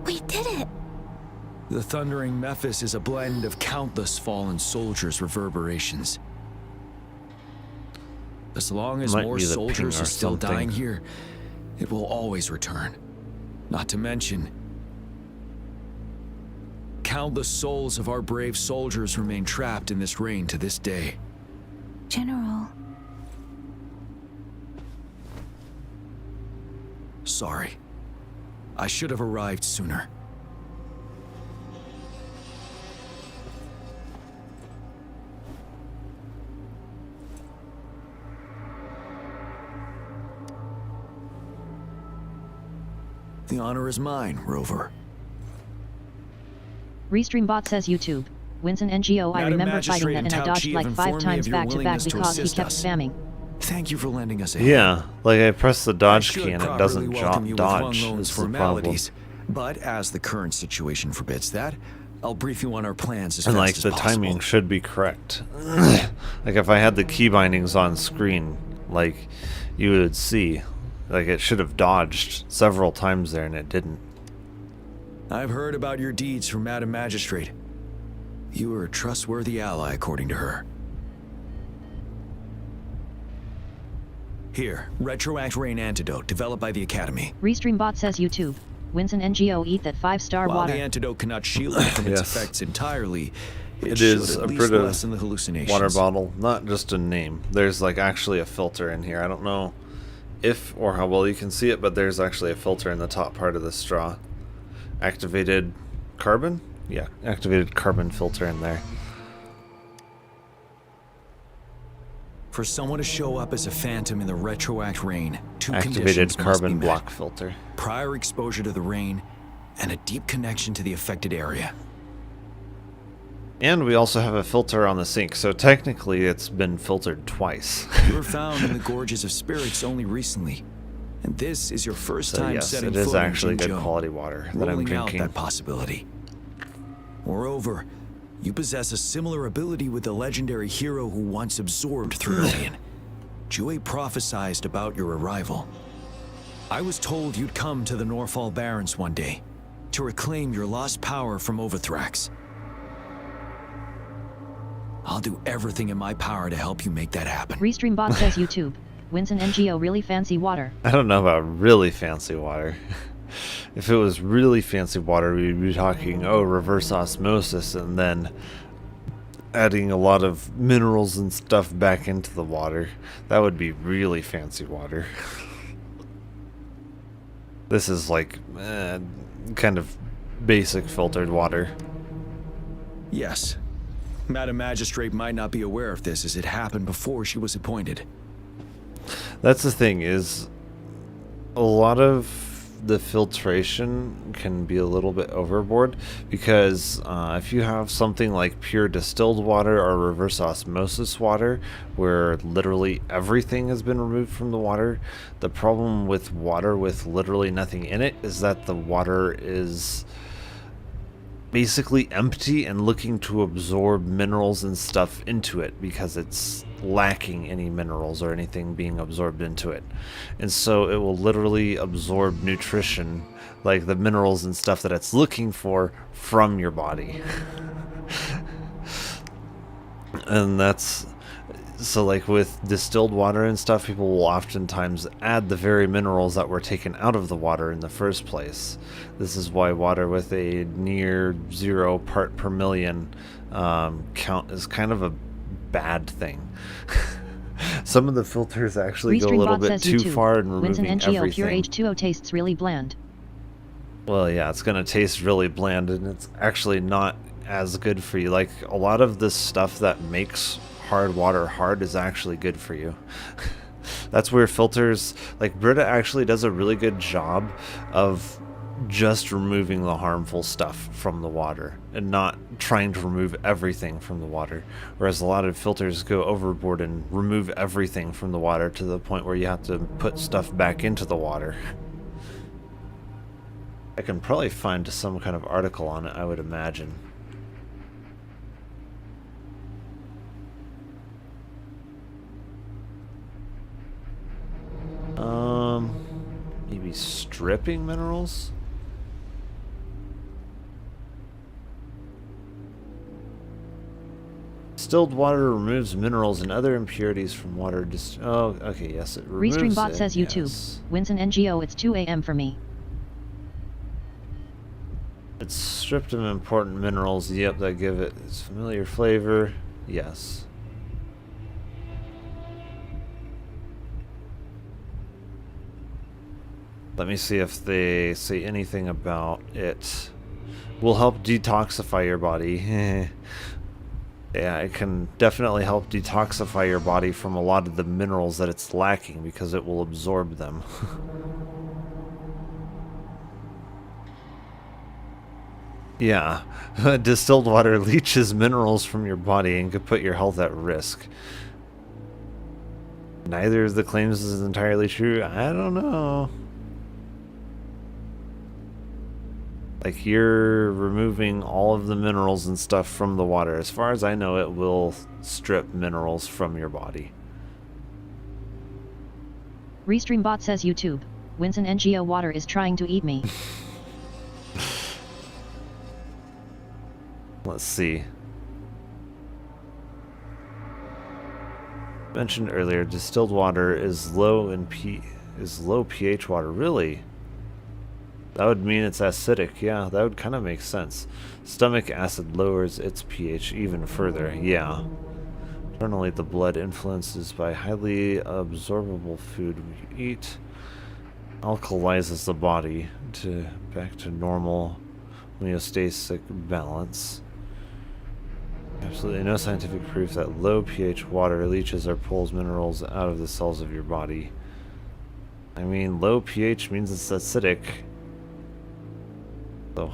We did it! The Thundering Memphis is a blend of countless fallen soldiers' reverberations. As long as Might more be the soldiers ping are or still something. dying here, it will always return. Not to mention, countless souls of our brave soldiers remain trapped in this rain to this day. General, Sorry. I should have arrived sooner. The honor is mine, Rover. Restreambot says YouTube. Winston NGO, I Madam remember fighting Magistrate that and I and dodged Tauchi like have 5 informed me times of your back to back willingness to because he assist kept us. spamming. Thank you for lending us a hand. Yeah, like I press the dodge key should and it properly doesn't welcome you with dodge. Wang Long's Is the problem. formalities, but as the current situation forbids that, I'll brief you on our plans as And fast like as the possible. timing should be correct. Like if I had the key bindings on screen, like you would see, like it should have dodged several times there and it didn't. I've heard about your deeds from Madam Magistrate. You are a trustworthy ally, according to her. Here, Retroact Rain Antidote, developed by the Academy. Restreambot says YouTube. Winston NGO, eat that 5-star While water. the antidote cannot shield you from its Yes. effects entirely, it It should is at a least Brita lessen the hallucinations. water bottle, not just a name. There's like actually a filter in here. I don't know if or how well you can see it, but there's actually a filter in the top part of the straw. Activated carbon? Yeah, activated carbon filter in there. For someone to show up as a phantom in the Retroact Rain, two Activated conditions must be carbon met. block filter. Prior exposure to the rain, and a deep connection to the affected area. And we also have a filter on the sink, so technically it's been filtered twice. You were found in the Gorges of Spirits only recently, and this is your first So time yes, setting it is foot in actually good Jinzhou, quality water that I'm ruling out drinking. that possibility. Moreover, you possess a similar ability with the legendary hero who once absorbed Thrunian. Jue prophesized about your arrival. I was told you'd come to the Norfall Barrens one day to reclaim your lost power from Overthrax. I'll do everything in my power to help you make that happen. Restreambot says YouTube. Winston NGO, really fancy water. I don't know about really fancy water. If it was really fancy water, we'd be talking, oh, reverse osmosis, and then adding a lot of minerals and stuff back into the water. That would be really fancy water. This is like kind of basic filtered water. Yes. Madam Magistrate might not be aware of this as it happened before she was appointed. That's the thing, is a lot of the filtration can be a little bit overboard, because if you have something like pure distilled water or reverse osmosis water where literally everything has been removed from the water, the problem with water with literally nothing in it is that the water is basically empty and looking to absorb minerals and stuff into it because it's lacking any minerals or anything being absorbed into it. And so it will literally absorb nutrition, like the minerals and stuff that it's looking for, from your body. And that's so, like with distilled water and stuff, people will oftentimes add the very minerals that were taken out of the water in the first place. This is why water with a near 0 part per million count is kind of a bad thing. Some of the filters actually go a little bit too far in removing Winston NGO, pure everything. H2O tastes really bland. Well, yeah, it's going to taste really bland, and it's actually not as good for you. Like, a lot of this stuff that makes hard water hard is actually good for you. That's where filters, like Brita actually does a really good job of just removing the harmful stuff from the water and not trying to remove everything from the water, whereas a lot of filters go overboard and remove everything from the water to the point where you have to put stuff back into the water. I can probably find some kind of article on it, I would imagine. Maybe stripping minerals? Distilled water removes minerals and other impurities from water. Oh, okay, yes, it removes Restreambot it, says YouTube. yes. Winston NGO, it's 2 a.m. for me. It's stripped of important minerals. Yep, that give it its familiar flavor. Yes. Let me see if they say anything about it. Will help detoxify your body. Yeah, it can definitely help detoxify your body from a lot of the minerals that it's lacking because it will absorb them. Yeah, distilled water leaches minerals from your body and could put your health at risk. Neither of the claims is entirely true. I don't know. Like, you're removing all of the minerals and stuff from the water. As far as I know, it will strip minerals from your body. Restreambot says YouTube. Winston NGO water is trying to eat me. Let's see. Mentioned earlier, distilled water is low pH water. Really? That would mean it's acidic. Yeah, that would kind of make sense. Stomach acid lowers its pH even further. Yeah. Internally, the blood influences by highly absorbable food we eat alkalizes the body back to normal homeostatic balance. Absolutely no scientific proof that low pH water leaches or pulls minerals out of the cells of your body. I mean, low pH means it's acidic. So,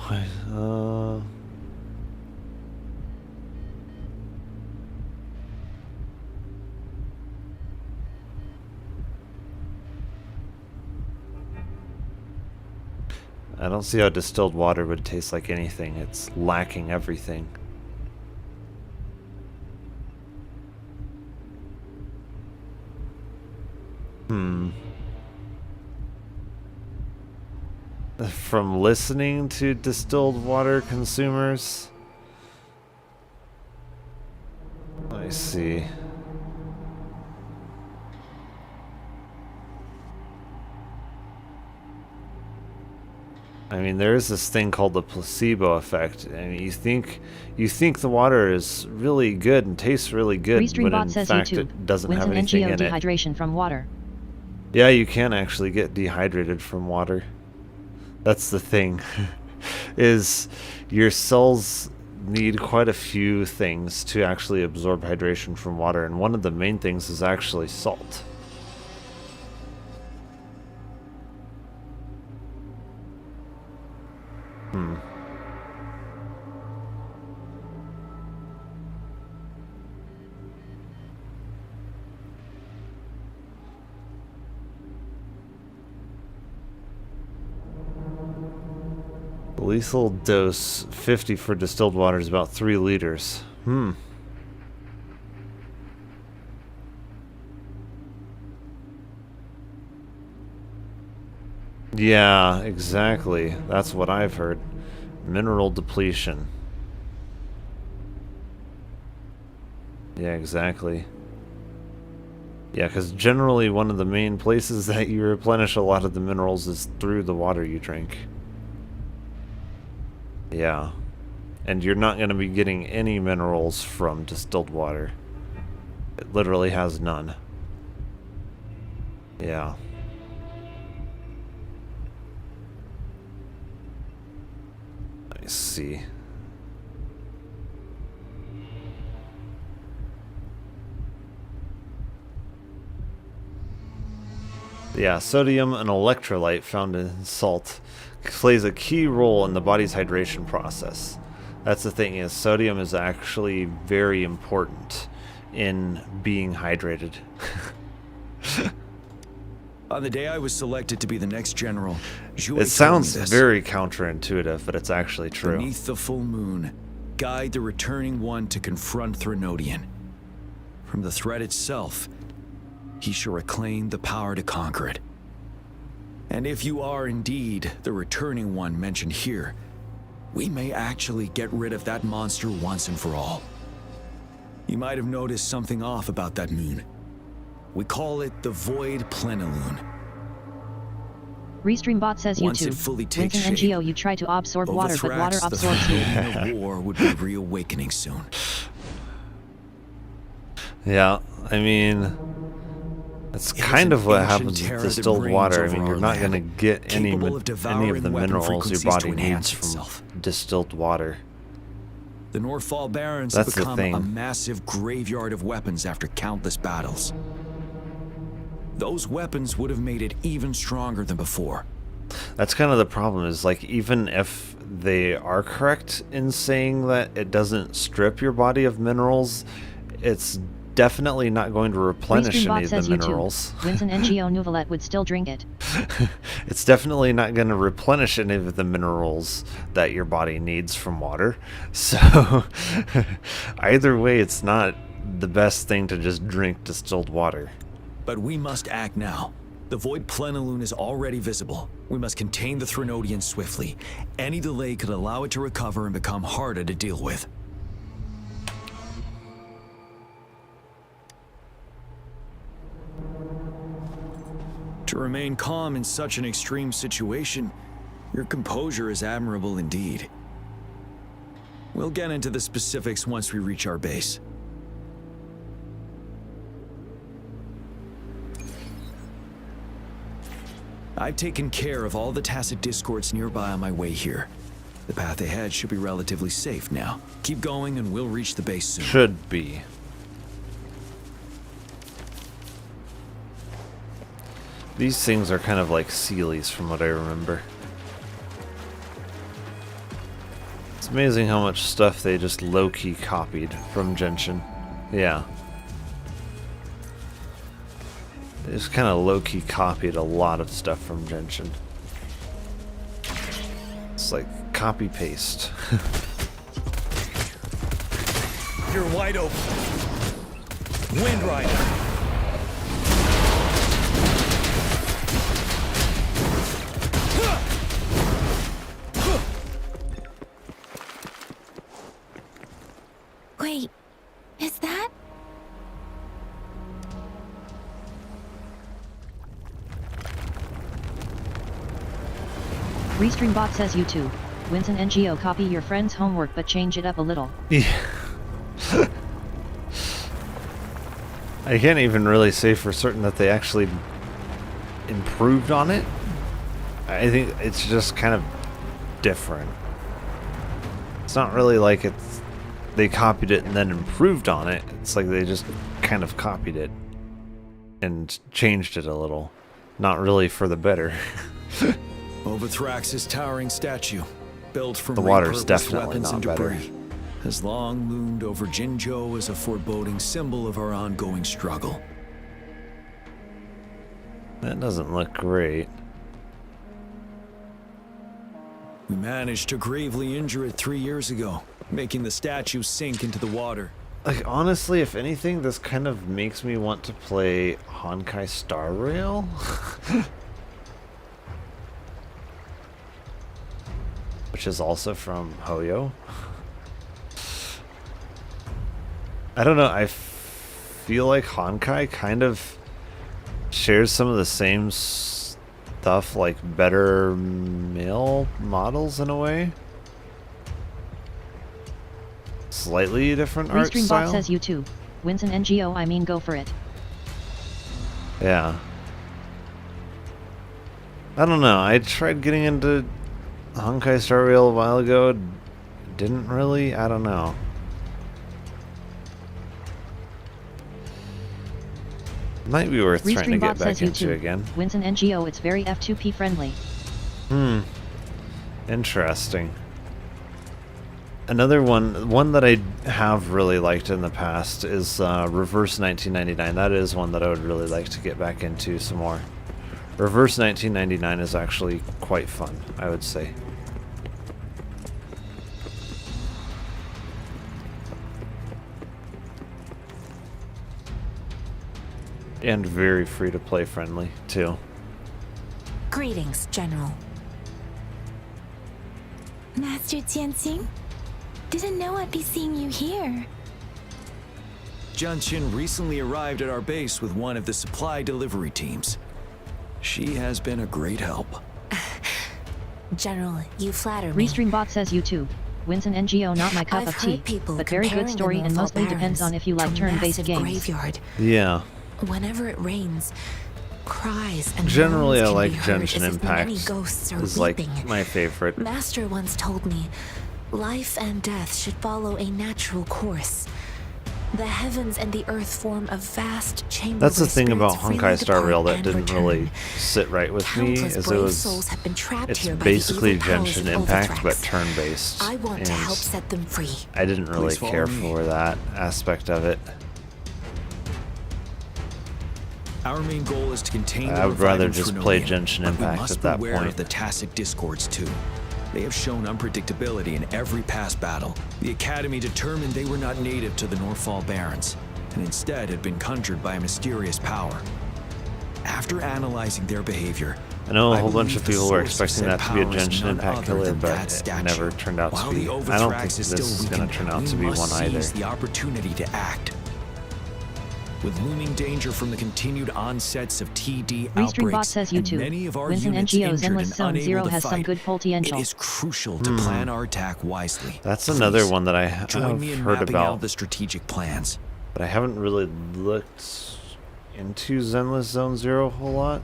I don't see how distilled water would taste like anything. It's lacking everything. From listening to distilled water consumers? I see. I mean, there is this thing called the placebo effect. I mean, you think the water is really good and tastes really good, but in fact it doesn't have anything in it. Dehydration from water. Yeah, you can actually get dehydrated from water. That's the thing. Is your cells need quite a few things to actually absorb hydration from water, and one of the main things is actually salt. The lethal dose 50 for distilled water is about 3 liters. Yeah, exactly. That's what I've heard. Mineral depletion. Yeah, exactly. Yeah, because generally one of the main places that you replenish a lot of the minerals is through the water you drink. Yeah. And you're not going to be getting any minerals from distilled water. It literally has none. Yeah. Let me see. Yeah, sodium, an electrolyte found in salt, plays a key role in the body's hydration process. That's the thing, is sodium is actually very important in being hydrated. On the day I was selected to be the next general, it sounds very counterintuitive, but it's actually true. Beneath the full moon, guide the returning one to confront Threnodian. From the threat itself, he shall reclaim the power to conquer it. And if you are indeed the returning one mentioned here, we may actually get rid of that monster once and for all. You might have noticed something off about that moon. We call it the Void Plenilune. Restreambot says Once YouTube. it fully takes Winston shape, NGO, you try to absorb water, but water Overthrax, absorbs the you. Threnodian of war would be reawakening soon. Yeah, I mean, That's It is kind an of what ancient happens with terror that distilled reigns water. I over mean, our you're not land, going to get any capable of of devouring the weapon minerals your frequencies body to needs enhance from itself. distilled water. The Northfall Barrens That's have the become thing. a massive graveyard of weapons after countless battles. Those weapons would have made it even stronger than before. That's kind of the problem, is like, even if they are correct in saying that it doesn't strip your body of minerals, it's definitely not going to replenish any of the minerals. Wins an NGO Nouvelette would still drink it. It's definitely not going to replenish any of the minerals that your body needs from water. So either way, it's not the best thing to just drink distilled water. But we must act now. The Void Plenilune is already visible. We must contain the Threnodian swiftly. Any delay could allow it to recover and become harder to deal with. To remain calm in such an extreme situation, your composure is admirable indeed. We'll get into the specifics once we reach our base. I've taken care of all the tacit discords nearby on my way here. The path ahead should be relatively safe now. Keep going and we'll reach the base soon. Should be. These things are kind of like Sealies from what I remember. It's amazing how much stuff they just low-key copied from Genshin. Yeah. They just kind of low-key copied a lot of stuff from Genshin. It's like copy-paste. You're wide open. Wind Rider. Wait, is that? Restreambot says YouTube. Wins an NGO copy your friend's homework but change it up a little. Yeah. I can't even really say for certain that they actually improved on it. I think it's just kind of different. It's not really like they copied it and then improved on it. It's like they just kind of copied it and changed it a little. Not really for the better. Overthrax's towering statue, built from the water's repurposed definitely weapons not and better. debris, has long loomed over Jinzhou as a foreboding symbol of our ongoing struggle. That doesn't look great. We managed to gravely injure it 3 years ago, making the statue sink into the water. Like, honestly, if anything, this kind of makes me want to play Honkai Star Rail. Which is also from Hoyo. I don't know, I feel like Honkai kind of shares some of the same stuff, like better male models in a way. Slightly different art Restreambot style. says YouTube. Wins an NGO, I mean go for it. Yeah. I don't know, I tried getting into Honkai Star Rail a while ago. Didn't really, I don't know. Might be worth trying to Restreambot get back says into YouTube. again. Wins an NGO, it's very F2P friendly. Interesting. Another one that I have really liked in the past is Reverse 1999. That is one that I would really like to get back into some more. Reverse 1999 is actually quite fun, I would say. And very free to play friendly, too. Greetings, General. Master Tianxing? Didn't know I'd be seeing you here. Jianqin recently arrived at our base with one of the supply delivery teams. She has been a great help. General, you flatter me. Restreambot says YouTube. Wins an NGO, not my cup I've of tea, heard people but very good comparing story the and mostly Northfall depends on Barrens if you like to turn-based massive games. graveyard. Yeah. Whenever it rains, cries and Generally, I moans can like be heard Genshin as if Impact. many ghosts are Is like weeping. my favorite. Master once told me, life and death should follow a natural course. The heavens and the earth form a vast chamber. That's the where thing about spirits freely Honkai Star Rail depart that and didn't return. really sit right with me, Countless is it brave was souls have been trapped it's here by basically the evil powers Genshin of Impact Ulthrax. but turn-based. I want to and help set them free. I didn't really Please follow care me. for that aspect of it. Our main goal is to contain the I would rather reviving just play Trinonian, Genshin but we Impact must at that beware point. of the Tacit Discords too. They have shown unpredictability in every past battle. The Academy determined they were not native to the Norfall Barrens, and instead had been conjured by a mysterious power. After analyzing their behavior, I know a whole believe bunch of the people were source of expecting said that to be a power is Genshin none Impact other killer, than but that it statue. never turned out to While be. the I don't Overthrax think is this still is going weakened, to turn out to we be must one either. seize the opportunity to act. With looming danger from the continued onsets of TD Restream bot outbreaks says and YouTube. many of our Wins and units NGOs injured Endless and Zone unable Zero to has some fight, good potential. it is crucial to plan our attack wisely. That's Please, another one that I have join me in heard mapping about, out the strategic plans. but I haven't really looked into Zenless Zone Zero a whole lot.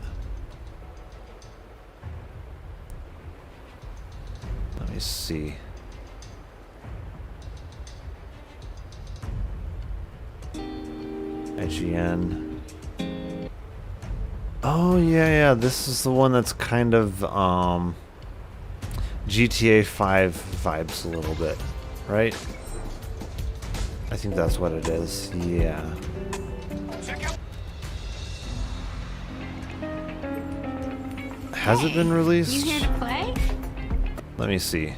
Let me see. IGN. Oh yeah, this is the one that's kind of GTA 5 vibes a little bit, right? I think that's what it is. Yeah. Has it been released? You here to play? Let me see.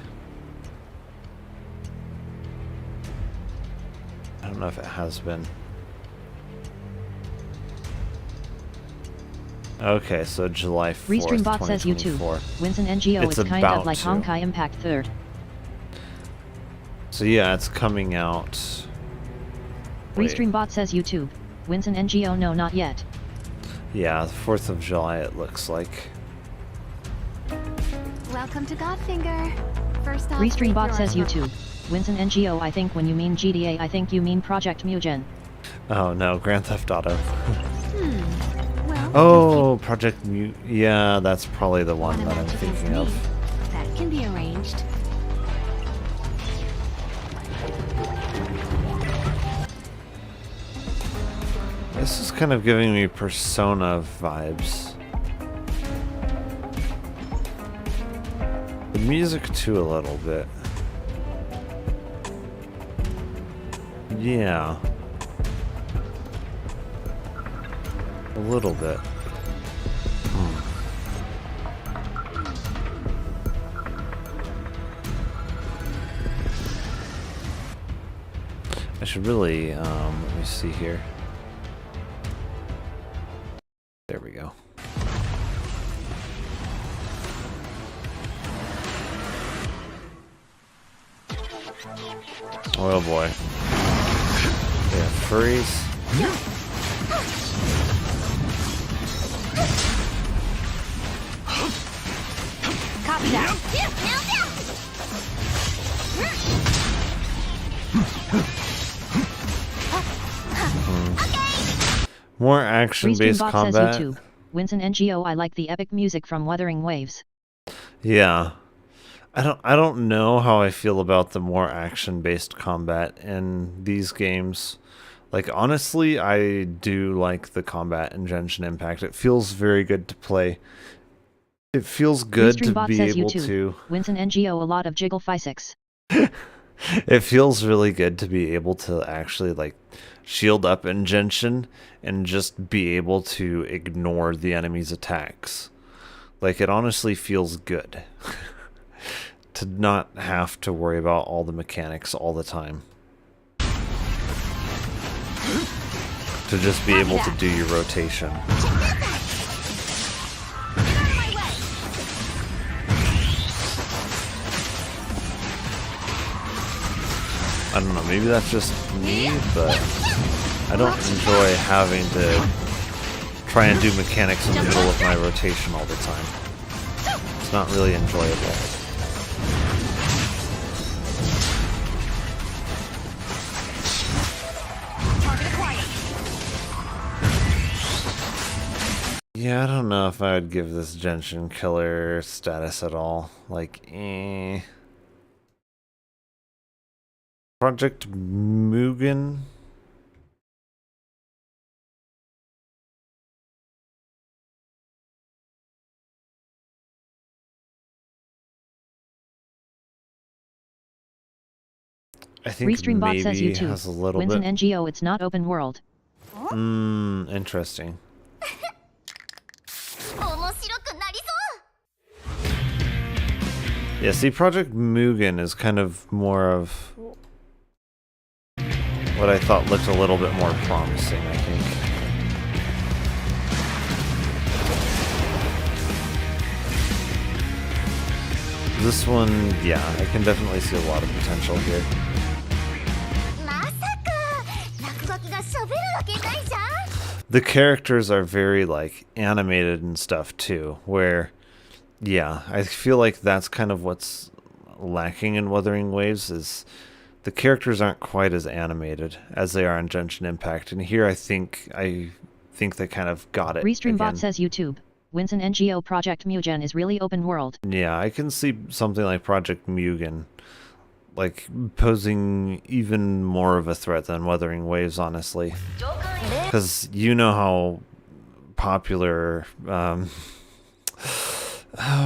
I don't know if it has been. Okay, so July 4th, Restream bot says YouTube. 2024. Wins an NGO It's is kind about of like to. Honkai Impact 3rd. So yeah, it's coming out. Wait. Restream bot says YouTube. Wins an NGO no not yet. Yeah, the 4th of July it looks like. Welcome to Godfinger. First off, Restream bot your says honor. YouTube. Wins an NGO I think when you mean GDA I think you mean Project Mugen. Oh no, Grand Theft Auto. Well, Oh, Project Mu. Yeah, that's probably the one that I'm match against thinking me. of. That can be arranged. This is kind of giving me Persona vibes. The music too a little bit. Yeah. A little bit. I should really, let me see here. There we go. Oh boy. Yeah, freeze. Copy that. More Restream action-based bot combat. says YouTube. Wins an NGO I like the epic music from Wuthering Waves. Yeah. I don't know how I feel about the more action-based combat in these games. Like, honestly, I do like the combat in Genshin Impact. It feels very good to play. It feels good Restream to bot be says able YouTube. to... Wins an NGO a lot of jiggle physics. It feels really good to be able to actually, like, shield up in Genshin and just be able to ignore the enemy's attacks. Like, it honestly feels good to not have to worry about all the mechanics all the time. To just be able to do your rotation. I don't know, maybe that's just me, but I don't enjoy having to try and do mechanics in the middle of my rotation all the time. It's not really enjoyable. Yeah, I don't know if I would give this Genshin killer status at all. Like, Project Mugen? I think Restream bot says maybe YouTube. has a little Wins bit. an NGO, it's not open world. Interesting. Yeah, see, Project Mugen is kind of more of what I thought looked a little bit more promising, I think. This one, yeah, I can definitely see a lot of potential here. The characters are very, like, animated and stuff, too, where, yeah, I feel like that's kind of what's lacking in Wuthering Waves, is the characters aren't quite as animated as they are in Genshin Impact, and here I think they kind of got it. Restream bot says YouTube. Wins an NGO Project Mugen is really open world. Yeah, I can see something like Project Mugen, like, posing even more of a threat than Wuthering Waves, honestly. Because you know how popular,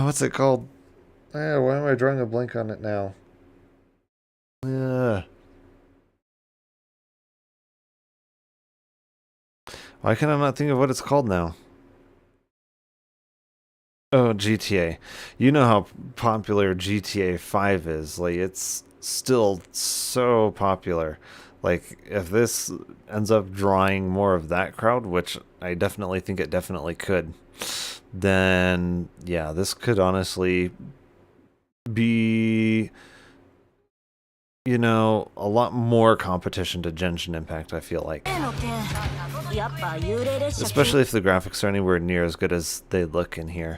what's it called? Why am I drawing a blank on it now? Why can I not think of what it's called now? Oh, GTA. You know how popular GTA 5 is. Like, it's still so popular. Like, if this ends up drawing more of that crowd, which I definitely think it definitely could, then, yeah, this could honestly be, you know, a lot more competition to Genshin Impact, I feel like. Especially if the graphics are anywhere near as good as they look in here.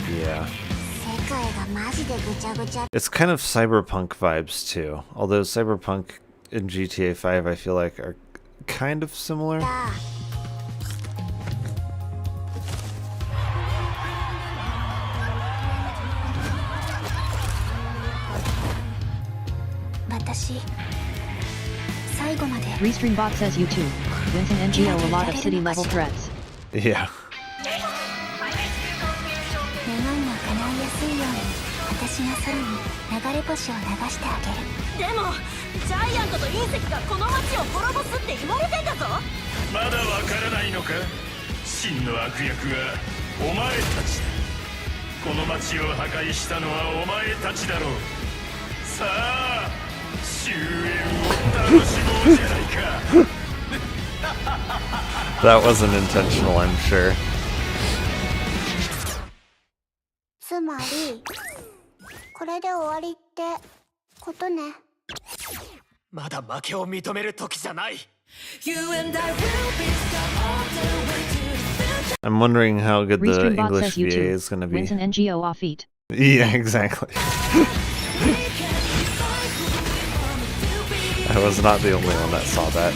Yeah. It's kind of cyberpunk vibes too. Although cyberpunk in GTA 5 I feel like are kind of similar. Restream bot says YouTube. Wins an NGO a lot of city level threats. Yeah. 私が空に流れ星を流してあげる。でもジャイアントと隕石がこの町を滅ぼすって言われてんだぞ。まだわからないのか。真の悪役はお前たちだ。この町を破壊したのはお前たちだろう。さあ終焉を楽しもうじゃないか。That wasn't intentional, I'm sure. つまりこれで終わりってことね。まだ負けを認める時じゃない。I'm wondering how good the Restream bot English says YouTube. VA is going to be. Wins an NGO off eat. Yeah, exactly. I was not the only one that saw that.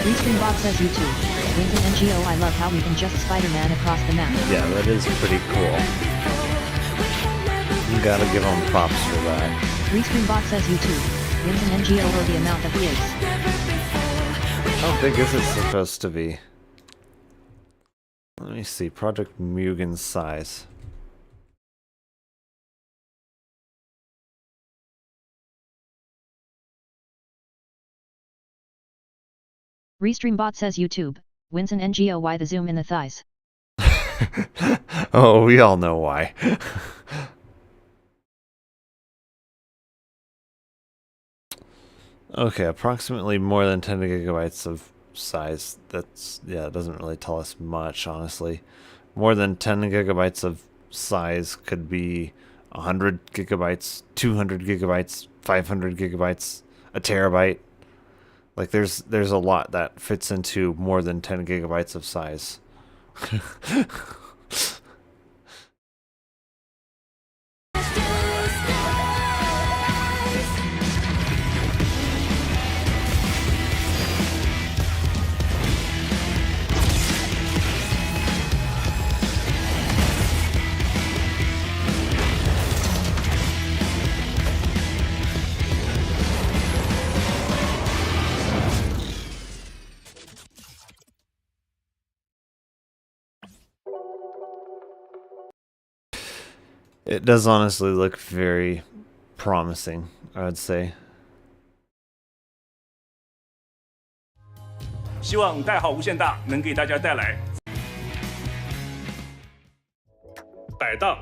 Restream bot says YouTube. Wins an NGO. I love how we can just Spider-Man across the map. Yeah, that is pretty cool. You gotta give them props for that. Restream bot says YouTube. Wins an NGO or the amount of the ace. How big is it supposed to be? Let me see. Project Mugen's size. Restream bot says YouTube. Wins an NGO. Why the zoom in the thighs? Oh, we all know why. Okay, approximately more than 10 gigabytes of size. That's, yeah, it doesn't really tell us much, honestly. More than 10 gigabytes of size could be 100 gigabytes, 200 gigabytes, 500 gigabytes, a terabyte. Like there's a lot that fits into more than 10 gigabytes of size. It does honestly look very promising, I would say. 希望代号无限大能给大家带来摆荡、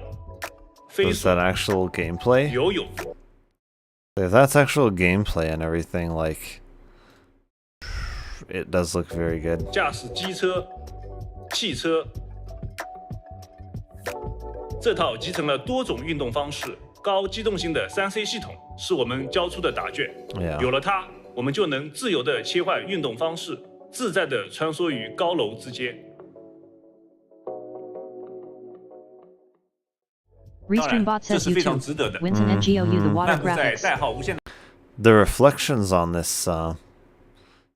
飞 Is 速、 that actual gameplay? 游泳。 If that's actual gameplay and everything, like, it does look very good. 驾驶机车、汽车。这套集成了多种运动方式、高机动性的3C 系统，是我们交出的答卷。 Yeah. 有了它，我们就能自由地切换运动方式，自在地穿梭于高楼之间。 Restreambot says YouTube. Wins an NGOU the water graphics. The reflections on this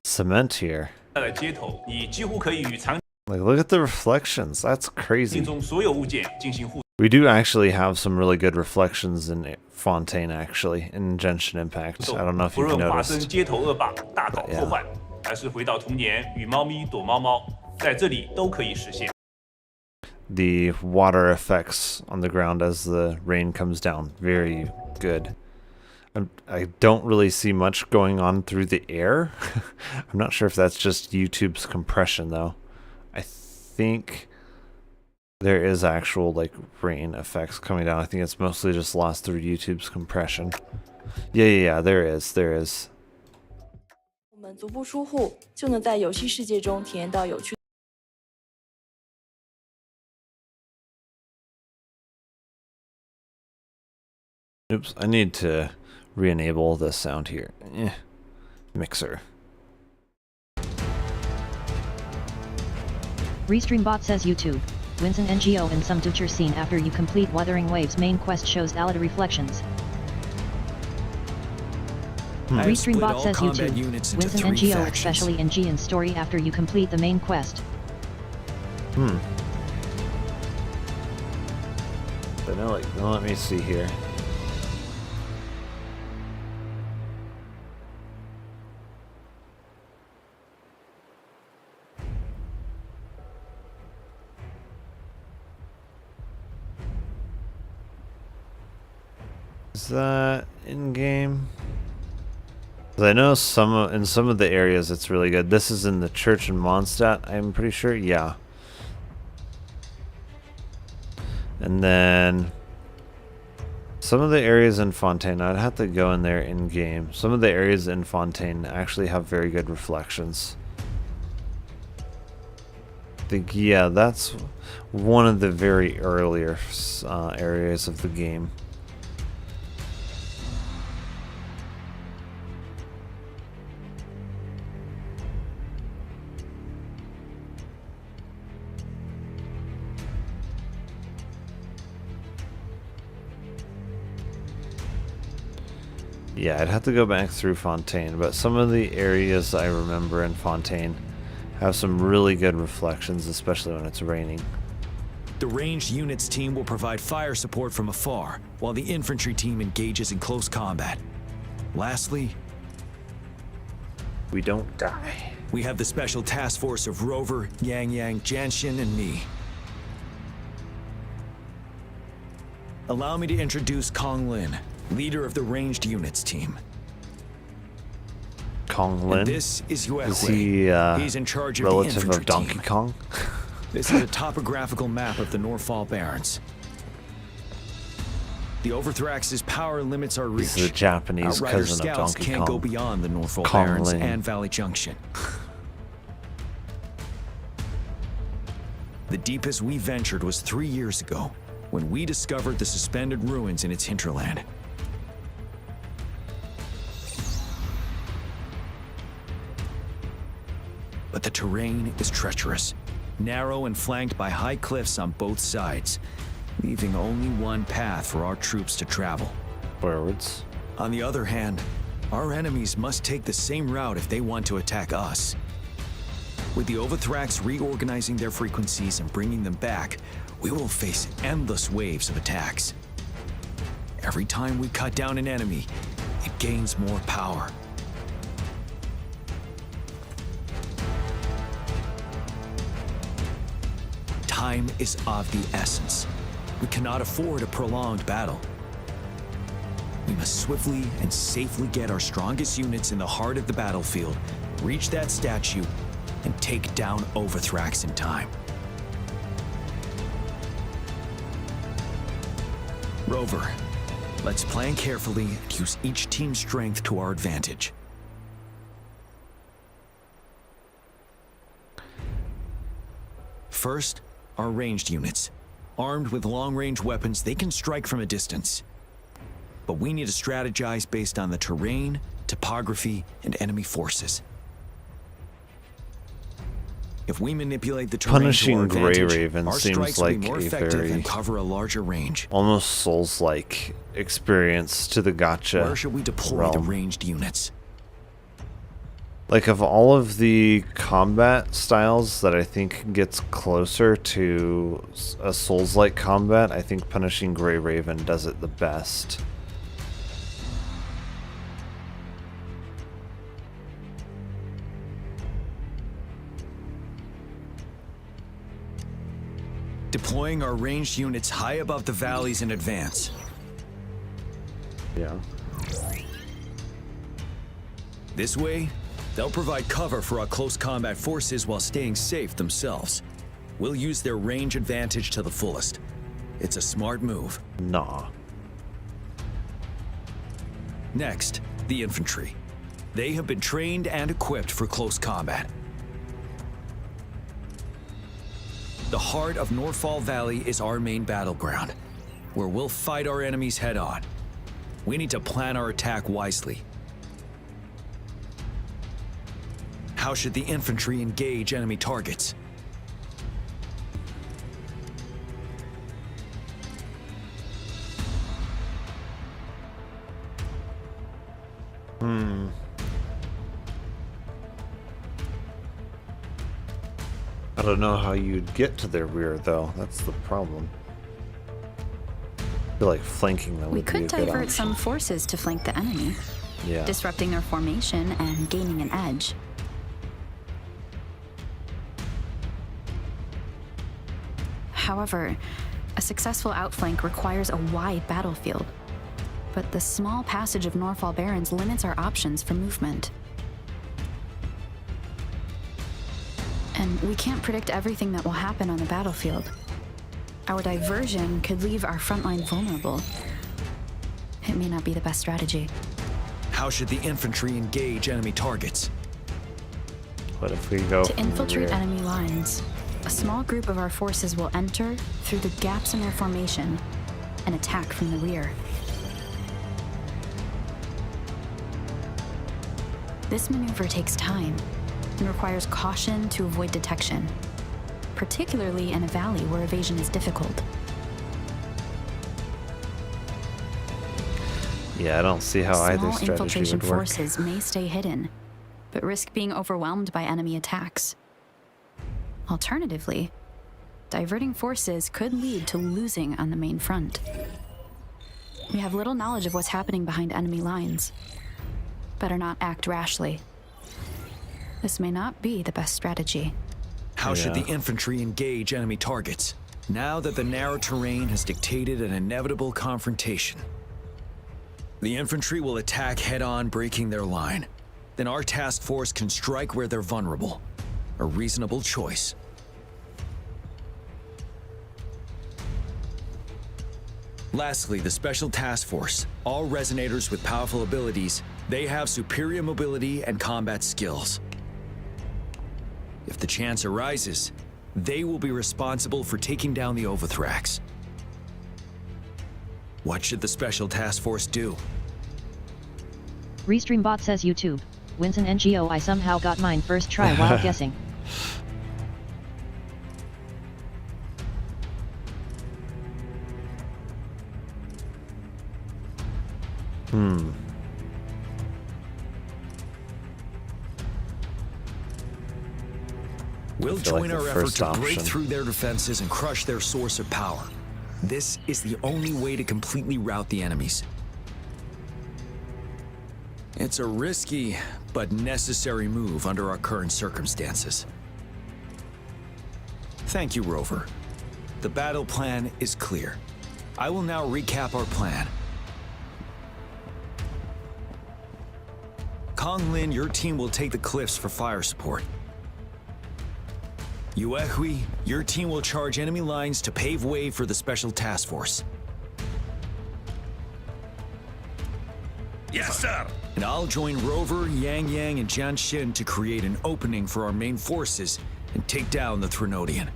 cement here. 在街头，你几乎可以与场 Like, look at the reflections. That's 景 crazy. 中所有物件进行互。 We do actually have some really good reflections in Fontaine, actually, in Genshin Impact. I don't know if 不 you've 论化身 noticed. 街头恶霸大搞破坏，还是回到童年与猫咪躲猫猫，在这里都可以实现。 The water effects on the ground as the rain comes down, very good. I don't really see much going on through the air. I'm not sure if that's just YouTube's compression, though. I think there is actual, like, rain effects coming down. I think it's mostly just lost through YouTube's compression. Yeah, there is. 我们足不出户就能在游戏世界中体验到有趣。 Oops, I need to re-enable the sound here. Mixer. Restreambot says YouTube. Wins an NGO in some future scene after you complete Wuthering Waves main quest shows Alida reflections. Restreambot says YouTube. Wins an NGO especially in Jian's story after you complete the main quest. But now, like, let me see here. Is that in game? I know in some of the areas it's really good. This is in the church in Mondstadt, I'm pretty sure. Yeah. And then some of the areas in Fontaine, I'd have to go in there in game. Some of the areas in Fontaine actually have very good reflections. I think, yeah, that's one of the very earlier areas of the game. Yeah, I'd have to go back through Fontaine, but some of the areas I remember in Fontaine have some really good reflections, especially when it's raining. The ranged units team will provide fire support from afar, while the infantry team engages in close combat. Lastly, we don't die. We have the special task force of Rover, Yang, Janshin, and me. Allow me to introduce Kong Lin, leader of the ranged units team. Kong Lin? And this is Yue Is Hui. he He's in charge of the relative infantry of Donkey team. Kong? This is a topographical map of the Norfall Barrens. The Overthrax's power limits our reach. He's the Japanese Outrider cousin of scouts Donkey can't Kong. go beyond the Norfall Kong Barrens Lin. and Valley Junction. The deepest we ventured was 3 years ago, when we discovered the suspended ruins in its hinterland. But the terrain is treacherous, narrow and flanked by high cliffs on both sides, leaving only one path for our troops to travel. Wherewards. On the other hand, our enemies must take the same route if they want to attack us. With the Overthrax reorganizing their frequencies and bringing them back, we will face endless waves of attacks. Every time we cut down an enemy, it gains more power. Time is of the essence. We cannot afford a prolonged battle. We must swiftly and safely get our strongest units in the heart of the battlefield, reach that statue, and take down Overthrax in time. Rover, let's plan carefully and use each team's strength to our advantage. First, our ranged units. Armed with long-range weapons, they can strike from a distance. But we need to strategize based on the terrain, topography, and enemy forces. If we manipulate the terrain Punishing to our Grey advantage, Raven our seems strikes will like be more a effective very and cover a larger range. almost Souls-like experience to the gacha Where should we deploy the realm. ranged units? Like, of all of the combat styles that I think gets closer to a Souls-like combat, I think Punishing Grey Raven does it the best. Deploying our ranged units high above the valleys in advance. Yeah. This way, they'll provide cover for our close combat forces while staying safe themselves. We'll use their range advantage to the fullest. It's a smart move. Nah. Next, the infantry. They have been trained and equipped for close combat. The heart of Norfall Valley is our main battleground, where we'll fight our enemies head-on. We need to plan our attack wisely. How should the infantry engage enemy targets? I don't know how you'd get to their rear, though. That's the problem. I feel like flanking them We would be could a good divert option. some forces to flank the enemy, Yeah. disrupting their formation and gaining an edge. However, a successful outflank requires a wide battlefield, but the small passage of Norfall Barrens limits our options for movement. And we can't predict everything that will happen on the battlefield. Our diversion could leave our front line vulnerable. It may not be the best strategy. How should the infantry engage enemy targets? What if we go To from the infiltrate rear? enemy lines, a small group of our forces will enter through the gaps in their formation and attack from the rear. This maneuver takes time and requires caution to avoid detection, particularly in a valley where evasion is difficult. Yeah, I don't see how either Small strategy infiltration would work. forces may stay hidden, but risk being overwhelmed by enemy attacks. Alternatively, diverting forces could lead to losing on the main front. We have little knowledge of what's happening behind enemy lines. Better not act rashly. This may not be the best strategy. How should the infantry engage enemy targets? Now that the narrow terrain has dictated an inevitable confrontation. The infantry will attack head-on, breaking their line. Then our task force can strike where they're vulnerable. A reasonable choice. Lastly, the Special Task Force. All resonators with powerful abilities, they have superior mobility and combat skills. If the chance arises, they will be responsible for taking down the Overthrax. What should the Special Task Force do? Restreambot says YouTube. Wins an NGO. I somehow got mine first try while guessing. We'll feel join like the our effort first to break option. through their defenses and crush their source of power. This is the only way to completely rout the enemies. It's a risky but necessary move under our current circumstances. Thank you, Rover. The battle plan is clear. I will now recap our plan. Kong Lin, your team will take the cliffs for fire support. Yuehui, your team will charge enemy lines to pave way for the Special Task Force. Yes, sir. And I'll join Rover, Yang Yang, and Jian Xin to create an opening for our main forces and take down the Threnodian.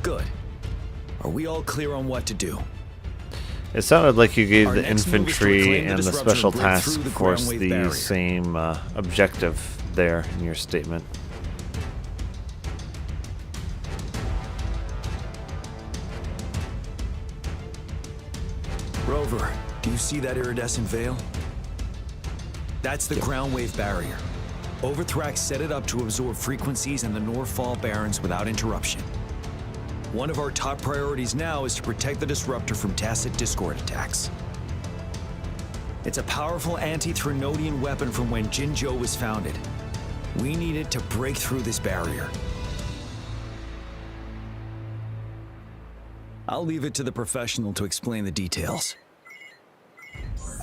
Good. Are we all clear on what to do? It sounded like you gave Our the next move is to infantry reclaim the and the disruptor special and break task through the force ground wave the barrier. same objective there in your statement. Rover, do you see that iridescent veil? That's the ground wave barrier. Overthrax set it up to absorb frequencies in the Norfall Barrens without interruption. One of our top priorities now is to protect the disruptor from tacit discord attacks. It's a powerful anti-Threnodian weapon from when Jinzhou was founded. We need it to break through this barrier. I'll leave it to the professional to explain the details.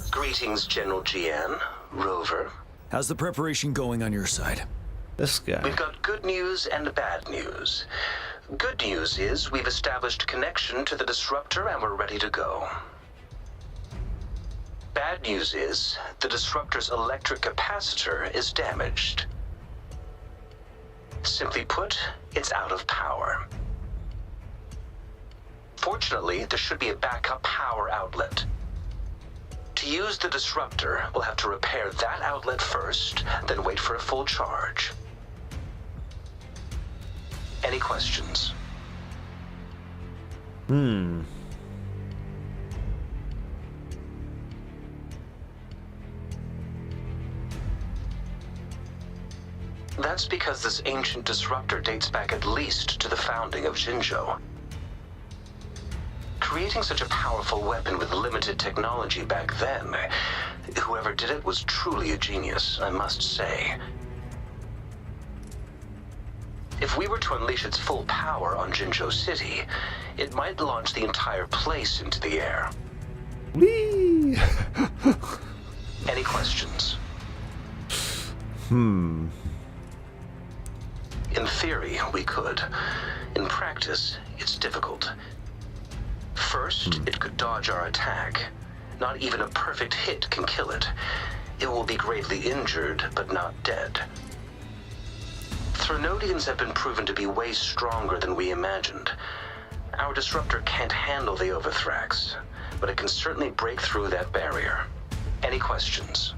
Greetings, General Jian, Rover. How's the preparation going on your side? This guy. We've got good news and bad news. Good news is we've established connection to the disruptor and we're ready to go. Bad news is the disruptor's electric capacitor is damaged. Simply put, it's out of power. Fortunately, there should be a backup power outlet. To use the disruptor, we'll have to repair that outlet first, then wait for a full charge. Any questions? That's because this ancient disruptor dates back at least to the founding of Jinzhou. Creating such a powerful weapon with limited technology back then, whoever did it was truly a genius, I must say. If we were to unleash its full power on Jinzhou City, it might launch the entire place into the air. Whee! Any questions? Hmm. In theory, we could. In practice, it's difficult. First, it could dodge our attack. Not even a perfect hit can kill it. It will be gravely injured, but not dead. Threnodians have been proven to be way stronger than we imagined. Our disruptor can't handle the Overthrax, but it can certainly break through that barrier. Any questions?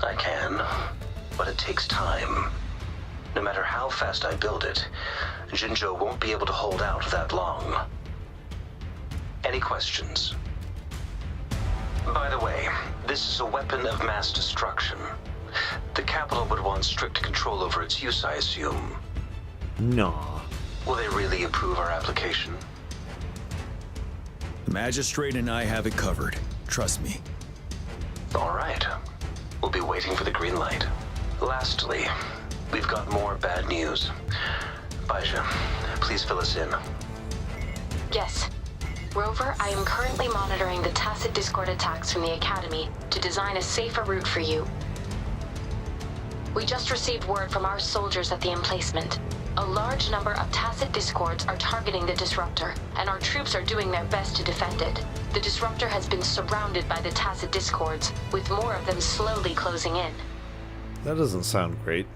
I can, but it takes time. No matter how fast I build it, Jinzhou won't be able to hold out that long. Any questions? By the way, this is a weapon of mass destruction. The capital would want strict control over its use, I assume. No. Will they really approve our application? The magistrate and I have it covered. Trust me. All right. We'll be waiting for the green light. Lastly, we've got more bad news. Baija, please fill us in. Yes. Rover, I am currently monitoring the tacit discord attacks from the Academy to design a safer route for you. We just received word from our soldiers at the emplacement. A large number of Tacet discords are targeting the disruptor, and our troops are doing their best to defend it. The disruptor has been surrounded by the Tacet discords, with more of them slowly closing in. That doesn't sound great.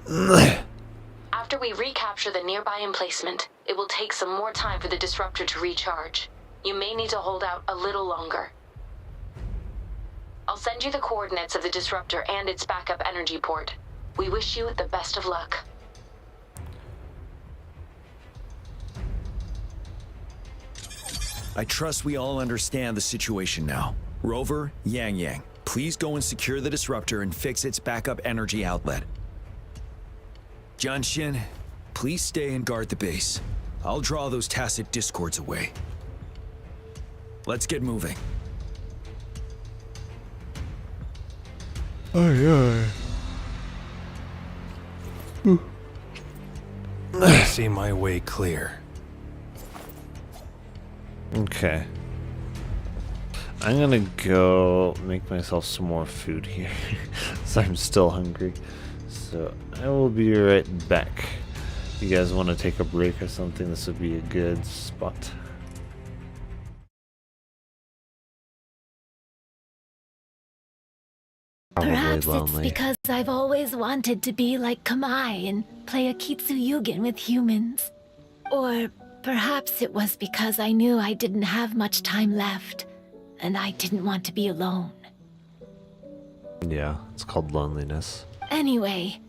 After we recapture the nearby emplacement, it will take some more time for the disruptor to recharge. You may need to hold out a little longer. I'll send you the coordinates of the disruptor and its backup energy port. We wish you the best of luck. I trust we all understand the situation now. Rover, Yang, please go and secure the disruptor and fix its backup energy outlet. Jianshin, please stay and guard the base. I'll draw those Tacet discords away. Let's get moving. I see my way clear. Okay. I'm gonna go make myself some more food here. So I'm still hungry. So I will be right back. If you guys want to take a break or something, this would be a good spot. Perhaps it's lonely. because I've always wanted to be like Kamai and play a Kitsuyugen with humans. Or perhaps it was because I knew I didn't have much time left, and I didn't want to be alone. Yeah, it's called loneliness. Anyway,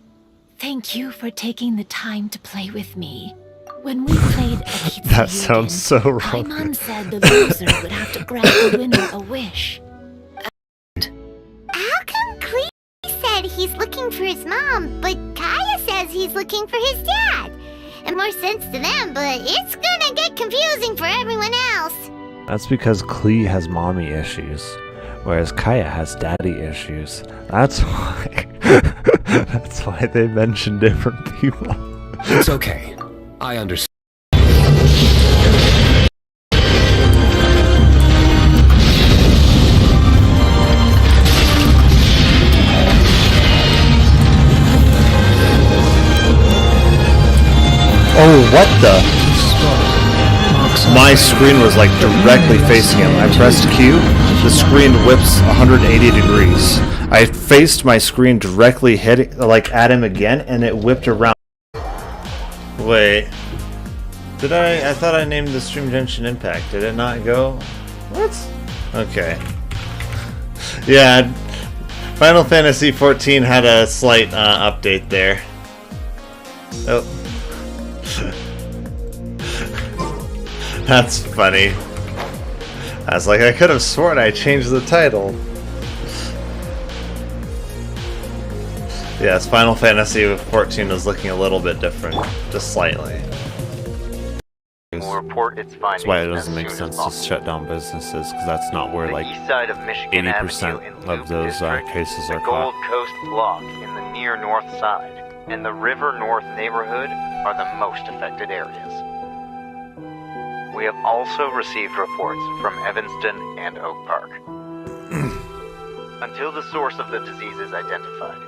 thank you for taking the time to play with me. When we played a Kitsuyugen, That sounds so wrong. Paimon said the loser would have to grant the winner a wish. How come Clee said he's looking for his mom, but Kaya says he's looking for his dad? It more sense to them, but it's gonna get confusing for everyone else. That's because Klee has mommy issues, whereas Kaya has daddy issues. That's why. That's why they mention different people. It's okay. I understand. Oh, what the? My screen was like directly facing him. I pressed Q, the screen whips 180 degrees. I faced my screen directly at him again, and it whipped around. Wait. Did I thought I named the stream Genshin Impact. Did it not go? What? Okay. Yeah, Final Fantasy XIV had a slight update there. Oh. That's funny. I was like, I could have sworn I changed the title. Yes, Final Fantasy XIV was looking a little bit different, just slightly. Will report its findings. That's why it doesn't make sense to shut down businesses, because that's not where like east side of Michigan 80% of those cases are the Gold caught. Coast Block in the near north side, and the River North neighborhood are the most affected areas. We have also received reports from Evanston and Oak Park. Until the source of the disease is identified,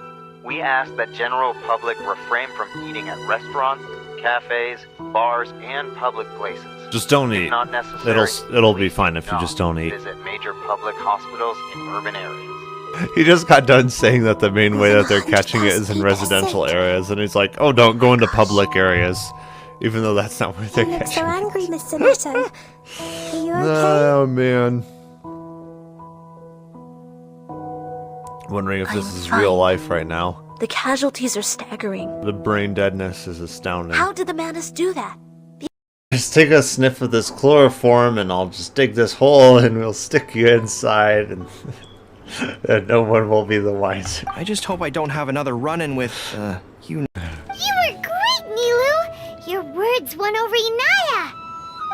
we ask that general public refrain from eating at restaurants, cafes, bars, and public places. Just don't If eat. not necessary, It'll be fine if you just don't eat. visit major public hospitals in urban areas. He just got done saying that the main way that they're catching it is in residential areas, and he's like, "Oh, don't go into public areas," even though that's not where they're You look so catching it. angry, Mr. Nato. Are you okay? Oh man. Wondering if this I'm is fine. real life right now. The casualties are staggering. The brain deadness is astounding. How did the Manus do that? Just take a sniff of this chloroform and I'll just dig this hole and we'll stick you inside and, and no one will be the wiser. I just hope I don't have another run-in with, you. You were great, Nilu! Your words won over Inaya!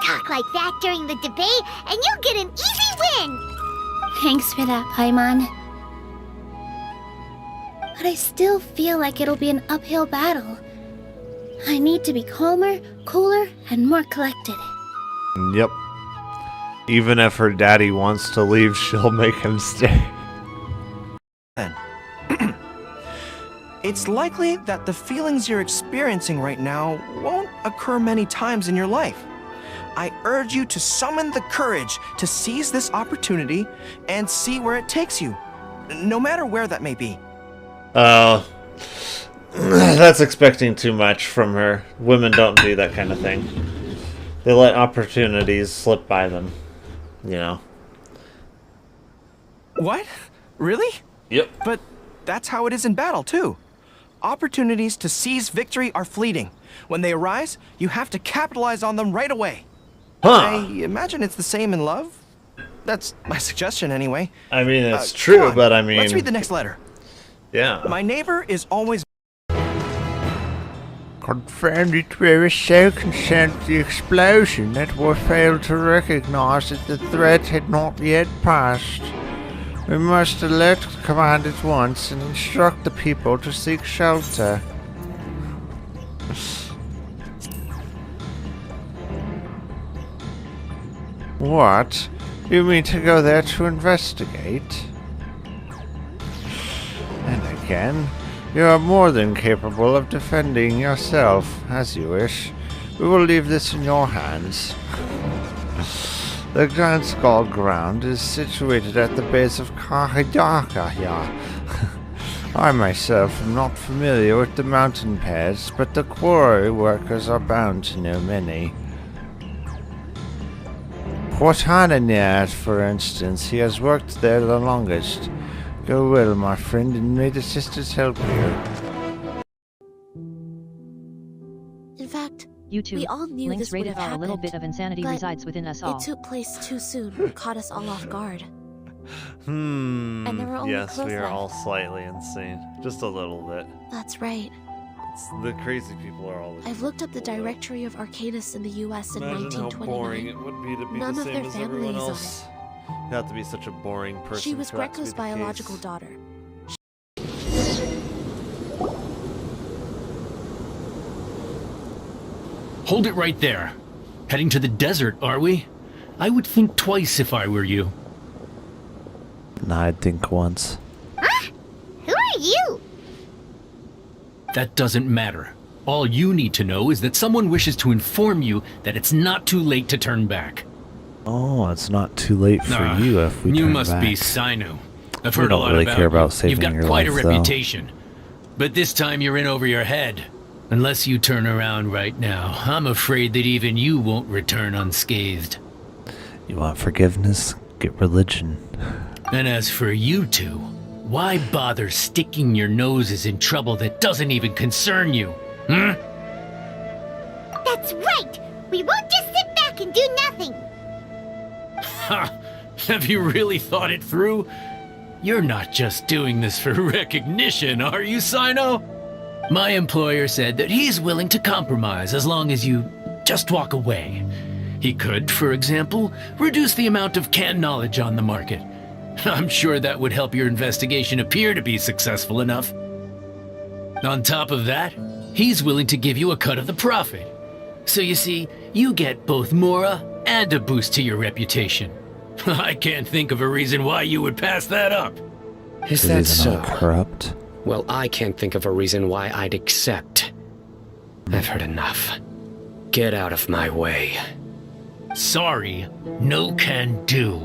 Talk like that during the debate and you'll get an easy win! Thanks for that, Paimon. But I still feel like it'll be an uphill battle. I need to be calmer, cooler, and more collected. Yep. Even if her daddy wants to leave, she'll make him stay. it's likely that the feelings you're experiencing right now won't occur many times in your life. I urge you to summon the courage to seize this opportunity and see where it takes you, no matter where that may be. Oh, that's expecting too much from her. Women don't do that kind of thing. They let opportunities slip by them, you know. What? Really? Yep. But that's how it is in battle, too. Opportunities to seize victory are fleeting. When they arise, you have to capitalize on them right away. Huh. I imagine it's the same in love. That's my suggestion, anyway. I mean, it's true, but I mean... Let's read the next letter. Yeah. My neighbor is always... Confirmed it we were so concerned with the explosion that we failed to recognize that the threat had not yet passed. We must alert the command at once and instruct the people to seek shelter. What? You mean to go there to investigate? And again, you are more than capable of defending yourself, as you wish. We will leave this in your hands. The Grand Skull ground is situated at the base of Kahidaka. I myself am not familiar with the mountain paths, but the quarry workers are bound to know many. Portananiad, for instance, he has worked there the longest. Go well, my friend, and may the sisters help you. In fact, YouTube, we all knew Link's this would rated have R. A happened, little bit of insanity but resides within us all. It took place too soon and caught us all off guard. And there were only yes, clothes we are left. all slightly insane. Just a little bit. That's right. The crazy people are all the I've looked up the directory of Arcanists in the U.S. in Imagine how 1929. boring it would be to be None the of same their as family everyone is on else. You have to be such a boring person. She was for that to be Greco's the biological case. daughter. Hold it right there. Heading to the desert, are we? I would think twice if I were you. Nah, I'd think once. Huh? Who are you? That doesn't matter. All you need to know is that someone wishes to inform you that it's not too late to turn back. Oh, it's not too late for you if we You turn must back. be Sinu. I've We heard a don't lot really about care about you. saving You've got your quite life, a though. reputation. But this time you're in over your head. Unless you turn around right now, I'm afraid that even you won't return unscathed. You want forgiveness? Get religion. And as for you two, why bother sticking your noses in trouble that doesn't even concern you? Hmm? That's right! We won't just sit back and do nothing! Ha! Have you really thought it through? You're not just doing this for recognition, are you, Sino? My employer said that he's willing to compromise as long as you just walk away. He could, for example, reduce the amount of canned knowledge on the market. I'm sure that would help your investigation appear to be successful enough. On top of that, he's willing to give you a cut of the profit. So you see, you get both Mora and a boost to your reputation. I can't think of a reason why you would pass that up. Is that so? Corrupt? Well, I can't think of a reason why I'd accept. I've heard enough. Get out of my way. Sorry, no can do.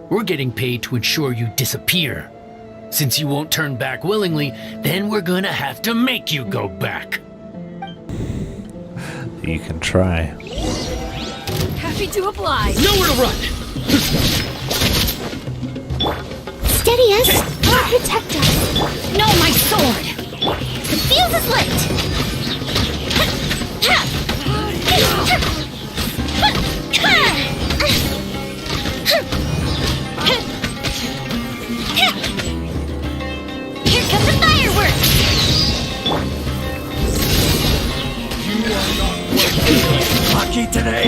We're getting paid to ensure you disappear. Since you won't turn back willingly, then we're gonna have to make you go back. You can try. Happy to oblige. Nowhere to run! Steady us! Protect us! No, my sword! The fuse is lit! Here come the fireworks! Lucky today.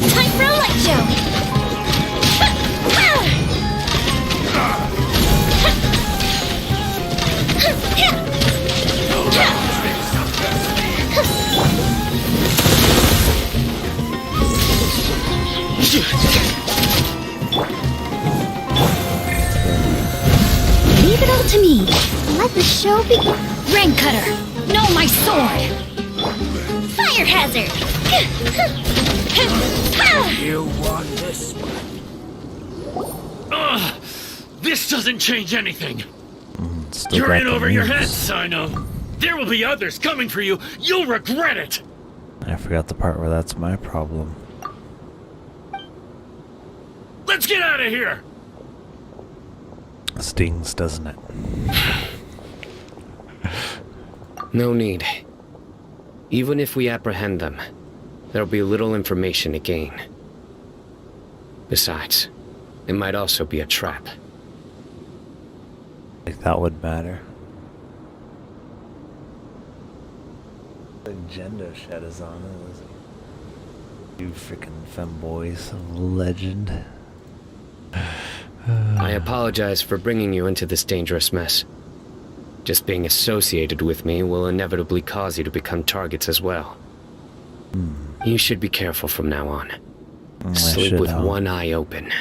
Time for a light show! Bow to me. Let the show be. Rank cutter. No, my sword. Fire hazard. You won this one. This doesn't change anything. Still You're got in the over your moves. head, Sino. There will be others coming for you. You'll regret it. I forgot the part where that's my problem. Let's get out of here. Stings, doesn't it? No need. Even if we apprehend them, there'll be little information to gain. Besides, it might also be a trap. Like that would matter. The agenda shed is on it, isn't it? You freaking femboys of legend. I apologize for bringing you into this dangerous mess. Just being associated with me will inevitably cause you to become targets as well. You should be careful from now on. Sleep with one eye open.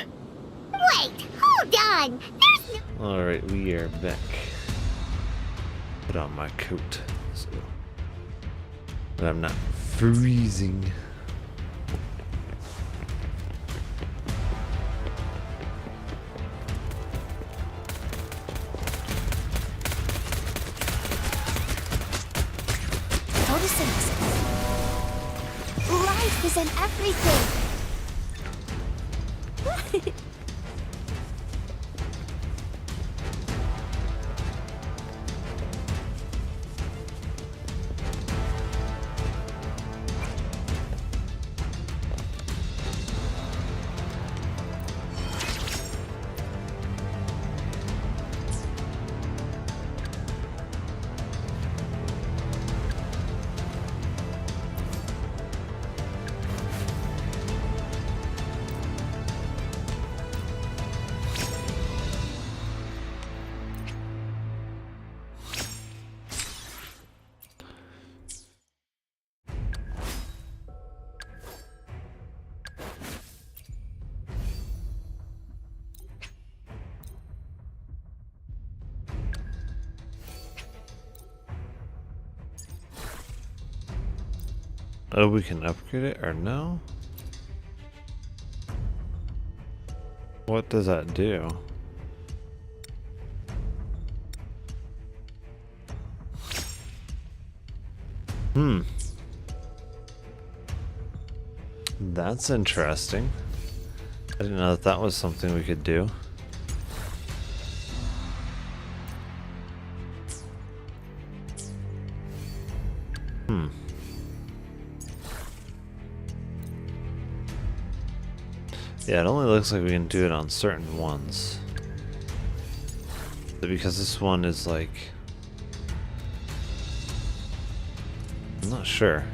Wait, hold on. There's no. Alright, we are back. Put on my coat. So that I'm not freezing. Life is in everything. Oh, we can upgrade it or no? What does that do? That's interesting. I didn't know that that was something we could do. Yeah, it only looks like we can do it on certain ones. But because this one is like... I'm not sure.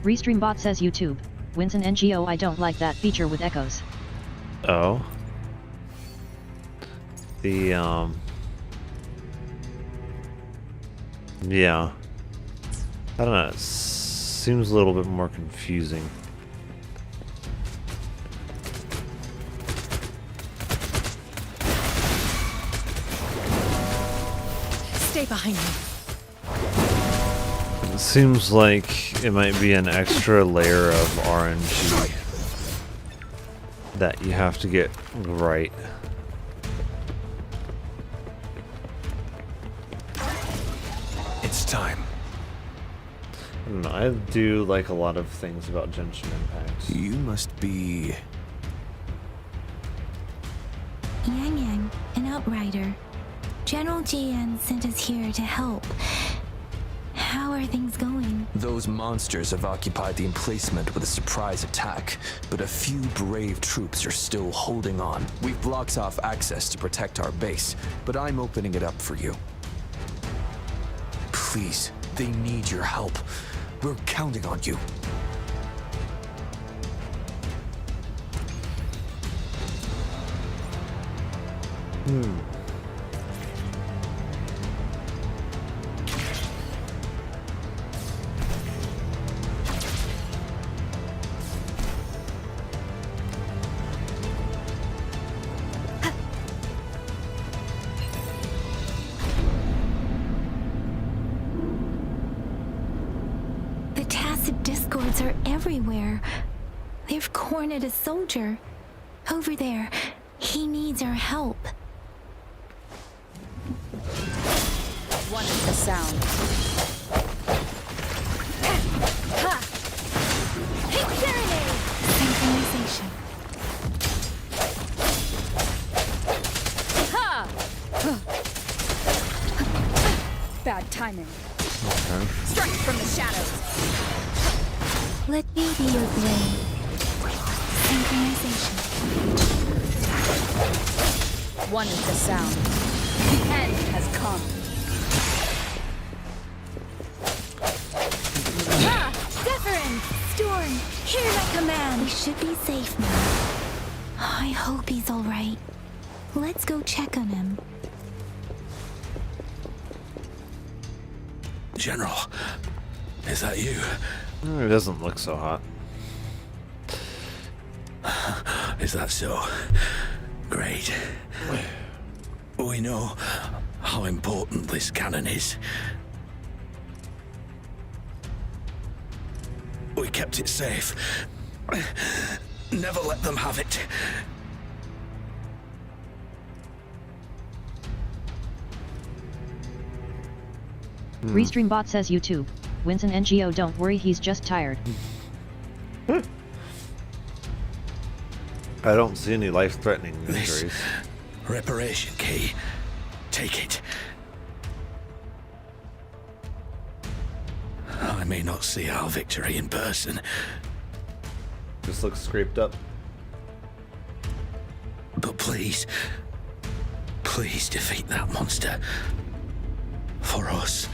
Restream bot says YouTube. Wins an NGO. I don't like that feature with echoes. Oh. Yeah. I don't know, it seems a little bit more confusing. Stay behind me. It seems like it might be an extra layer of RNG that you have to get right. It's time. I don't know, I do like a lot of things about Genshin Impact. You must be... Yang Yang, an outrider. General Jian sent us here to help. How are things going? Those monsters have occupied the emplacement with a surprise attack, but a few brave troops are still holding on. We've blocked off access to protect our base, but I'm opening it up for you. Please, they need your help. We're counting on you. discords are everywhere. They've cornered a soldier. Over there. He needs our help. One is the sound. Ha! Synchronization. Ha! Bad timing. Strike from the shadows. Let me be your blade. Synchronization. One is the sound. The end has come. Ha! Deference! Storm! Hear my command! We should be safe now. I hope he's alright. Let's go check on him. General, is that you? It doesn't look so hot. Is that so? Great. We know how important this cannon is. We kept it safe. Never let them have it. Restream bot says YouTube. Winston NGO, don't worry, he's just tired. I don't see any life-threatening injuries. Reparation key. Take it. I may not see our victory in person. Just looks scraped up. But please, please defeat that monster. For us.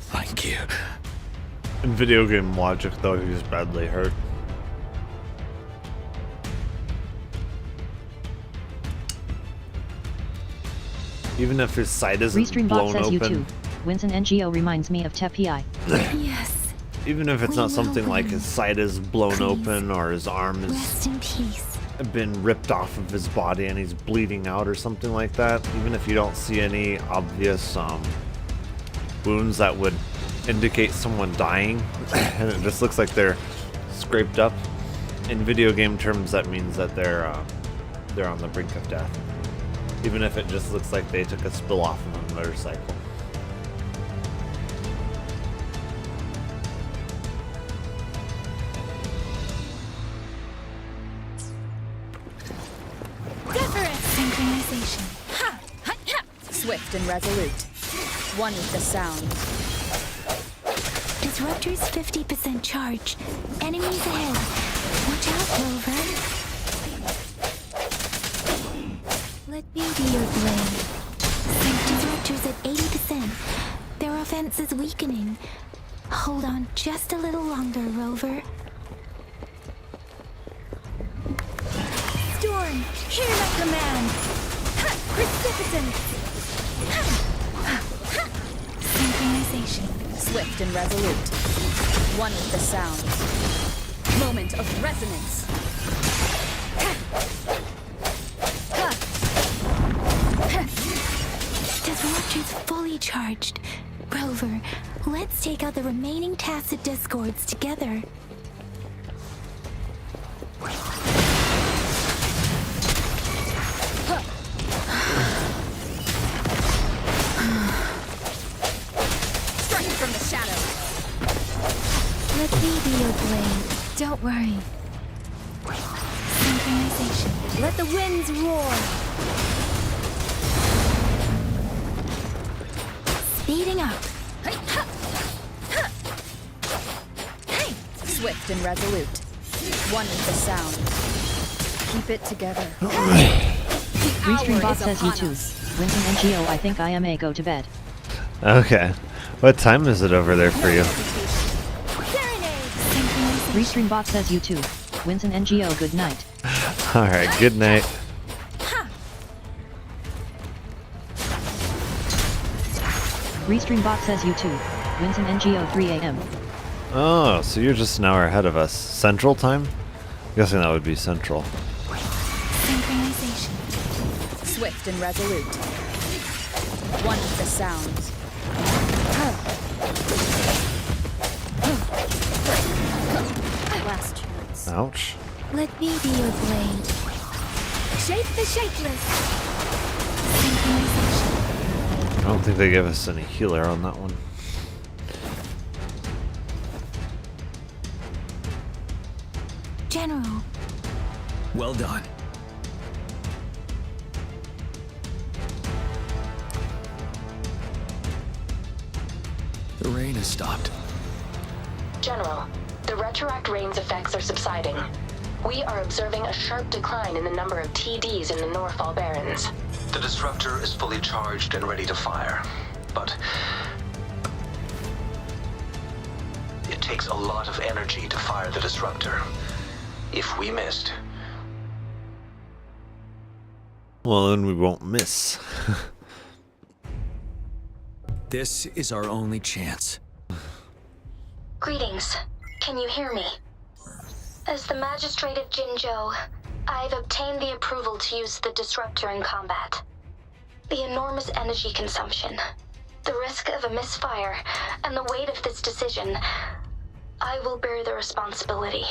Thank you. In video game logic, though, he's badly hurt. Even if his side isn't Restream blown bot says open. YouTube. Winston NGO reminds me of Tepi. Yes. Even if it's not something like his side is blown open or his arm Rest has in peace. been ripped off of his body and he's bleeding out or something like that, even if you don't see any obvious wounds that would indicate someone dying, and it just looks like they're scraped up, in video game terms that means that they're on the brink of death. Even if it just looks like they took a spill off of a motorcycle. Synchronization. Ha! Ha! Ha! Swift and resolute. One with the sound. Disruptor's 50% charge. Enemies ahead. Watch out, Rover. Let me be your blade. Disruptor's at 80%. Their offense is weakening. Hold on just a little longer, Rover. Storm, hear my command. Ha! Precipitance. Synchronization. Swift and resolute. One with the sound. Moment of resonance. Disruptor's fully charged. Rover, let's take out the remaining tacit discords together. Strike from the shadows. Let me be your blade. Don't worry. Synchronization. Let the winds roar. Speeding up. Swift and resolute. One with the sound. Keep it together. Restream bot says YouTube. Winston NGO, I think I am a go to bed. Okay. What time is it over there for you? Restream bot says YouTube. Winston NGO, good night. Alright, good night. Restream bot says YouTube. Winston NGO 3 AM. Oh, so you're just an hour ahead of us. Central time? I'm guessing that would be Central. Synchronization. Swift and resolute. One with the sounds. Last chance. Ouch. Let me be your blade. Shape the shapeless. Synchronization. I don't think they gave us any healer on that one. General. Well done. The rain has stopped. General, the retroact rain's effects are subsiding. We are observing a sharp decline in the number of TDs in the Norfall Barrens. The disruptor is fully charged and ready to fire, but it takes a lot of energy to fire the disruptor. If we missed... Well, then we won't miss. This is our only chance. Greetings. Can you hear me? As the Magistrate of Jinzhou, I've obtained the approval to use the disruptor in combat. The enormous energy consumption, the risk of a misfire, and the weight of this decision, I will bear the responsibility.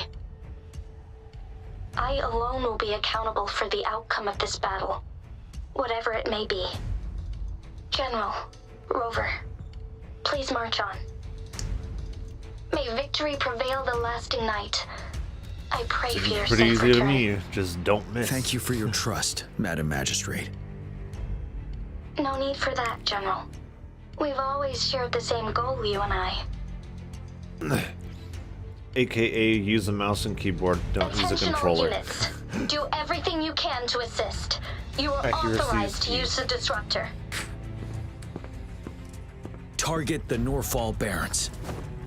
I alone will be accountable for the outcome of this battle, whatever it may be. General, Rover, please march on. May victory prevail the lasting night. I pray for your Pretty safe easy to return. me, just don't miss. Thank you for your trust, Madam Magistrate. No need for that, General. We've always shared the same goal, you and I. AKA use a mouse and keyboard, don't use a Attentional controller. units, do everything you can to assist. You are Accuracy authorized is to key. use the disruptor. Target the Norfall Barrens.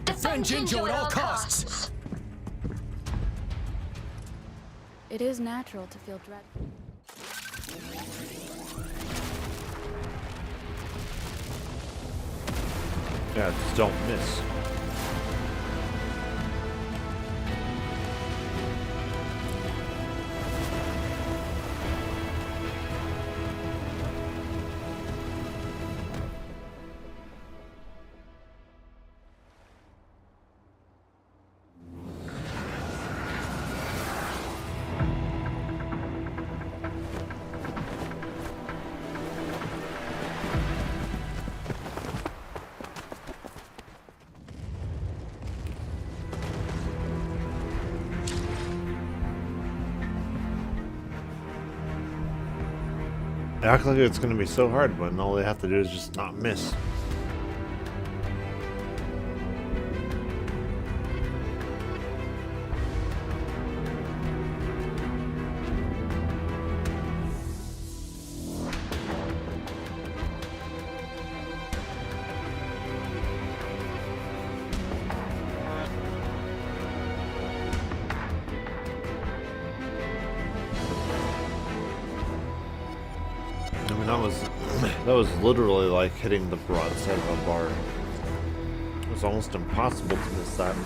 Defend Jinzhou at all costs. It is natural to feel dreadful. Yeah, just don't miss. They act like it's going to be so hard when all they have to do is just not miss. I mean, that was literally like hitting the broadside of a bar. It was almost impossible to miss that.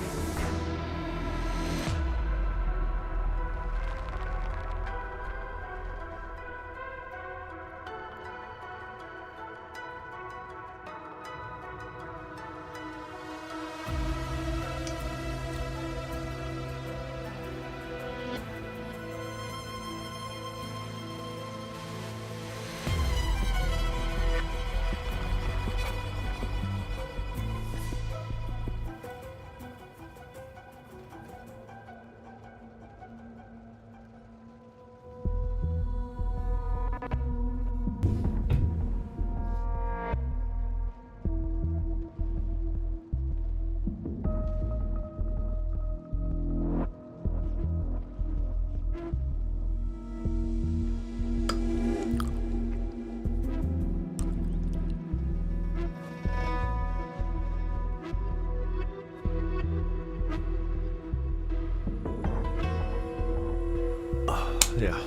Yeah.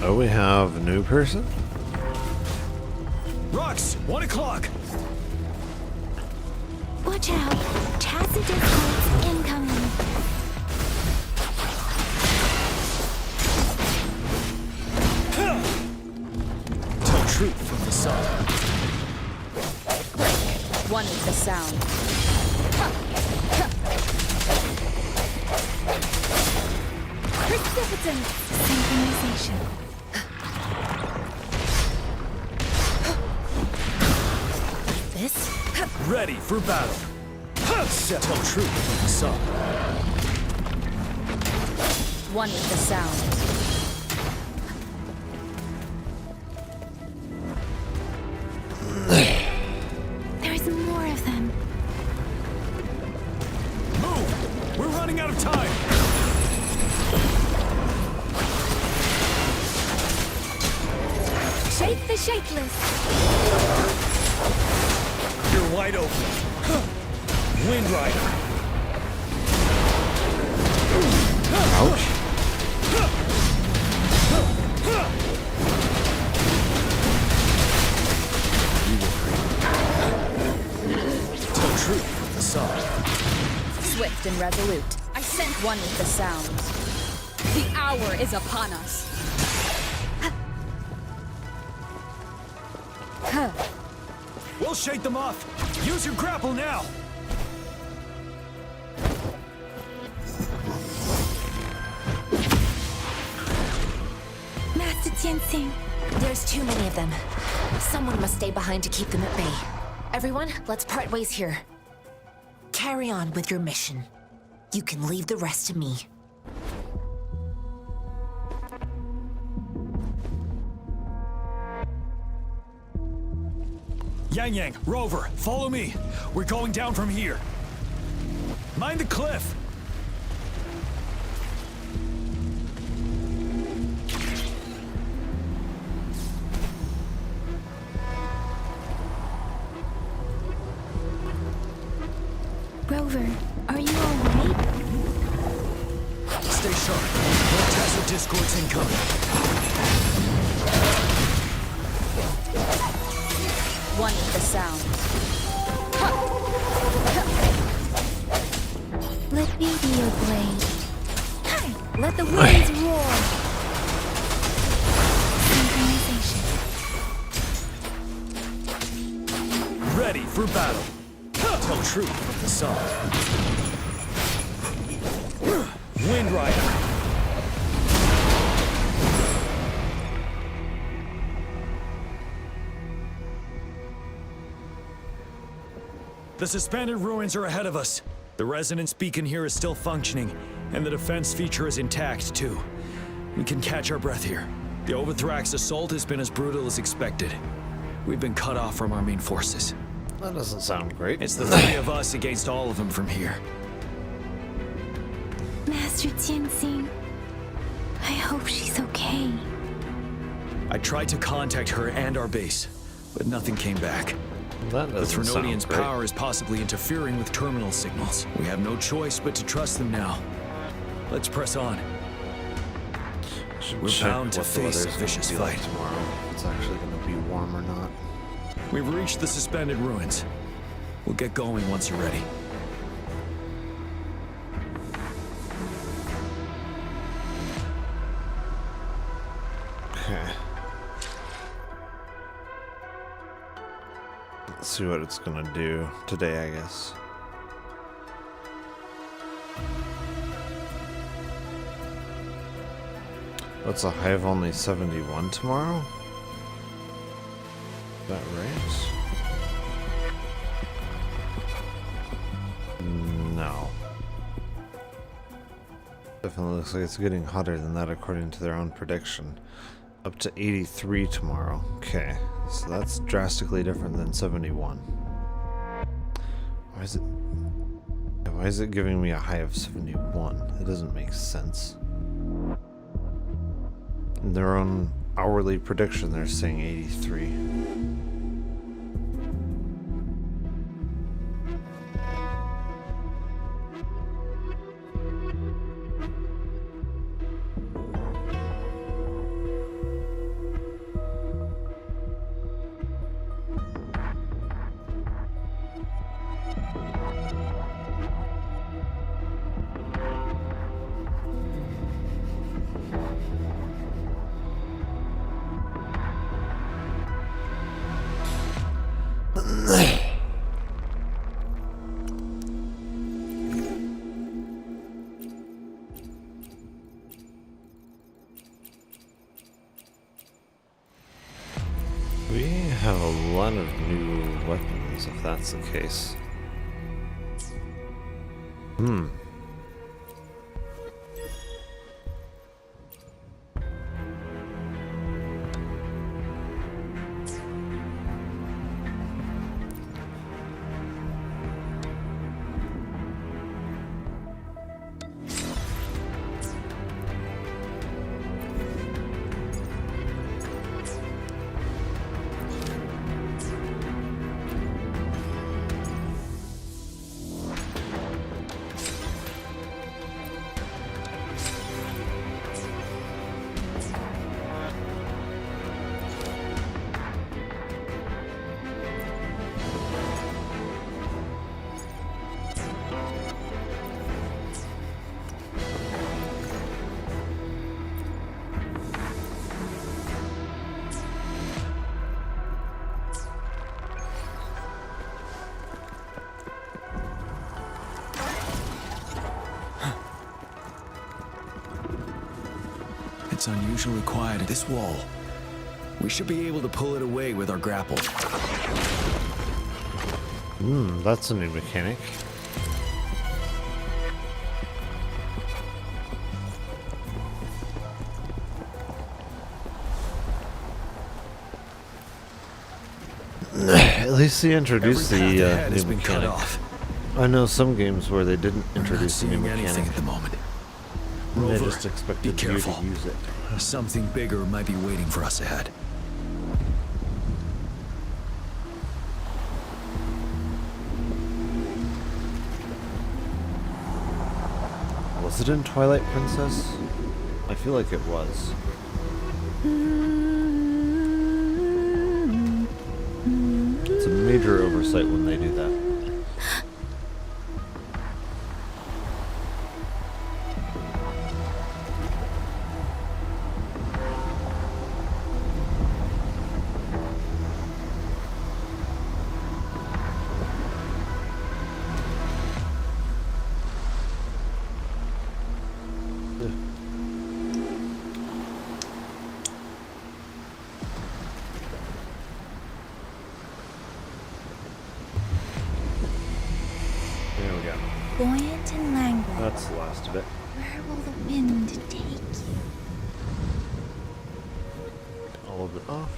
Oh, we have a new person? Rux, 1 o'clock. Watch out. Tacit discords incoming. facade. One with the sound. Precipitant synchronization. This? Ready for battle. Tell truth from facade. One with the sound. There's more of them. Move! We're running out of time! Shake the shakeless. You're wide open. Wind Rider. Ouch. Tell truth from facade. Swift and resolute. I sent one with the sound. The hour is upon us. We'll shake them off. Use your grapple now. Master Tianxing. There's too many of them. Someone must stay behind to keep them at bay. Everyone, let's part ways here. Carry on with your mission. You can leave the rest to me. Yang Yang, Rover, follow me. We're going down from here. Mind the cliff. Rover, are you alright? Stay sharp. No Tesla discords incoming. One with the sound. Let me be your blade. Let the winds roar. Synchronization. Ready for battle. Tell truth from facade. Wind Rider. The suspended ruins are ahead of us. The resonance beacon here is still functioning, and the defense feature is intact, too. We can catch our breath here. The Overthrax assault has been as brutal as expected. We've been cut off from our main forces. That doesn't sound great. It's the three of us against all of them from here. Master Tianxing, I hope she's okay. I tried to contact her and our base, but nothing came back. That The doesn't sound Threnodians' great. power is possibly interfering with terminal signals. We have no choice but to trust them now. Let's press on. We're Check bound to what the face a weather's vicious gonna be like fight. tomorrow. If it's actually going to be warm or not. We've reached the suspended ruins. We'll get going once you're ready. Okay. Let's see what it's going to do today, I guess. What's a high of only 71 tomorrow? Is that right? No. Definitely looks like it's getting hotter than that according to their own prediction. Up to 83 tomorrow. Okay, so that's drastically different than 71. Why is it giving me a high of 71? It doesn't make sense. In their own hourly prediction, they're saying 83. We have a lot of new weapons, if that's the case. It's unusually quiet at this wall. We should be able to pull it away with our grapple. That's a new mechanic. At least they introduced the new mechanic. I know some games where they didn't introduce a new mechanic. At the moment. They Rover, just expected be you careful. to use it. Something bigger might be waiting for us ahead. Was it in Twilight Princess? I feel like it was. It's a major oversight when they do that. There we go. Buoyant and languid. That's the last of it. Where will the wind take you? All of it off.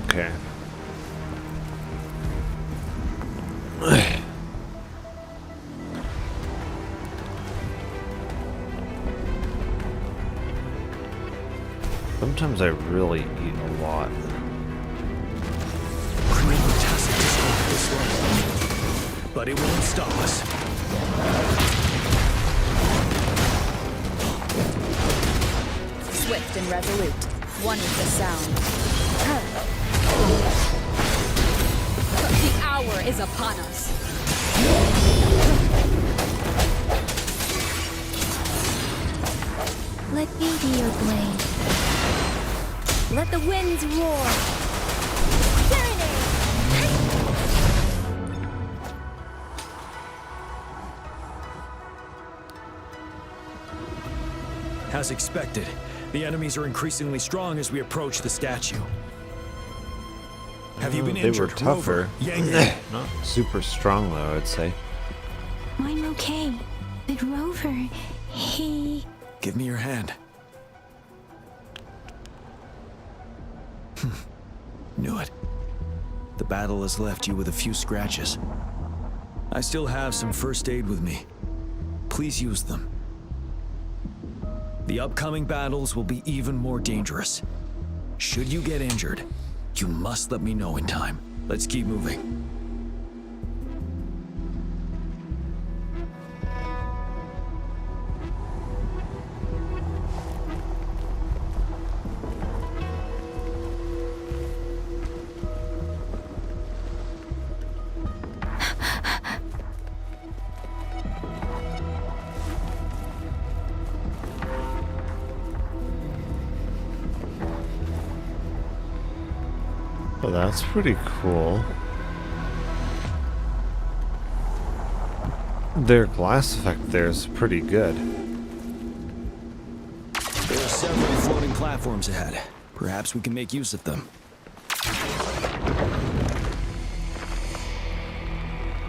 Okay. Sometimes I really eat a lot. But it won't stop us. Swift and resolute, one with the sound. The hour is upon us. Let me be your blade. Let the winds roar. As expected, the enemies are increasingly strong as we approach the statue. Have you been injured? They were tougher. Yang? Not super strong though, I'd say. I'm okay. But Rover, he... Give me your hand. Knew it. The battle has left you with a few scratches. I still have some first aid with me. Please use them. The upcoming battles will be even more dangerous. Should you get injured, you must let me know in time. Let's keep moving. Oh, that's pretty cool. Their glass effect there is pretty good. There are several floating platforms ahead. Perhaps we can make use of them.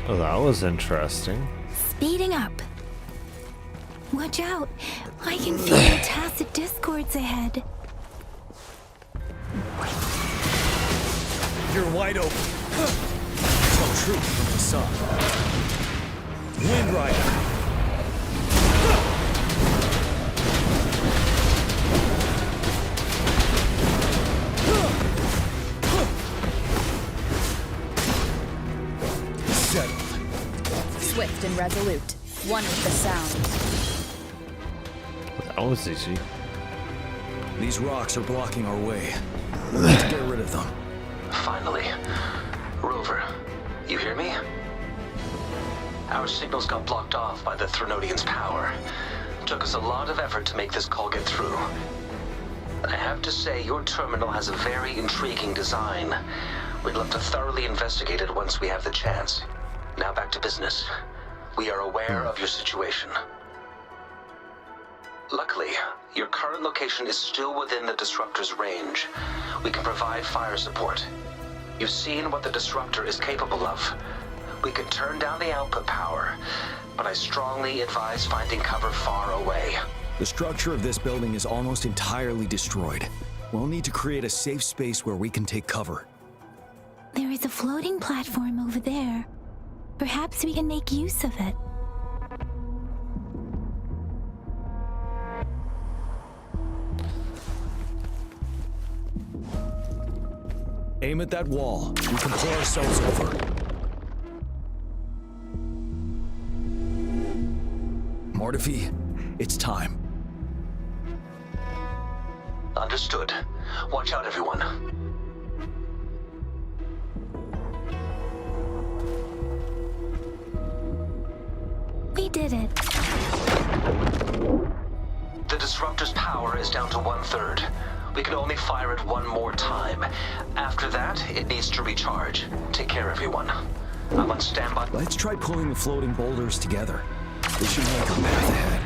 Oh, that was interesting. Speeding up. Watch out. I can feel the tacit discords ahead. You're wide open. Tell truth from the sun. Wind Rider. Settled. Swift and resolute. One with the sound. That was easy. These rocks are blocking our way. Let's get rid of them. Finally. Rover, you hear me? Our signals got blocked off by the Threnodian's power. Took us a lot of effort to make this call get through. I have to say, your terminal has a very intriguing design. We'd love to thoroughly investigate it once we have the chance. Now back to business. We are aware of your situation. Luckily, your current location is still within the Disruptor's range. We can provide fire support. You've seen what the Disruptor is capable of. We can turn down the output power, but I strongly advise finding cover far away. The structure of this building is almost entirely destroyed. We'll need to create a safe space where we can take cover. There is a floating platform over there. Perhaps we can make use of it. Aim at that wall. We can pull ourselves over. Mortifi, it's time. Understood. Watch out, everyone. We did it. The Disruptor's power is down to 1/3. We can only fire it one more time. After that, it needs to recharge. Take care, everyone. I'm on standby. Let's try pulling the floating boulders together. They should make a path ahead.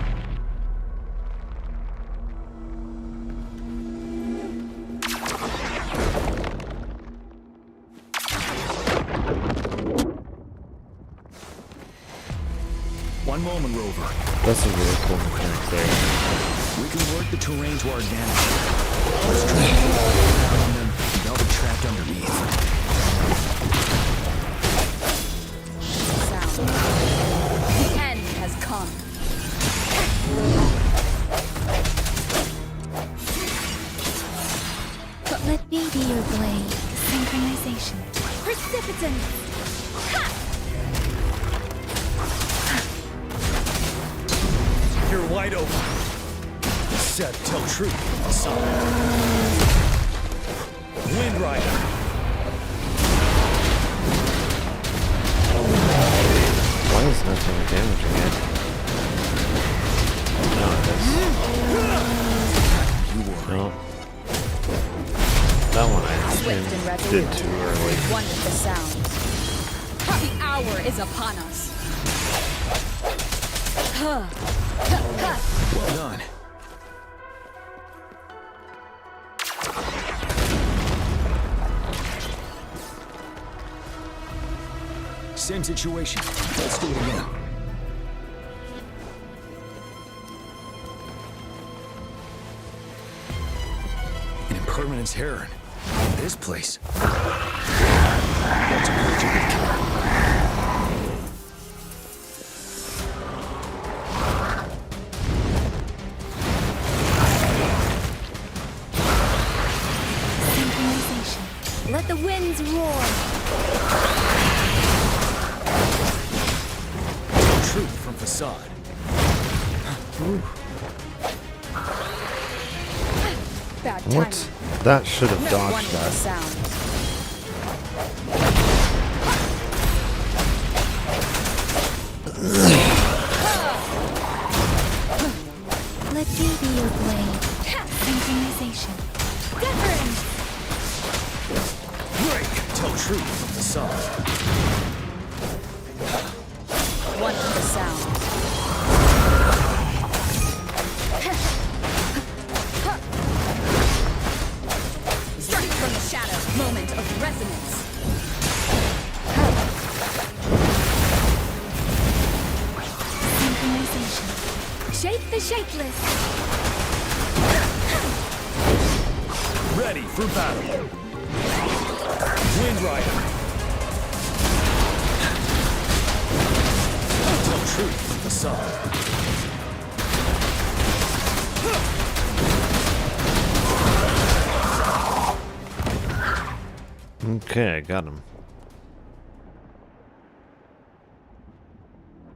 One moment, Rover. That's a really cool mechanic there. We can work the terrain to our advantage. Let's try to pull down on them, and they'll be trapped underneath. Sound. The end has come. But let me be your blade. Synchronization. Precipitant! You're wide open. Set, tell truth. Solid. Wind Rider. Why is nothing damaging it? No, it is. No. That one I Swift and did resolute. too early. One with the sound. The hour is upon us. Well done. Same situation. Let's do it again. An impermanence heron. This place. Let's approach it with care. Let the winds roar. Truth from facade. Bad What? timing. That should have No one dodged with the that. sound. Let me be your blade. Synchronization. Different. Right. truth of the song. One of the sounds. Strike from the shadow. Moment of resonance. Synchronization. Shake the shakeless. Ready for battle. Wind Rider. Tell truth of the song. Okay, I got him.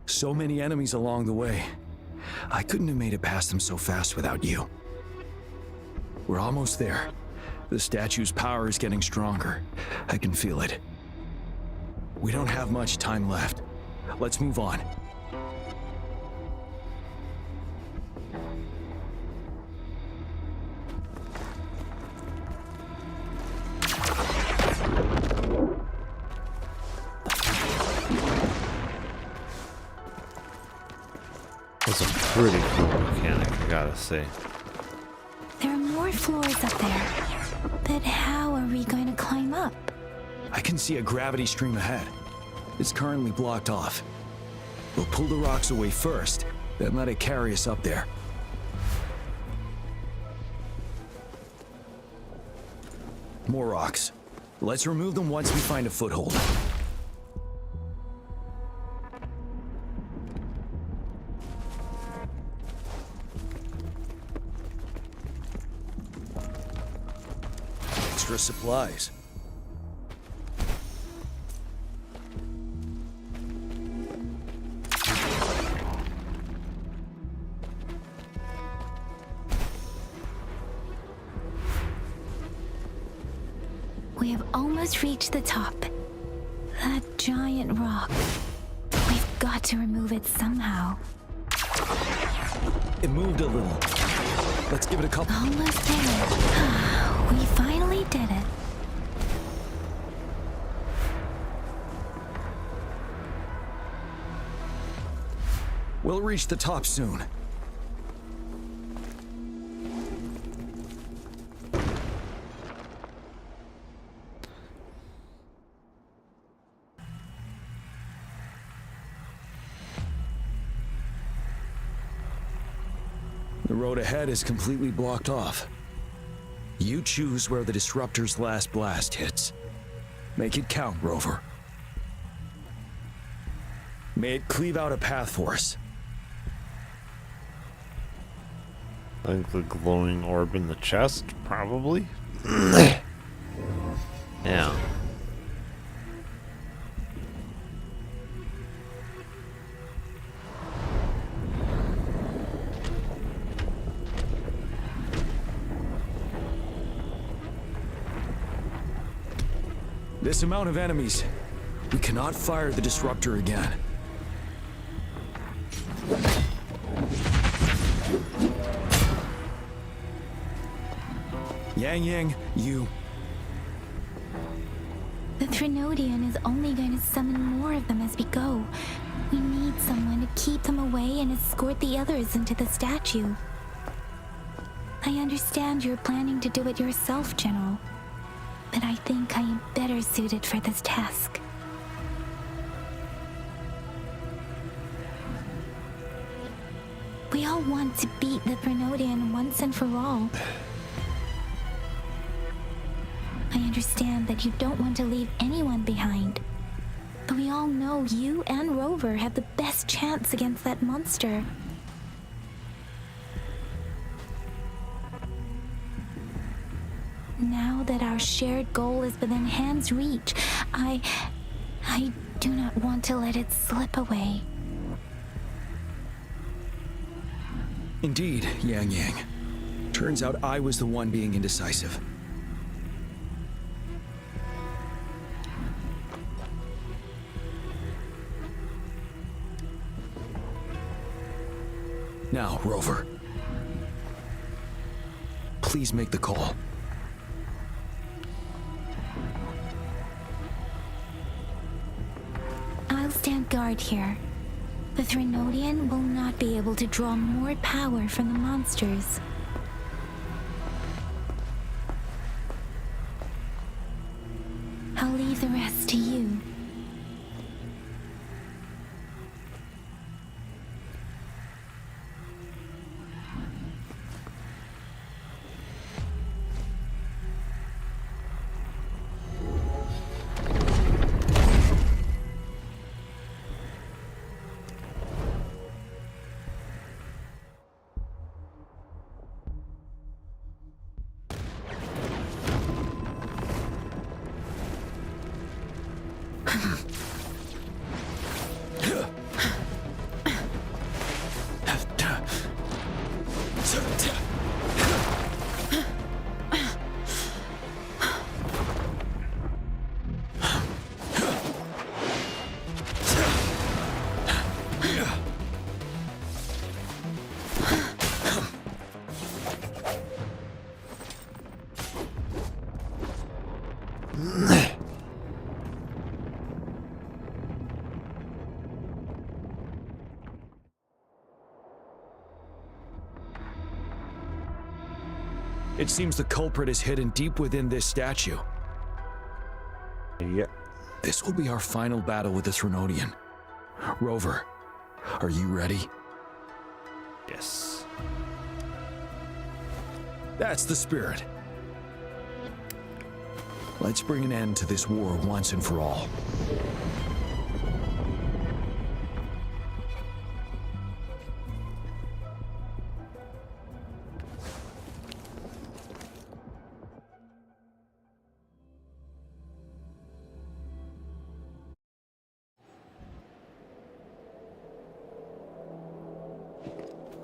So many enemies along the way. I couldn't have made it past them so fast without you. We're almost there. The statue's power is getting stronger. I can feel it. We don't have much time left. Let's move on. That's a pretty cool mechanic, I gotta say. There are more floors up there. But how are we going to climb up? I can see a gravity stream ahead. It's currently blocked off. We'll pull the rocks away first, then let it carry us up there. More rocks. Let's remove them once we find a foothold. Extra supplies. We have almost reached the top. That giant rock. We've got to remove it somehow. It moved a little. Let's give it a couple. Almost there. We finally did it. We'll reach the top soon. The road ahead is completely blocked off. You choose where the disruptor's last blast hits. Make it count, Rover. May it cleave out a path for us. I think the glowing orb in the chest, probably. Yeah. This amount of enemies, we cannot fire the disruptor again. Yang, you. The Threnodian is only going to summon more of them as we go. We need someone to keep them away and escort the others into the statue. I understand you're planning to do it yourself, General. But I think I am better suited for this task. We all want to beat the Threnodian once and for all. I understand that you don't want to leave anyone behind. But we all know you and Rover have the best chance against that monster. Now that our shared goal is within hand's reach, I do not want to let it slip away. Indeed, Yang. Turns out I was the one being indecisive. Now, Rover. Please make the call. I'll stand guard here. The Threnodian will not be able to draw more power from the monsters. I'll leave the rest to you. It seems the culprit is hidden deep within this statue. Yep. This will be our final battle with the Threnodian. Rover, are you ready? Yes. That's the spirit. Let's bring an end to this war once and for all.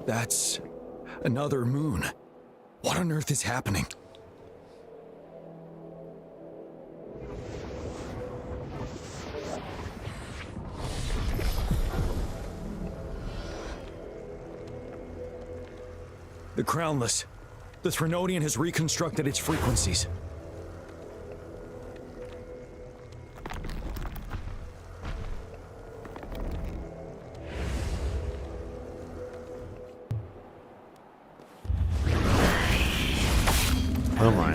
That's another moon. What on earth is happening? The Crownless. The Threnodian has reconstructed its frequencies. Oh my.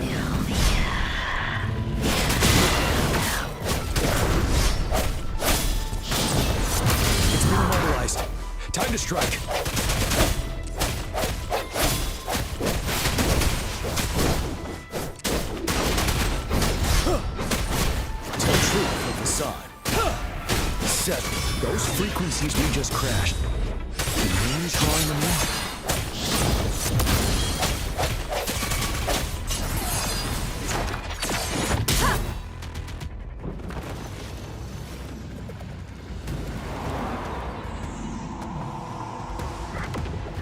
It's been immobilized. Time to strike. Tell truth of facade. 7. Those frequencies we just crashed. The moon is drawing them in.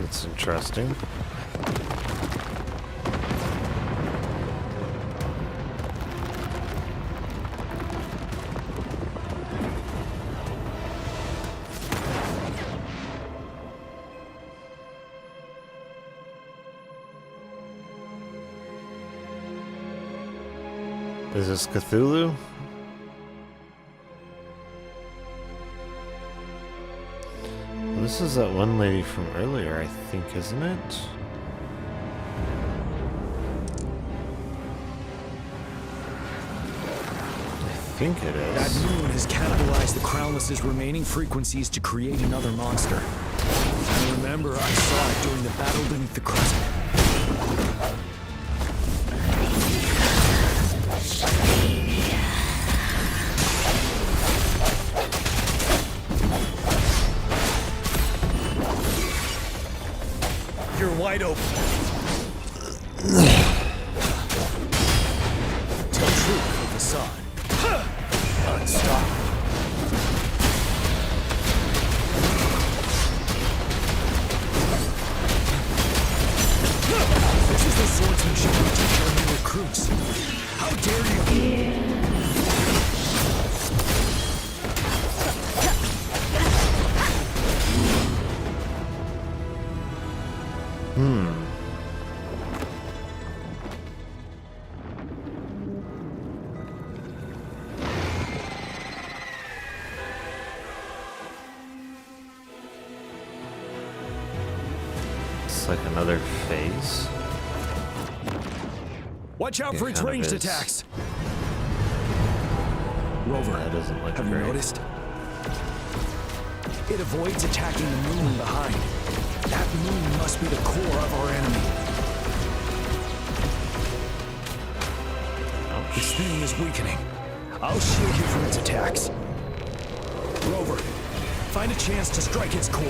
That's interesting. Is this Cthulhu? Well, this is that one lady from earlier, I think, isn't it? I think it is. That moon has cannibalized the Crownless's remaining frequencies to create another monster. I remember I saw it during the battle beneath the crescent. You're wide open. Tell truth of facade. Unstoppable. This is the swordsmanship we teach our new recruits. How dare you? like another phase. Watch out It for its kind of ranged is. attacks. Rover, That doesn't look have great. you noticed? It avoids attacking the moon behind. That moon must be the core of our enemy. This thing is weakening. I'll shield you from its attacks. Rover, find a chance to strike its core.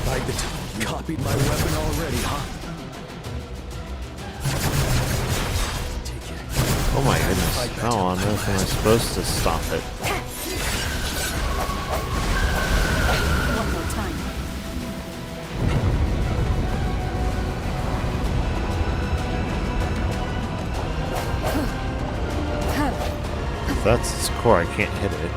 Like the copied my weapon already, huh? Oh my goodness. How on earth am I supposed to stop it? One more time. If that's its core, I can't hit it.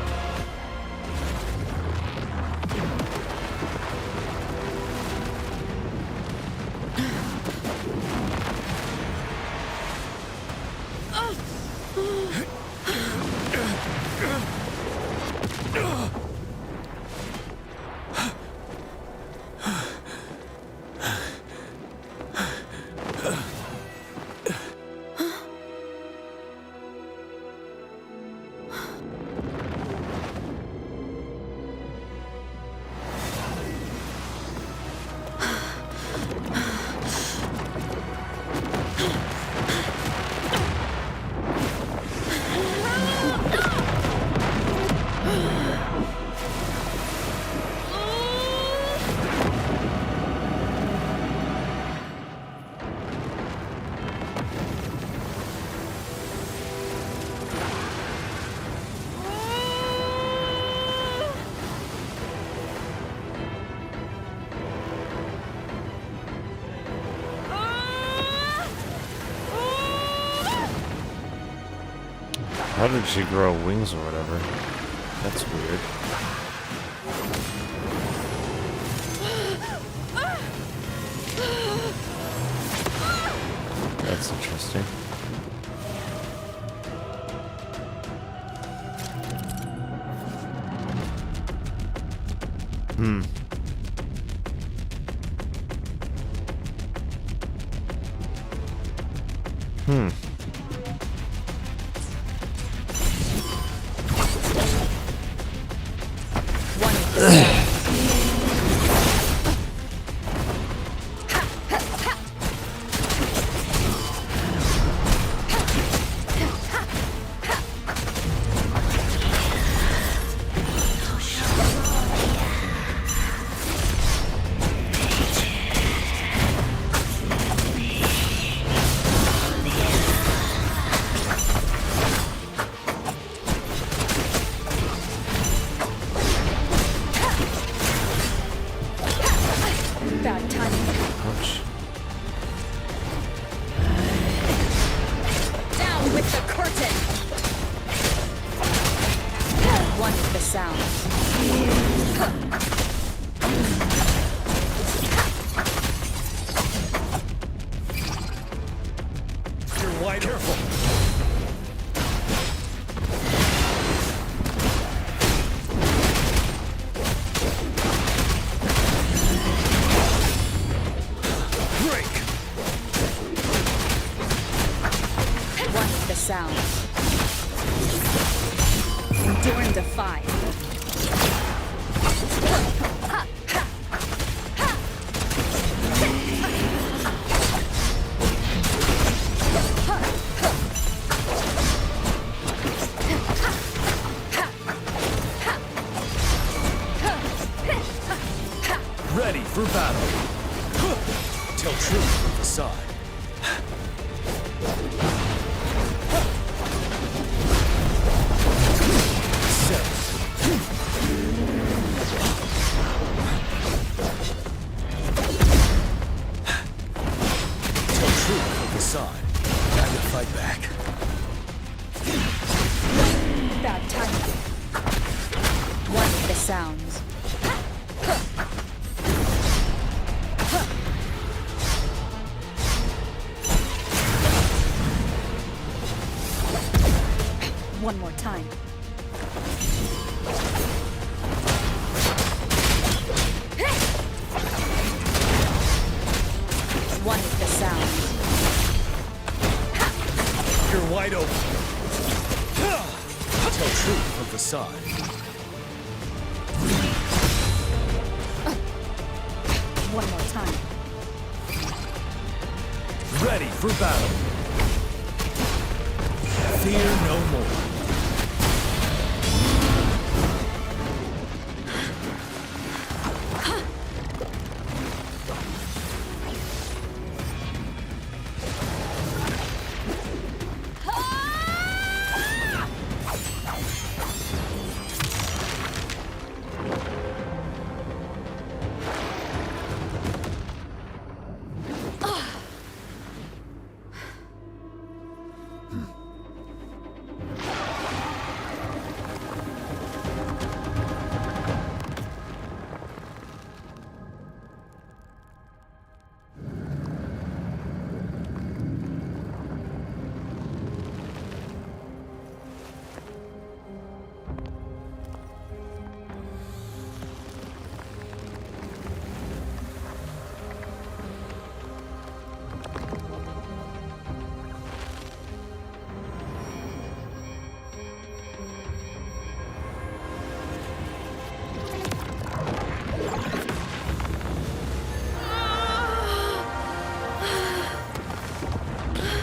How did she grow wings or whatever? That's weird. That's interesting. Hmm. Hmm. Bad timing. Ouch. Down with the curtain. One with the sounds. You're wide careful. One with the sounds. Endure and defy. Ready for battle. Tell truth from the side. Tell truth from the side. Time to fight back. Bad timing. One with the sounds. One more time. One is the sound. You're wide open. Tell truth from facade. One more time. Ready for battle. Fear no more.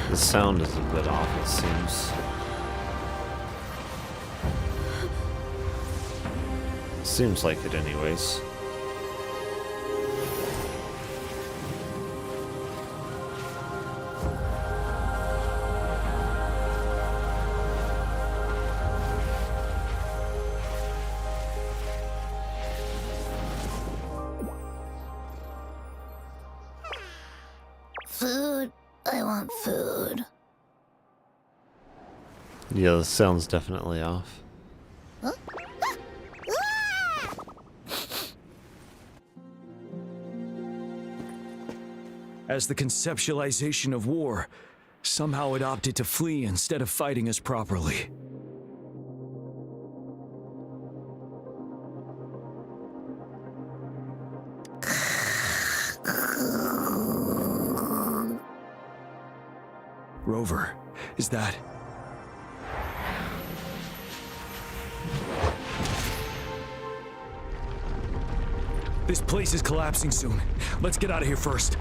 The sound is a bit off, it seems. Seems like it anyways. Food. I want food. Yeah, the sound's definitely off. Huh? As the conceptualization of war, somehow it opted to flee instead of fighting us properly. Rover, is that... This place is collapsing soon. Let's get out of here first.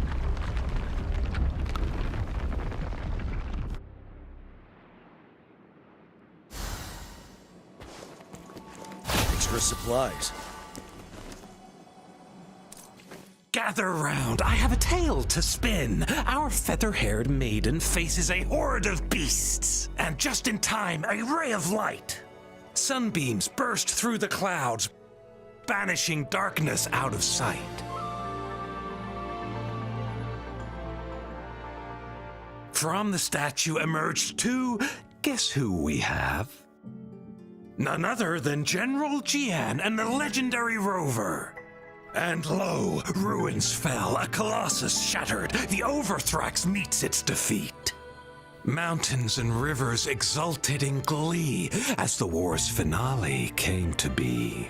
Extra supplies. Gather round, I have a tale to spin. Our feather-haired maiden faces a horde of beasts. And just in time, a ray of light. Sunbeams burst through the clouds, banishing darkness out of sight. From the statue emerged two, guess who we have? None other than General Jian and the legendary Rover. And lo, ruins fell, a colossus shattered, the Overthrax meets its defeat. Mountains and rivers exulted in glee as the war's finale came to be.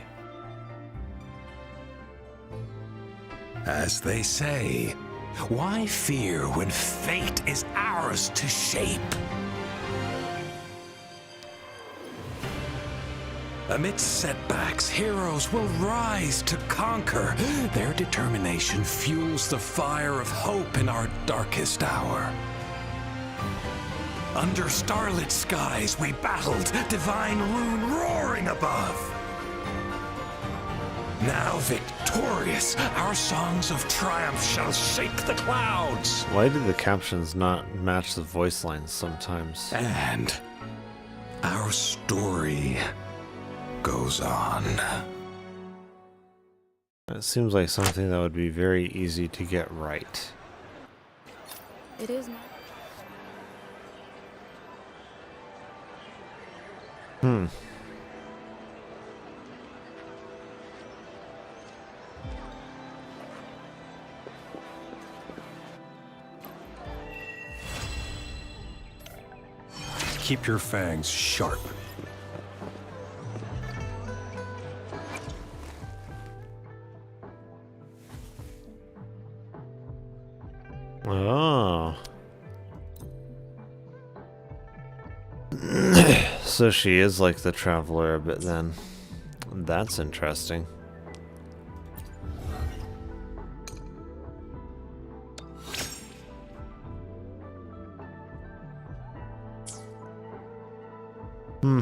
As they say, why fear when fate is ours to shape? Amidst setbacks, heroes will rise to conquer. Their determination fuels the fire of hope in our darkest hour. Under starlit skies we battled, divine rune roaring above. Now victorious, our songs of triumph shall shake the clouds. Why do the captions not match the voice lines sometimes? And our story goes on. It seems like something that would be very easy to get right. It is not. Keep your fangs sharp. Oh. So she is like the traveler a bit then. That's interesting. Hmm.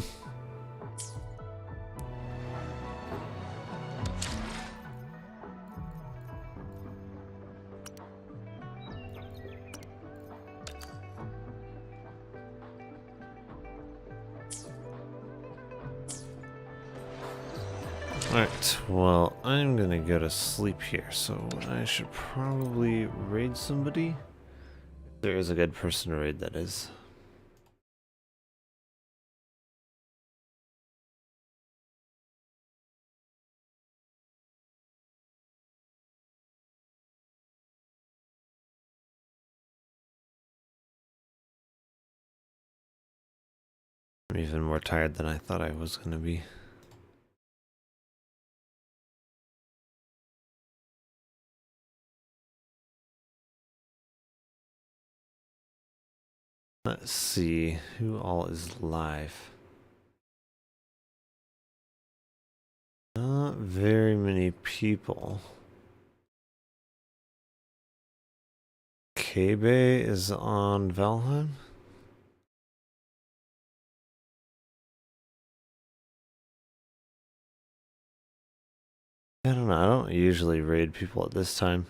Alright, well, I'm gonna go to sleep here, so I should probably raid somebody. There is a good person to raid, that is. I'm even more tired than I thought I was gonna be. Let's see who all is live. Not very many people. K-Bay is on Valheim. I don't know, I don't usually raid people at this time.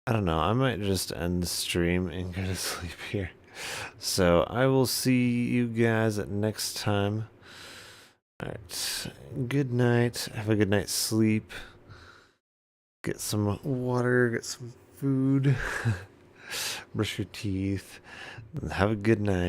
I don't know, I might just end the stream and go to sleep here. So I will see you guys at next time. Alright, good night. Have a good night's sleep. Get some water, get some food. Brush your teeth. Have a good night.